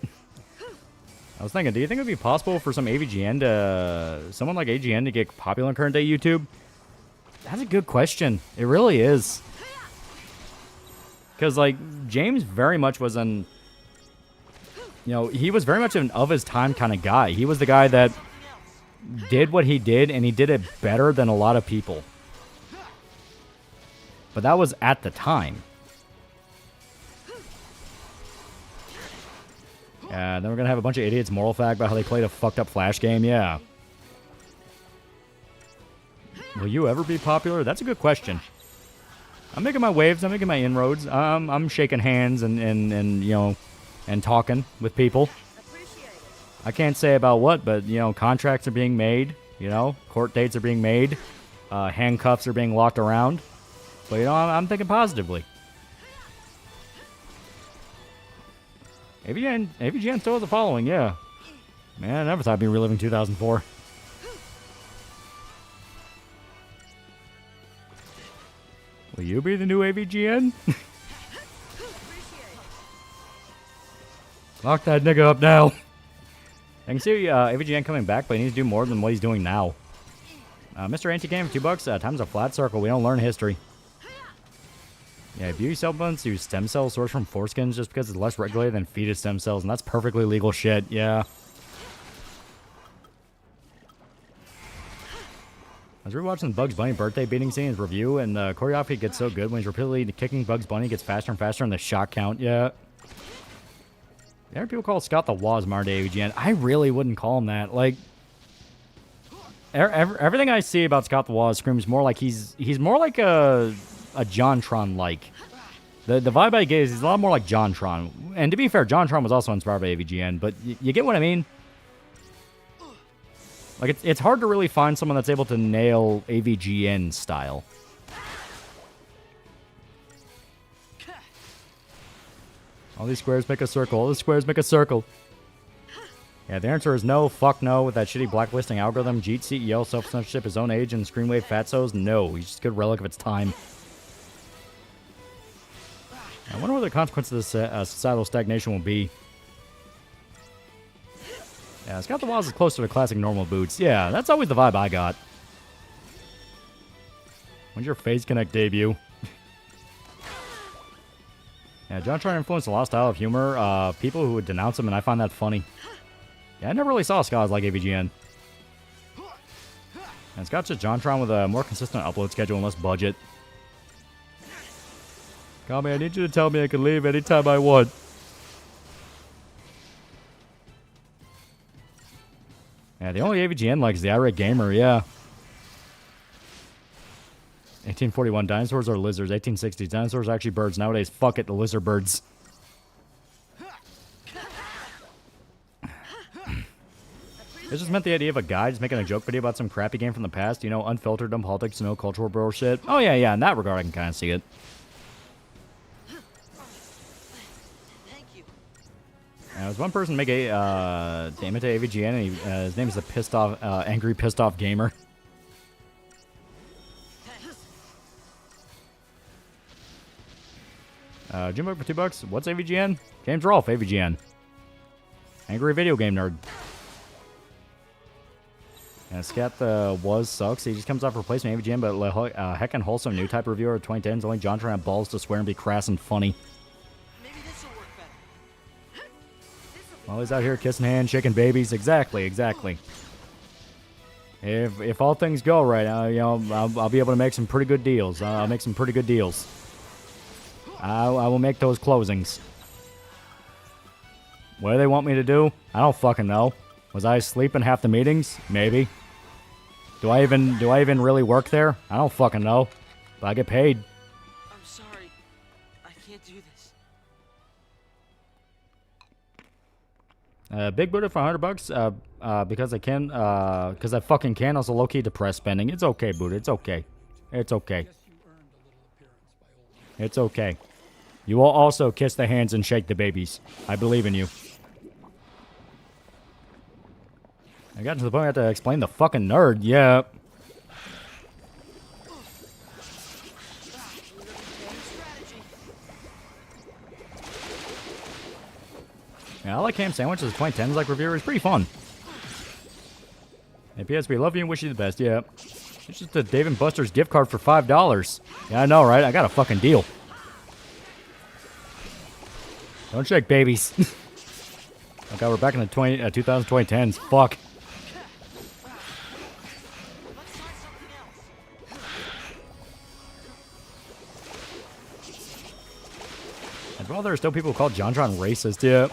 I was thinking, do you think it would be possible for some AVGN to... someone like AGN to get popular on current day YouTube? That's a good question. It really is. Because, like, James very much was an... You know, he was very much an of his time kind of guy. He was the guy that did what he did, and he did it better than a lot of people. But that was at the time. Yeah, then we're going to have a bunch of idiots moral fact about how they played a fucked up Flash game. Yeah. Will you ever be popular? That's a good question. I'm making my waves. I'm making my inroads. I'm shaking hands and you know, and talking with people. I can't say about what, but, you know, contracts are being made. You know, court dates are being made. Handcuffs are being locked around. But, you know, I'm thinking positively. AVGN still has a following, yeah. Man, I never thought I'd be reliving 2004. Will you be the new AVGN? Lock that nigga up now. I can see AVGN coming back, but he needs to do more than what he's doing now. Mr. Anti-Game, $2. Time's a flat circle. We don't learn history. Yeah, beauty supplements use stem cells sourced from foreskins just because it's less regulated than fetus stem cells, and that's perfectly legal shit, yeah. I was rewatching the Bugs Bunny birthday beating scene in his review, and the choreography gets so good when he's repeatedly kicking Bugs Bunny, gets faster and faster, and the shot count, yeah. There are people call Scott the Waz modern day AVGN. I really wouldn't call him that. Like, everything I see about Scott the Waz screams more like he's more like a JonTron-like. The vibe I get is he's a lot more like JonTron. And to be fair, JonTron was also inspired by AVGN, but you get what I mean? Like, it's hard to really find someone that's able to nail AVGN style. All these squares make a circle. All the squares make a circle. Yeah, the answer is no. Fuck no. With that shitty blacklisting algorithm, Jeet CEO, self-censorship, his own age, and Screenwave fatsos, no. He's just a good relic of its time. I wonder what the consequences of this societal stagnation will be. Yeah, Scott the Wild is closer to classic normal boots. Yeah, that's always the vibe I got. When's your Phase Connect debut? Yeah, JonTron influenced a lot of style of humor. People who would denounce him, and I find that funny. Yeah, I never really saw Scott like AVGN. And Scott's just JonTron with a more consistent upload schedule and less budget. Kami, I need you to tell me I can leave anytime I want. Yeah, the only AVGN likes the irate gamer, yeah. 1841, dinosaurs are lizards. 1860s, dinosaurs are actually birds. Nowadays, fuck it, the lizard birds. This just meant the idea of a guy just making a joke video about some crappy game from the past. You know, unfiltered, dumb politics, no cultural bullshit. Oh, yeah, in that regard, I can kind of see it. There's one person make a to imitate AVGN, and his name is the pissed off, angry pissed off gamer. Jimbo for $2. What's AVGN? James Rolfe, AVGN. Angry video game nerd. And Scat the was sucks. He just comes off replacement AVGN, but heckin' wholesome new type reviewer of 2010s. Only John trying to have balls to swear and be crass and funny. Well, he's out here kissing hands, shaking babies. Exactly. If all things go right, you know, I'll be able to make some pretty good deals. I'll make some pretty good deals. I will make those closings. What do they want me to do? I don't fucking know. Was I asleep in half the meetings? Maybe. Do I even really work there? I don't fucking know. But I get paid. I'm sorry. I can't do this. Big Buddha for $100, because I can, because I fucking can. Also low-key depressed spending. It's okay, Buddha. It's okay. It's okay. It's okay. You will also kiss the hands and shake the babies. I believe in you. I got to the point I had to explain the fucking nerd. Yeah. Yeah, I like ham sandwiches. 2010's like reviewer. It's pretty fun. Hey, PS, we love you and wish you the best. Yeah. It's just a Dave & Buster's gift card for $5. Yeah, I know, right? I got a fucking deal. Don't shake babies. Okay, we're back in the 2010s. Fuck. I'd rather there are still people who call JonTron racist. Yeah.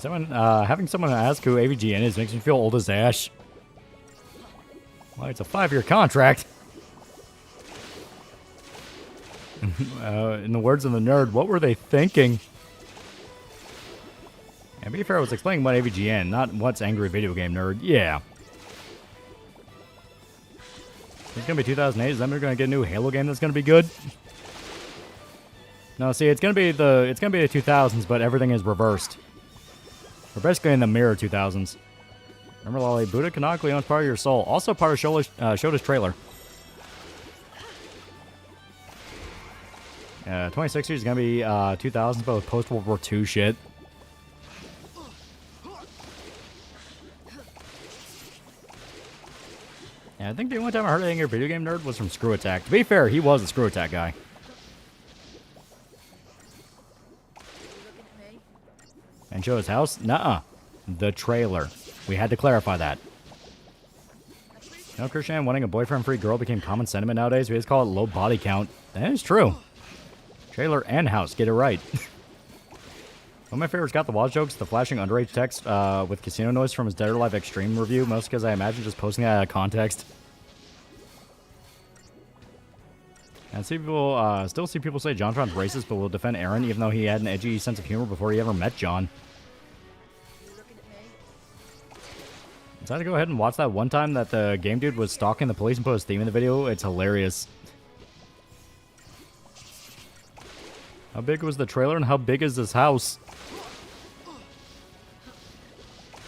And having someone ask who AVGN is makes me feel old as ash. Well, it's a 5-year contract. In the words of the nerd, what were they thinking? And be fair, I was explaining what AVGN, not what's angry video game nerd. Yeah. It's gonna be 2008. Is that we're gonna get a new Halo game that's gonna be good? No, see, it's gonna be the 2000s, but everything is reversed. We're basically in the mirror 2000s. Remember, Loli, Buddha canonically owns part of your soul. Also part of Shoda's trailer. 2060 is gonna be 2000s, but with post-World War II shit. Yeah, I think the only time I heard anything video game nerd was from Screw Attack. To be fair, he was a Screw Attack guy. And show his house? Nuh-uh. The trailer. We had to clarify that. You know, Christian, wanting a boyfriend-free girl became common sentiment nowadays. We just call it low body count. That is true. Trailer and house. Get it right. One of my favorites got the watch jokes, the flashing underage text with casino noise from his Dead or Alive Extreme review, mostly because I imagine just posting that out of context. And still see people say JonTron's racist, but will defend Aaron even though he had an edgy sense of humor before he ever met John. Decided to go ahead and watch that one time that the game dude was stalking the police and put his theme in the video. It's hilarious. How big was the trailer and how big is this house?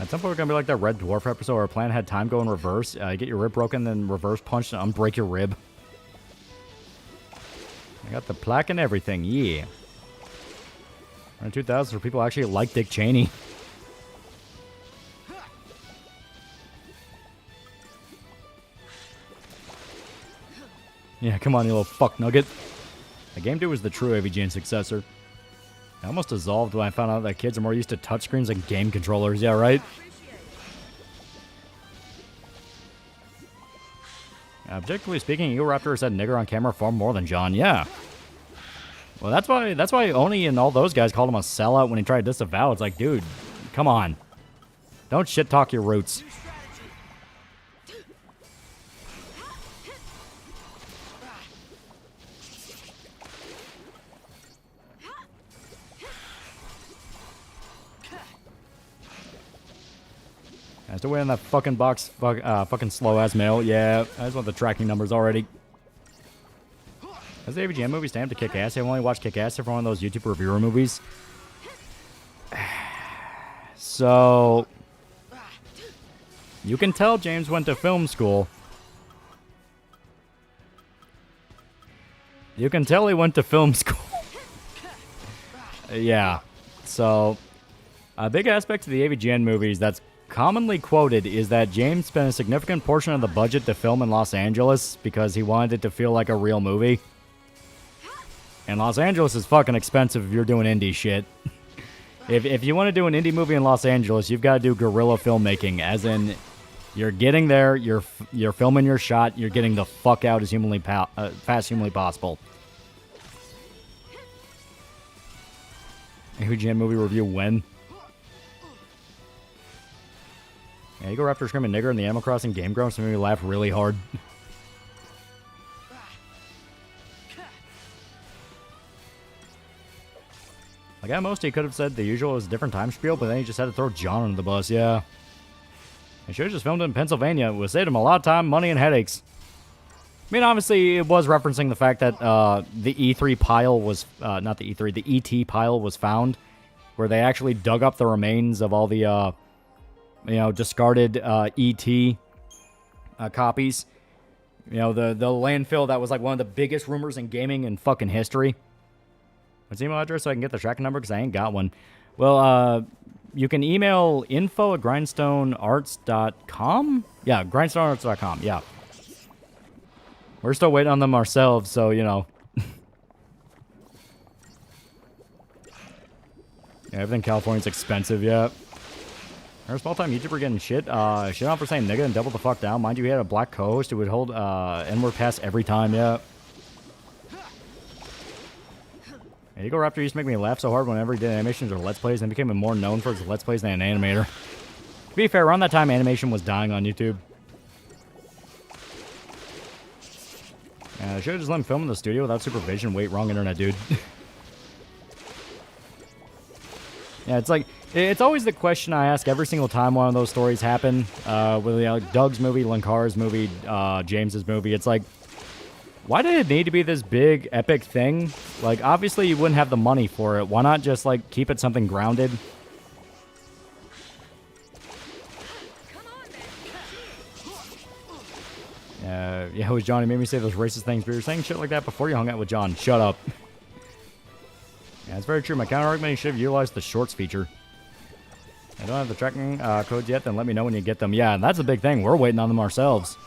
At some point, we're going to be like that Red Dwarf episode where our plan had time go in reverse. You get your rib broken, then reverse punch and unbreak your rib. I got the plaque and everything, yeah. In 2000s, where people actually like Dick Cheney. Yeah, come on, you little fuck nugget. The game dude was the true AVGN successor. I almost dissolved when I found out that kids are more used to touchscreens than game controllers. Yeah, right? Objectively speaking, Eagleraptor said nigger on camera far more than John. Yeah. Well, that's why Oni and all those guys called him a sellout when he tried to disavow. It's like, dude, come on. Don't shit talk your roots. I still waiting on that fucking box, fucking slow-ass mail. Yeah, I just want the tracking numbers already. Has the AVGN movie stand to kick ass? I've only watched Kick Ass for one of those YouTube reviewer movies. So, you can tell James went to film school. You can tell he went to film school. Yeah. So, a big aspect of the AVGN movies that's commonly quoted is that James spent a significant portion of the budget to film in Los Angeles because he wanted it to feel like a real movie. And Los Angeles is fucking expensive if you're doing indie shit. If you want to do an indie movie in Los Angeles, you've got to do guerrilla filmmaking, as in you're getting there, you're filming your shot, you're getting the fuck out as humanly fast humanly possible. AVGN movie review when? Yeah, you go after screaming nigger in the Animal Crossing game grumps made me laugh really hard. Like, at most, he could have said the usual was a different time spiel, but then he just had to throw John under the bus, yeah. He should have just filmed it in Pennsylvania. It would save him a lot of time, money, and headaches. I mean, obviously, it was referencing the fact that the E3 pile was, not the E3, the ET pile was found, where they actually dug up the remains of all the, you know, discarded ET copies. You know, the landfill that was like one of the biggest rumors in gaming in fucking history. What's the email address so I can get the tracking number? Because I ain't got one. Well, you can email info@grindstonearts.com? Yeah, grindstonearts.com, yeah. We're still waiting on them ourselves, so, you know. Yeah, everything California's expensive, yeah. Our small-time YouTuber getting shit on for saying nigga and double the fuck down. Mind you, he had a black co-host who would hold N-word pass every time, yeah. Yeah, Eagle Raptor used to make me laugh so hard whenever he did animations or Let's Plays, and became more known for his Let's Plays than an animator. To be fair, around that time, animation was dying on YouTube. I should have just let him film in the studio without supervision. Wait, wrong internet, dude. Yeah, it's like, it's always the question I ask every single time one of those stories happen. With like Doug's movie, Linkara's movie, James's movie. It's like, why did it need to be this big, epic thing? Like, obviously you wouldn't have the money for it. Why not just, like, keep it something grounded? Yeah, it was Johnny made me say those racist things, but you were saying shit like that before you hung out with John. Shut up. Yeah, it's very true. My counter-argument, you should have utilized the shorts feature. I don't have the tracking codes yet, then let me know when you get them. Yeah, that's a big thing. We're waiting on them ourselves.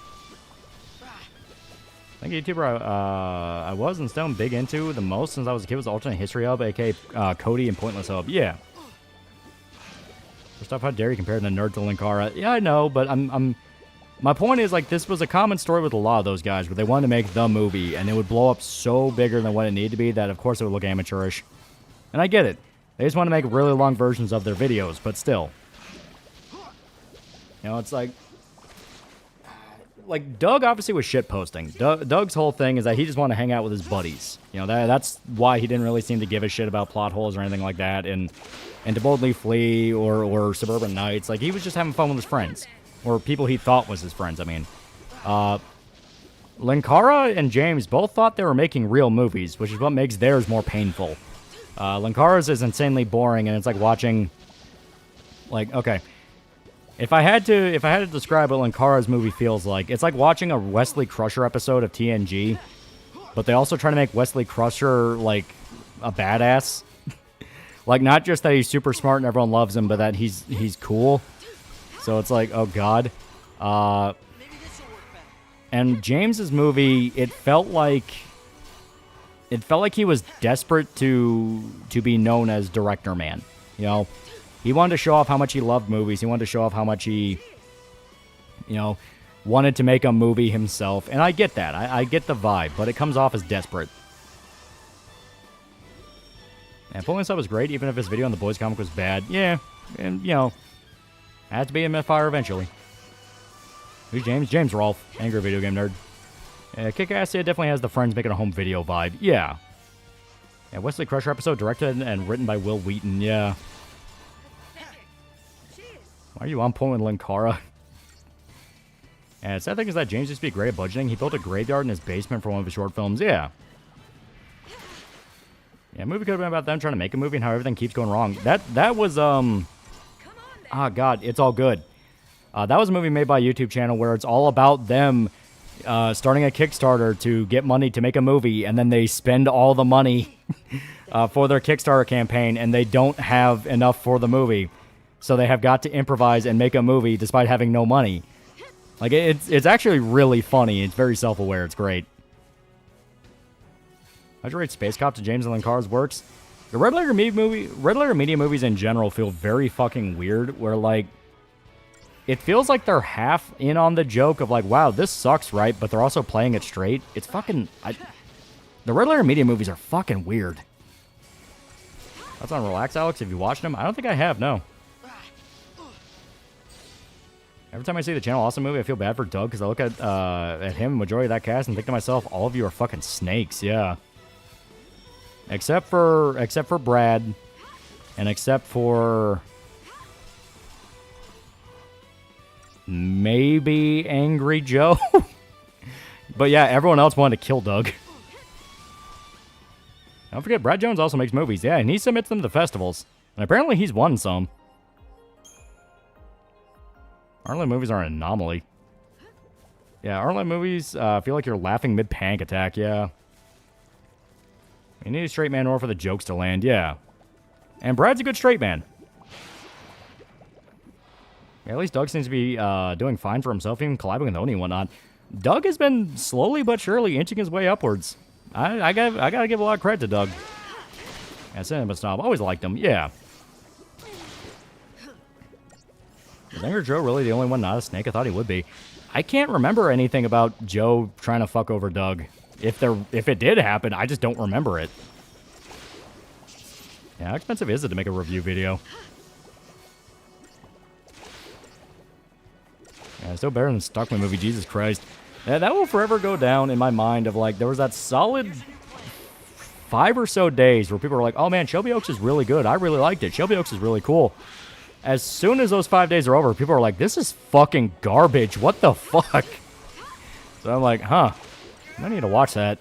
I think YouTuber I was and still am big into the most since I was a kid was Alternate History Hub, aka Cody and Pointless Hub. Yeah. First off, how dare you compare the nerd to Linkara? Yeah, I know, but my point is, like, this was a common story with a lot of those guys where they wanted to make the movie and it would blow up so bigger than what it needed to be that, of course, it would look amateurish. And I get it. They just want to make really long versions of their videos, but still. You know, it's like Doug obviously was shitposting. Doug's whole thing is that he just wanted to hang out with his buddies. You know, that's why he didn't really seem to give a shit about plot holes or anything like that. And To Boldly Flee or Suburban Nights. Like, he was just having fun with his friends. Or people he thought was his friends, I mean. Linkara and James both thought they were making real movies, which is what makes theirs more painful. Linkara's is insanely boring, and it's like watching... Like, okay... If I had to describe what Linkara's movie feels like, it's like watching a Wesley Crusher episode of TNG, but they also try to make Wesley Crusher, like, a badass. Like, not just that he's super smart and everyone loves him, but that he's cool. So it's like, oh god. And James's movie, it felt like he was desperate to be known as Director Man, you know? He wanted to show off how much he loved movies. He wanted to show off how much he, you know, wanted to make a movie himself. And I get that. I get the vibe, but it comes off as desperate. And Pulling Up was great, even if his video on the Boys comic was bad. Yeah, and, you know, I had to be a Mythfire eventually. Who's James? James Rolfe, angry video game nerd. Kick-Ass, it definitely has the Friends Making a Home Video vibe. Yeah. Yeah, Wesley Crusher episode directed and written by Will Wheaton. Yeah. Why are you on point with Linkara? And the sad thing is that James used to be great at budgeting. He built a graveyard in his basement for one of his short films. Yeah. Yeah, a movie could have been about them trying to make a movie and how everything keeps going wrong. That was, ah, God, It's All Good. That was a movie made by a YouTube channel where it's all about them starting a Kickstarter to get money to make a movie, and then they spend all the money for their Kickstarter campaign, and they don't have enough for the movie. So they have got to improvise and make a movie despite having no money. Like, it's actually really funny. It's very self-aware. It's great. How'd you rate Space Cop to James and Linkara's works? The Red Letter Media movies in general feel very fucking weird, where, like, it feels like they're half in on the joke of, like, wow, this sucks, right? But they're also playing it straight. It's fucking... the Red Letter Media movies are fucking weird. That's on Relax, Alex. Have you watched them? I don't think I have, no. Every time I see the Channel Awesome movie, I feel bad for Doug because I look at him, majority of that cast, and think to myself, all of you are fucking snakes, yeah. Except for Brad, and except for maybe Angry Joe. But yeah, everyone else wanted to kill Doug. Don't forget, Brad Jones also makes movies, yeah, and he submits them to festivals. And apparently he's won some. Arlen movies are an anomaly. Yeah, Arlen movies feel like you're laughing mid-panic attack, yeah. You need a straight man or for the jokes to land, yeah. And Brad's a good straight man. Yeah, at least Doug seems to be doing fine for himself, even collabing with Oni and whatnot. Doug has been slowly but surely inching his way upwards. I gotta give a lot of credit to Doug. Yeah, Cinema Snob, always liked him, yeah. Is Angry Joe really the only one not a snake? I thought he would be. I can't remember anything about Joe trying to fuck over Doug. If it did happen, I just don't remember it. Yeah, how expensive is it to make a review video? Yeah, it's still better than the Stuckman movie, Jesus Christ. Yeah, that will forever go down in my mind of, like, there was that solid 5 or so days where people were like, oh man, Shelby Oaks is really good. I really liked it. Shelby Oaks is really cool. As soon as those 5 days are over, people are like, this is fucking garbage. What the fuck? So I'm like, huh. I need to watch that.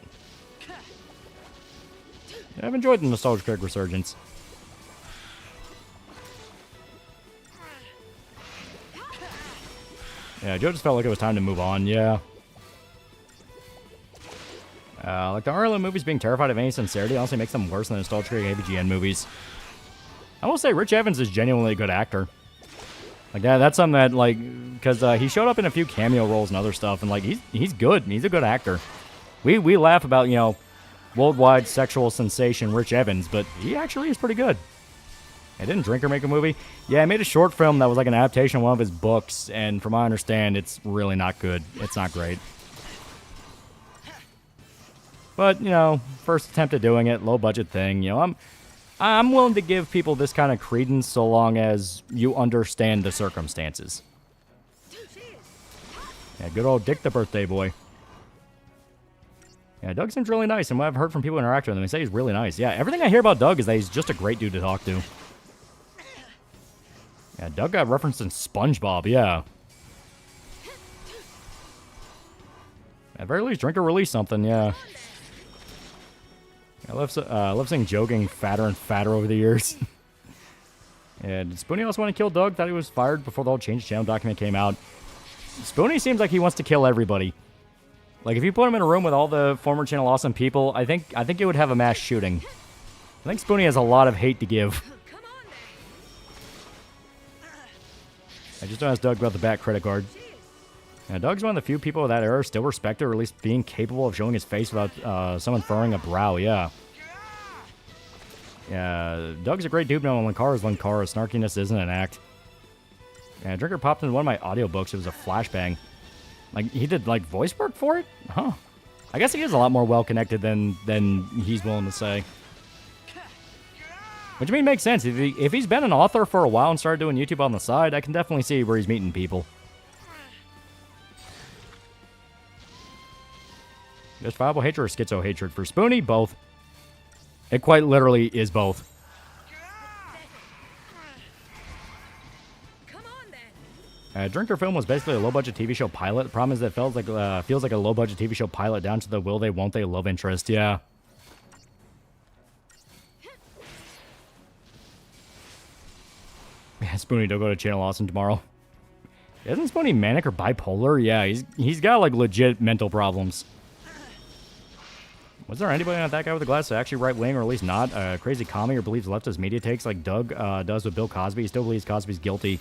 Yeah, I've enjoyed the Nostalgia Critic resurgence. Yeah, Joe just felt like it was time to move on, yeah. Like the Arlen movies being terrified of any sincerity honestly makes them worse than the Nostalgia Critic AVGN movies. I will say Rich Evans is genuinely a good actor. Like that's something that, like, because he showed up in a few cameo roles and other stuff, and like he's good. He's a good actor. We laugh about, you know, worldwide sexual sensation Rich Evans, but he actually is pretty good. I didn't Drinker make a movie? Yeah, I made a short film that was like an adaptation of one of his books, and from what I understand, it's really not good. It's not great. But, you know, first attempt at doing it, low budget thing, you know, I'm willing to give people this kind of credence so long as you understand the circumstances. Yeah, good old Dick the birthday boy. Yeah, Doug seems really nice, and what I've heard from people who interact with him, they say he's really nice. Yeah, everything I hear about Doug is that he's just a great dude to talk to. Yeah, Doug got referenced in SpongeBob, yeah. At very least, Drinker released something, yeah. I love seeing joking fatter and fatter over the years. Yeah, did Spoonie also want to kill Doug? Thought he was fired before the whole Change Channel document came out. Spoonie seems like he wants to kill everybody. Like, if you put him in a room with all the former Channel Awesome people, I think it would have a mass shooting. I think Spoonie has a lot of hate to give. I just don't ask Doug about the Bat credit card. Yeah, Doug's one of the few people of that era still respected, or at least being capable of showing his face without someone furrowing a brow, yeah. Yeah, Doug's a great dude now when Linkara is Linkara. Snarkiness isn't an act. Yeah, Drinker popped into one of my audiobooks. It was a flashbang. Like, he did, like, voice work for it? Huh. I guess he is a lot more well-connected than he's willing to say. Which, I mean, makes sense. If he's been an author for a while and started doing YouTube on the side, I can definitely see where he's meeting people. Justifiable hatred or schizo hatred? For Spoonie, both. It quite literally is both. Drinker Film was basically a low-budget TV show pilot. The problem is that it feels like a low-budget TV show pilot down to the will they, won't they love interest, yeah. Yeah, Spoonie, don't go to Channel Awesome tomorrow. Isn't Spoonie manic or bipolar? Yeah, he's got, like, legit mental problems. Was there anybody on that guy with the glasses actually right-wing, or at least not? Crazy commie or believes leftist media takes like Doug does with Bill Cosby? He still believes Cosby's guilty.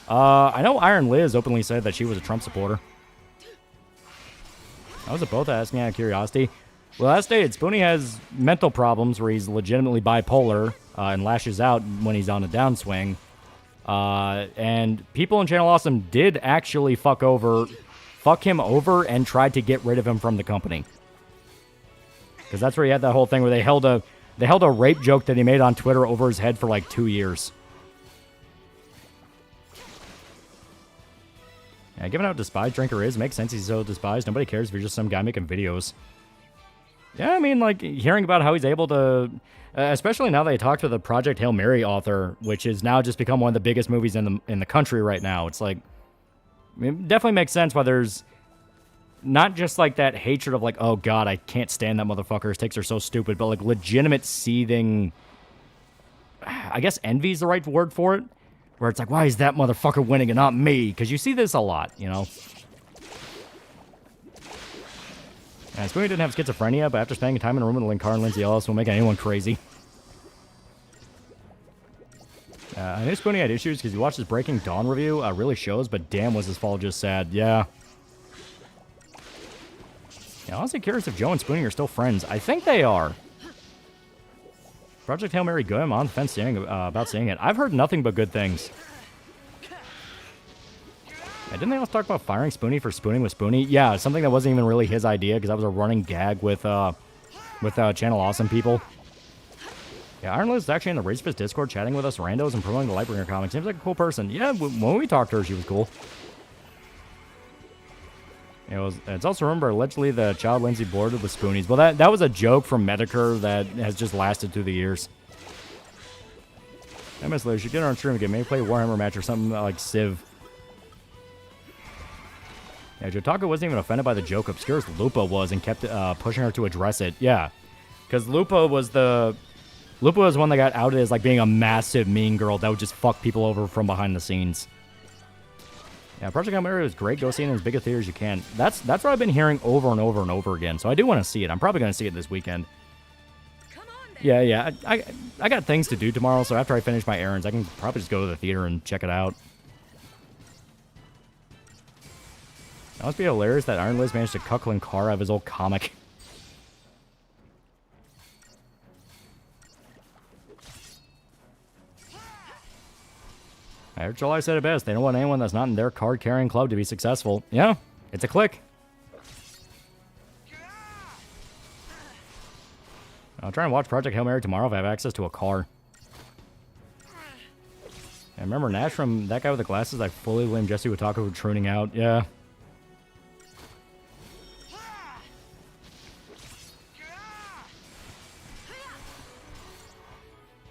I know Iron Liz openly said that she was a Trump supporter. I was both asking out of curiosity. Well, as stated, Spoonie has mental problems where he's legitimately bipolar and lashes out when he's on a downswing. And people in Channel Awesome did actually fuck him over and tried to get rid of him from the company. Because that's where he had that whole thing where they held a rape joke that he made on Twitter over his head for like 2 years. Yeah, given how despised Drinker is, it makes sense he's so despised. Nobody cares if you're just some guy making videos. Yeah, I mean, like, hearing about how he's able to... especially now they talked to the Project Hail Mary author, which has now just become one of the biggest movies in the country right now. It's like... It definitely makes sense why there's... Not just, like, that hatred of, like, oh, God, I can't stand that motherfucker. His takes are so stupid. But, like, legitimate seething... I guess envy is the right word for it. Where it's like, why is that motherfucker winning and not me? Because you see this a lot, you know? And Spoonie didn't have schizophrenia, but after spending time in a room with Linkar and Lindsay Ellis will make anyone crazy. I knew Spoonie had issues because he watched his Breaking Dawn review. Really shows, but damn was his fall just sad. Yeah. Yeah, honestly curious if Joe and Spoonie are still friends. I think they are. Project Hail Mary good? I'm on the fence about seeing it. I've heard nothing but good things. Yeah, didn't they also talk about firing Spoonie for spooning with Spoonie? Yeah, something that wasn't even really his idea because that was a running gag with Channel Awesome people. Yeah, Iron Liz is actually in the Race Fist Discord chatting with us randos and promoting the Lightbringer comic. Seems like a cool person. Yeah, when we talked to her, she was cool. It's also remember allegedly the child Lindsay boarded with Spoonies. Well, that was a joke from Medicare that has just lasted through the years. I miss Liz. You should get on our stream again. Maybe play a Warhammer match or something like Civ. Yeah, Jotaka wasn't even offended by the joke. Obscure's Lupa was and kept pushing her to address it. Yeah, because Lupa was one that got outed as like being a massive mean girl that would just fuck people over from behind the scenes. Yeah, Project Hail Mary was great. Go see it in as big a theater as you can. That's what I've been hearing over and over and over again. So I do want to see it. I'm probably going to see it this weekend. Yeah. I got things to do tomorrow, so after I finish my errands, I can probably just go to the theater and check it out. It must be hilarious that Iron Liz managed to cuck Linkar out of his old comic. I heard July said it best. They don't want anyone that's not in their card-carrying club to be successful. Yeah, it's a click. I'll try and watch Project Hail Mary tomorrow if I have access to a car. And remember Nash from that guy with the glasses? I fully blame Jesse Wataka for tuning out. Yeah.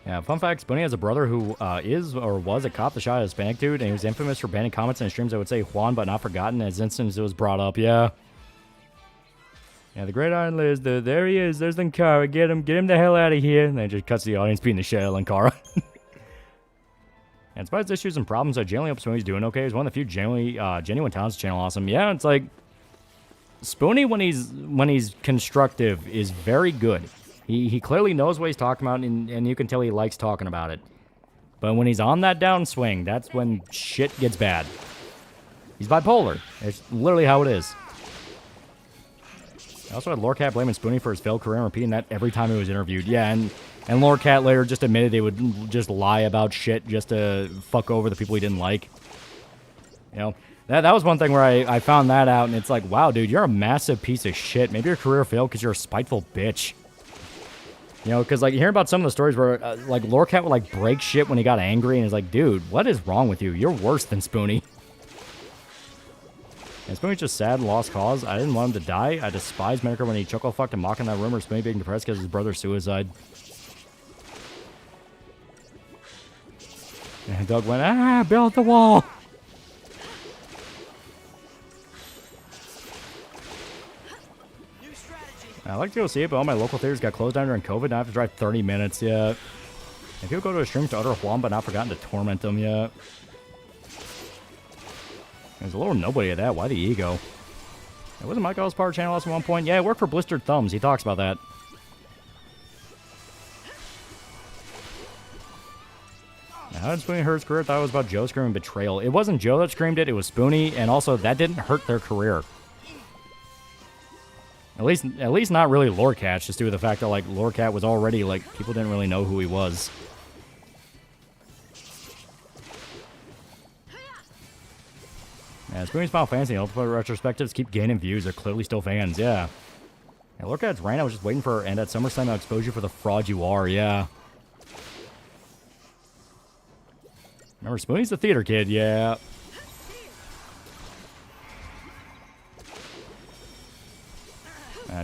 Yeah, fun fact, Spoonie has a brother who is or was a cop that shot a Hispanic dude, and he was infamous for banning comments in his streams that would say Juan but not forgotten as instance it was brought up. Yeah. Yeah, the great Iron Liz, there he is, there's Linkara, get him the hell out of here. And then just cuts the audience beating the shit out of Linkara. And despite his issues and problems, I genuinely hope Spoonie's doing okay. He's one of the few genuine talents Channel Awesome. Yeah, it's like, Spoonie when he's constructive is very good. He clearly knows what he's talking about, and you can tell he likes talking about it. But when he's on that downswing, that's when shit gets bad. He's bipolar. It's literally how it is. I also had Lorecat blaming Spoonie for his failed career and repeating that every time he was interviewed. Yeah, and Lorecat later just admitted they would just lie about shit just to fuck over the people he didn't like. You know, that was one thing where I found that out, and it's like, wow, dude, you're a massive piece of shit. Maybe your career failed because you're a spiteful bitch. You know, because, like, you hear about some of the stories where, like, Lorecat would, like, break shit when he got angry, and it's like, dude, what is wrong with you? You're worse than Spoonie. And Spoonie's just sad and lost cause. I didn't want him to die. I despise Medicare when he chuckle-fucked and mocking that rumor of Spoonie being depressed because of his brother's suicide. And Doug went, build the wall! I'd like to go see it, but all my local theaters got closed down during COVID, and I have to drive 30 minutes, yeah. If people go to a stream to utter Juan, but not forgotten to torment them, yeah. There's a little nobody at that. Why the ego? It wasn't Mike Ellis part of Channel Awesome at one point. Yeah, I worked for Blistered Thumbs. He talks about that. Now, how did Spoonie hurt his career? I thought it was about Joe screaming betrayal. It wasn't Joe that screamed it. It was Spoonie, and also that didn't hurt their career. At least not really Lorecat, just due to the fact that, like, Lorecat was already, like, people didn't really know who he was. Yeah, Spoonie's Final Fantasy and Ultimate Retrospectives keep gaining views. They're clearly still fans, yeah. Yeah, Lorecat's Rain, I was just waiting for her, and at SummerSlam I'll expose you for the fraud you are, yeah. Remember, Spoonie's the theater kid, yeah.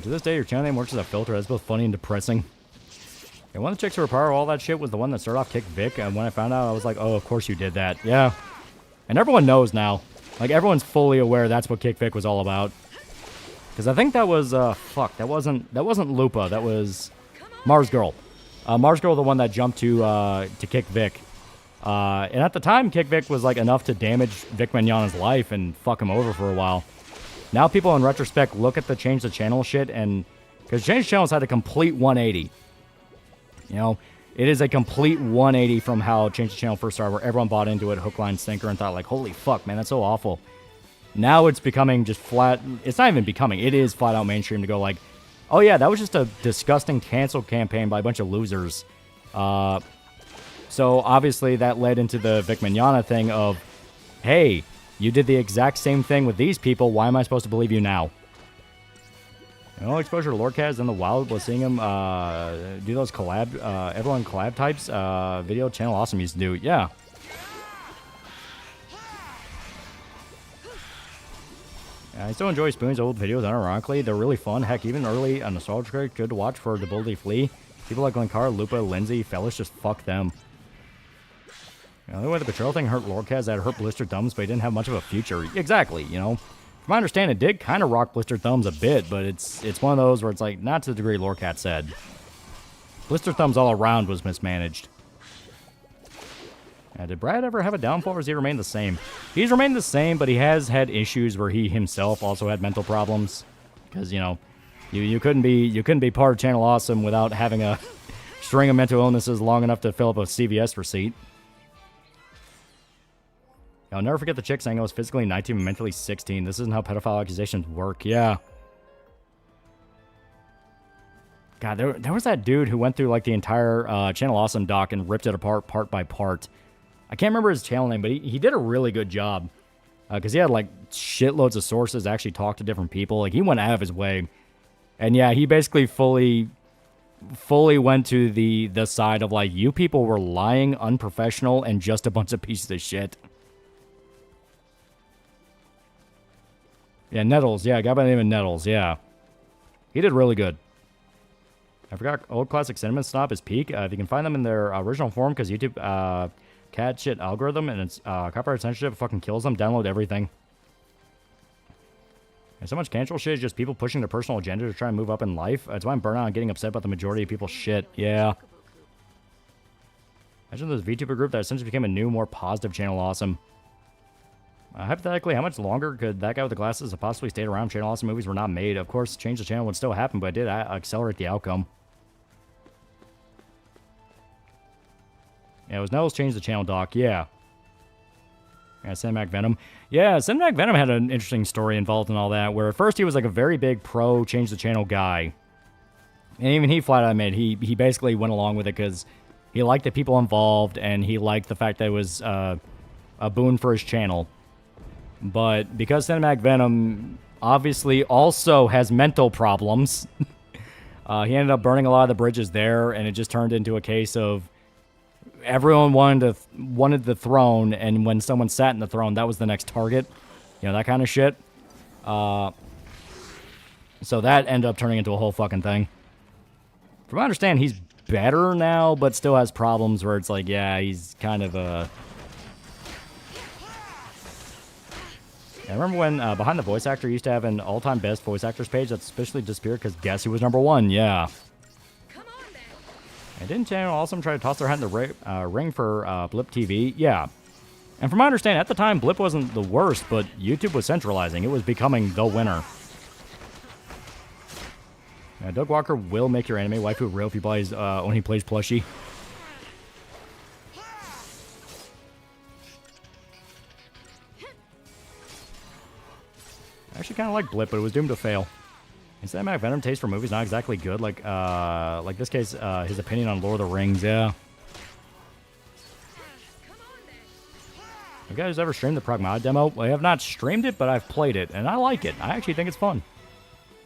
To this day, your channel name works as a filter. That's both funny and depressing. And one of the chicks who were part of all that shit was the one that started off Kick Vic. And when I found out, I was like, oh, of course you did that. Yeah. And everyone knows now. Like, everyone's fully aware that's what Kick Vic was all about. Because I think that was, fuck, that wasn't Lupa. That was Mars Girl. Mars Girl, the one that jumped to Kick Vic. And at the time, Kick Vic was, like, enough to damage Vic Mignogna's life and fuck him over for a while. Now people, in retrospect, look at the Change the Channel shit, and... Because Change the Channel's had a complete 180. You know, it is a complete 180 from how Change the Channel first started, where everyone bought into it, hook, line, sinker, and thought, like, holy fuck, man, that's so awful. Now it's becoming just flat... It's not even becoming. It is flat out mainstream to go, like, oh, yeah, that was just a disgusting cancel campaign by a bunch of losers. So, obviously, that led into the Vic Mignogna thing of, hey, you did the exact same thing with these people. Why am I supposed to believe you now? You know, exposure to Lordcast in the wild was seeing him do those collab, everyone collab types, video channel Awesome used to do. Yeah. I still enjoy Spoon's old videos, unironically. They're really fun. Heck, even early nostalgia good to watch for Debility Flea. People like Linkara, Lupa, Lindsay, Fellas, just fuck them. You know, the way the Betrayal thing hurt Lordcast, that hurt Blister Thumbs, but he didn't have much of a future. Exactly, you know. From my understanding, it did kind of rock Blister Thumbs a bit, but it's one of those where it's like, not to the degree Lorecat said. Blister Thumbs all around was mismanaged. Did Brad ever have a downfall, or has he remained the same? He's remained the same, but he has had issues where he himself also had mental problems. Because, you know, you couldn't be part of Channel Awesome without having a string of mental illnesses long enough to fill up a CVS receipt. I'll never forget the chick saying I was physically 19 and mentally 16. This isn't how pedophile accusations work. Yeah. God, there was that dude who went through, like, the entire Channel Awesome doc and ripped it apart part by part. I can't remember his channel name, but he did a really good job. Because he had, like, shitloads of sources to actually talk to different people. Like, he went out of his way. And, yeah, he basically fully went to the side of, like, you people were lying, unprofessional, and just a bunch of pieces of shit. Yeah, Nettles. Yeah, a guy by the name of Nettles. Yeah. He did really good. I forgot Old Classic Cinnamon Snob is peak. If you can find them in their original form, because YouTube cat shit algorithm and it's copyright censorship fucking kills them, download everything. And so much cancel shit is just people pushing their personal agenda to try and move up in life. That's why I'm burnt out on getting upset about the majority of people's shit. Yeah. Imagine this VTuber group that essentially became a new, more positive Channel Awesome. Hypothetically, how much longer could that guy with the glasses have possibly stayed around? Channel Awesome movies were not made. Of course, Change the Channel would still happen, but it did accelerate the outcome. Yeah, it was Nell's Change the Channel doc. Yeah. Yeah, Cinemac Venom. Yeah, Cinemac Venom had an interesting story involved in all that, where at first he was like a very big pro Change the Channel guy. And even he flat out admitted he basically went along with it because he liked the people involved and he liked the fact that it was a boon for his channel. But because Cinemac Venom obviously also has mental problems, he ended up burning a lot of the bridges there, and it just turned into a case of everyone wanted the throne, and when someone sat in the throne, that was the next target. You know, that kind of shit. So that ended up turning into a whole fucking thing. From what I understand, he's better now, but still has problems where it's like, yeah, he's kind of a... I remember when Behind the Voice Actor used to have an all-time best voice actors page that suspiciously disappeared because guess who was #1? Yeah. And didn't Channel Awesome try to toss their hat in the ring for Blip TV? Yeah. And from my understanding, at the time, Blip wasn't the worst, but YouTube was centralizing. It was becoming the winner. Doug Walker will make your anime waifu real if he plays, when he plays plushie. I actually kind of like Blip, but it was doomed to fail. His Cinematic Venom taste for movies not exactly good. Like this case, his opinion on Lord of the Rings, yeah. You guys ever streamed the Pragmata demo? Well, I have not streamed it, but I've played it, and I like it. I actually think it's fun.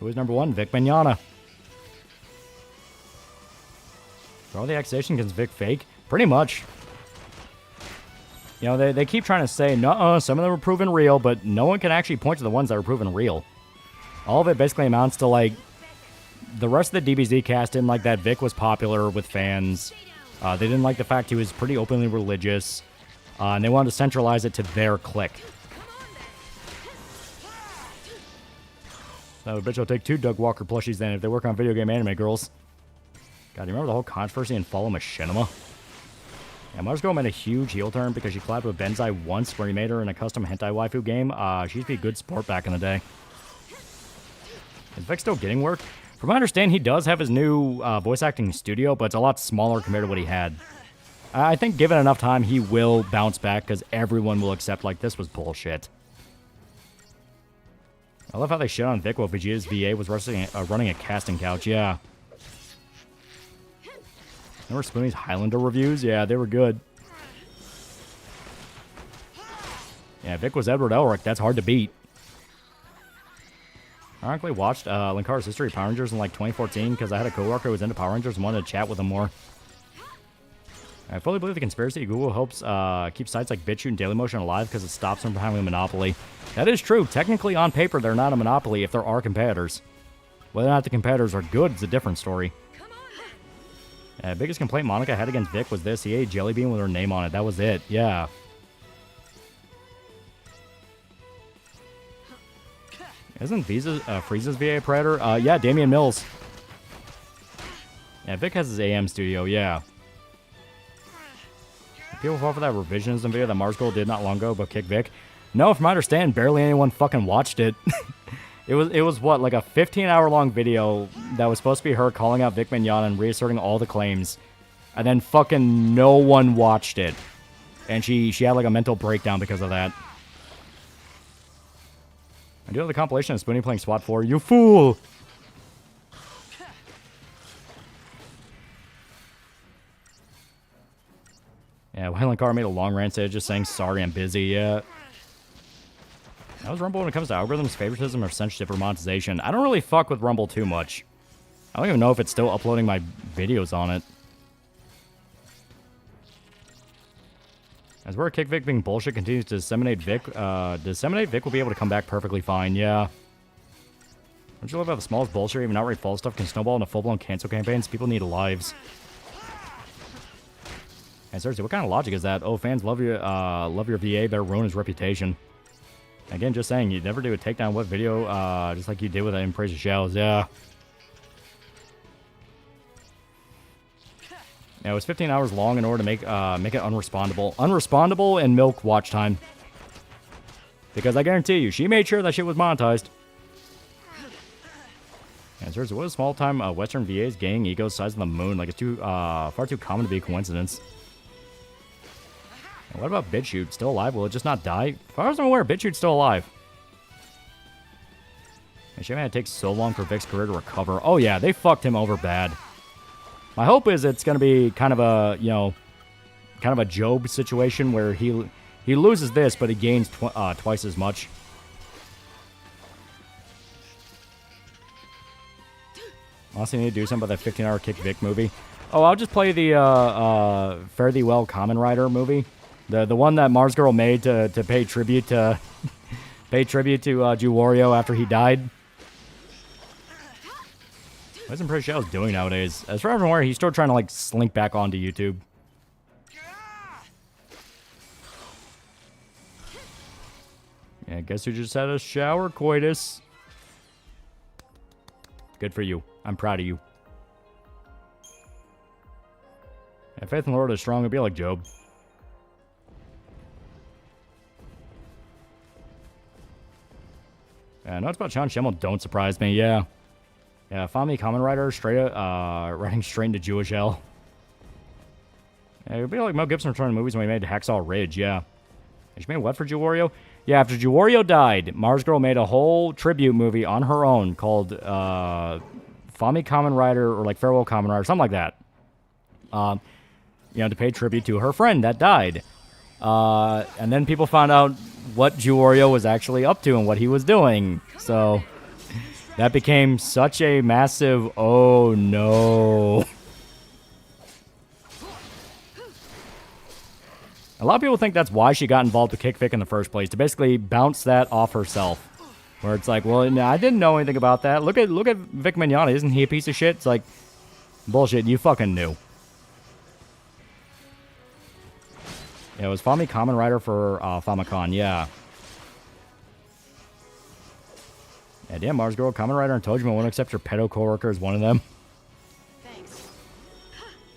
Who is #1? Vic Mignogna. For all the accusation against Vic fake? Pretty much. You know, they keep trying to say, no, some of them were proven real, but no one can actually point to the ones that were proven real. All of it basically amounts to, like, the rest of the DBZ cast didn't like that Vic was popular with fans. They didn't like the fact he was pretty openly religious. And they wanted to centralize it to their clique. So, bitch, I'll take 2 Doug Walker plushies then if they work on video game anime girls. God, do you remember the whole controversy in Follow Machinima? Yeah, Mars Girl made a huge heel turn because she collabed with Benzai once where he made her in a custom hentai waifu game. She used to be a good sport back in the day. Is Vic still getting work? From what I understand, he does have his new voice acting studio, but it's a lot smaller compared to what he had. I think given enough time, he will bounce back because everyone will accept, like, this was bullshit. I love how they shit on Vic while Vegeta's VA was running a casting couch. Yeah. Remember Spoonie's Highlander reviews? Yeah, they were good. Yeah, Vic was Edward Elric. That's hard to beat. I ironically watched Linkara's History of Power Rangers in like 2014 because I had a coworker who was into Power Rangers and wanted to chat with him more. I fully believe the conspiracy Google helps keep sites like BitChute and Dailymotion alive because it stops them from having a monopoly. That is true. Technically, on paper, they're not a monopoly if there are competitors. Whether or not the competitors are good is a different story. Biggest complaint Monica had against Vic was this. He ate Jelly Bean with her name on it. That was it. Yeah. Isn't Frieza's VA a Predator? Yeah, Damian Mills. Yeah, Vic has his AM studio, yeah. People fall for that revisionism video that Mars Girl did not long ago, but kick Vic. No, from my understanding, barely anyone fucking watched it. It was what, like a 15-hour-long video that was supposed to be her calling out Vic Mignogna and reasserting all the claims, and then fucking no one watched it. And she had like a mental breakdown because of that. I do have the compilation of Spoonie playing SWAT 4. You fool! Yeah, Violent Car made a long rant today just saying, sorry, I'm busy, yeah. How's Rumble when it comes to algorithms, favoritism, or censorship or monetization? I don't really fuck with Rumble too much. I don't even know if it's still uploading my videos on it. As we're Kick Vic being bullshit continues to disseminate Vic, Vic will be able to come back perfectly fine, yeah. Don't you love how the smallest bullshit, even outright false stuff, can snowball into full-blown cancel campaigns? People need lives. And seriously, what kind of logic is that? Oh, fans love your VA, better ruin his reputation. Again, just saying, you'd never do a takedown what video, just like you did with that in Praise of Shells, yeah. Yeah, it was 15 hours long in order to make it unrespondable. Unrespondable and milk watch time. Because I guarantee you, she made sure that shit was monetized. And seriously, what is small-time Western VAs gaining egos size of the moon? Like, it's far too common to be a coincidence. And what about BitChute? Still alive? Will it just not die? As far as I'm aware, BitChute's still alive. And shit, man, it takes so long for Vic's career to recover. Oh, yeah, they fucked him over bad. My hope is it's going to be kind of a, you know, kind of a Job situation where he loses this, but he gains twice as much. Also, need to do something about that 15-hour Kick Vic movie. Oh, I'll just play the Fare Thee Well Kamen Rider movie. The one that Mars Girl made to pay tribute to Jew Wario after he died. What isn't Pretty Shell's doing nowadays? As far as I'm aware, he's still trying to like slink back onto YouTube. Yeah, guess who just had a shower coitus? Good for you. I'm proud of you. Yeah, faith in the Lord is strong. It'd be like Job. Yeah, notes about Sean Schemmel don't surprise me. Yeah. Yeah, Fami Kamen Rider writing straight into Jewish hell. Yeah, it would be like Mel Gibson returning movies when he made Hacksaw Ridge, yeah. She made what for Jew Wario? Yeah, after Jew Wario died, Mars Girl made a whole tribute movie on her own called Fami Kamen Rider, or like Farewell Kamen Rider, something like that. You know, to pay tribute to her friend that died. And then people found out what Jew Wario was actually up to and what he was doing. So that became such a massive, oh no. A lot of people think that's why she got involved with Kick Vic in the first place, to basically bounce that off herself. Where it's like, well, no, I didn't know anything about that. Look at Vic Mignogna. Isn't he a piece of shit? It's like, bullshit. You fucking knew. Yeah, it was Fami Kamen Rider for Famicom. Yeah. Yeah, damn, Mars Girl, Kamen Rider, and Tojima won't accept your pedo coworker as one of them. Thanks.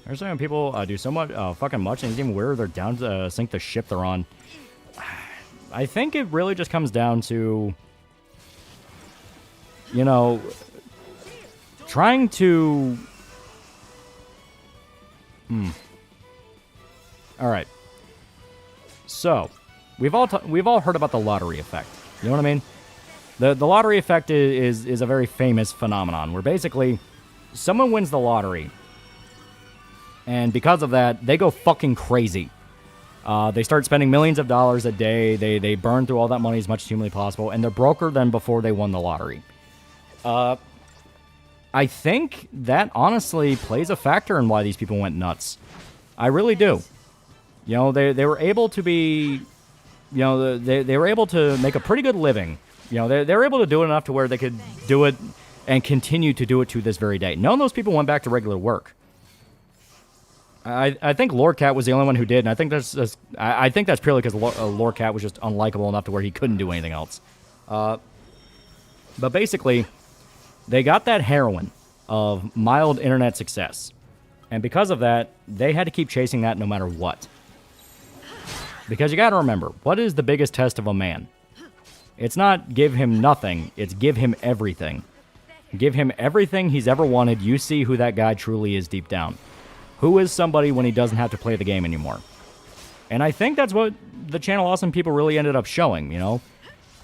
I understand when people do so much, fucking much, and it's even weirder they're down to sink the ship they're on. I think it really just comes down to, you know, trying to... All right. So, we've all heard about the lottery effect. You know what I mean? The lottery effect is a very famous phenomenon where basically someone wins the lottery, and because of that, they go fucking crazy. They start spending millions of dollars a day. They burn through all that money as much as humanly possible, and they're broker than before they won the lottery. I think that honestly plays a factor in why these people went nuts. I really do. You know, they were able to be, you know, they were able to make a pretty good living. You know, they were able to do it enough to where they could do it and continue to do it to this very day. None of those people went back to regular work. I think Lord Cat was the only one who did, and I think that's purely because Lord Cat was just unlikable enough to where he couldn't do anything else. But basically, they got that heroin of mild internet success, and because of that, they had to keep chasing that no matter what. Because you got to remember, what is the biggest test of a man? It's not give him nothing, it's give him everything. Give him everything he's ever wanted. You see who that guy truly is deep down. Who is somebody when he doesn't have to play the game anymore? And I think that's what the Channel Awesome people really ended up showing, you know?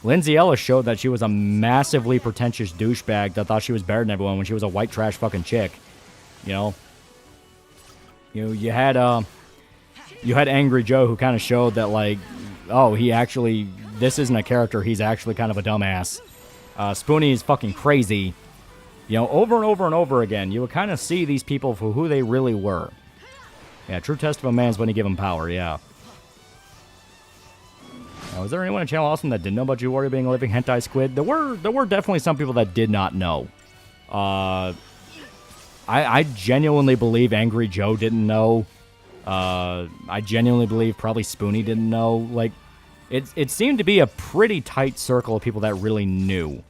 Lindsay Ellis showed that she was a massively pretentious douchebag that thought she was better than everyone when she was a white trash fucking chick. You know? You had Angry Joe who kind of showed that, like, oh, this isn't a character, he's actually kind of a dumbass. Spoonie is fucking crazy. You know, over and over and over again, you would kind of see these people for who they really were. Yeah, true test of a man is when you give him power, yeah. Now, was there anyone in Channel Awesome that didn't know about Jew Warrior being a living hentai squid? There were definitely some people that did not know. I genuinely believe Angry Joe didn't know. I genuinely believe probably Spoonie didn't know. Like, it seemed to be a pretty tight circle of people that really knew.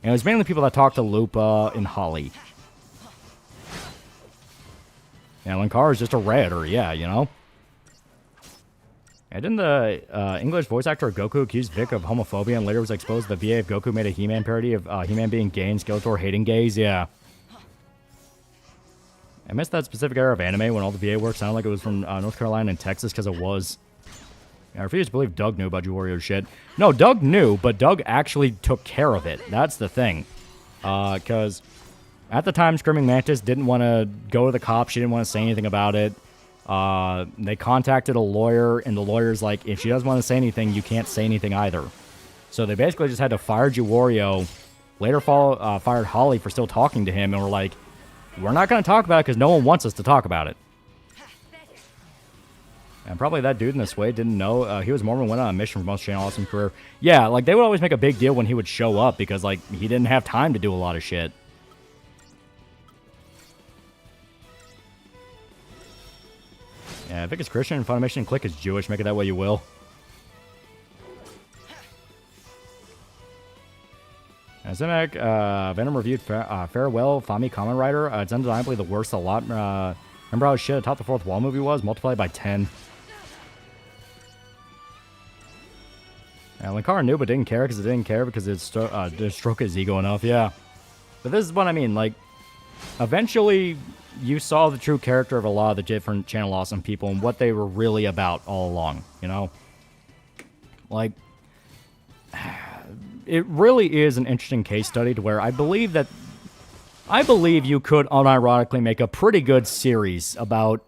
And it was mainly people that talked to Lupa and Holly. Yeah, Linkar is just a redditor, yeah, you know? And didn't the English voice actor of Goku accuse Vic of homophobia and later was exposed that the VA of Goku made a He-Man parody of He-Man being gay and Skeletor hating gays? Yeah. I missed that specific era of anime when all the VA work sounded like it was from North Carolina and Texas, because it was. I refuse to believe Doug knew about Jew Warrior shit. No, Doug knew, but Doug actually took care of it. That's the thing. Because at the time, Screaming Mantis didn't want to go to the cops. She didn't want to say anything about it. They contacted a lawyer, and the lawyer's like, if she doesn't want to say anything, you can't say anything either. So they basically just had to fire Jew Warrior. Later fired Holly for still talking to him, and were like, we're not going to talk about it because no one wants us to talk about it. And probably that dude in the suede didn't know. He was Mormon, went on a mission for most Channel Awesome career. Yeah, like, they would always make a big deal when he would show up because, like, he didn't have time to do a lot of shit. Yeah, Vic is Christian and Funimation and Click is Jewish. Make it that way you will. Zimac, Venom reviewed Farewell, Fami Kamen Rider. It's undeniably the worst a lot. Remember how shit Top the Fourth Wall movie was? Multiplied by 10. Linkar knew but didn't care because it didn't care because it struck his ego enough, yeah. But this is what I mean, like, eventually you saw the true character of a lot of the different Channel Awesome people and what they were really about all along, you know? Like, it really is an interesting case study to where I believe you could unironically make a pretty good series about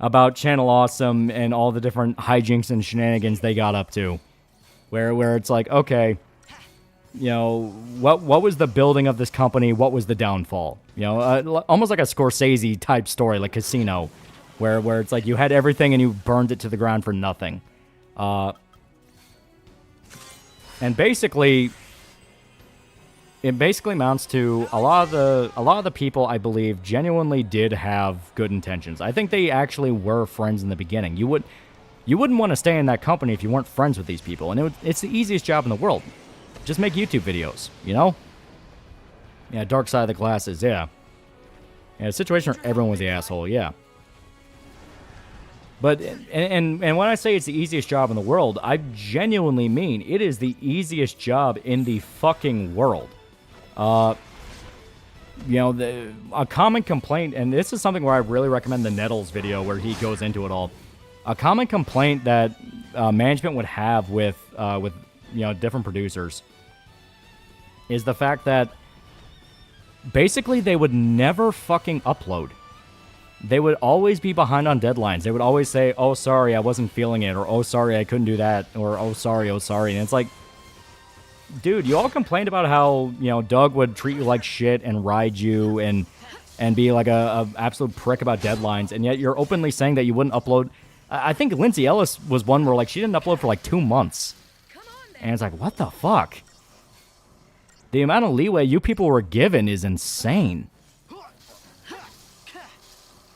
about Channel Awesome and all the different hijinks and shenanigans they got up to. Where it's like, okay, you know, what was the building of this company? What was the downfall? You know, almost like a Scorsese type story, like Casino, where it's like you had everything and you burned it to the ground for nothing. And basically, it basically amounts to a lot of the people, I believe, genuinely did have good intentions. I think they actually were friends in the beginning. You wouldn't want to stay in that company if you weren't friends with these people, and it's the easiest job in the world. Just make YouTube videos, you know? Yeah, dark side of the glasses, yeah. Yeah, a situation where everyone was the asshole, yeah. But, and when I say it's the easiest job in the world, I genuinely mean it is the easiest job in the fucking world. You know, a common complaint, and this is something where I really recommend the Nettles video where he goes into it all. A common complaint that management would have with you know, different producers is the fact that basically they would never fucking upload. They would always be behind on deadlines. They would always say, oh, sorry, I wasn't feeling it, or oh, sorry, I couldn't do that, or oh, sorry. And it's like, dude, you all complained about how, you know, Doug would treat you like shit and ride you and be like a absolute prick about deadlines, and yet you're openly saying that you wouldn't upload. I think Lindsay Ellis was one where, like, she didn't upload for like 2 months. And it's like, what the fuck? The amount of leeway you people were given is insane.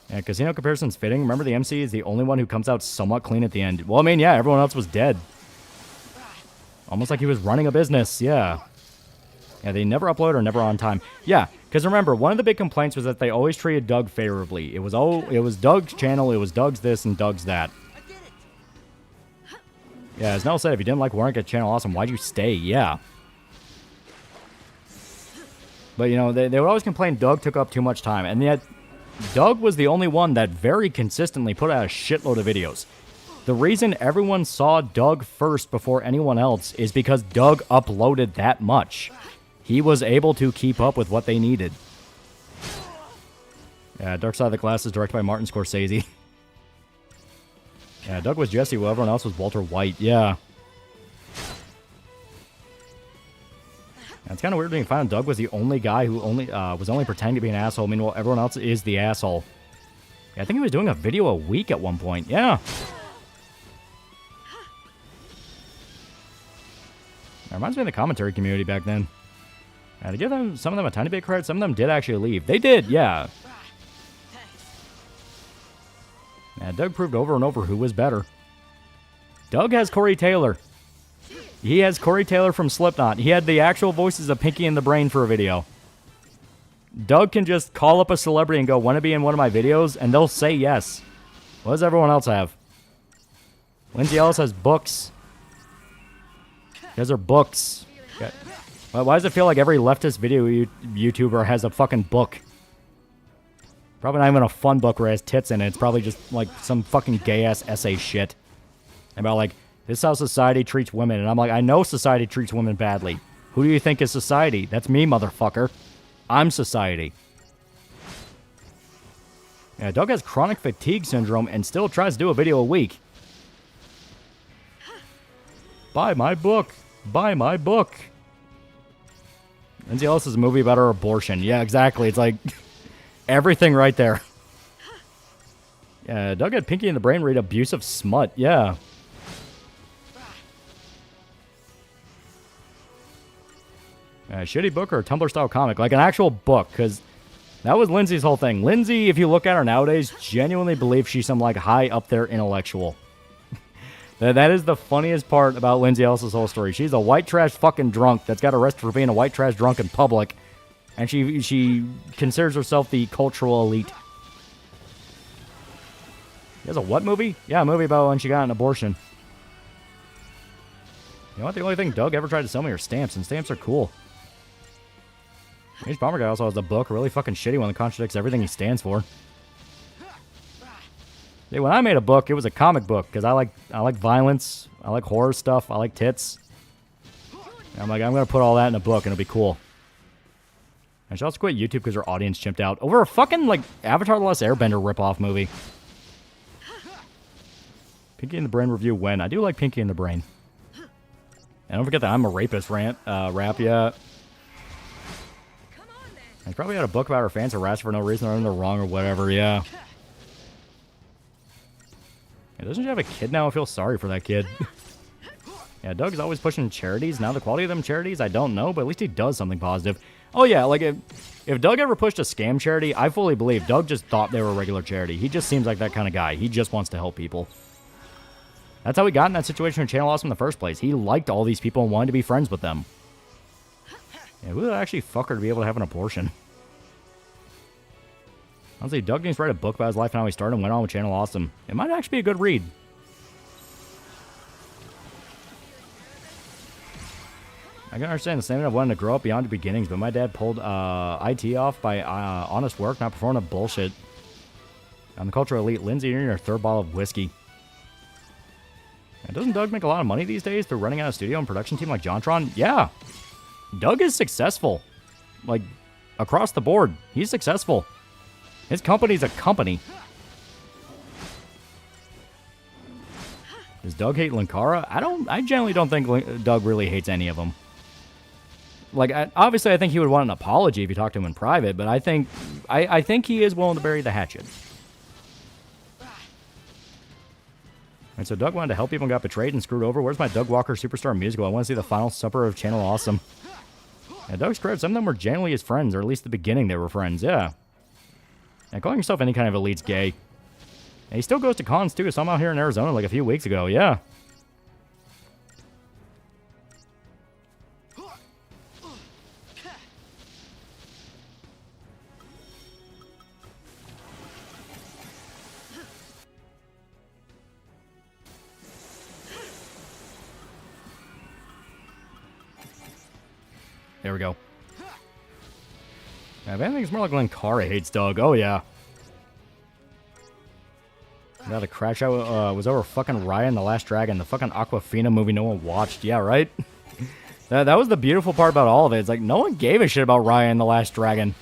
Yeah, Casino comparison's fitting. Remember, the MC is the only one who comes out somewhat clean at the end. Well, I mean, yeah, everyone else was dead. Almost like he was running a business, yeah. Yeah, they never upload or never on time. Yeah, because remember, one of the big complaints was that they always treated Doug favorably. It was Doug's channel, it was Doug's this and Doug's that. Yeah, as Nell said, if you didn't like Warwick at Channel Awesome, why'd you stay? Yeah. But, you know, they would always complain Doug took up too much time, and yet Doug was the only one that very consistently put out a shitload of videos. The reason everyone saw Doug first before anyone else is because Doug uploaded that much. He was able to keep up with what they needed. Yeah, Dark Side of the Glasses, directed by Martin Scorsese. Yeah, Doug was Jesse, while everyone else was Walter White. Yeah. It's kind of weird when you find out Doug was the only guy who was only pretending to be an asshole. Meanwhile, everyone else is the asshole. Yeah, I think he was doing a video a week at one point. Yeah. That reminds me of the commentary community back then. To give them some of them a tiny bit credit, some of them did actually leave. They did, yeah. Yeah, Doug proved over and over who was better. Doug has Corey Taylor. He has Corey Taylor from Slipknot. He had the actual voices of Pinky and the Brain for a video. Doug can just call up a celebrity and go, want to be in one of my videos? And they'll say yes. What does everyone else have? Lindsay Ellis has books. Those are books. Yeah. Why does it feel like every leftist video YouTuber has a fucking book? Probably not even a fun book where it has tits in it. It's probably just like some fucking gay-ass essay shit. About like, this is how society treats women. And I'm like, I know society treats women badly. Who do you think is society? That's me, motherfucker. I'm society. Yeah, Doug has chronic fatigue syndrome and still tries to do a video a week. Buy my book. Buy my book. Lindsay Ellis is a movie about her abortion. Yeah, exactly. It's like everything right there. Yeah, Doug had Pinky and the Brain read abusive smut. Yeah. A shitty book or a Tumblr-style comic? Like an actual book, because that was Lindsay's whole thing. Lindsay, if you look at her nowadays, genuinely believes she's some, like, high up there intellectual. That is the funniest part about Lindsay Ellis' whole story. She's a white trash fucking drunk that's got arrested for being a white trash drunk in public, and she considers herself the cultural elite. There's a what movie? Yeah, a movie about when she got an abortion. You know what? The only thing Doug ever tried to sell me are stamps, and stamps are cool. H. Bomber Guy also has a book, a really fucking shitty one that contradicts everything he stands for. See, when I made a book, it was a comic book, because I like violence, I like horror stuff, I like tits. And I'm like, I'm going to put all that in a book, and it'll be cool. And she also quit YouTube because her audience chimped out over a fucking, like, Avatar The Last Airbender ripoff movie. Pinky and the Brain review when? I do like Pinky and the Brain. And don't forget that I'm a rapist rap, yeah. I probably had a book about her fans harassed for no reason or they're wrong or whatever, yeah. Yeah, doesn't she have a kid now? I feel sorry for that kid. Yeah, Doug's always pushing charities. Now the quality of them charities, I don't know, but at least he does something positive. Oh yeah, like if Doug ever pushed a scam charity, I fully believe Doug just thought they were a regular charity. He just seems like that kind of guy. He just wants to help people. That's how he got in that situation with Channel Awesome in the first place. He liked all these people and wanted to be friends with them. Yeah, who would actually fuck her to be able to have an abortion? Honestly, Doug needs to write a book about his life and how he started and went on with Channel Awesome. It might actually be a good read. I can understand the statement of wanting to grow up beyond your beginnings, but my dad pulled IT off by honest work, not performing a bullshit. I'm the cultural elite. Lindsay, you're in your third bottle of whiskey. And doesn't Doug make a lot of money these days through running out a studio and production team like JonTron? Yeah. Doug is successful. Like, across the board. He's successful. His company's a company. Does Doug hate Linkara? I generally don't think Doug really hates any of them. Like, obviously, I think he would want an apology if you talked to him in private, but I think he is willing to bury the hatchet. And so Doug wanted to help people and got betrayed and screwed over. Where's my Doug Walker Superstar musical? I want to see the final supper of Channel Awesome. Yeah, Doug's correct. Some of them were generally his friends, or at least at the beginning they were friends, yeah. And calling yourself any kind of elite's gay. And he still goes to cons, too. So I'm out here in Arizona like a few weeks ago, yeah. There we go. Yeah, if anything, it's more like Linkara hates Doug. Oh, yeah. Now the crash out was over fucking Raya and the Last Dragon, the fucking Aquafina movie no one watched. Yeah, right? that was the beautiful part about all of it. It's like, no one gave a shit about Raya and the Last Dragon.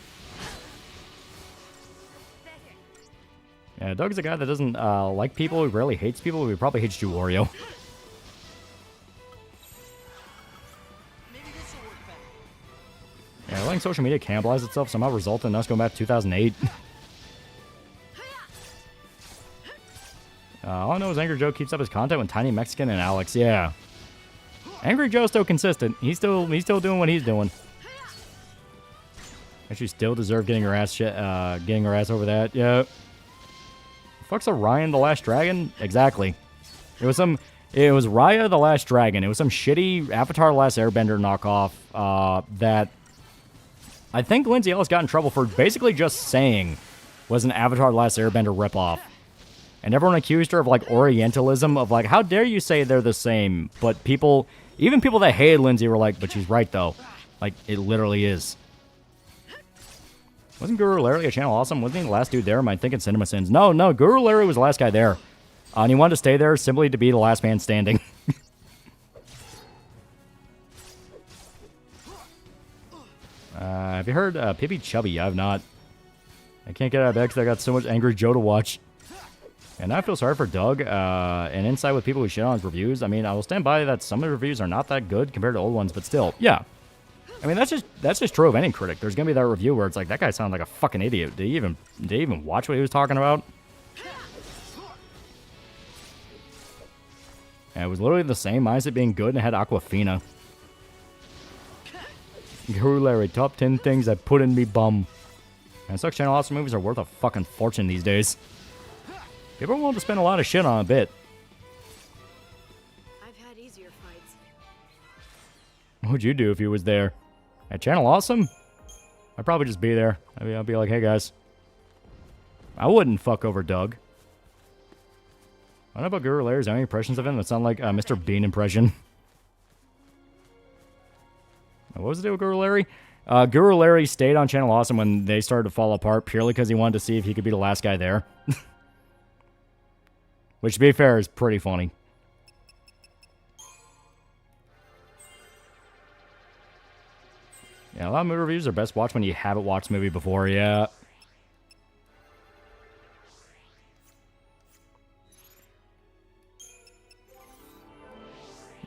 Yeah, Doug's a guy that doesn't like people. He rarely hates people. He probably hates you, Wario. Yeah, letting social media cannibalize itself somehow resulted in us going back to 2008. All I know is Angry Joe keeps up his content with Tiny Mexican and Alex. Yeah. Angry Joe's still consistent. He's still doing what he's doing. Actually, still deserve getting her ass over that. Yeah. Fuck's a Ryan the Last Dragon? Exactly. It was Raya the Last Dragon. It was some shitty Avatar The Last Airbender knockoff that I think Lindsay Ellis got in trouble for basically just saying was an Avatar The Last Airbender ripoff. And everyone accused her of, like, Orientalism, of, like, how dare you say they're the same? But even people that hated Lindsay were like, but she's right, though. Like, it literally is. Wasn't Guru Larry a Channel Awesome? Wasn't he the last dude there? Am I thinking Cinema Sins? No, Guru Larry was the last guy there. And he wanted to stay there simply to be the last man standing. Have you heard Pibby Chubby? I've not. I can't get out of bed because I got so much Angry Joe to watch. And I feel sorry for Doug. And inside with people who shit on his reviews. I mean, I will stand by that some of the reviews are not that good compared to old ones, but still, yeah. I mean, that's just true of any critic. There's gonna be that review where it's like, that guy sounded like a fucking idiot. Did he even watch what he was talking about? Yeah, it was literally the same, minus it being good, and it had Aquafina. Guru Larry, top 10 things I put in me bum. And such Channel Awesome movies are worth a fucking fortune these days. People are willing to spend a lot of shit on a bit. I've had easier fights. What would you do if you was there? At Channel Awesome? I'd probably just be there. I'd be like, hey guys. I wouldn't fuck over Doug. I don't know about Guru Larry. Is there any impressions of him that sound like a Mr. Bean impression? What was the deal with Guru Larry? Guru Larry stayed on Channel Awesome when they started to fall apart purely because he wanted to see if he could be the last guy there. Which, to be fair, is pretty funny. Yeah, a lot of movie reviews are best watched when you haven't watched the movie before, yeah.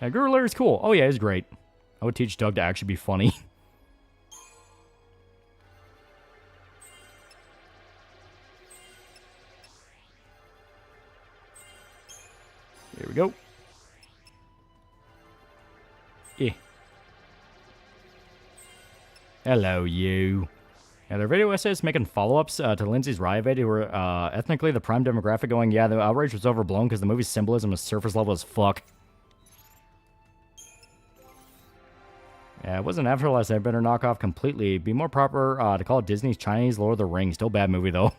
Yeah, Guru Larry's cool. Oh yeah, he's great. I would teach Doug to actually be funny. Here we go. Hello, you. Yeah, their video essays making follow-ups to Lindsay's riot video who were ethnically the prime demographic going, yeah, the outrage was overblown because the movie's symbolism is surface level as fuck. Yeah, it wasn't After Last Airbender knockoff completely. Be more proper to call it Disney's Chinese Lord of the Rings. Still a bad movie, though.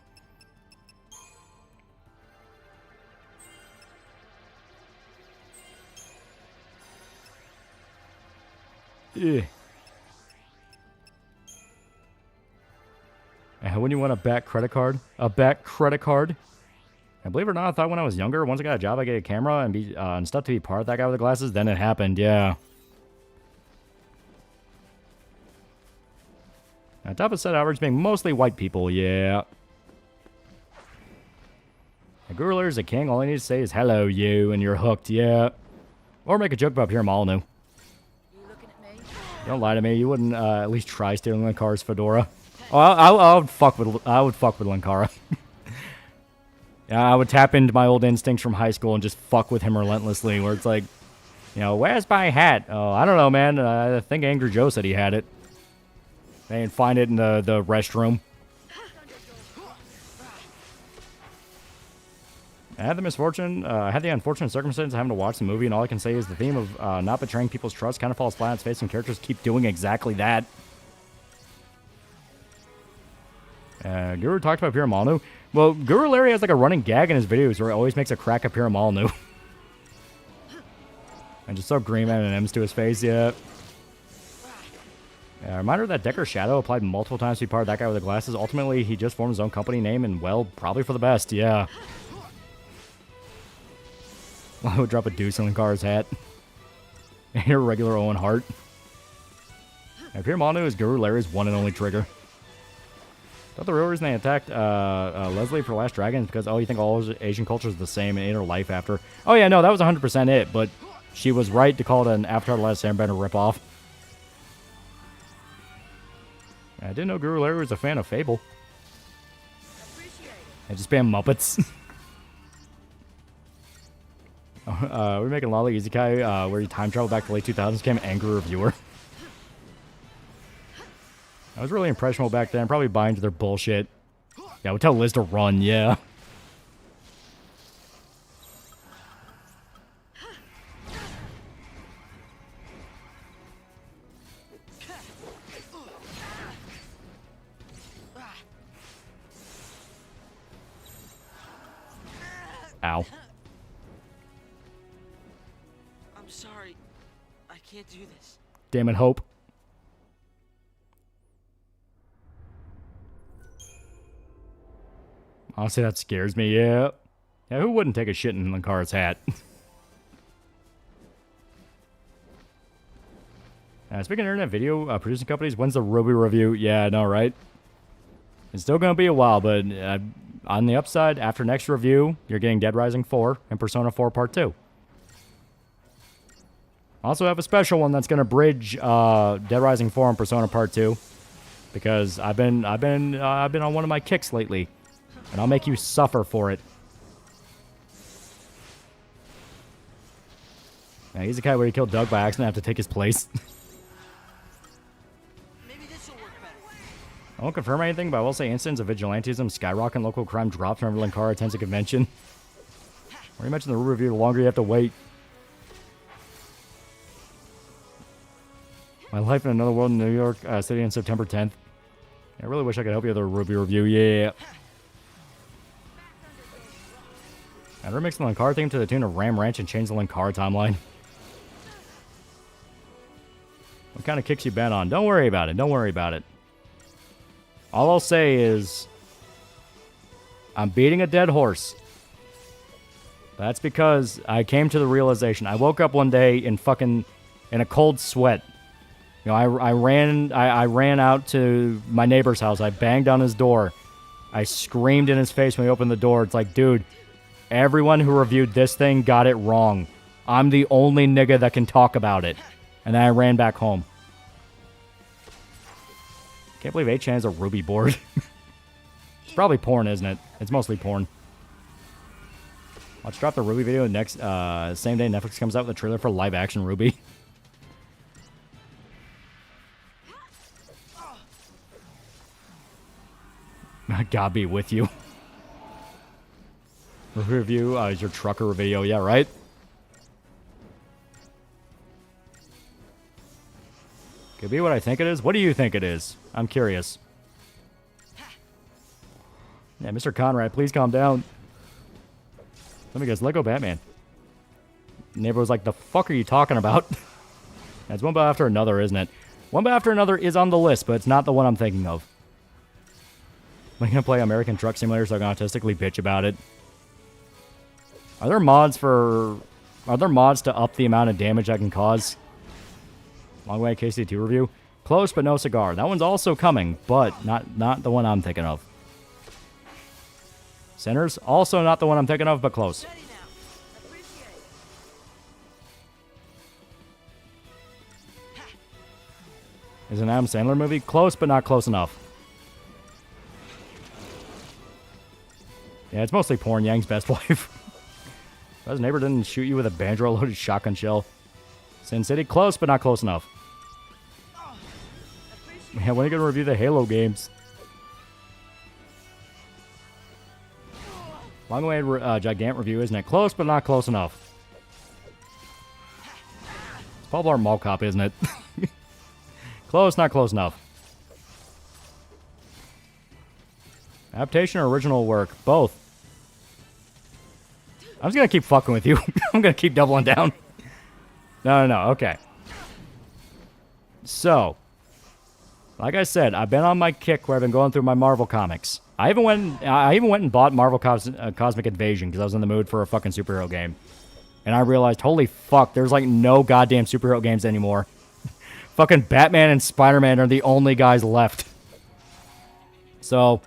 Ugh. When you want a back credit card? A back credit card? And believe it or not, I thought when I was younger, once I got a job, I get a camera and stuff to be part of that guy with the glasses. Then it happened, yeah. On top of set average being mostly white people, yeah. A Guru is a king. All I need to say is hello, you, and you're hooked, yeah. Or make a joke about Pierre Molyneux. Don't lie to me. You wouldn't at least try stealing Linkara's fedora. Oh, I would fuck with Linkara. Yeah, I would tap into my old instincts from high school and just fuck with him relentlessly. Where it's like, you know, where's my hat? Oh, I don't know, man. I think Angry Joe said he had it. They didn't find it in the restroom. I had the unfortunate circumstance of having to watch the movie, and all I can say is the theme of not betraying people's trust kind of falls flat on its face, and characters keep doing exactly that. Guru talked about Pierre Molyneux. Well, Guru Larry has like a running gag in his videos where he always makes a crack at Pierre Molyneux. And just so green M&M's to his face, yeah. Reminder that Decker's shadow applied multiple times to be part of that guy with the glasses. Ultimately, he just formed his own company name, and, well, probably for the best, yeah. I would drop a deuce in Linkara's hat. And a regular Owen Hart. And Pierre Molyneux is Guru Larry's one and only trigger. Thought the real reason they attacked Leslie for Last Dragon is because, oh, you think all Asian culture is the same and ate her life after. Oh, yeah, no, that was 100% it, but she was right to call it an Avatar The Last Airbender ripoff. I didn't know Guru Larry was a fan of Fable. I just spam Muppets. We're making Lolly Isekai where you time travel back to late 2000s, became an angry reviewer. I was really impressionable back then, probably buying into their bullshit. Yeah, I would tell Liz to run, yeah. Ow. I'm sorry. I can't do this. Damn it, Hope. Honestly, that scares me, yeah. Yeah, who wouldn't take a shit in Linkara's hat? Speaking of internet video producing companies, when's the Ruby review? Yeah, I know, right? It's still going to be a while, but on the upside, after next review, you're getting Dead Rising 4 and Persona 4 Part 2. Also have a special one that's going to bridge Dead Rising 4 and Persona Part 2, because I've been on one of my kicks lately, and I'll make you suffer for it. Yeah, he's the guy where he killed Doug by accident. I have to take his place. I won't confirm anything, but I will say incidents of vigilantism skyrocket and local crime drops whenever Linkara attends a convention. When you mention the review, the longer you have to wait. My Life in Another World in New York City on September 10th. I really wish I could help you with a Ruby review, yeah. I remix the Linkara theme to the tune of Ram Ranch and change the Linkara timeline. What kind of kicks you bet on? Don't worry about it. Don't worry about it. All I'll say is I'm beating a dead horse. That's because I came to the realization. I woke up one day in a cold sweat. You know, I ran out to my neighbor's house. I banged on his door. I screamed in his face when he opened the door. It's like, dude, everyone who reviewed this thing got it wrong. I'm the only nigga that can talk about it. And then I ran back home. Can't believe 8chan has a Ruby board. It's probably porn, isn't it? It's mostly porn. Let's drop the Ruby video next same day Netflix comes out with a trailer for live action Ruby. God be with you. Review is your trucker video, yeah, right? Could be what I think it is. What do you think it is? I'm curious. Yeah, Mr. Conrad, please calm down. Let me guess, Lego Batman. Neighbor was like, the fuck are you talking about? It's one after another, isn't it? One after another is on the list, but it's not the one I'm thinking of. I'm gonna play American Truck Simulator so I can autistically bitch about it. Are there mods to up the amount of damage I can cause? Long way KC2 review. Close but no cigar. That one's also coming, but not the one I'm thinking of. Sinners, also not the one I'm thinking of, but close. Is an Adam Sandler movie? Close, but not close enough. Yeah, it's mostly porn. Yang's best wife. His neighbor didn't shoot you with a banjo-loaded shotgun shell. Sin City? Close, but not close enough. Man, when are you going to review the Halo games? Long way Gigant review, isn't it? Close, but not close enough. It's Paul Blart Mall Cop, isn't it? Close, not close enough. Adaptation or original work? Both. I'm just going to keep fucking with you. I'm going to keep doubling down. No, okay. So, like I said, I've been on my kick where I've been going through my Marvel comics. I even went and bought Marvel Cosmic Invasion because I was in the mood for a fucking superhero game. And I realized, holy fuck, there's like no goddamn superhero games anymore. Fucking Batman and Spider-Man are the only guys left. So,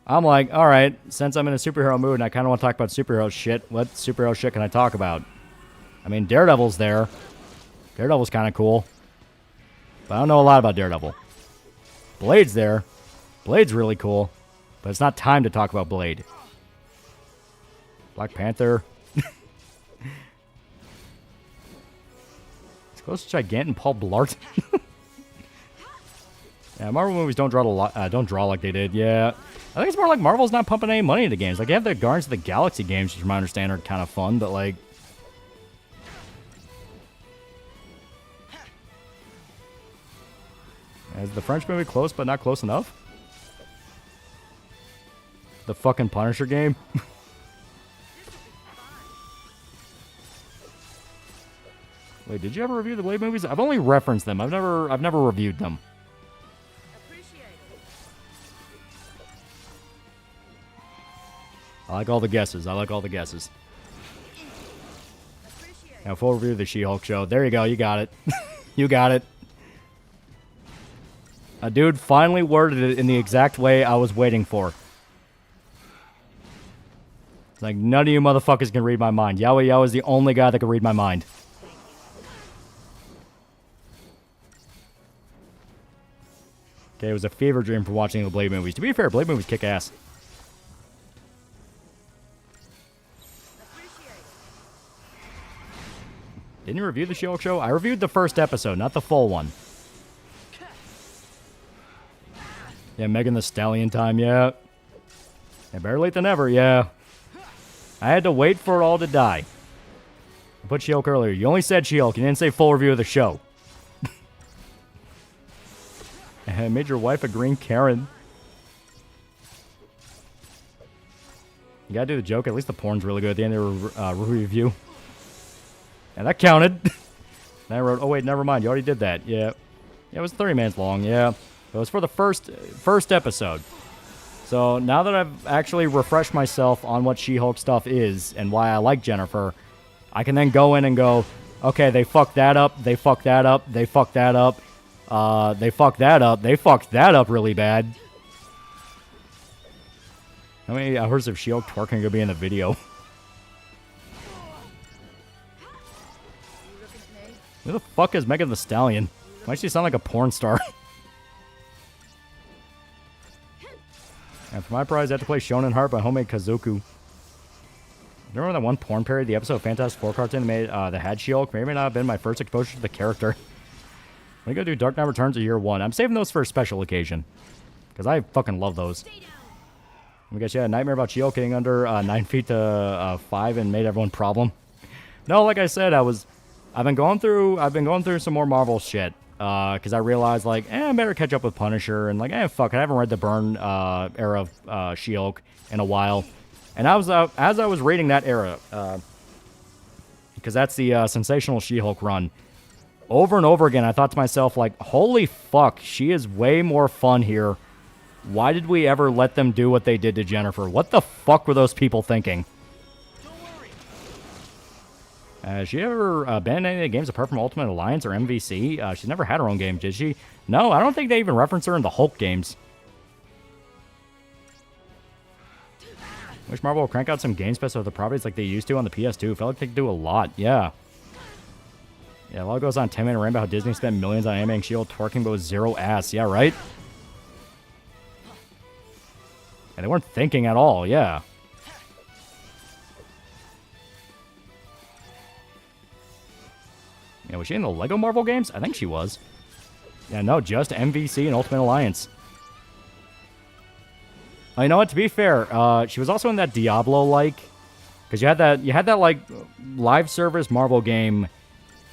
I'm like, alright, since I'm in a superhero mood and I kind of want to talk about superhero shit, what superhero shit can I talk about? I mean, Daredevil's there. Daredevil's kind of cool. But I don't know a lot about Daredevil. Blade's there. Blade's really cool. But it's not time to talk about Blade. Black Panther. It's close to Gigant and Paul Blart. Yeah, Marvel movies don't draw like they did. Yeah, I think it's more like Marvel's not pumping any money into games. Like, they have the Guardians of the Galaxy games, which from my understanding are kind of fun, but like, is the French movie close but not close enough? The fucking Punisher game. Wait, did you ever review the Blade movies? I've only referenced them. I've never reviewed them. I like all the guesses. Now, full review of the She-Hulk show. There you go. You got it. You got it. A dude finally worded it in the exact way I was waiting for. It's like, none of you motherfuckers can read my mind. Yowie Yo is the only guy that can read my mind. Okay, it was a fever dream for watching the Blade movies. To be fair, Blade movies kick ass. Didn't you review the She-Hulk show? I reviewed the first episode, not the full one. Yeah, Megan Thee Stallion time, yeah. Yeah, better late than never, yeah. I had to wait for it all to die. I put She-Hulk earlier. You only said She-Hulk. You didn't say full review of the show. I made your wife a green Karen. You gotta do the joke. At least the porn's really good at the end of the review. And that counted. And I wrote, oh wait, never mind. You already did that. Yeah. Yeah, it was 30 minutes long. Yeah. It was for the first episode. So now that I've actually refreshed myself on what She-Hulk stuff is and why I like Jennifer, I can then go in and go, okay, they fucked that up. They fucked that up. They fucked that up. They fucked that up. They fucked that up really bad. How many hours of She-Hulk twerking are going to be in the video? Who the fuck is Megan Thee Stallion? Why does she sound like a porn star? And for my prize, I had to play Shonen Heart by Homemade Kazoku. Remember that one porn parody, the episode of Fantastic Four cartoon they made that had She-Hulk? May or may not have been my first exposure to the character. We go do Dark Knight Returns of Year 1. I'm saving those for a special occasion. Because I fucking love those. I guess, yeah, nightmare about She-Hulk getting under 9 feet to 5 and made everyone problem. No, like I said, I've been going through some more Marvel shit. Because I realized, like, I better catch up with Punisher. And, like, fuck, I haven't read the Byrne era of She-Hulk in a while. And as I was reading that era, because that's the Sensational She-Hulk run, over and over again, I thought to myself, like, holy fuck, she is way more fun here. Why did we ever let them do what they did to Jennifer? What the fuck were those people thinking? Has she ever been in any of the games apart from Ultimate Alliance or MVC? She's never had her own game, did she? No, I don't think they even reference her in the Hulk games. Wish Marvel would crank out some game specs of the properties like they used to on the PS2. Felt like they could do a lot, yeah. Yeah, a lot goes on 10-minute rant about how Disney spent millions on animating She-Hulk twerking but with zero ass. Yeah, right? And they weren't thinking at all, yeah. Yeah, was she in the Lego Marvel games? I think she was. Yeah, no, just MVC and Ultimate Alliance. Oh, you know what? To be fair, she was also in that Diablo-like, because you had that like live service Marvel game.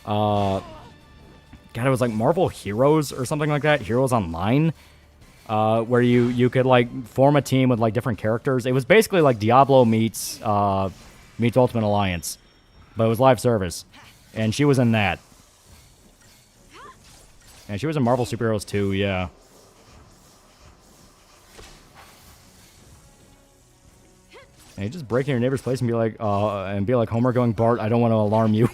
God, it was like Marvel Heroes or something like that. Heroes Online, where you could like form a team with like different characters. It was basically like Diablo meets Ultimate Alliance, but it was live service. And she was in that. And she was in Marvel Superheroes too, yeah. And you just break in your neighbor's place and be like Homer going, Bart, I don't want to alarm you.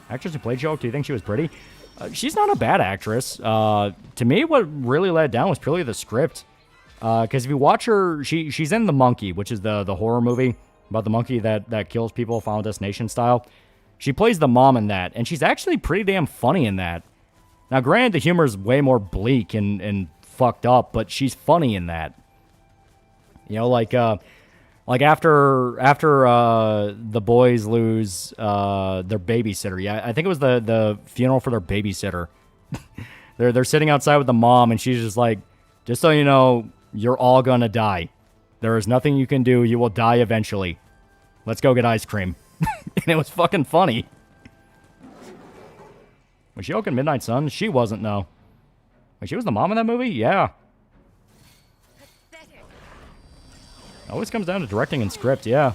Actress who played She-Hulk, do you think she was pretty? She's not a bad actress. To me, what really let it down was purely the script. Because if you watch her, she's in The Monkey, which is the horror movie about the monkey that kills people, Final Destination style. She plays the mom in that, and she's actually pretty damn funny in that. Now, granted, the humor's way more bleak and fucked up, but she's funny in that. You know, like after the boys lose their babysitter. Yeah, I think it was the funeral for their babysitter. They're sitting outside with the mom, and she's just like, just so you know, you're all gonna die. There is nothing you can do. You will die eventually. Let's go get ice cream. And it was fucking funny. Was she Hulk in Midnight Sun? She wasn't, no. Wait, she was the mom in that movie? Yeah. It always comes down to directing and script, yeah.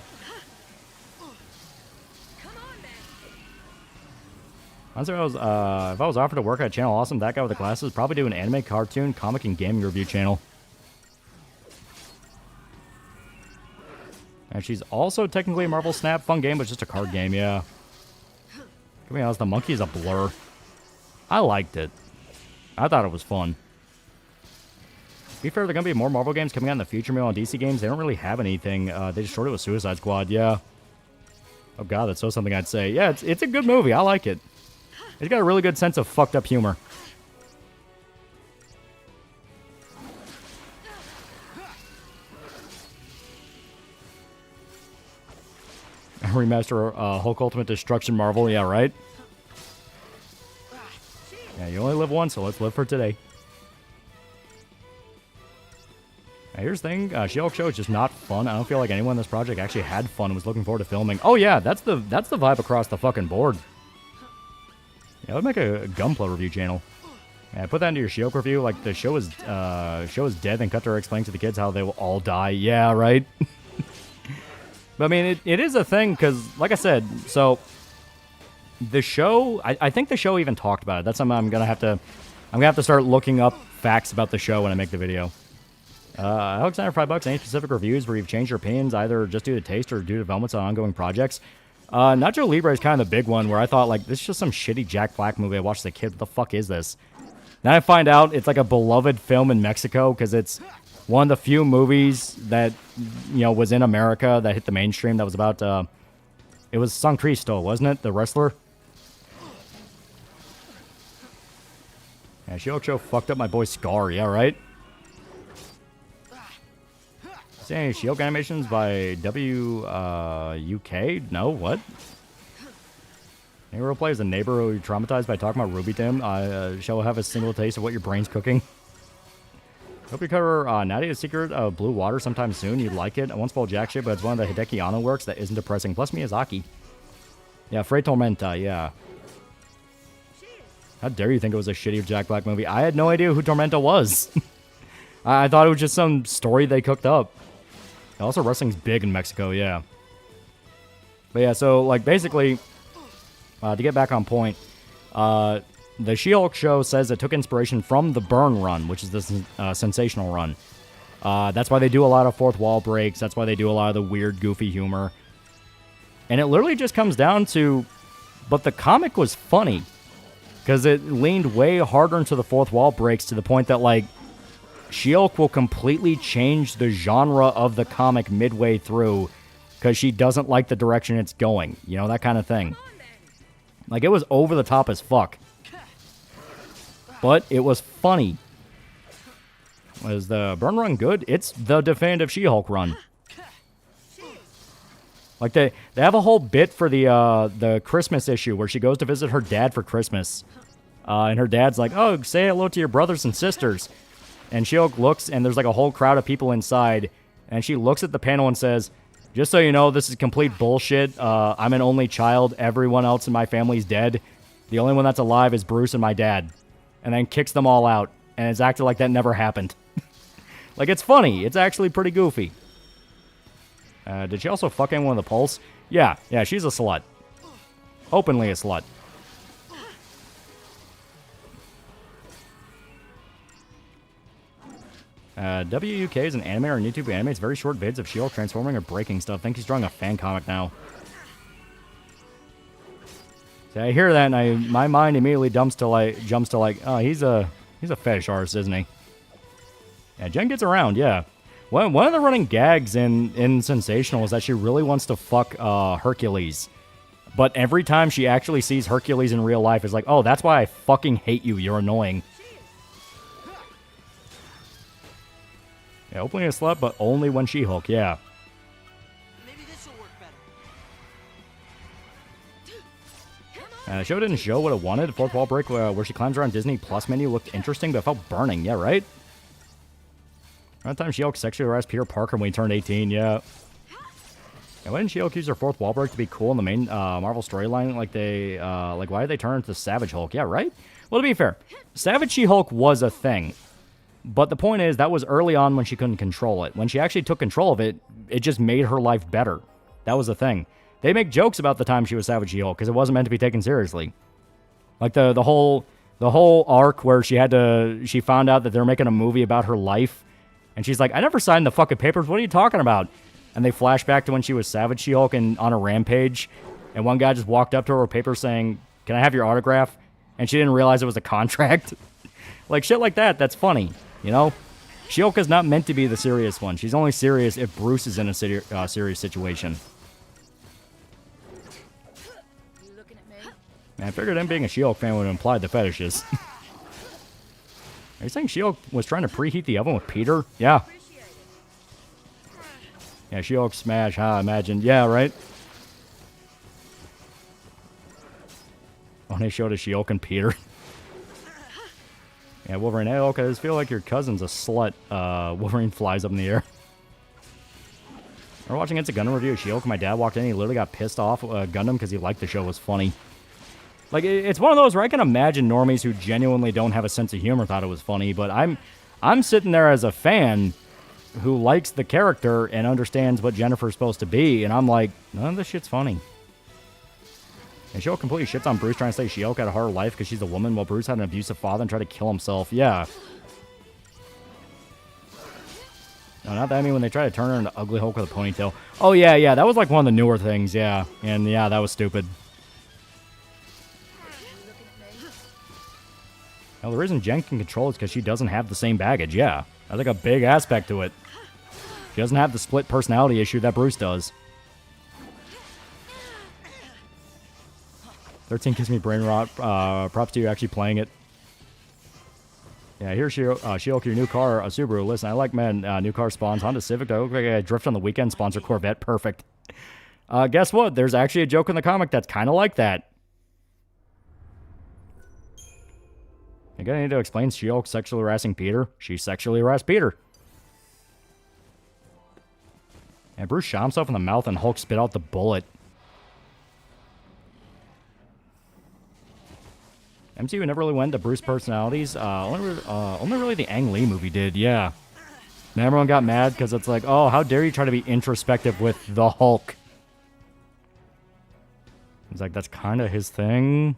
Honestly, if I was offered to work at Channel Awesome, that guy with the glasses, probably do an anime, cartoon, comic, and gaming review channel. And she's also technically a Marvel Snap. Fun game, but just a card game, yeah. To be honest, the monkey is a blur. I liked it. I thought it was fun. To be fair, there are going to be more Marvel games coming out in the future. Maybe on DC games, they don't really have anything. They just shorted with Suicide Squad, yeah. Oh god, that's so something I'd say. Yeah, it's a good movie. I like it. It's got a really good sense of fucked up humor. Remaster Hulk Ultimate Destruction Marvel, yeah, right? Yeah, you only live once, so let's live for today. Now, here's the thing, She-Hulk show is just not fun. I don't feel like anyone in this project actually had fun and was looking forward to filming. Oh yeah, that's the vibe across the fucking board. Yeah, I would make a Gunpla review channel. Yeah, put that into your She-Hulk review. Like, the show is dead, and cut to her explaining to the kids how they will all die. Yeah, right? But, I mean, it is a thing, because, like I said, so, the show, I think the show even talked about it. That's something I'm gonna have to start looking up facts about the show when I make the video. Alexander, $5, any specific reviews where you've changed your opinions, either just due to taste or due to developments on ongoing projects? Nacho Libre is kind of the big one, where I thought, like, this is just some shitty Jack Black movie I watched as a kid. What the fuck is this? Then I find out it's like a beloved film in Mexico, because it's one of the few movies that, you know, was in America that hit the mainstream that was about, it was San Cristo, wasn't it? The wrestler? Yeah, She-Hulk show fucked up my boy Scar, yeah, right? See any She-Hulk animations by UK? No, what? Any role play as a neighbor who you're traumatized by talking about Ruby to him? Shall have a single taste of what your brain's cooking? Hope you cover Nadia's Secret of Blue Water sometime soon. You'd like it. I won't spoil jack shit, but it's one of the Hideki Anno works that isn't depressing. Plus Miyazaki. Yeah, Freight Tormenta, yeah. How dare you think it was a shitty Jack Black movie? I had no idea who Tormenta was. I thought it was just some story they cooked up. Also, wrestling's big in Mexico, yeah. But yeah, so, like, basically, to get back on point, the She-Hulk show says it took inspiration from the Burn run, which is the sensational run. That's why they do a lot of fourth wall breaks. That's why they do a lot of the weird, goofy humor. And it literally just comes down to, but the comic was funny. Because it leaned way harder into the fourth wall breaks to the point that, like, She-Hulk will completely change the genre of the comic midway through because she doesn't like the direction it's going. You know, that kind of thing. Like, it was over the top as fuck. But it was funny. Was the Burn run good? It's the definitive She-Hulk run. Like, they have a whole bit for the Christmas issue where she goes to visit her dad for Christmas. And her dad's like, oh, say hello to your brothers and sisters. And She-Hulk looks, and there's like a whole crowd of people inside. And she looks at the panel and says, just so you know, this is complete bullshit. I'm an only child. Everyone else in my family's dead. The only one that's alive is Bruce and my dad. And then kicks them all out. And it's acted like that never happened. Like, it's funny. It's actually pretty goofy. Did she also fuck anyone with a pulse? Yeah, she's a slut. Openly a slut. WUK is an animator on YouTube. Animates very short vids of She-Hulk transforming or breaking stuff. I think he's drawing a fan comic now. See, I hear that, and my mind immediately jumps to like, oh, he's a fetish artist, isn't he? Yeah, Jen gets around, yeah. One of the running gags in Sensational is that she really wants to fuck Hercules. But every time she actually sees Hercules in real life, it's like, oh, that's why I fucking hate you. You're annoying. Yeah, openly a slut, but only when She-Hulk, yeah. Maybe this will work better. The show didn't show what it wanted. Fourth wall break where she climbs around Disney Plus menu looked interesting, but it felt burning. Yeah, right? Around the time She-Hulk sexually harassed Peter Parker when he turned 18, yeah. And why didn't She-Hulk use her fourth wall break to be cool in the main Marvel storyline? Like, why did they turn her into Savage Hulk? Yeah, right? Well, to be fair, Savage She-Hulk was a thing. But the point is, that was early on when she couldn't control it. When she actually took control of it, it just made her life better. That was the thing. They make jokes about the time she was Savage She-Hulk, because it wasn't meant to be taken seriously. Like, the whole arc where she found out that they're making a movie about her life. And she's like, I never signed the fucking papers. What are you talking about? And they flash back to when she was Savage She-Hulk and on a rampage. And one guy just walked up to her with papers saying, can I have your autograph? And she didn't realize it was a contract. Like, shit like that, that's funny. You know? She-Hulk is not meant to be the serious one. She's only serious if Bruce is in a serious situation. You looking at me? Man, I figured him being a She-Hulk fan would imply the fetishes. Are you saying She-Hulk was trying to preheat the oven with Peter? Yeah. Yeah, She-Hulk smash, huh? Imagine. Yeah, right? When they showed us She-Hulk and Peter. Yeah, Wolverine. Hey, okay, I just feel like your cousin's a slut. Wolverine flies up in the air. We're watching It's a Gundam review of She-Hulk. My dad walked in. He literally got pissed off Gundam because he liked the show. It was funny. Like, it's one of those where I can imagine normies who genuinely don't have a sense of humor thought it was funny. But I'm sitting there as a fan who likes the character and understands what Jennifer's supposed to be. And I'm like, none of this shit's funny. And She-Hulk completely shits on Bruce trying to say She-Hulk had a hard life because she's a woman while Bruce had an abusive father and tried to kill himself. Yeah. No, not that. I mean, when they try to turn her into Ugly Hulk with a ponytail. Oh, yeah. That was like one of the newer things, yeah. And yeah, that was stupid. Now, the reason Jen can control it is because she doesn't have the same baggage, yeah. That's like a big aspect to it. She doesn't have the split personality issue that Bruce does. 13 gives me brain rot. Props to you actually playing it. Yeah, here's She-Hulk, your new car, a Subaru. Listen, I like, man, new car spawns. Honda Civic. I look like I drift on the weekend. Sponsor Corvette. Perfect. Guess what? There's actually a joke in the comic that's kind of like that. You gonna need to explain She-Hulk sexually harassing Peter? She sexually harassed Peter. And Bruce shot himself in the mouth and Hulk spit out the bullet. MCU never really went to Bruce personalities. Only really the Ang Lee movie did, yeah. And everyone got mad because it's like, oh, how dare you try to be introspective with the Hulk? It's like, that's kind of his thing.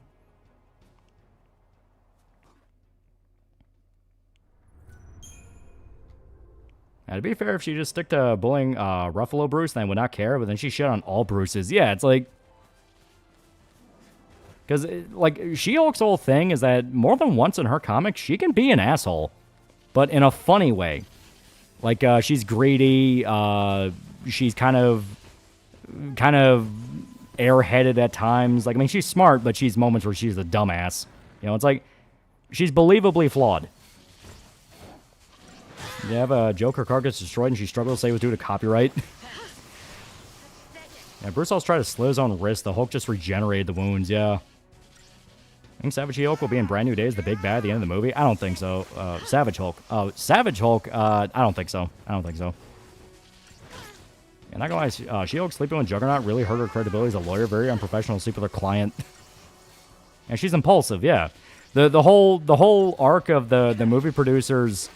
Now, to be fair, if she just stick to bullying Ruffalo Bruce, then I would not care, but then she shit on all Bruces. Yeah, it's like... Because, like, She-Hulk's whole thing is that more than once in her comics, she can be an asshole. But in a funny way. Like, she's greedy, she's kind of airheaded at times. Like, I mean, she's smart, but she's moments where she's a dumbass. You know, it's like, she's believably flawed. You have a Joker car gets destroyed and she struggles to say it was due to copyright. Yeah, Bruce also tried to slit his own wrist. The Hulk just regenerated the wounds, yeah. I think Savage Hulk will be in Brand New Days, the big bad at the end of the movie. I don't think so. Savage Hulk. Savage Hulk, I don't think so. I don't think so. And not gonna lie, She-Hulk sleeping with Juggernaut really hurt her credibility as a lawyer. Very unprofessional to sleep with her client. And she's impulsive, yeah. The whole arc of the movie producers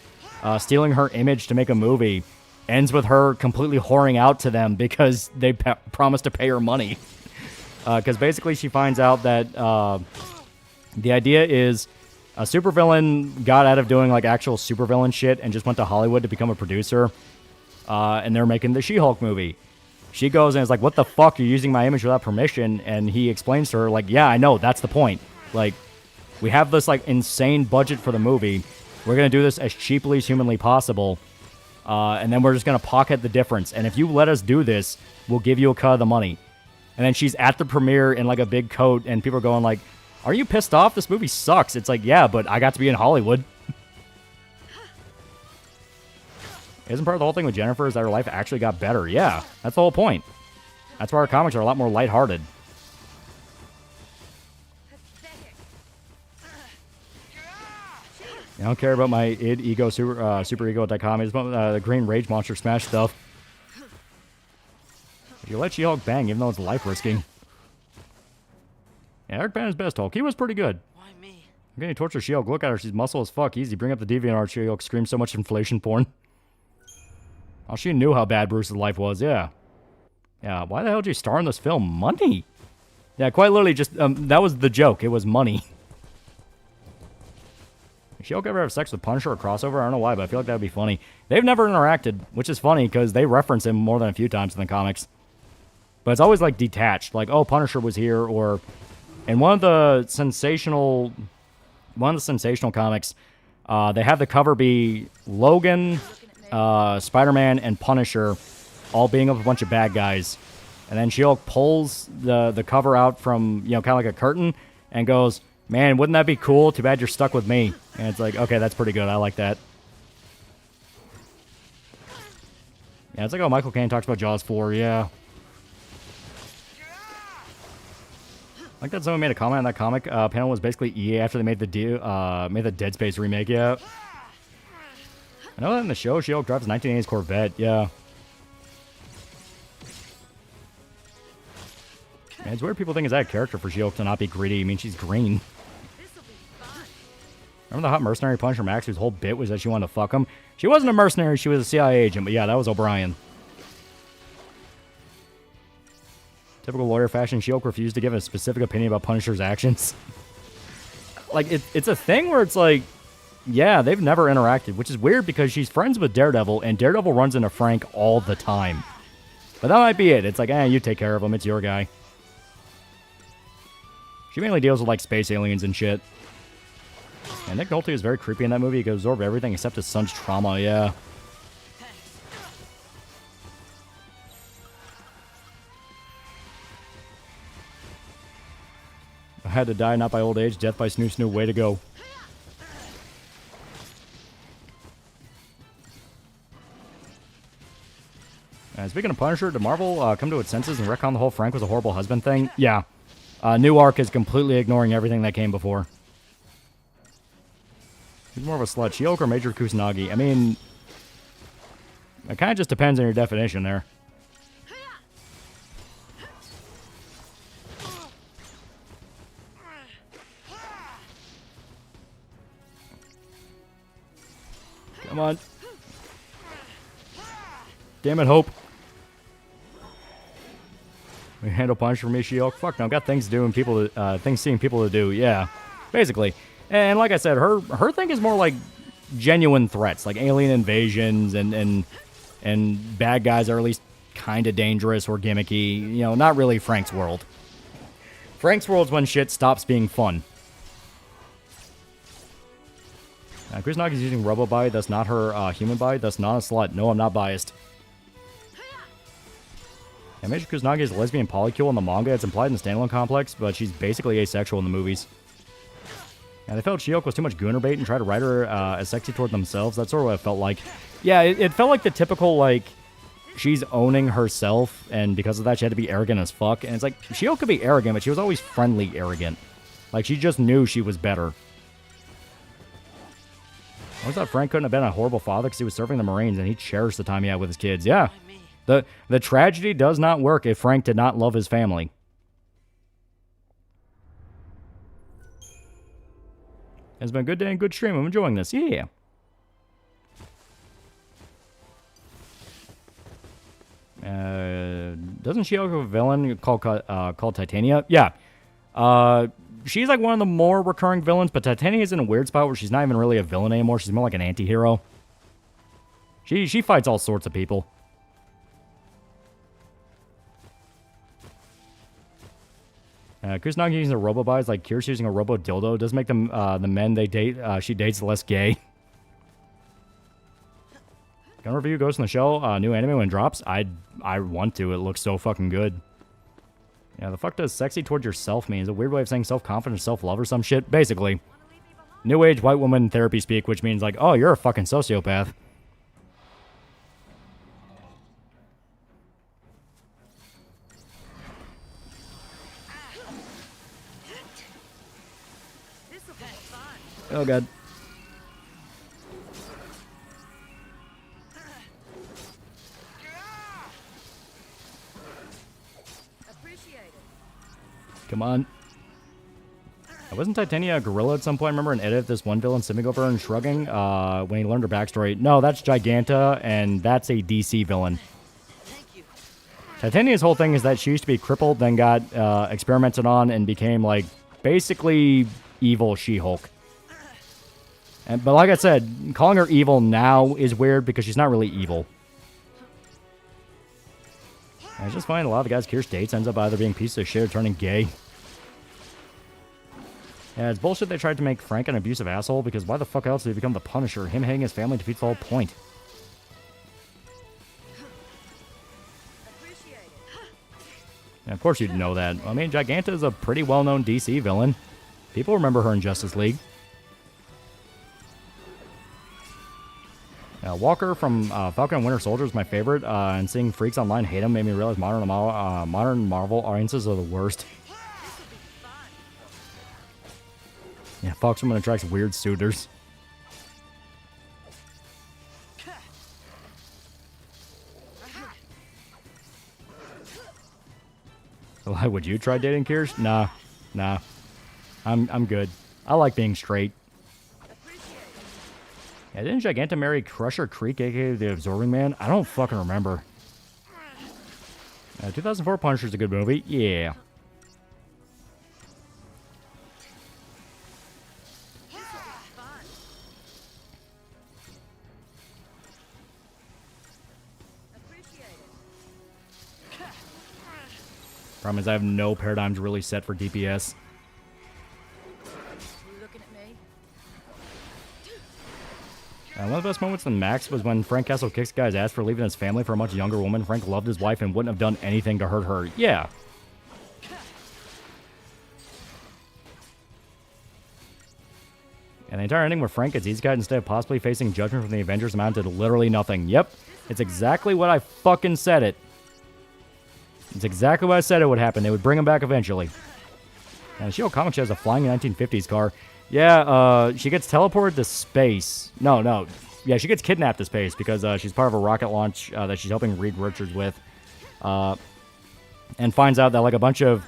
stealing her image to make a movie ends with her completely whoring out to them because they promised to pay her money. Because basically she finds out that the idea is a supervillain got out of doing like actual supervillain shit and just went to Hollywood to become a producer. And they're making the She-Hulk movie. She goes and is like, what the fuck? You're using my image without permission. And he explains to her, like, yeah, I know. That's the point. Like, we have this, like, insane budget for the movie. We're going to do this as cheaply as humanly possible. And then we're just going to pocket the difference. And if you let us do this, we'll give you a cut of the money. And then she's at the premiere in, like, a big coat. And people are going, like, are you pissed off? This movie sucks. It's like, yeah, but I got to be in Hollywood. Isn't part of the whole thing with Jennifer is that her life actually got better? Yeah, that's the whole point. That's why our comics are a lot more lighthearted. I don't care about my id, ego, super ego dichotomy. It's about the green rage monster smash stuff. If you let She-Hulk bang, even though it's life risking. Yeah, Eric Banner's best Hulk. He was pretty good. Why me? I'm gonna torture She-Hulk. Look at her. She's muscle as fuck. Easy. Bring up the DeviantArt. She-Hulk screams so much inflation porn. Oh, she knew how bad Bruce's life was, yeah. Yeah, why the hell did you star in this film? Money! Yeah, quite literally just, that was the joke. It was money. Did She-Hulk ever have sex with Punisher or crossover? I don't know why, but I feel like that would be funny. They've never interacted, which is funny, because they reference him more than a few times in the comics. But it's always, like, detached. Like, oh, Punisher was here, or... In one of the sensational comics, they have the cover be Logan... Spider-Man and Punisher all being up a bunch of bad guys. And then She-Hulk pulls the cover out from, you know, kind of like a curtain and goes, man, wouldn't that be cool? Too bad you're stuck with me. And it's like, okay, that's pretty good. I like that. Yeah, it's like, oh, Michael Caine talks about Jaws 4. Yeah. I like that someone made a comment on that comic panel was basically EA after they made the Dead Space remake. Yeah. I know that in the show, She-Hulk drives a 1980s Corvette, yeah. Man, it's weird people think it's that a character for She-Hulk to not be greedy. I mean, she's green. Remember the hot mercenary Punisher Max, whose whole bit was that she wanted to fuck him? She wasn't a mercenary, she was a CIA agent, but yeah, that was O'Brien. Typical lawyer fashion, She-Hulk refused to give a specific opinion about Punisher's actions. Like, it's a thing where it's like, yeah, they've never interacted, which is weird because she's friends with Daredevil, and Daredevil runs into Frank all the time. But that might be it. It's like, you take care of him. It's your guy. She mainly deals with, like, space aliens and shit. And Nick Nolte is very creepy in that movie. He can absorb everything except his son's trauma, yeah. I had to die not by old age, death by snoo snoo. Way to go. Speaking of Punisher, did Marvel come to its senses and retcon the whole Frank was a horrible husband thing? Yeah. New arc is completely ignoring everything that came before. Who's more of a slut, Shiok or Major Kusanagi? I mean, it kind of just depends on your definition there. Come on. Damn it, Hope. We handle punch for me, Shiok. Fuck no, I've got things to do and people to, things seeing people to do. Yeah, basically. And like I said, her thing is more like genuine threats, like alien invasions and bad guys are at least kind of dangerous or gimmicky. You know, not really Frank's world. Frank's world's when shit stops being fun. Kusanagi's using Robo Body, that's not her human body, that's not a slut. No, I'm not biased. Yeah, Major Kusanagi is a lesbian polycule in the manga. It's implied in the standalone complex, but she's basically asexual in the movies. Yeah, they felt Shiok was too much gooner bait and tried to write her as sexy toward themselves. That's sort of what it felt like. Yeah, it felt like the typical, like, she's owning herself, and because of that, she had to be arrogant as fuck. And it's like, Shiok could be arrogant, but she was always friendly arrogant. Like, she just knew she was better. I always thought Frank couldn't have been a horrible father because he was serving the Marines and he cherished the time he had with his kids. Yeah. The tragedy does not work if Frank did not love his family. It's been a good day and good stream. I'm enjoying this. Yeah. Doesn't she have a villain called Titania? Yeah. She's like one of the more recurring villains, but Titania's in a weird spot where she's not even really a villain anymore. She's more like an anti-hero. She fights all sorts of people. Kusanagi using a robo-buy is like Kirsch using a robo-dildo. Does make them the men they date she dates less gay. Gonna review Ghost in the Shell new anime when it drops. I want to. It looks so fucking good. Yeah, the fuck does sexy towards yourself mean? Is it a weird way of saying self-confidence, self-love or some shit? Basically. New age white woman therapy speak, which means like, oh, you're a fucking sociopath. Oh, God. Come on. Wasn't Titania a gorilla at some point? I remember an edit of this one villain simming over her and shrugging when he learned her backstory. No, that's Giganta, and that's a DC villain. Titania's whole thing is that she used to be crippled, then got experimented on, and became, like, basically evil She-Hulk. But like I said, calling her evil now is weird because she's not really evil. I just find a lot of the guys Kirsch dates ends up either being pieces of shit or turning gay. Yeah, it's bullshit they tried to make Frank an abusive asshole, because why the fuck else did he become the Punisher? Him hating his family defeats the whole point. Yeah, of course you'd know that. I mean, Giganta is a pretty well-known DC villain. People remember her in Justice League. Walker from Falcon and Winter Soldier is my favorite, and seeing freaks online hate him made me realize modern Marvel audiences are the worst. Yeah, Foxwoman attracts weird suitors. Why would you try dating Kirsch? Nah. I'm good. I like being straight. Yeah, didn't Giganta marry Crusher Creek, aka the Absorbing Man? I don't fucking remember. 2004 Punisher's a good movie. Yeah. Problem is I have no paradigms really set for DPS. One of the best moments in Max was when Frank Castle kicks the guy's ass for leaving his family for a much younger woman. Frank loved his wife and wouldn't have done anything to hurt her. Yeah. And the entire ending where Frank gets easy cut instead of possibly facing judgment from the Avengers amounted to literally nothing. Yep. It's exactly what I fucking said it. It's exactly what I said it would happen. They would bring him back eventually. And Shield Comics has a flying 1950s car. Yeah, she gets teleported to space. No. Yeah, she gets kidnapped to space because she's part of a rocket launch that she's helping Reed Richards with. And finds out that like a bunch of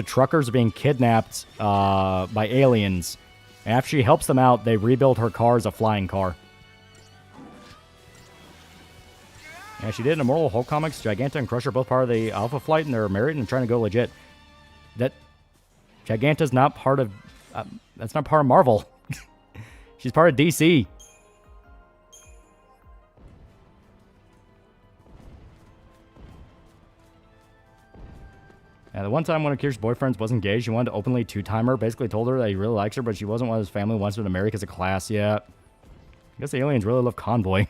truckers are being kidnapped by aliens. And after she helps them out, they rebuild her car as a flying car. Yeah, she did in Immortal Hulk comics. Giganta and Crusher are both part of the Alpha Flight, and they're married and trying to go legit. That Giganta's not part of... that's not part of Marvel. She's part of DC. Yeah, the one time one of Kirst's boyfriends was engaged, he wanted to openly two-time her. Basically told her that he really likes her, but she wasn't what his family wants her to marry because of class. Yeah. I guess the aliens really love Convoy.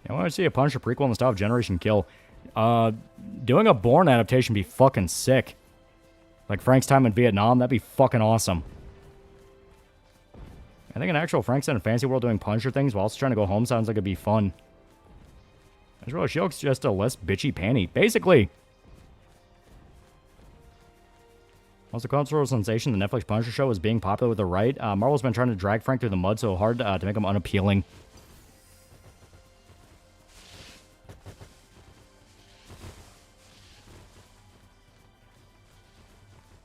I want to see a Punisher prequel in the style of Generation Kill. Doing a Bourne adaptation would be fucking sick. Like Frank's time in Vietnam, that'd be fucking awesome. I think an actual Frank's in a fantasy world doing Punisher things while also trying to go home sounds like it'd be fun. As well, She-Hulk's just a less bitchy panty, basically. Also, cultural sensation, the Netflix Punisher show is being popular with the right. Marvel's been trying to drag Frank through the mud so hard to make him unappealing.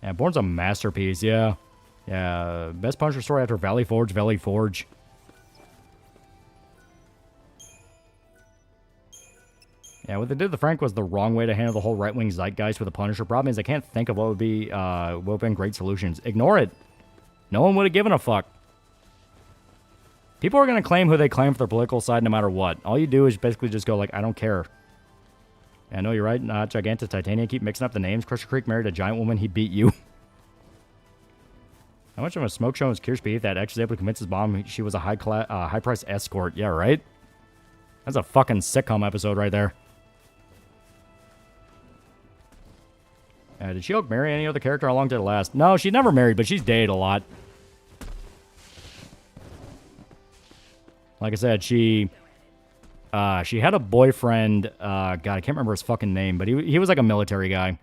Yeah, Bourne's a masterpiece, yeah. Yeah, best Punisher story after Valley Forge, Valley Forge. Yeah, what they did to Frank was the wrong way to handle the whole right-wing zeitgeist with the Punisher. Problem is, I can't think of what would have been great solutions. Ignore it. No one would have given a fuck. People are going to claim who they claim for their political side no matter what. All you do is basically just go like, I don't care. Yeah, I know you're right. Giganta, Titania, keep mixing up the names. Crusher Creek married a giant woman. He beat you. How much of a smoke show is Kirst Beef that actually able to convince his mom she was a high-price escort? Yeah, right? That's a fucking sitcom episode right there. Did She-Hulk marry any other character? How long did it last? No, she never married, but she's dated a lot. Like I said, she had a boyfriend. God, I can't remember his fucking name, but he was like a military guy.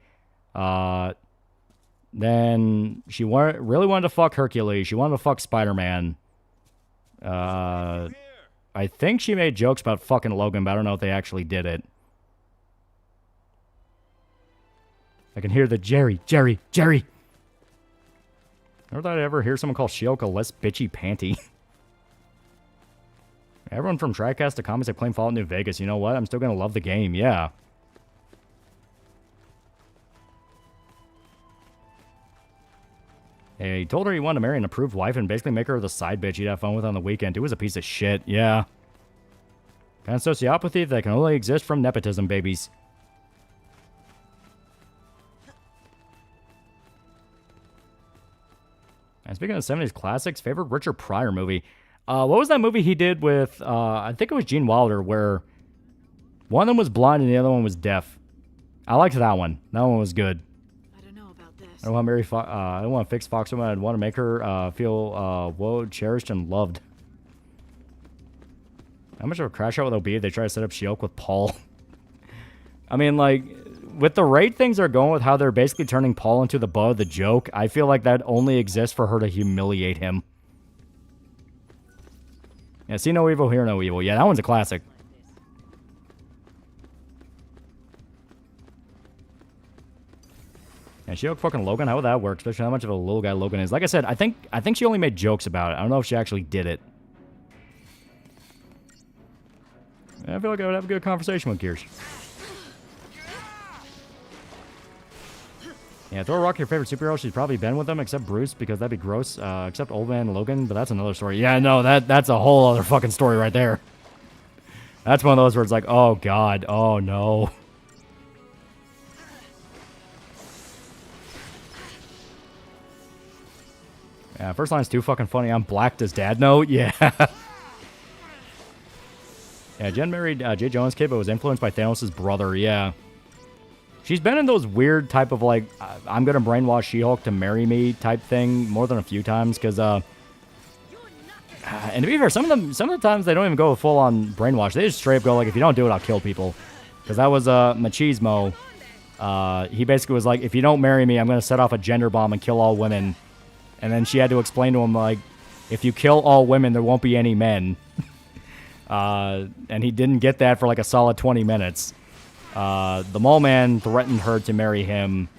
Then she really wanted to fuck Hercules. She wanted to fuck Spider-Man. I think she made jokes about fucking Logan, but I don't know if they actually did it. I can hear the Jerry. Never thought I'd ever hear someone call She-Hulk a less bitchy panty. Everyone from TriCast to comics have claimed Fallout New Vegas. You know what? I'm still going to love the game. Yeah. Hey, he told her he wanted to marry an approved wife and basically make her the side bitch he'd have fun with on the weekend. It was a piece of shit. Yeah. Kind of sociopathy that can only exist from nepotism, babies. And speaking of 70s classics, favorite Richard Pryor movie. What was that movie he did with, I think it was Gene Wilder, where one of them was blind and the other one was deaf? I liked that one. That one was good. I don't know about this. I don't want to marry I don't want to fix Foxwoman. I want to make her feel cherished and loved. How much of a crash out would it be if they try to set up She-Hulk with Paul? I mean, like, with the rate things are going with how they're basically turning Paul into the butt of the joke, I feel like that only exists for her to humiliate him. Yeah, see no evil, hear no evil. Yeah, that one's a classic. Yeah, She-Hulk fucking Logan, how would that work? Especially how much of a little guy Logan is. Like I said, I think she only made jokes about it. I don't know if she actually did it. I feel like I would have a good conversation with Kirst. Yeah, throw a rock at your favorite superhero. She's probably been with them, except Bruce, because that'd be gross. Except Old Man Logan, but that's another story. Yeah, no, that's a whole other fucking story right there. That's one of those where it's like, oh god, oh no. Yeah, first line's too fucking funny. I'm black, does dad know? Yeah. Yeah, Jen married J. Jones' kid, but was influenced by Thanos' brother. Yeah. She's been in those weird type of, like, I'm going to brainwash She-Hulk to marry me type thing more than a few times, because, and to be fair, some of the times they don't even go full-on brainwash. They just straight up go, like, if you don't do it, I'll kill people. Because that was, Machismo, he basically was like, if you don't marry me, I'm going to set off a gender bomb and kill all women. And then she had to explain to him, like, if you kill all women, there won't be any men. And he didn't get that for like a solid 20 minutes. The mole man threatened her to marry him.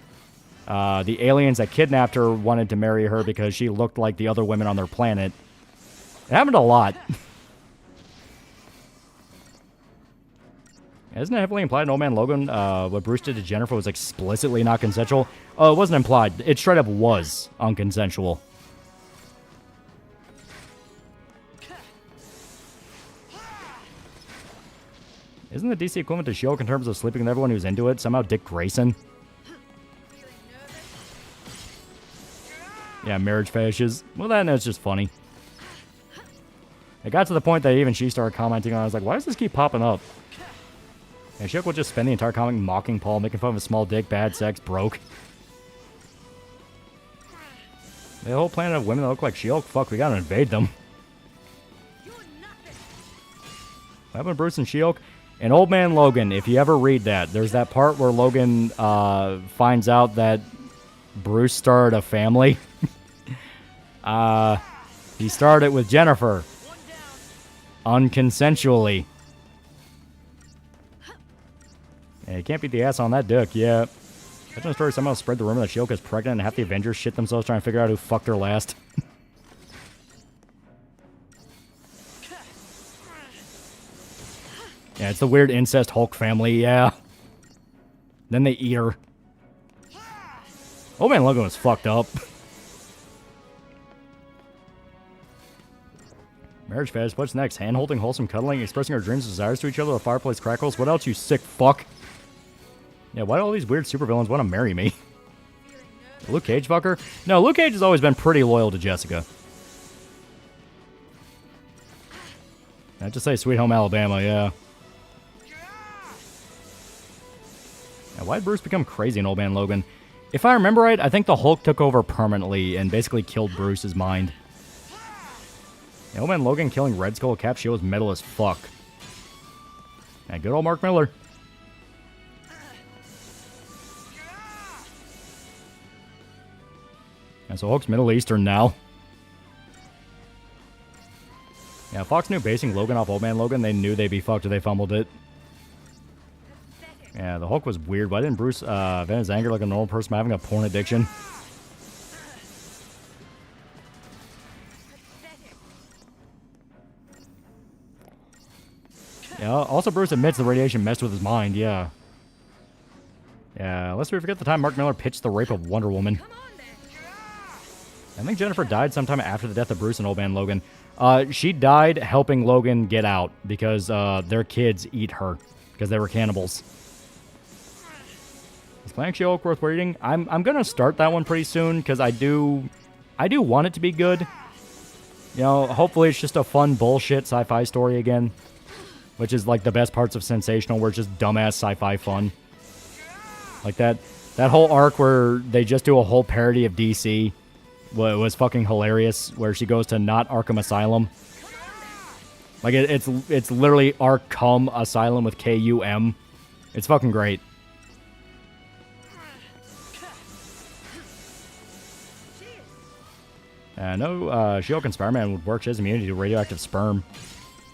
The aliens that kidnapped her wanted to marry her because she looked like the other women on their planet. It happened a lot. Isn't it heavily implied in Old Man Logan what Bruce did to Jennifer was explicitly not consensual? Oh, it wasn't implied. It straight up was unconsensual. Isn't the DC equivalent to She-Hulk in terms of sleeping with everyone who's into it? Somehow Dick Grayson? Yeah, marriage fetishes. Well, that's just funny. It got to the point that even she started commenting on it. I was like, why does this keep popping up? And She-Hulk will just spend the entire comic mocking Paul, making fun of his small dick, bad sex, broke. The whole planet of women that look like She-Hulk? Fuck, we gotta invade them. What happened to Bruce and She-Hulk? And Old Man Logan, if you ever read that, there's that part where Logan finds out that Bruce started a family. He started with Jennifer. Unconsensually. Yeah, you can't beat the ass on that dick, yeah. Imagine the story somehow spread the rumor that She-Hulk is pregnant and half the Avengers shit themselves trying to figure out who fucked her last. Yeah, it's the weird incest Hulk family, yeah. Then they eat her. Old Man Logan was fucked up. Marriage fetish, what's next? Hand-holding, wholesome cuddling, expressing our dreams and desires to each other, the fireplace crackles. What else, you sick fuck? Yeah, why do all these weird supervillains want to marry me? Luke Cage fucker? No, Luke Cage has always been pretty loyal to Jessica. I just say Sweet Home Alabama, yeah. Now, why did Bruce become crazy in Old Man Logan? If I remember right, I think the Hulk took over permanently and basically killed Bruce's mind. Yeah, Old Man Logan killing Red Skull Cap Shield was metal as fuck. Yeah, good old Mark Miller. And so Hulk's Middle Eastern now. Yeah, Fox knew basing Logan off Old Man Logan, they knew they'd be fucked if they fumbled it. Yeah, the Hulk was weird. Why didn't Bruce vent his anger like a normal person having a porn addiction? Yeah, also Bruce admits the radiation messed with his mind, yeah. Yeah, lest we forget the time Mark Miller pitched the rape of Wonder Woman. I think Jennifer died sometime after the death of Bruce and Old Man Logan. She died helping Logan get out because their kids eat her because they were cannibals. Is Planet She-Hulk worth reading? I'm gonna start that one pretty soon because I do want it to be good. You know, hopefully it's just a fun bullshit sci-fi story again, which is like the best parts of Sensational, where it's just dumbass sci-fi fun. Like that whole arc where they just do a whole parody of DC was fucking hilarious, where she goes to not Arkham Asylum. Like it's literally Arkham Asylum with K-U-M. It's fucking great. No, She-Hulk and Spider-Man would work. She has immunity to radioactive sperm.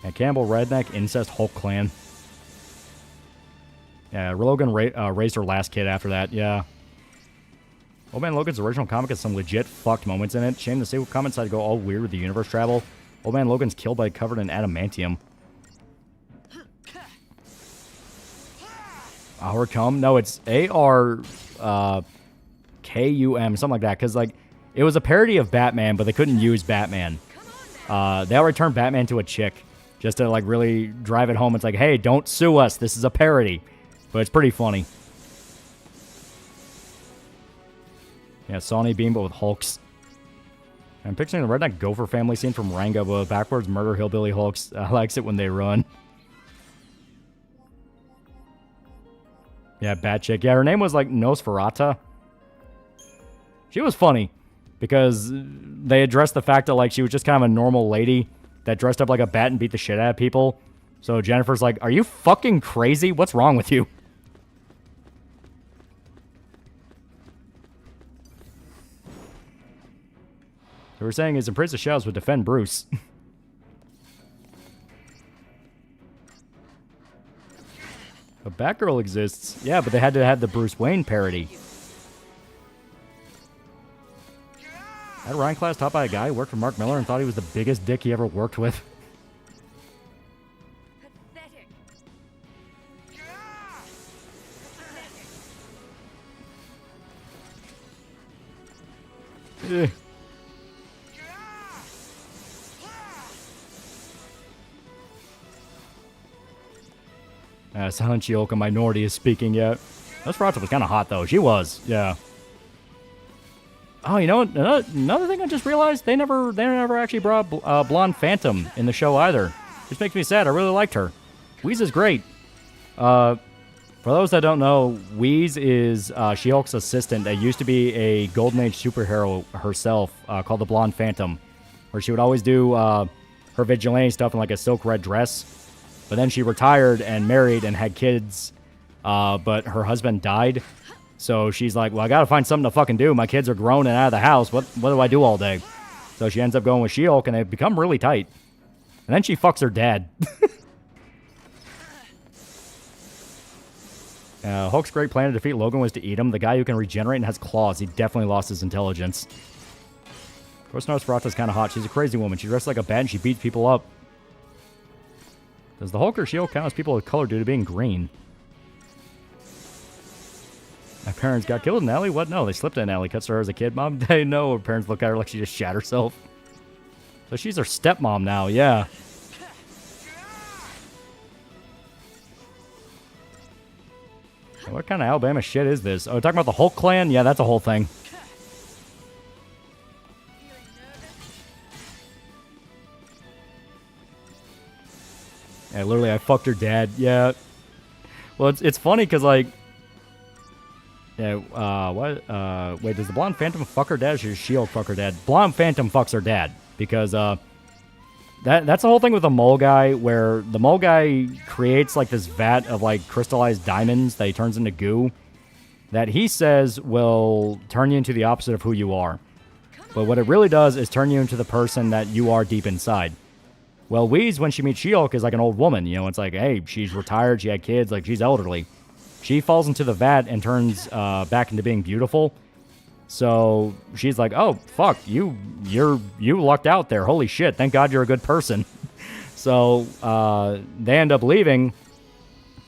Yeah, Campbell, Redneck, Incest, Hulk Clan. Yeah, Logan raised her last kid after that, yeah. Old Man Logan's original comic has some legit fucked moments in it. Shame the sequel comics had to go all weird with the universe travel. Old Man Logan's killed by covered in adamantium. Arkham? No, it's A-R-K-U-M, something like that. Because, like, it was a parody of Batman, but they couldn't use Batman. They already turned Batman to a chick. Just to, like, really drive it home. It's like, hey, don't sue us. This is a parody. But it's pretty funny. Yeah, Sawney Beam, but with Hulks. I'm picturing the Redneck Gopher family scene from Rango, but with backwards murder hillbilly Hulks. I likes it when they run. Yeah, bad chick. Yeah, her name was, like, Nosferata. She was funny. Because they addressed the fact that, like, she was just kind of a normal lady that dressed up like a bat and beat the shit out of people. So Jennifer's like, are you fucking crazy? What's wrong with you? So we're saying is Princess Shells would defend Bruce. But Batgirl exists. Yeah, but they had to have the Bruce Wayne parody. Had Ryan Class taught by a guy who worked for Mark Miller and thought he was the biggest dick he ever worked with. Pathetic. Silent She-Hulk, a minority, is speaking yet. Nosferatu was kind of hot, though. She was, yeah. Oh, you know what? Another thing I just realized, they never actually brought Blonde Phantom in the show either. Which makes me sad. I really liked her. Wheeze is great. For those that don't know, Wheeze is She-Hulk's assistant that used to be a Golden Age superhero herself called the Blonde Phantom, where she would always do her vigilante stuff in like a silk red dress. But then she retired and married and had kids, but her husband died. So she's like, well, I got to find something to fucking do. My kids are grown and out of the house. What do I do all day? So she ends up going with She-Hulk, and they become really tight. And then she fucks her dad. Hulk's great plan to defeat Logan was to eat him. The guy who can regenerate and has claws. He definitely lost his intelligence. Of course, Nosferatu's kind of hot. She's a crazy woman. She dresses like a bat and she beats people up. Does the Hulk or She-Hulk count as people of color due to being green? My parents got killed in an alley? What? No, they slipped in an alley. Cuts to her as a kid. Mom, they know her parents look at her like she just shat herself. So she's her stepmom now, yeah. What kind of Alabama shit is this? Oh, talking about the Hulk clan? Yeah, that's a whole thing. Yeah, literally, I fucked her dad. Yeah. Well, it's funny because, like... Yeah, what? Wait, does the Blonde Phantom fuck her dad or does She-Hulk fuck her dad? Blonde Phantom fucks her dad. Because, that's the whole thing with the mole guy, where the mole guy creates, like, this vat of, like, crystallized diamonds that he turns into goo that he says will turn you into the opposite of who you are. But what it really does is turn you into the person that you are deep inside. Well, Wheeze, when she meets She-Hulk, is like an old woman. You know, it's like, hey, she's retired, she had kids, like, she's elderly. She falls into the vat and turns back into being beautiful. So she's like, oh, fuck, you lucked out there. Holy shit, thank God you're a good person. So they end up leaving.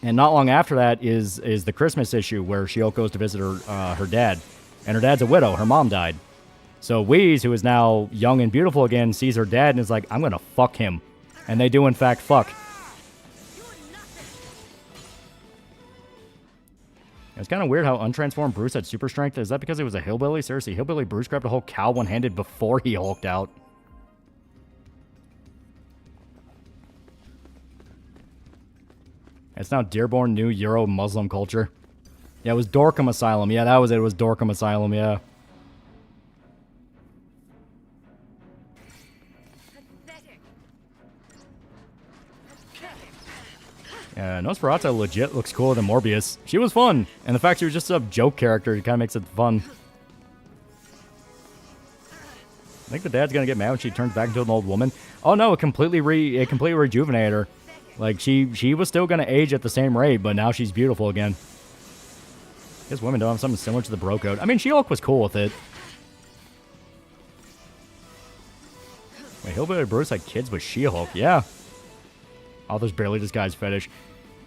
And not long after that is the Christmas issue where She-Hulk goes to visit her dad. And her dad's a widow. Her mom died. So Wheeze, who is now young and beautiful again, sees her dad and is like, I'm going to fuck him. And they do, in fact, fuck. It's kind of weird how untransformed Bruce had super strength. Is that because he was a hillbilly? Seriously, hillbilly Bruce grabbed a whole cow one-handed before he hulked out. It's now Dearborn New Euro Muslim culture. Yeah, it was Dorkham Asylum. Yeah, that was it. It was Dorkham Asylum, yeah. Nosferatu legit looks cooler than Morbius. She was fun, and the fact she was just a joke character kind of makes it fun. I think the dad's gonna get mad when she turns back into an old woman. Oh no, it completely rejuvenated her. Like she was still gonna age at the same rate, but now she's beautiful again. I guess women don't have something similar to the bro code. I mean, She-Hulk was cool with it. Wait, Hillbilly Bruce had kids with She-Hulk, yeah. Author's barely disguised fetish.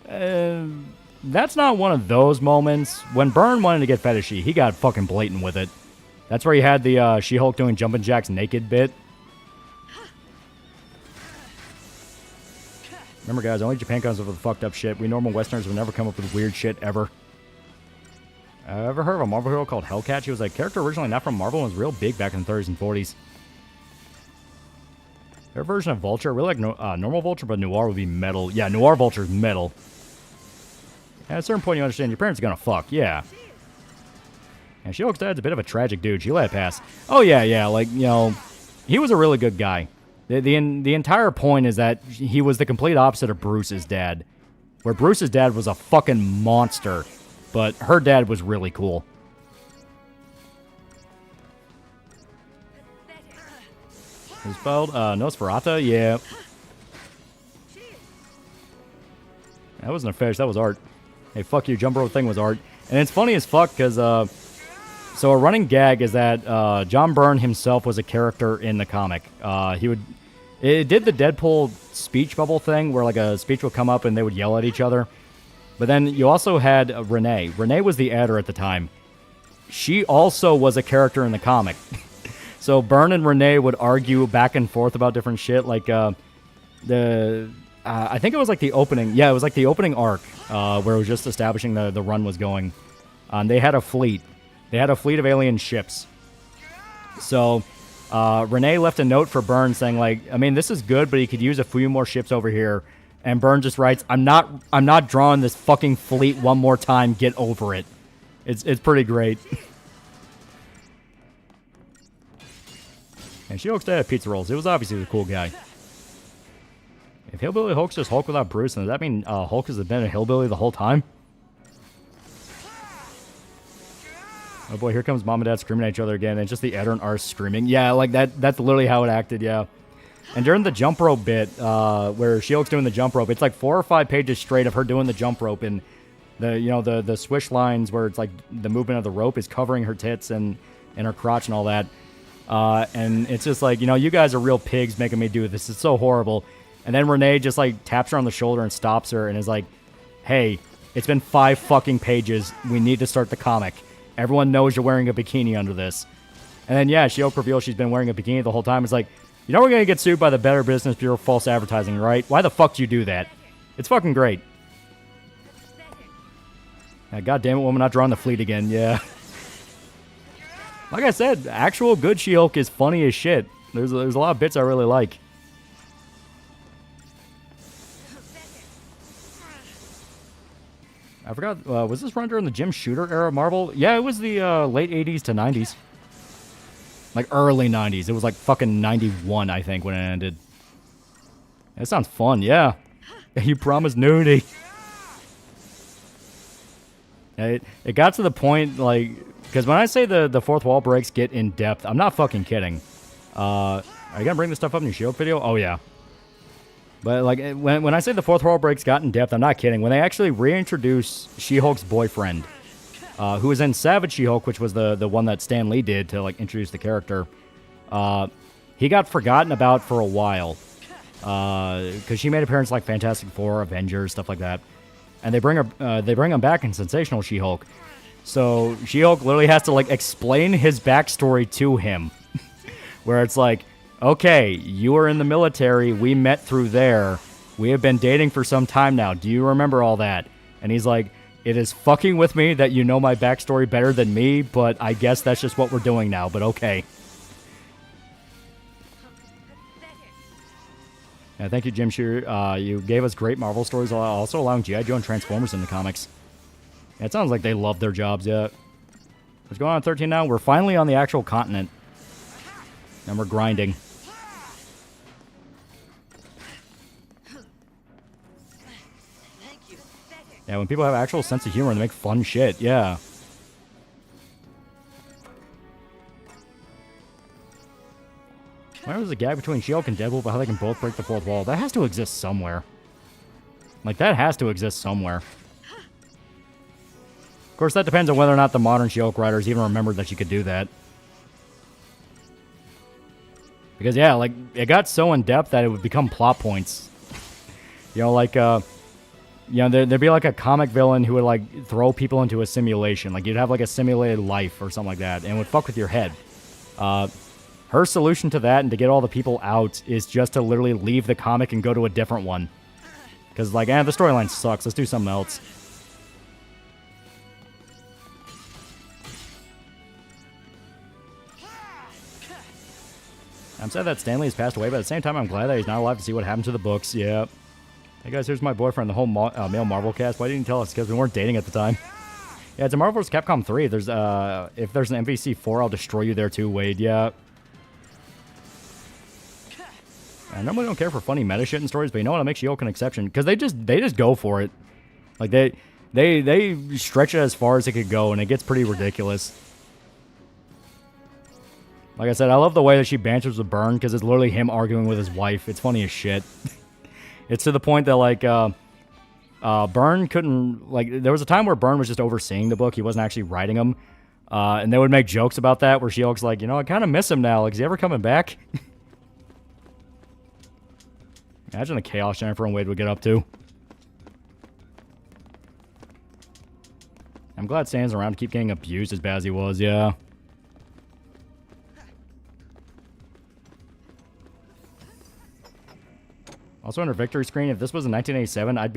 That's not one of those moments. When Byrne wanted to get fetishy, he got fucking blatant with it. That's where he had the She-Hulk doing jumping jacks naked bit. Remember, guys, only Japan comes up with fucked up shit. We normal Westerners would never come up with weird shit ever. Ever heard of a Marvel hero called Hellcat? She was a character originally not from Marvel and was real big back in the 30s and 40s. Their version of Vulture, I really like normal Vulture, but Noir would be metal. Yeah, Noir Vulture is metal. At a certain point, you understand your parents are gonna fuck. Yeah. And She-Hulk's dad's a bit of a tragic dude. She let it pass. Oh yeah. Like, you know, he was a really good guy. The entire point is that he was the complete opposite of Bruce's dad, where Bruce's dad was a fucking monster, but her dad was really cool. Who's spelled? Nosferatu? Yeah. That wasn't a fish, that was art. Hey, fuck you, jump rope thing was art. And it's funny as fuck, because, so a running gag is that, John Byrne himself was a character in the comic. It did the Deadpool speech bubble thing, where, like, a speech would come up and they would yell at each other. But then you also had Renee. Renee was the adder at the time. She also was a character in the comic. So Byrne and Renee would argue back and forth about different shit, like, I think it was like the opening. Yeah, it was like the opening arc, where it was just establishing the run was going. They had a fleet. They had a fleet of alien ships. So Renee left a note for Byrne saying, like, I mean, this is good, but he could use a few more ships over here. And Byrne just writes, I'm not drawing this fucking fleet one more time. Get over it. It's pretty great. And She-Hulk's dad had pizza rolls. It was obviously the cool guy. If Hillbilly Hulk's just Hulk without Bruce, then does that mean Hulk has been a hillbilly the whole time? Oh boy, here comes Mom and Dad screaming at each other again. And it's just the Edder and Ars screaming. Yeah, like that's literally how it acted, yeah. And during the jump rope bit, where She-Hulk's doing the jump rope, it's like 4 or 5 pages straight of her doing the jump rope, and the swish lines where it's like the movement of the rope is covering her tits and her crotch and all that. And it's just like, you guys are real pigs making me do this. It's so horrible. And then Renee just like taps her on the shoulder and stops her and is like, hey, it's been 5 fucking pages. We need to start the comic. Everyone knows you're wearing a bikini under this. And then, yeah, She-Hulk reveals she's been wearing a bikini the whole time. It's like, we're going to get sued by the Better Business Bureau for false advertising, right? Why the fuck do you do that? It's fucking great. God damn it, woman, not drawing the fleet again. Yeah. Like I said, actual good She-Hulk is funny as shit. There's a lot of bits I really like. I forgot, was this run during the Jim Shooter era of Marvel? Yeah, it was the late 80s to 90s. Like early 90s. It was like fucking 91, I think, when it ended. That sounds fun, yeah. You promised nudity. It got to the point, like, because when I say the fourth wall breaks get in depth, I'm not fucking kidding. Are you gonna bring this stuff up in your She-Hulk video? Oh, yeah. But, like, when I say the fourth wall breaks got in depth, I'm not kidding. When they actually reintroduce She-Hulk's boyfriend, who was in Savage She-Hulk, which was the one that Stan Lee did to, like, introduce the character, he got forgotten about for a while. Because she made appearances like Fantastic Four, Avengers, stuff like that. And they bring him back in Sensational She-Hulk. So She-Hulk literally has to, like, explain his backstory to him. Where it's like, okay, you were in the military. We met through there. We have been dating for some time now. Do you remember all that? And he's like, it is fucking with me that you know my backstory better than me, but I guess that's just what we're doing now, but okay. Yeah, thank you, Jim Shear. You gave us great Marvel stories, also allowing G.I. Joe and Transformers in the comics. Yeah, it sounds like they love their jobs, yeah. What's going on 13 now? We're finally on the actual continent. And we're grinding. Yeah, when people have actual sense of humor and they make fun shit, yeah. Why was the gap between She-Hulk and Deadpool about how they can both break the fourth wall? That has to exist somewhere. Like, that has to exist somewhere. Of course, that depends on whether or not the modern She-Hulk writers even remembered that she could do that. Because, yeah, like, it got so in-depth that it would become plot points. You know, like, there'd be, like, a comic villain who would, like, throw people into a simulation. Like, you'd have, like, a simulated life or something like that, and it would fuck with your head. Her solution to that and to get all the people out is just to literally leave the comic and go to a different one. Because, like, the storyline sucks. Let's do something else. I'm sad that Stan Lee has passed away, but at the same time, I'm glad that he's not alive to see what happened to the books. Yeah. Hey, guys, here's my boyfriend, the whole male Marvel cast. Why didn't you tell us? Because we weren't dating at the time. Yeah, it's a Marvel vs. Capcom 3. There's, if there's an MVC4, I'll destroy you there too, Wade. Yeah. I normally don't care for funny meta shit in stories, but you know what? It makes She-Hulk an exception. Because they just go for it. Like, they stretch it as far as it could go, and it gets pretty ridiculous. Like I said, I love the way that she banters with Burn, because it's literally him arguing with his wife. It's funny as shit. It's to the point that, like, Burn couldn't, like, there was a time where Burn was just overseeing the book. He wasn't actually writing them. And they would make jokes about that, where She-Hulk's like, you know, I kind of miss him now. Like, is he ever coming back? Imagine the chaos Jennifer and Wade would get up to. I'm glad Stan's around to keep getting abused as bad as he was, yeah. Also under victory screen, if this was in 1987, I'd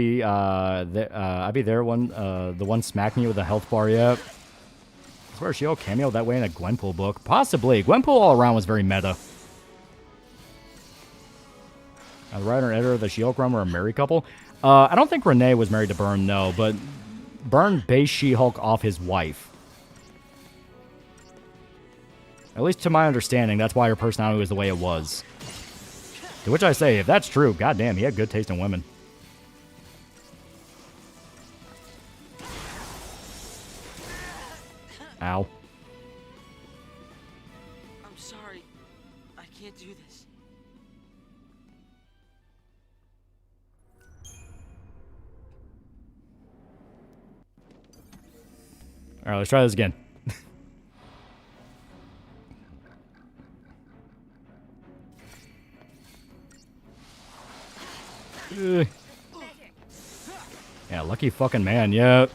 be there when the one smacking you with a health bar. Yeah, I swear She-Hulk cameo that way in a Gwenpool book, possibly. Gwenpool all around was very meta. The writer and editor of the She-Hulk run were a married couple. I don't think Renee was married to Byrne, no, but Byrne based She-Hulk off his wife. At least to my understanding, that's why her personality was the way it was. To which I say, if that's true, goddamn, he had good taste in women. Ow. I'm sorry. I can't do this. Alright, let's try this again. Yeah, lucky fucking man, yeah.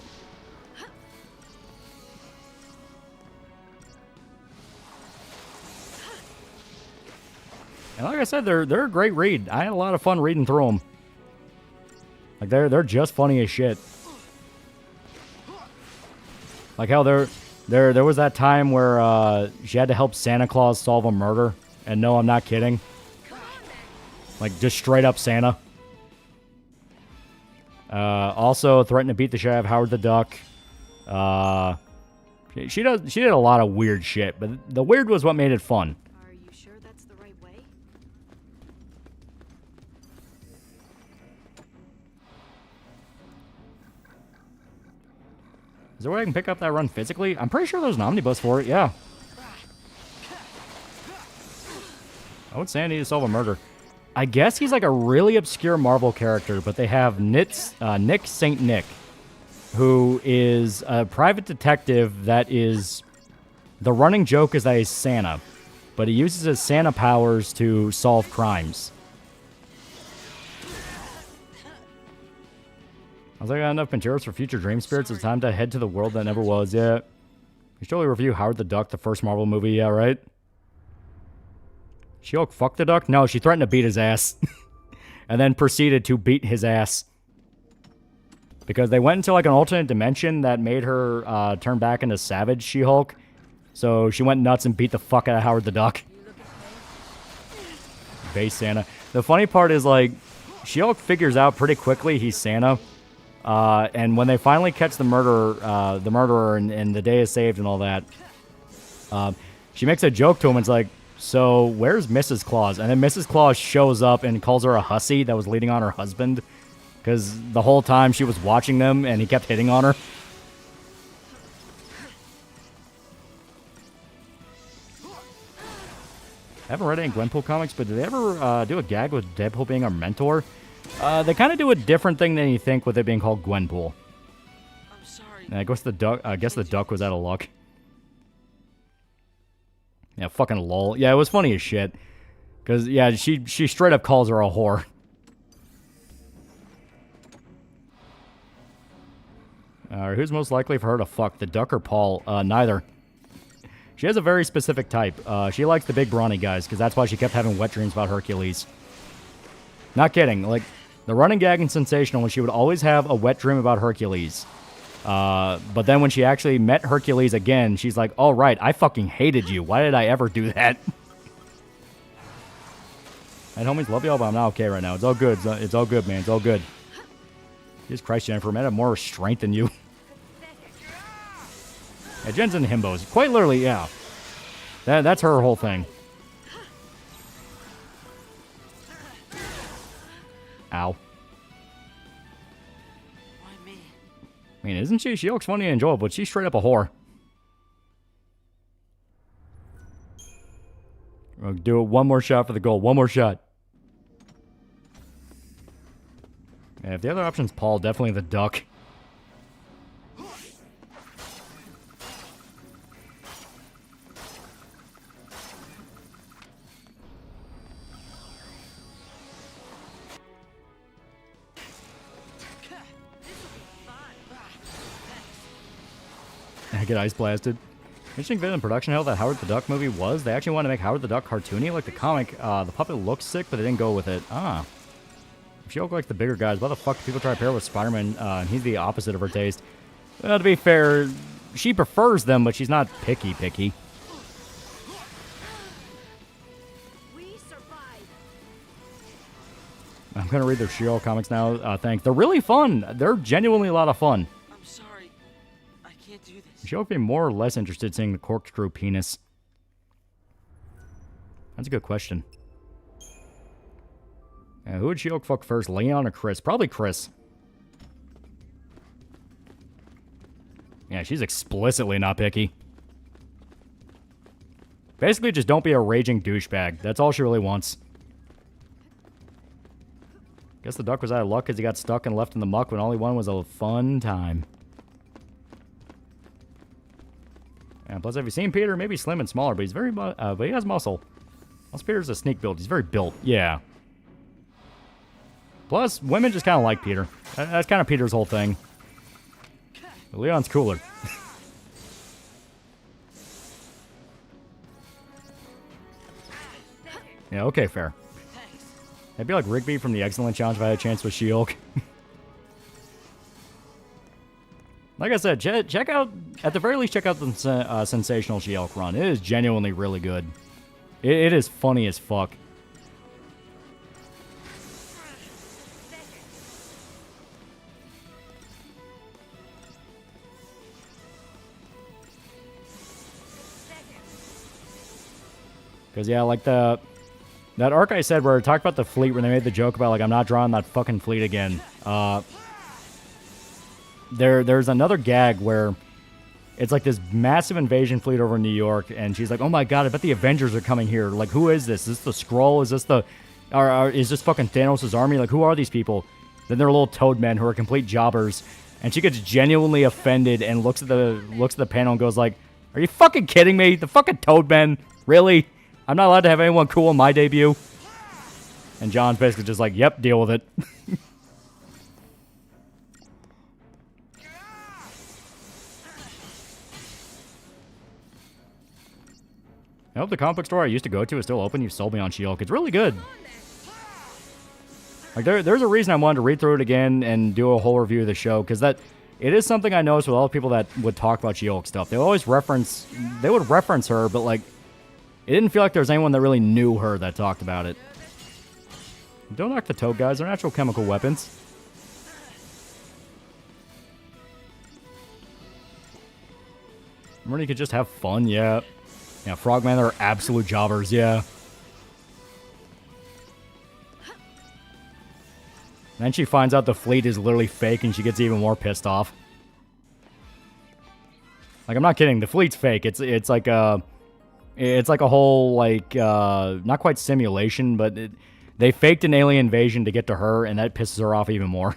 And like I said, they're a great read. I had a lot of fun reading through them. Like they're just funny as shit. Like how there was that time where she had to help Santa Claus solve a murder, and no, I'm not kidding. Like just straight up Santa. Also threatened to beat the shit out of Howard the Duck. She did a lot of weird shit, but the weird was what made it fun. Are you sure that's the right way? Is there a way I can pick up that run physically? I'm pretty sure there's an omnibus for it, yeah. I would say I need to solve a murder. I guess he's like a really obscure Marvel character, but they have Nick St. Nick, who is a private detective that is... The running joke is that he's Santa, but he uses his Santa powers to solve crimes. I was like, I got enough materials for future dream spirits. It's time to head to the world that never was. Yeah. You should totally review Howard the Duck, the first Marvel movie. Yeah, right? She-Hulk fucked the duck? No, she threatened to beat his ass. And then proceeded to beat his ass. Because they went into like an alternate dimension that made her turn back into Savage She-Hulk. So she went nuts and beat the fuck out of Howard the Duck. Base Santa. The funny part is like, She-Hulk figures out pretty quickly he's Santa. And when they finally catch the murderer and the day is saved and all that, she makes a joke to him. It's like, so where's Mrs. Claus? And then Mrs. Claus shows up and calls her a hussy that was leading on her husband. Because the whole time she was watching them and he kept hitting on her. I haven't read any Gwenpool comics, but did they ever do a gag with Deadpool being our mentor? They kind of do a different thing than you think with it being called Gwenpool. I'm sorry. I guess the duck was out of luck. Yeah, fucking lol. Yeah, it was funny as shit. Because, yeah, she straight up calls her a whore. Who's most likely for her to fuck, the duck or Paul? Neither. She has a very specific type. She likes the big brawny guys, because that's why she kept having wet dreams about Hercules. Not kidding. Like, the running gag in Sensational was she would always have a wet dream about Hercules. But then when she actually met Hercules again, she's like, oh, right, I fucking hated you. Why did I ever do that? And homies, love y'all, but I'm not okay right now. It's all good. It's all good, man. It's all good. Jesus Christ, Jennifer, man, I have more restraint than you. Yeah, Jen's in himbos. Quite literally, yeah. That's her whole thing. Ow. Why me? I mean, isn't she? She looks funny and enjoyable, but she's straight up a whore. We'll do it. One more shot for the goal. One more shot. Yeah, if the other option's Paul, definitely the duck. I get ice blasted. Interesting bit in production how that Howard the Duck movie was. They actually wanted to make Howard the Duck cartoony like the comic. The puppet looks sick, but they didn't go with it. Ah. If She-Hulk likes the bigger guys, why the fuck do people try to pair with Spider-Man? And he's the opposite of her taste. Well, to be fair, she prefers them, but she's not picky. I'm gonna read their She-Hulk comics now. Thanks. They're really fun. They're genuinely a lot of fun. I'm sorry. I can't do this. She-Hulk be more or less interested in seeing the corkscrew penis? That's a good question. Who would She-Hulk fuck first, Leon or Chris? Probably Chris. Yeah, she's explicitly not picky. Basically, just don't be a raging douchebag. That's all she really wants. Guess the duck was out of luck because he got stuck and left in the muck when all he wanted was a fun time. And plus, have you seen Peter? Maybe slim and smaller, but he's very, but he has muscle. Plus, Peter's a sneak build. He's very built. Yeah. Plus, women just kind of like Peter. That's kind of Peter's whole thing. But Leon's cooler. Yeah, okay, fair. I'd be like Rigby from the Excellent Challenge if I had a chance with She-Hulk. Like I said, check out, at the very least, check out the Sensational She-Hulk run. It is genuinely really good. It is funny as fuck. Because, yeah, like that arc I said where I talked about the fleet, where they made the joke about, like, I'm not drawing that fucking fleet again. There's another gag where it's like this massive invasion fleet over New York, and she's like, oh my god, I bet the Avengers are coming here. Like, who is this? Is this the Skrull? Is this is this fucking Thanos' army? Like, who are these people? Then they're little toad men who are complete jobbers, and she gets genuinely offended and looks at the panel and goes like, are you fucking kidding me? The fucking toad men? Really? I'm not allowed to have anyone cool in my debut? And John's basically just like, yep, deal with it. I hope the comic book store I used to go to is still open. You sold me on She-Hulk. It's really good. Like, there's a reason I wanted to read through it again and do a whole review of the show, because it is something I noticed with all the people that would talk about She-Hulk stuff. They would reference her, but, like, it didn't feel like there was anyone that really knew her that talked about it. Don't knock the toad guys. They're natural chemical weapons. Remember, you could just have fun, yeah. Yeah, Frogman are absolute jobbers, yeah. And then she finds out the fleet is literally fake, and she gets even more pissed off. Like, I'm not kidding. The fleet's fake. It's like a whole, like, not quite simulation, but they faked an alien invasion to get to her, and that pisses her off even more.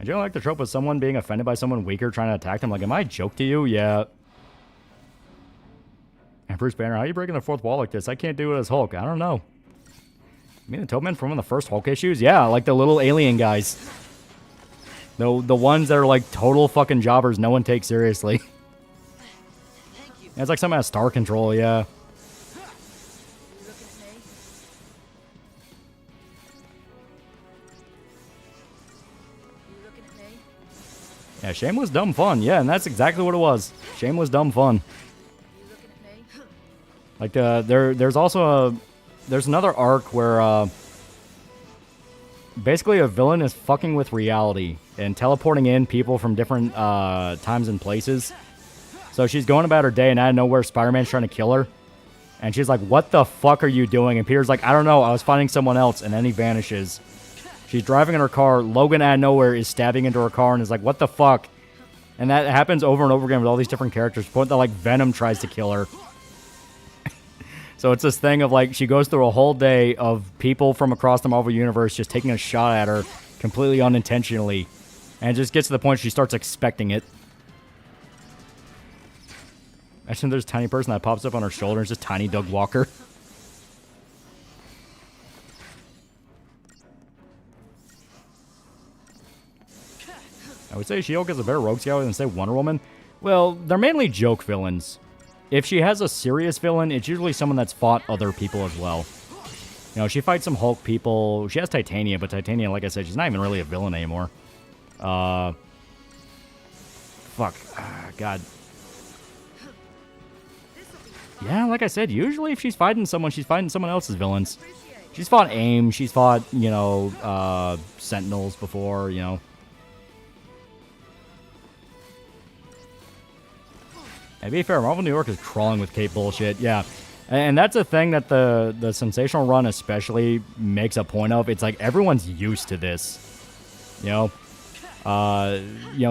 I do like the trope of someone being offended by someone weaker trying to attack them. Like, am I a joke to you? Yeah. And Bruce Banner, how are you breaking the fourth wall like this? I can't do it as Hulk. I don't know. You mean the Toadmen from one of the first Hulk issues? Yeah, like the little alien guys. The ones that are like total fucking jobbers no one takes seriously. Yeah, it's like some kind of star control, yeah. Yeah, shameless dumb fun. Yeah, and that's exactly what it was. Shameless dumb fun. Like there's also there's another arc where basically a villain is fucking with reality and teleporting in people from different times and places. So she's going about her day, and out of nowhere, Spider-Man's trying to kill her. And she's like, what the fuck are you doing? And Peter's like, I don't know, I was finding someone else. And then he vanishes. She's driving in her car. Logan, out of nowhere, is stabbing into her car and is like, what the fuck? And that happens over and over again with all these different characters. To the point that, like, Venom tries to kill her. So it's this thing of like she goes through a whole day of people from across the Marvel Universe just taking a shot at her completely unintentionally. And it just gets to the point she starts expecting it. Imagine there's a tiny person that pops up on her shoulder and it's just tiny Doug Walker. I would say She-Hulk is a better rogues gallery than, say, Wonder Woman. Well, they're mainly joke villains. If she has a serious villain, it's usually someone that's fought other people as well. You know, she fights some Hulk people. She has Titania, but Titania, like I said, she's not even really a villain anymore. Fuck. God. Yeah, like I said, usually if she's fighting someone, she's fighting someone else's villains. She's fought AIM. She's fought, you know, Sentinels before, you know. And to be fair, Marvel New York is crawling with cape bullshit, yeah. And that's a thing that the Sensational Run especially makes a point of. It's like everyone's used to this, you know.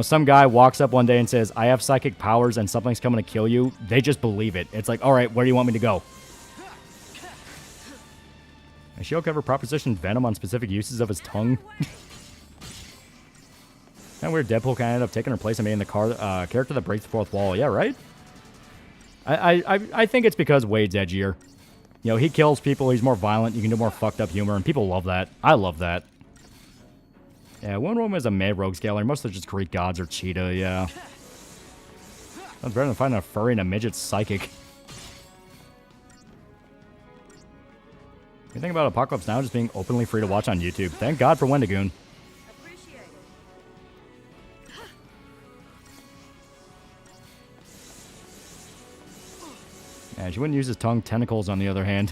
Some guy walks up one day and says, I have psychic powers and something's coming to kill you. They just believe it. It's like, all right, where do you want me to go? Has She-Hulk ever propositioned Venom on specific uses of his tongue? Kind of weird Deadpool kind of ended up taking her place and being the character that breaks the fourth wall. Yeah, right? I think it's because Wade's edgier. You know, he kills people, he's more violent, you can do more fucked up humor, and people love that. I love that. Yeah, Wonder Woman is a mad rogues gallery. Most of them are just Greek gods or Cheetah, yeah. That's better than finding a furry and a midget psychic. You think about Apocalypse Now just being openly free to watch on YouTube. Thank God for Wendigoon. Yeah, she wouldn't use his tongue. Tentacles, on the other hand.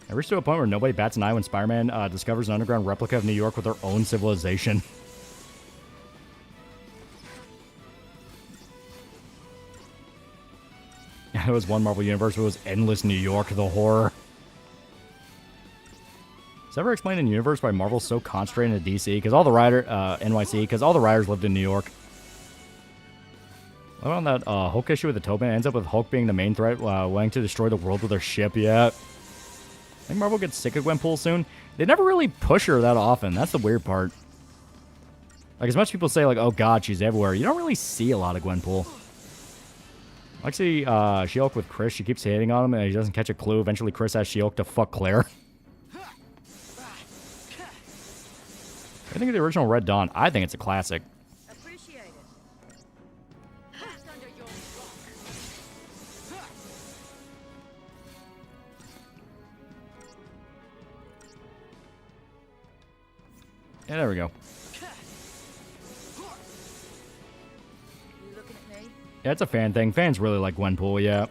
I reached to a point where nobody bats an eye when Spider-Man discovers an underground replica of New York with their own civilization. Yeah, it was one Marvel Universe, but it was endless New York, the horror. Is it ever explained in the universe why Marvel's so concentrated in DC? Because all the NYC, because all the writers lived in New York. What on that Hulk issue with the Tobin ends up with Hulk being the main threat, wanting to destroy the world with their ship? Yeah. I think Marvel gets sick of Gwenpool soon. They never really push her that often. That's the weird part. Like, as much people say, like, oh god, she's everywhere, you don't really see a lot of Gwenpool. I like to see She-Hulk with Chris. She keeps hitting on him and he doesn't catch a clue. Eventually Chris asks She-Hulk to fuck Claire. I think of the original Red Dawn. I think it's a classic. Yeah, there we go. Yeah, it's a fan thing. Fans really like Gwenpool, yeah.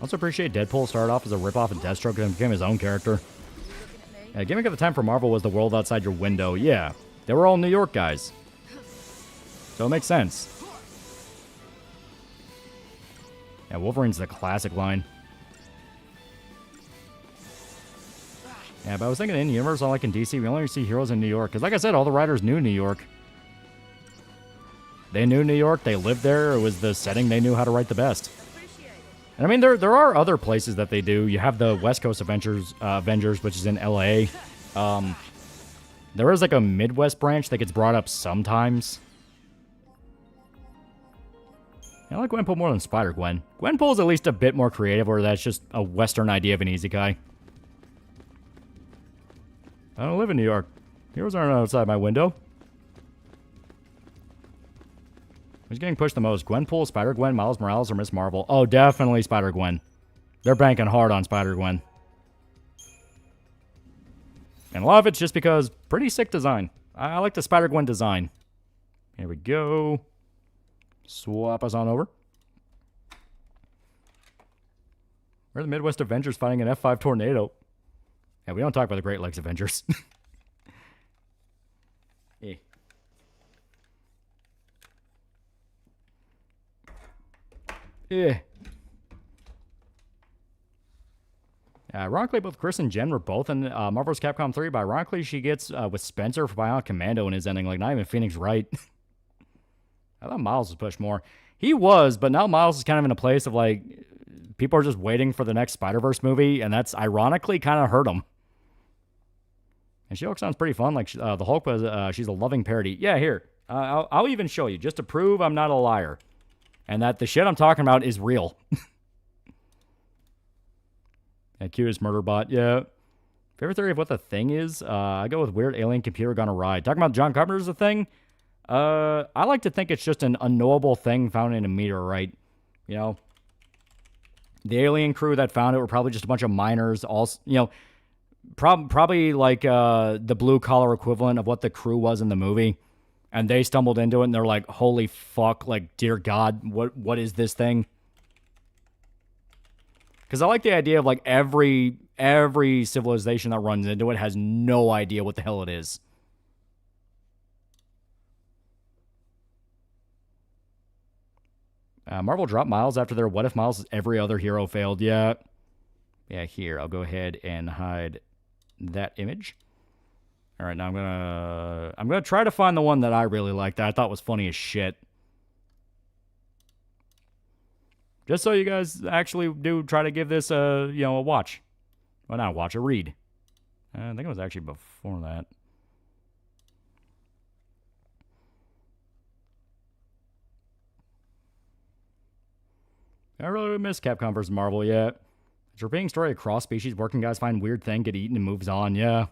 Also appreciate Deadpool started off as a ripoff of Deathstroke and became his own character. Yeah, gimmick at the time for Marvel was the world outside your window. Yeah, they were all New York guys. So it makes sense. Yeah, Wolverine's the classic line. Yeah, but I was thinking in universe, unlike in DC, we only see heroes in New York. Because like I said, all the writers knew New York. They knew New York. They lived there. It was the setting they knew how to write the best. And I mean, there are other places that they do. You have the West Coast Avengers, which is in LA. There is like a Midwest branch that gets brought up sometimes. I like Gwenpool more than Spider-Gwen. Gwenpool is at least a bit more creative, or that's just a Western idea of an easy guy. I don't live in New York. Heroes aren't outside my window. Who's getting pushed the most? Gwenpool, Spider-Gwen, Miles Morales, or Miss Marvel? Oh, definitely Spider-Gwen. They're banking hard on Spider-Gwen. And a lot of it's just because pretty sick design. I like the Spider-Gwen design. Here we go. Swap us on over. We're the Midwest Avengers fighting an F5 tornado. Yeah, we don't talk about the Great Lakes Avengers. Yeah. Yeah. Ironically, both Chris and Jen were both in Marvel's Capcom 3, but ironically, she gets with Spencer for Bionic Commando in his ending. Like, not even Phoenix Wright. I thought Miles was pushed more. He was, but now Miles is kind of in a place of, like, people are just waiting for the next Spider-Verse movie, and that's ironically kind of hurt them. And She-Hulk sounds pretty fun. Like, the Hulk was, she's a loving parody. Yeah, here. I'll even show you, just to prove I'm not a liar. And that the shit I'm talking about is real. And cutest murder bot, yeah. Favorite theory of what the Thing is? I go with weird alien computer gone awry. Talking about John Carpenter's The Thing? I like to think it's just an unknowable thing found in a meteorite. You know? The alien crew that found it were probably just a bunch of miners, all, you know, probably like the blue-collar equivalent of what the crew was in the movie. And they stumbled into it, and they're like, holy fuck, like, dear God, what is this thing? Because I like the idea of, like, every civilization that runs into it has no idea what the hell it is. Marvel dropped Miles after their What If Miles every other hero failed. Yeah, here, I'll go ahead and hide that image. All right, now I'm gonna try to find the one that I really liked that I thought was funny as shit. Just so you guys actually do try to give this a watch. Well, not a watch, a read. I think it was actually before that. I really miss Capcom versus Marvel, yeah. It's a repeating story of cross-species, working guys find weird thing, get eaten, and moves on, yeah.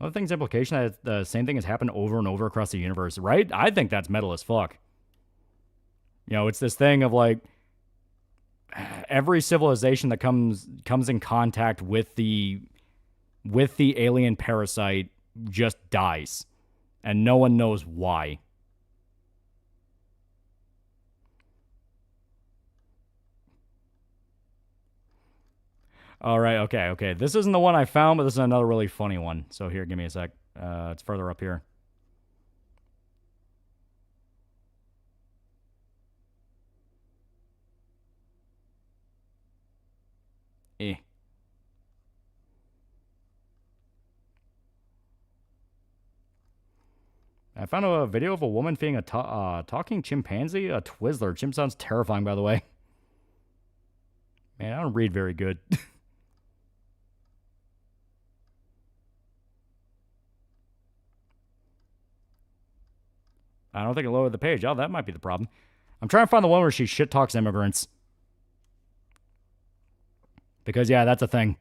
Other thing's implication that the same thing has happened over and over across the universe, right? I think that's metal as fuck. You know, it's this thing of like every civilization that comes in contact with the alien parasite just dies, and no one knows why. All right, okay. This isn't the one I found, but this is another really funny one. So here, give me a sec. It's further up here. I found a video of a woman feeding a talking chimpanzee a Twizzler. Chimp sounds terrifying, by the way. Man, I don't read very good. I don't think it lowered the page. Oh, that might be the problem. I'm trying to find the one where she shit talks immigrants. Because, yeah, that's a thing.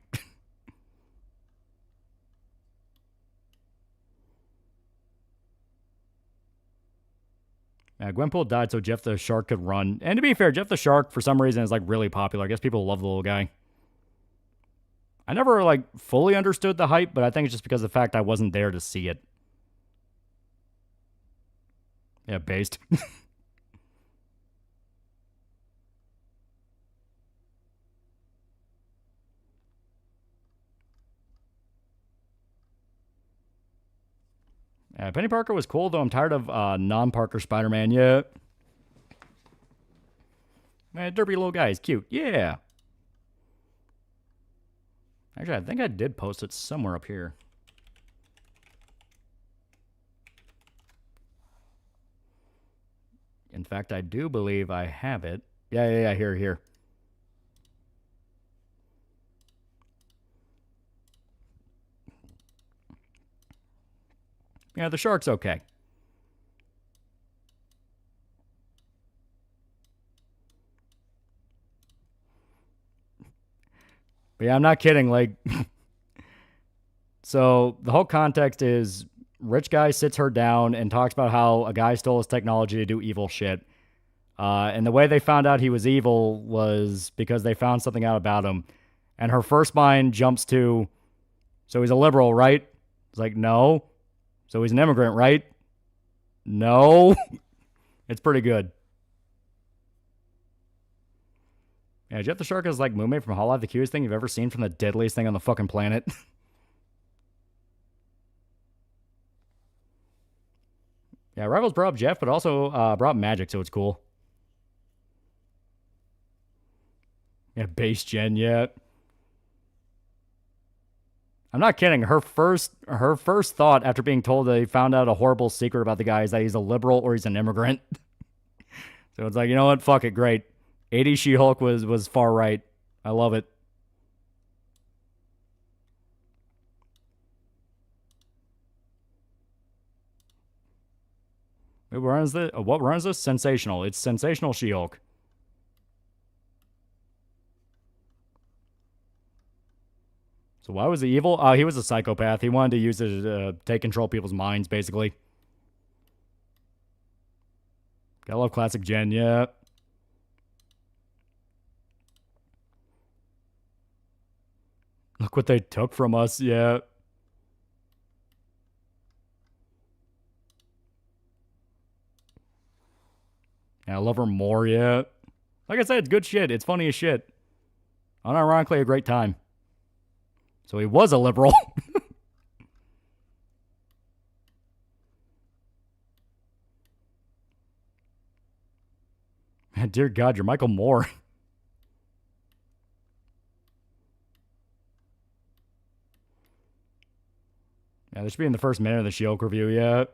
Gwenpool died so Jeff the Shark could run. And to be fair, Jeff the Shark, for some reason, is, like, really popular. I guess people love the little guy. I never, like, fully understood the hype, but I think it's just because of the fact I wasn't there to see it. Yeah, based. Penny Parker was cool, though I'm tired of non-Parker Spider-Man. Yeah. Man, derpy little guy. He's cute. Yeah. Actually, I think I did post it somewhere up here. In fact, I do believe I have it. Yeah, here. Yeah, the shark's okay. But yeah, I'm not kidding. Like, so the whole context is rich guy sits her down and talks about how a guy stole his technology to do evil shit. And the way they found out he was evil was because they found something out about him. And her first mind jumps to, so he's a liberal, right? It's like, no. So he's an immigrant, right? No. It's pretty good. Yeah, Jeff the Shark is like Moonmate from Hololive, the cutest thing you've ever seen from the deadliest thing on the fucking planet. Yeah, Rivals brought up Jeff, but also brought up Magic, so it's cool. Yeah, base gen, yeah. I'm not kidding. Her first thought after being told they found out a horrible secret about the guy is that he's a liberal or he's an immigrant. So it's like, you know what? Fuck it, great. 80s She-Hulk was far right. I love it. Who runs this? What runs this? Sensational. It's Sensational She-Hulk. So why was he evil? He was a psychopath. He wanted to use it to take control of people's minds, basically. Gotta love classic Jen, yeah. Look what they took from us, yeah. Yeah, I love her more, yeah. Like I said, it's good shit. It's funny as shit. Unironically, a great time. So he was a liberal. Man, dear God, you're Michael Moore. Yeah, this should be in the first minute of the She-Hulk review, yeah.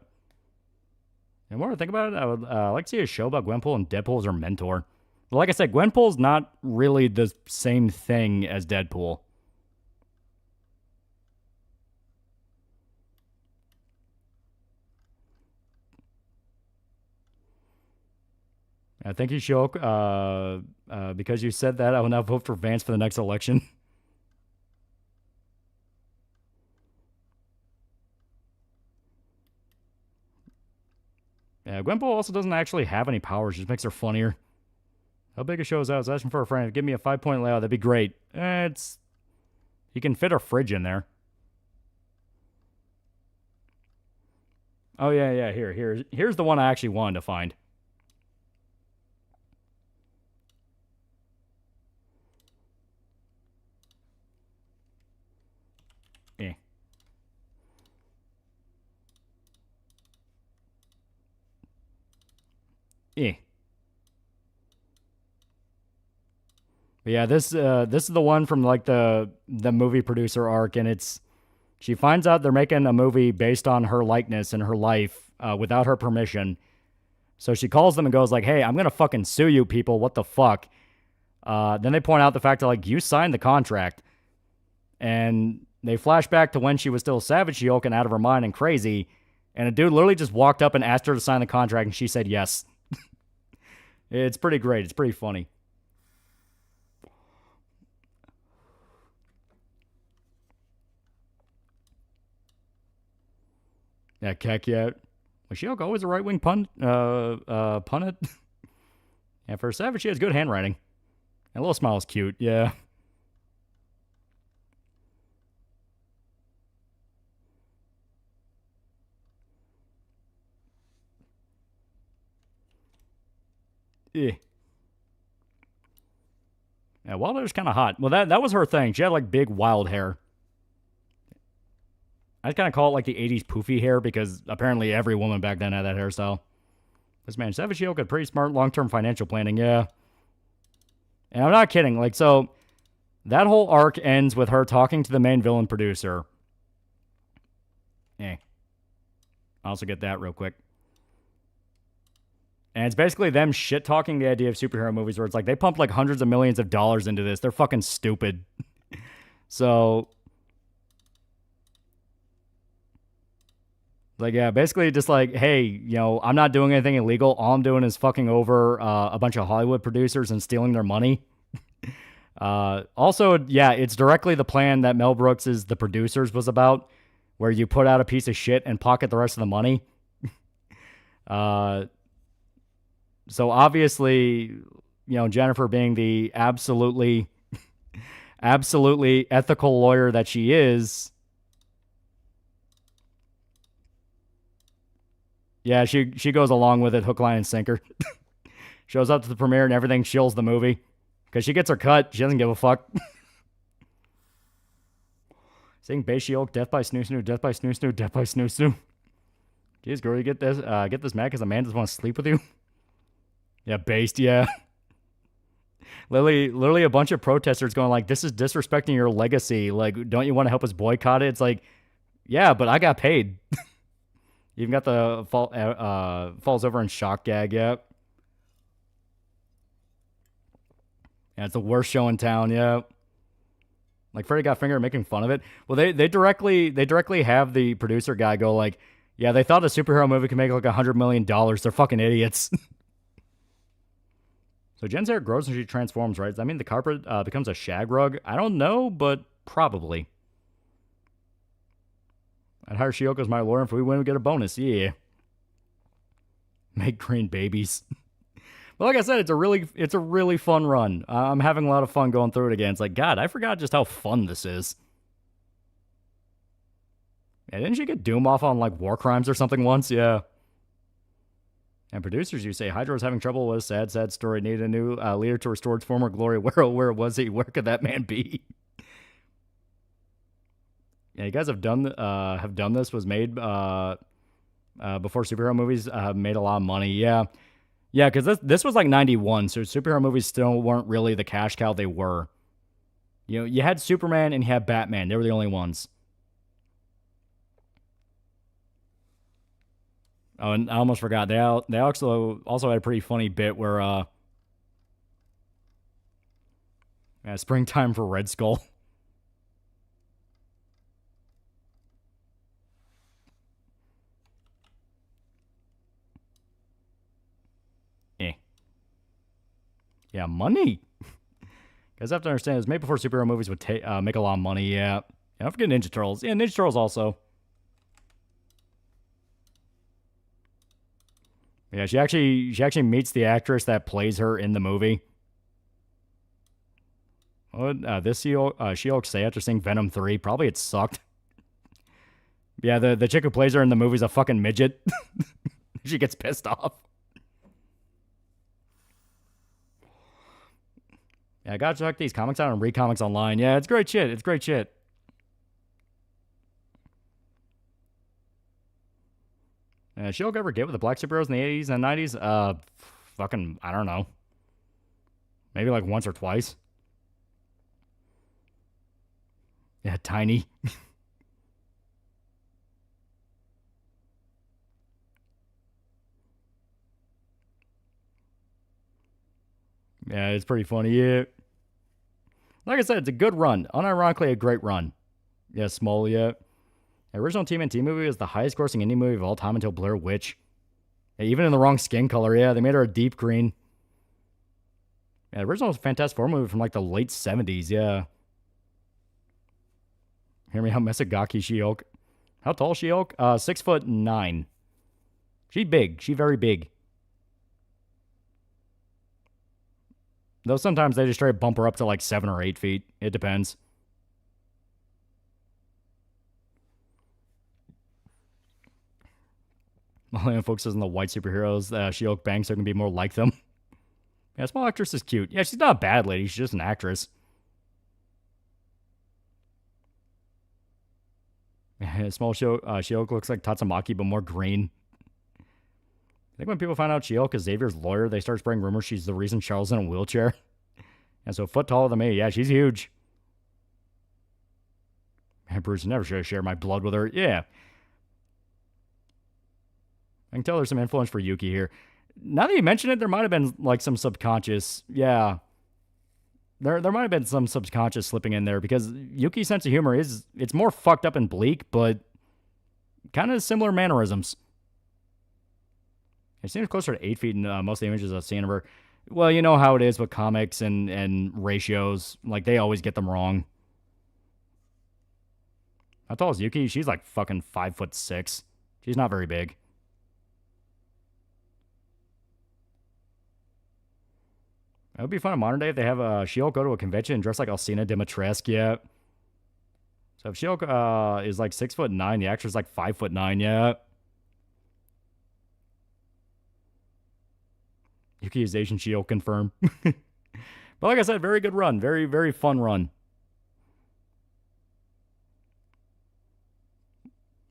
And more to think about it, I would like to see a show about Gwenpool and Deadpool as her mentor. But like I said, Gwenpool's not really the same thing as Deadpool. Thank you, She-Hulk. Because you said that, I will now vote for Vance for the next election. Yeah, Gwenpool also doesn't actually have any powers. Just makes her funnier. How big a show is that? I was asking for a friend. Give me a 5-point layout. That'd be great. You can fit a fridge in there. Oh, yeah. Here's the one I actually wanted to find. Yeah. But yeah, this is the one from like the movie producer arc, and she finds out they're making a movie based on her likeness and her life without her permission. So she calls them and goes like, "Hey, I'm gonna fucking sue you people. What the fuck?" Then they point out the fact that like you signed the contract, and they flash back to when she was still Savage She-Hulk and out of her mind and crazy, and a dude literally just walked up and asked her to sign the contract, and she said yes. It's pretty great. It's pretty funny. Yeah, Keck, yeah. Was She-Hulk always a right-wing pundit? Yeah, for a Savage, she has good handwriting. And a little smile is cute, yeah. Yeah. Yeah, Wilder's kind of hot. Well, that was her thing. She had like big wild hair. I'd kind of call it like the 80s poofy hair because apparently every woman back then had that hairstyle. This man, Savage She-Hulk had pretty smart long-term financial planning, yeah. And I'm not kidding. Like, so that whole arc ends with her talking to the main villain producer. I'll also get that real quick. And it's basically them shit-talking the idea of superhero movies where it's like they pumped like hundreds of millions of dollars into this. They're fucking stupid. So, like, yeah, basically just like, hey, you know, I'm not doing anything illegal. All I'm doing is fucking over a bunch of Hollywood producers and stealing their money. Also, yeah, it's directly the plan that Mel Brooks' The Producers was about, where you put out a piece of shit and pocket the rest of the money. So obviously, you know, Jennifer being the absolutely ethical lawyer that she is, yeah, she goes along with it, hook, line, and sinker. Shows up to the premiere and everything, shills the movie. Because she gets her cut, she doesn't give a fuck. Saying Bay She-Hulk, death by snoo snoo, death by snoo snoo, death by snoo snoo. Jeez, girl, you get this mad because a man doesn't want to sleep with you? Yeah, based, yeah. Literally a bunch of protesters going like, this is disrespecting your legacy. Like, don't you want to help us boycott it? It's like, yeah, but I got paid. You even got the falls over in shock gag, yeah. Yeah, it's the worst show in town, yeah. Like, Freddy Got Fingered making fun of it. Well, they directly have the producer guy go like, yeah, they thought a superhero movie could make like $100 million. They're fucking idiots. So Jen's hair grows and she transforms, right? Does that mean the carpet becomes a shag rug? I don't know, but probably. I'd hire Shiyoko as my lawyer. If we win, we get a bonus. Yeah. Make green babies. But like I said, it's a really fun run. I'm having a lot of fun going through it again. It's like, God, I forgot just how fun this is. Yeah, didn't she get Doom off on like war crimes or something once? Yeah. And producers, you say Hydra was having trouble with a sad story. Needed a new leader to restore its former glory. Where was he? Where could that man be? Yeah, you guys have done this. Was made before superhero movies made a lot of money. Yeah, because this was like 91, so superhero movies still weren't really the cash cow they were. You know, you had Superman and you had Batman. They were the only ones. Oh, and I almost forgot. They also had a pretty funny bit where springtime for Red Skull. Yeah, money. Guys have to understand, it was made before superhero movies would make a lot of money. Yeah, don't forget Ninja Turtles. Yeah, Ninja Turtles also. Yeah, she actually meets the actress that plays her in the movie. What this She-Hulk say after seeing Venom 3? Probably it sucked. Yeah, the chick who plays her in the movie's a fucking midget. She gets pissed off. Yeah, I gotta check these comics out and read comics online. Yeah, it's great shit. It's great shit. She-Hulk ever get with the black superheroes in the 80s and 90s? Fucking, I don't know. Maybe like once or twice. Yeah, tiny. Yeah, it's pretty funny. Yeah. Like I said, it's a good run. Unironically, a great run. Yeah, small, yeah. The original TMNT movie was the highest grossing indie movie of all time until Blair Witch. Yeah, even in the wrong skin color, yeah. They made her a deep green. Yeah, the original Fantastic Four movie from like the late 70s, yeah. Hear me out, Mesagaki She-Hulk. How tall is She-Hulk? 6'9". She's big. She's very big. Though sometimes they just try to bump her up to like 7 or 8 feet. It depends. Millennium focuses on the white superheroes. She-Hulk bangs so it can be more like them. Yeah, small actress is cute. Yeah, she's not a bad lady. She's just an actress. Small She-Hulk looks like Tatsumaki, but more green. I think when people find out She-Hulk is Xavier's lawyer, they start spreading rumors she's the reason Charles is in a wheelchair. And so a foot taller than me. Yeah, she's huge. Man, Bruce never should have shared my blood with her. Yeah. I can tell there's some influence for Yuki here. Now that you mention it, there might have been like some subconscious. Yeah. There might have been some subconscious slipping in there because Yuki's sense of humor it's more fucked up and bleak, but kind of similar mannerisms. It seems closer to 8 feet in most of the images I've seen of her. Well, you know how it is with comics and ratios. Like, they always get them wrong. How tall is Yuki? She's like fucking 5'6". She's not very big. It would be fun in modern day if they have She-Hulk go to a convention and dress like Alcina Dimitrescu. Yeah. So if She-Hulk is like 6'9", the actress is like 5'9". Yeah. Yuki is Asian She-Hulk confirmed. But like I said, very good run. Very, very fun run.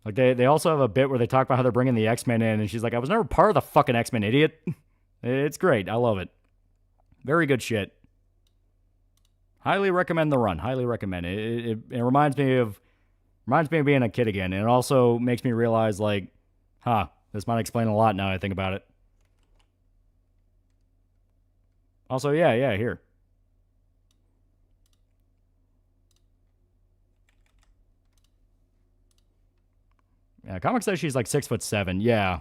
Like they also have a bit where they talk about how they're bringing the X-Men in, and she's like, I was never part of the fucking X-Men, idiot. It's great. I love it. Very good shit. Highly recommend the run. Highly recommend it. It reminds me of being a kid again. And it also makes me realize, like, this might explain a lot now I think about it. Also, yeah, here. Yeah, comic says she's like 6'7". Yeah.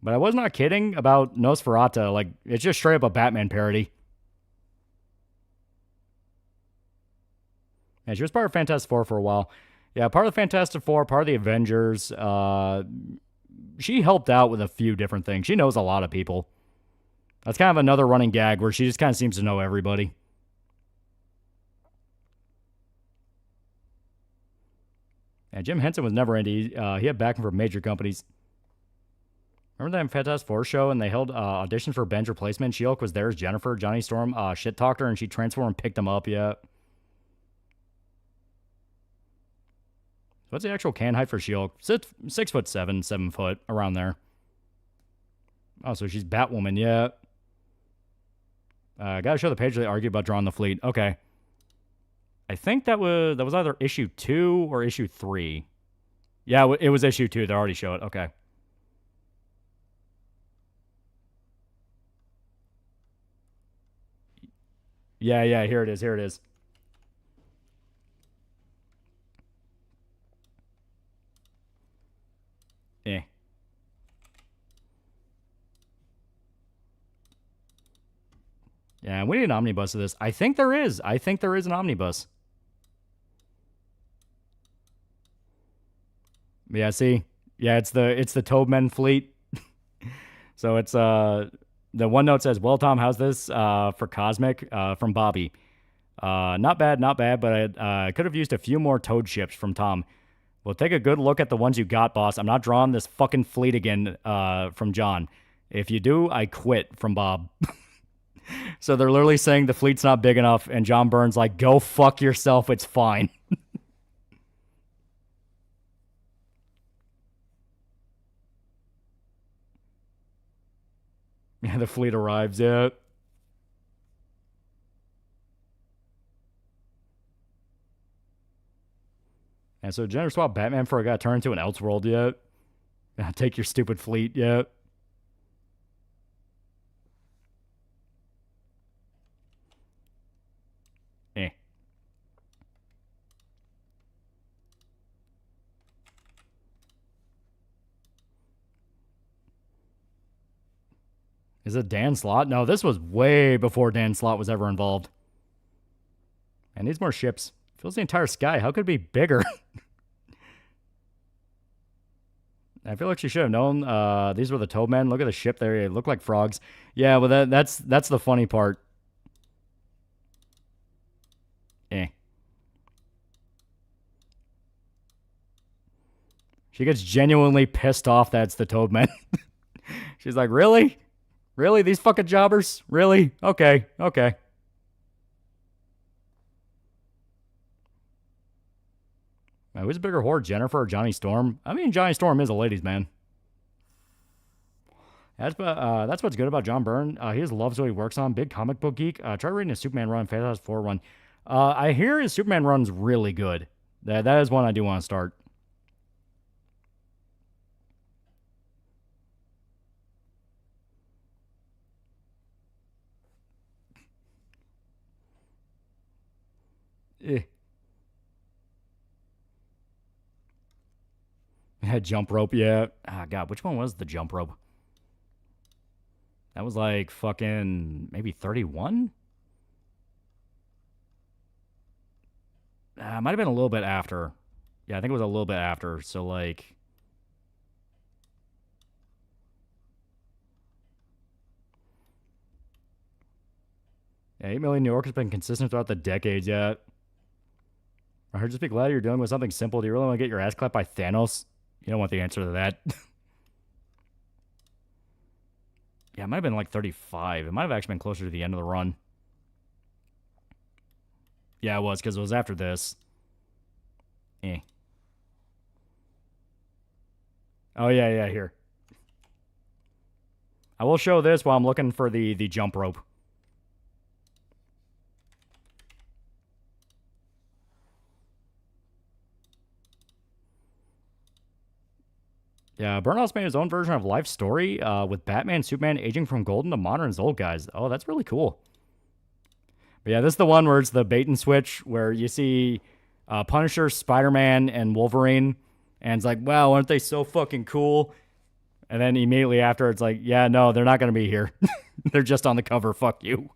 But I was not kidding about Nosferatu. Like, it's just straight up a Batman parody. Yeah, she was part of Fantastic Four for a while. Yeah, part of the Fantastic Four, part of the Avengers. She helped out with a few different things. She knows a lot of people. That's kind of another running gag where she just kind of seems to know everybody. Yeah, Jim Henson was never indie. He had backing from major companies. Remember that Fantastic Four show and they held auditions for Ben's replacement? She-Hulk was there as Jennifer. Johnny Storm shit-talked her and she transformed and picked him up. Yeah. What's the actual can height for She-Hulk? 6'7", 7 foot, around there. Oh, so she's Batwoman, yeah. Gotta show the page they argued about drawing the fleet. Okay. I think that was either issue 2 or issue 3. Yeah, it was issue 2. They already show it. Okay. Yeah, here it is. Eh. Yeah, we need an omnibus of this. I think there is. An omnibus. Yeah, see? Yeah, it's the Toadmen fleet. So it's the one note says, "Well, Tom, how's this for Cosmic from Bobby? Not bad, but I could have used a few more Toad ships from Tom. Well, take a good look at the ones you got, boss. I'm not drawing this fucking fleet again from John. If you do, I quit from Bob." So they're literally saying the fleet's not big enough, and John Byrne's like, "Go fuck yourself, it's fine." Yeah, the fleet arrives, yeah. And so gender swap Batman for a guy turned into an Elseworld yet. Yeah, take your stupid fleet yet. Eh. Is it Dan Slott? No, this was way before Dan Slott was ever involved. And needs more ships. Fills the entire sky. How could it be bigger? I feel like she should have known. These were the Toadmen. Look at the ship there. They look like frogs. Yeah, well, that's the funny part. Eh. She gets genuinely pissed off that it's the Toadmen. She's like, really? Really? These fucking jobbers? Really? Okay. Who's a bigger whore, Jennifer or Johnny Storm? I mean, Johnny Storm is a ladies' man. That's what's good about John Byrne. He just loves what he works on. Big comic book geek. Try reading his Superman run, Fantastic Four run. I hear his Superman run's really good. That is one I do want to start. Eh. Jump rope, yeah. Ah, God, which one was the jump rope? That was like fucking maybe 31? Might have been a little bit after. Yeah, I think it was a little bit after. So, like... Yeah, 8 million New York has been consistent throughout the decades yet. I heard, just be glad you're dealing with something simple. Do you really want to get your ass clapped by Thanos? You don't want the answer to that. Yeah, it might have been like 35. It might have actually been closer to the end of the run. Yeah, it was, because it was after this. Eh. Oh, yeah, here. I will show this while I'm looking for the jump rope. Yeah, Burnhouse made his own version of Life Story with Batman, Superman aging from golden to modern as old guys. Oh, that's really cool. But yeah, this is the one where it's the bait and switch, where you see Punisher, Spider-Man, and Wolverine, and it's like, wow, aren't they so fucking cool? And then immediately after, it's like, yeah, no, they're not going to be here. They're just on the cover. Fuck you.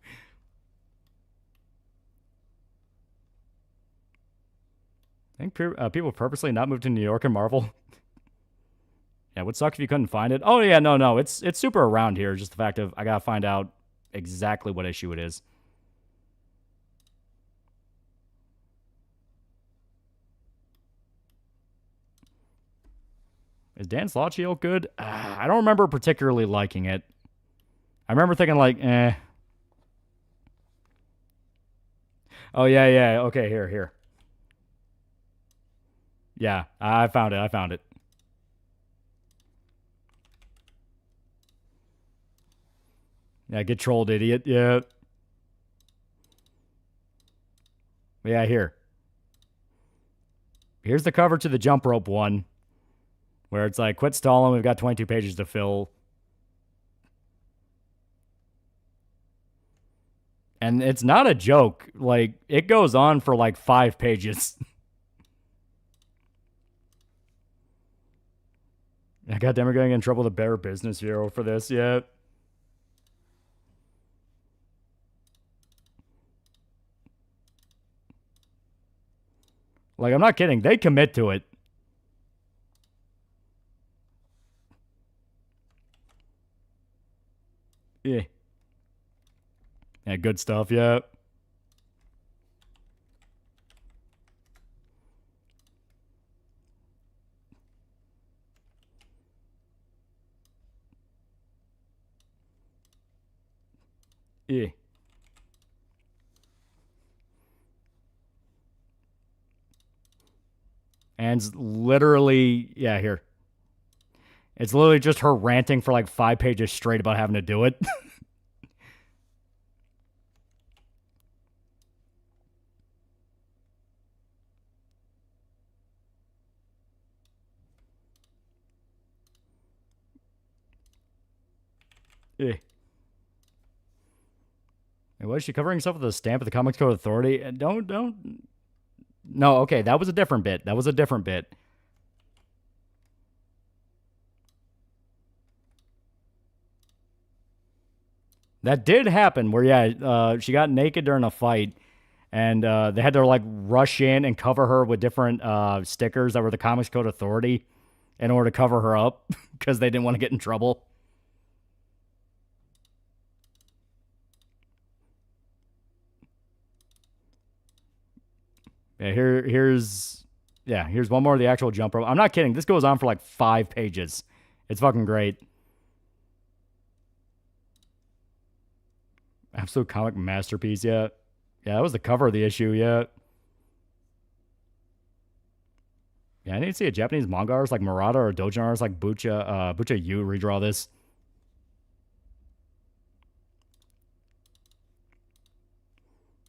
I think people purposely not moved to New York and Marvel. Yeah, it would suck if you couldn't find it. Oh, yeah, no. It's super around here. Just the fact of I got to find out exactly what issue it is. Is Dan Slott Shield good? I don't remember particularly liking it. I remember thinking like, eh. Oh, yeah. Okay, here. Yeah, I found it. Yeah, get trolled, idiot. Yeah. Yeah, here. Here's the cover to the jump rope one, where it's like, quit stalling, we've got 22 pages to fill. And it's not a joke. Like, it goes on for like 5 pages. Yeah, goddamn, we're going to get in trouble with the Better Business Bureau for this, yeah. Like, I'm not kidding. They commit to it. Yeah. Yeah, good stuff, yeah. Yeah. And it's literally, yeah, here. It's literally just her ranting for like 5 pages straight about having to do it. Yeah. And was she covering herself with a stamp of the Comics Code Authority? Don't. No, okay, that was a different bit. That did happen where, yeah, she got naked during a fight, and they had to, like, rush in and cover her with different stickers that were the Comics Code Authority in order to cover her up because they didn't want to get in trouble. Yeah, here's one more of the actual jump rope. I'm not kidding. This goes on for like 5 pages. It's fucking great. Absolute comic masterpiece, yeah. Yeah, that was the cover of the issue, yeah. Yeah, I need to see a Japanese manga artist like Murata or Dojin artist like Bucha Yu redraw this.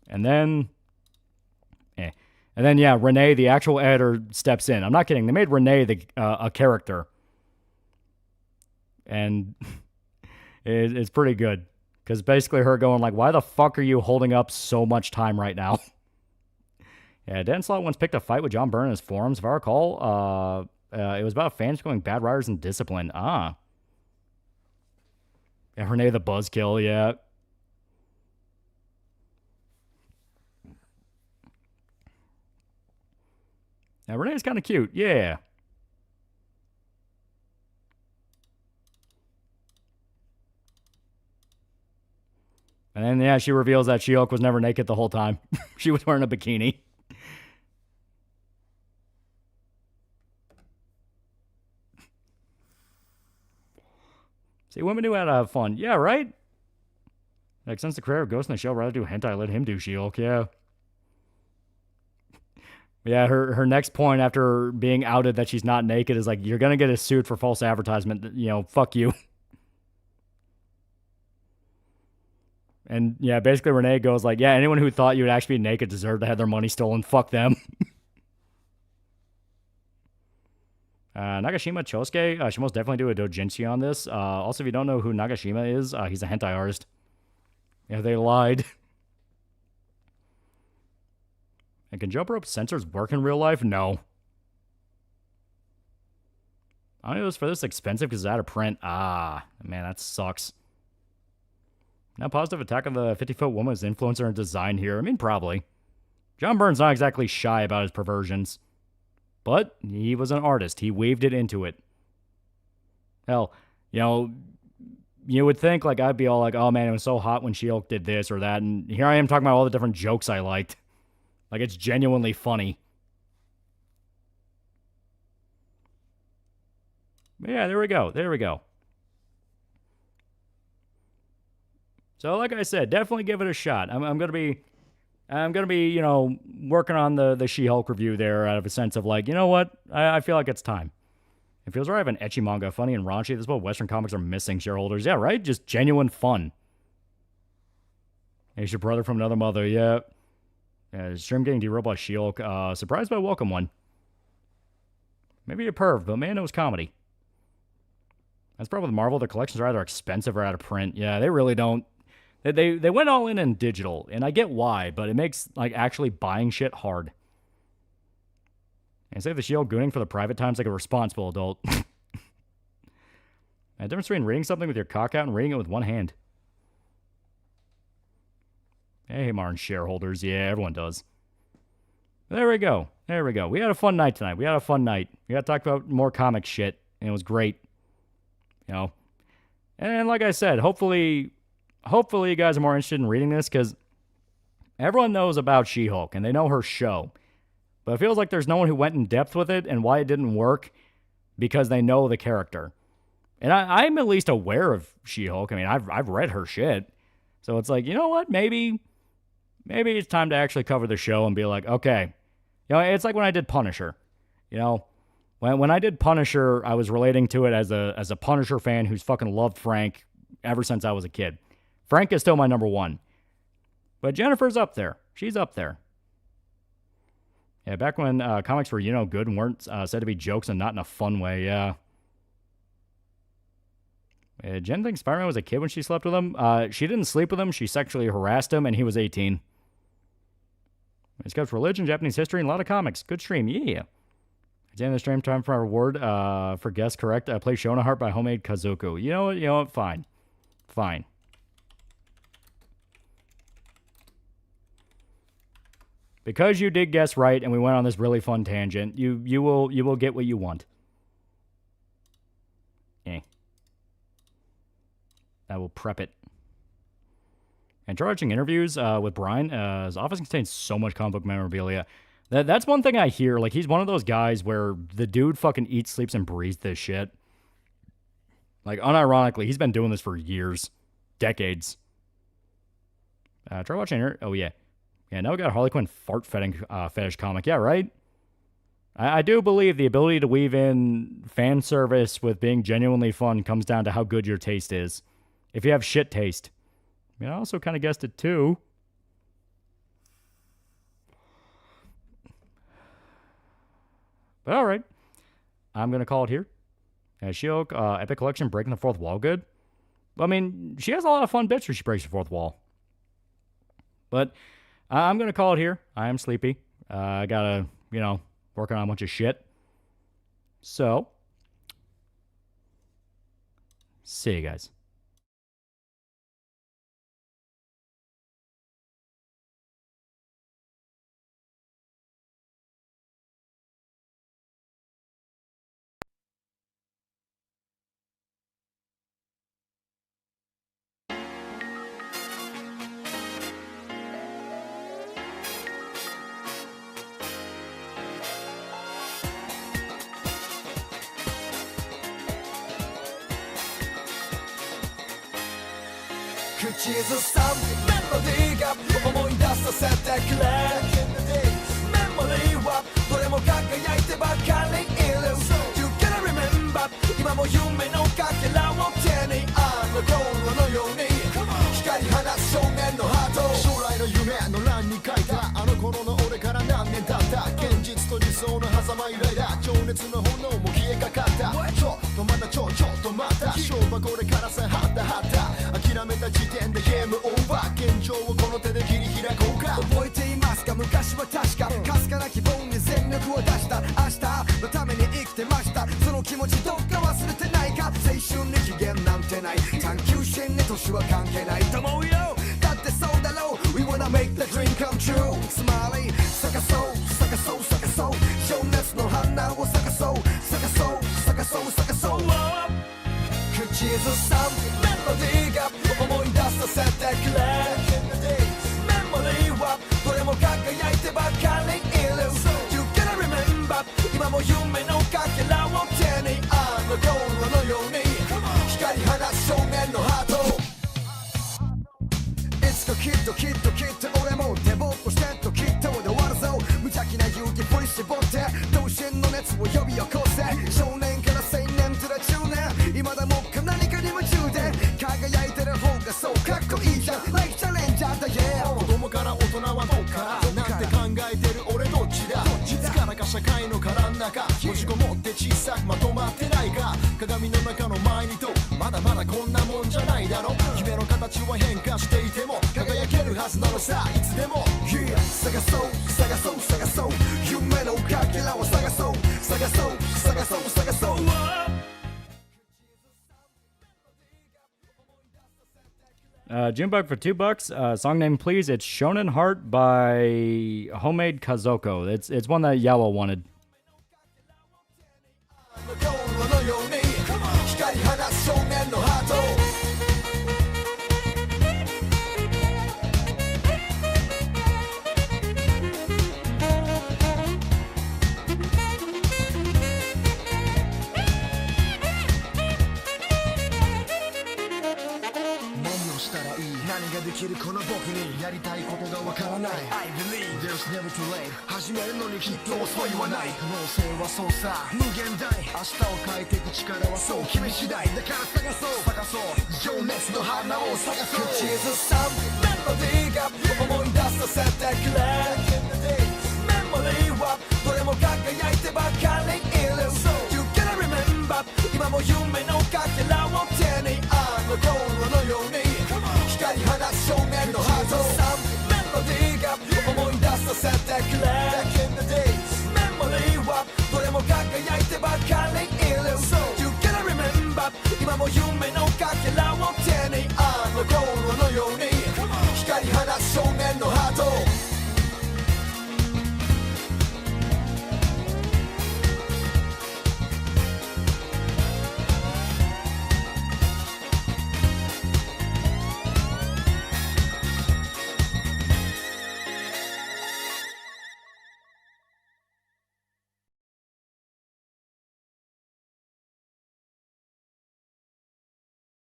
And then... And then, yeah, Renee, the actual editor, steps in. I'm not kidding. They made Renee a character. And it's pretty good. Because basically her going like, why the fuck are you holding up so much time right now? Yeah, Dan Slott once picked a fight with John Byrne in his forums, if I recall. It was about fans becoming bad riders and discipline. Yeah, Renee the Buzzkill, yeah. Now, Renee's kind of cute. Yeah. And then, yeah, she reveals that She-Hulk was never naked the whole time. She was wearing a bikini. See, women knew how to have fun. Yeah, right? Like, since the creator of Ghost in the Shell rather do hentai, let him do She-Hulk, yeah. Yeah, her next point after being outed that she's not naked is like, you're going to get a suit for false advertisement. You know, fuck you. And yeah, basically Renee goes like, yeah, anyone who thought you would actually be naked deserved to have their money stolen. Fuck them. Nagashima Chosuke, she most definitely do a doujinshi on this. Also, if you don't know who Nagashima is, he's a hentai artist. Yeah, they lied. And can jump rope sensors work in real life? No. I don't know if it was for this expensive because it's out of print. Ah, man, that sucks. Now, positive attack on the 50-foot woman as influencer and design here. I mean, probably. John Byrne's not exactly shy about his perversions. But he was an artist. He weaved it into it. Hell, you know, you would think, like, I'd be all like, oh, man, it was so hot when She-Hulk did this or that. And here I am talking about all the different jokes I liked. Like, it's genuinely funny. But yeah, there we go. There we go. So, like I said, definitely give it a shot. I'm gonna be, you know, working on the She-Hulk review there out of a sense of like, you know what? I feel like it's time. It feels right. I have an ecchi manga, funny and raunchy. This is what Western comics are missing, shareholders. Yeah, right? Just genuine fun. He's your brother from another mother. Yeah. Stream getting derailed by She-Hulk. Surprised by welcome one. Maybe a perv, but man, it was comedy. That's probably with Marvel. Their collections are either expensive or out of print. Yeah, they really don't. They went all in digital, and I get why, but it makes like actually buying shit hard. And save the She-Hulk gooning for the private times like a responsible adult. The difference between reading something with your cock out and reading it with one hand. Hey, Martin shareholders. Yeah, everyone does. There we go. There we go. We had a fun night tonight. We had a fun night. We got to talk about more comic shit, and it was great. You know? And like I said, hopefully you guys are more interested in reading this, because everyone knows about She-Hulk, and they know her show. But it feels like there's no one who went in depth with it and why it didn't work, because they know the character. And I'm at least aware of She-Hulk. I mean, I've read her shit. So it's like, you know what? Maybe it's time to actually cover the show and be like, okay. You know, it's like when I did Punisher. You know, when I did Punisher, I was relating to it as a Punisher fan who's fucking loved Frank ever since I was a kid. Frank is still my number one. But Jennifer's up there. She's up there. Yeah, back when comics were, you know, good and weren't said to be jokes and not in a fun way, yeah. Jen thinks Spider-Man was a kid when she slept with him. She didn't sleep with him. She sexually harassed him, and he was 18. It's got religion, Japanese history, and a lot of comics. Good stream, yeah. At the end of the stream, time for our reward for guess correct. Play Shona Heart by Homemade Kazuku. You know what? Fine. Fine. Because you did guess right, and we went on this really fun tangent, you will get what you want. Eh. I will prep it. And charging interviews with Brian, his office contains so much comic book memorabilia. That's one thing I hear. Like, he's one of those guys where the dude fucking eats, sleeps, and breathes this shit. Like, unironically, he's been doing this for years. Decades. Try watching oh, yeah. Yeah, now we got Harley Quinn fetish comic. Yeah, right? I do believe the ability to weave in fan service with being genuinely fun comes down to how good your taste is. If you have shit taste. I mean, I also kind of guessed it too. But alright. I'm going to call it here. She-Hulk, Epic Collection, breaking the fourth wall good. I mean, she has a lot of fun bits where she breaks the fourth wall. But I'm going to call it here. I am sleepy. I got to, you know, working on a bunch of shit. So, see you guys.口ずさんメロディーが思い出させてくれメモリーはどれも輝いてばかりいる You gotta remember 今も夢のかけらを手にあの頃のように光り放つ少年のハート将来の夢の欄に書いたあの頃の俺から何年経った現実と理想の狭間揺らいだ情熱の炎も消えかかったちょっとまたちょっとまた勝負はこれからさはったはった諦めた時点でゲームオーバー現状をこの手で切り開こうか覚えていますか昔は確か年は関係ないと思うよだってそうだろう We wanna make the dream come true つまり探そう探そう探そう情熱の花を探そう探そう探そう探そう口ずさんメロディーが思い出させてくれメモリーはどれも輝いてばかりいる You gotta remember 今も夢のかけらを手にあの頃のように光放つ少年のハートいつかきっときっときっと俺もデボッとしてときっとで終わるぞ無邪気な勇気振り絞って同心の熱を呼び起こせ少年から青年とら中年今だも何かに夢中で輝いてる方がそうかっこいいじゃん Like チャレンジャーだ Yeah 子供から大人はどっからなんて考えてる俺どっちだいつからか社会の殻ん中閉じこもって小さくまとまってないか鏡の中の前にとまだまだこんなもんじゃないだろ夢の形は変化していても輝けるはずなのさいつでも Yeah 探そう探そう探そう夢のかけらを探そう探そう探そう探そう Junebug for $2. Song name, please. It's Shonen Heart by Homemade Kazoko. It's one that Yawa wanted. できるこの僕にやりたいことがわからない I believe there's never too late 始めるのにきっと遅いはない可能性はそうさ無限大明日を変えていく力はそう君次第だから探そう探そう情熱の花を探そう口ずさんメロディーが思い出させてくれメモリーはどれも輝いてばかりいる You gotta remember 今も夢のかけらを手にあの頃のように光放つ少年のハートメロディーが思い出させてくれ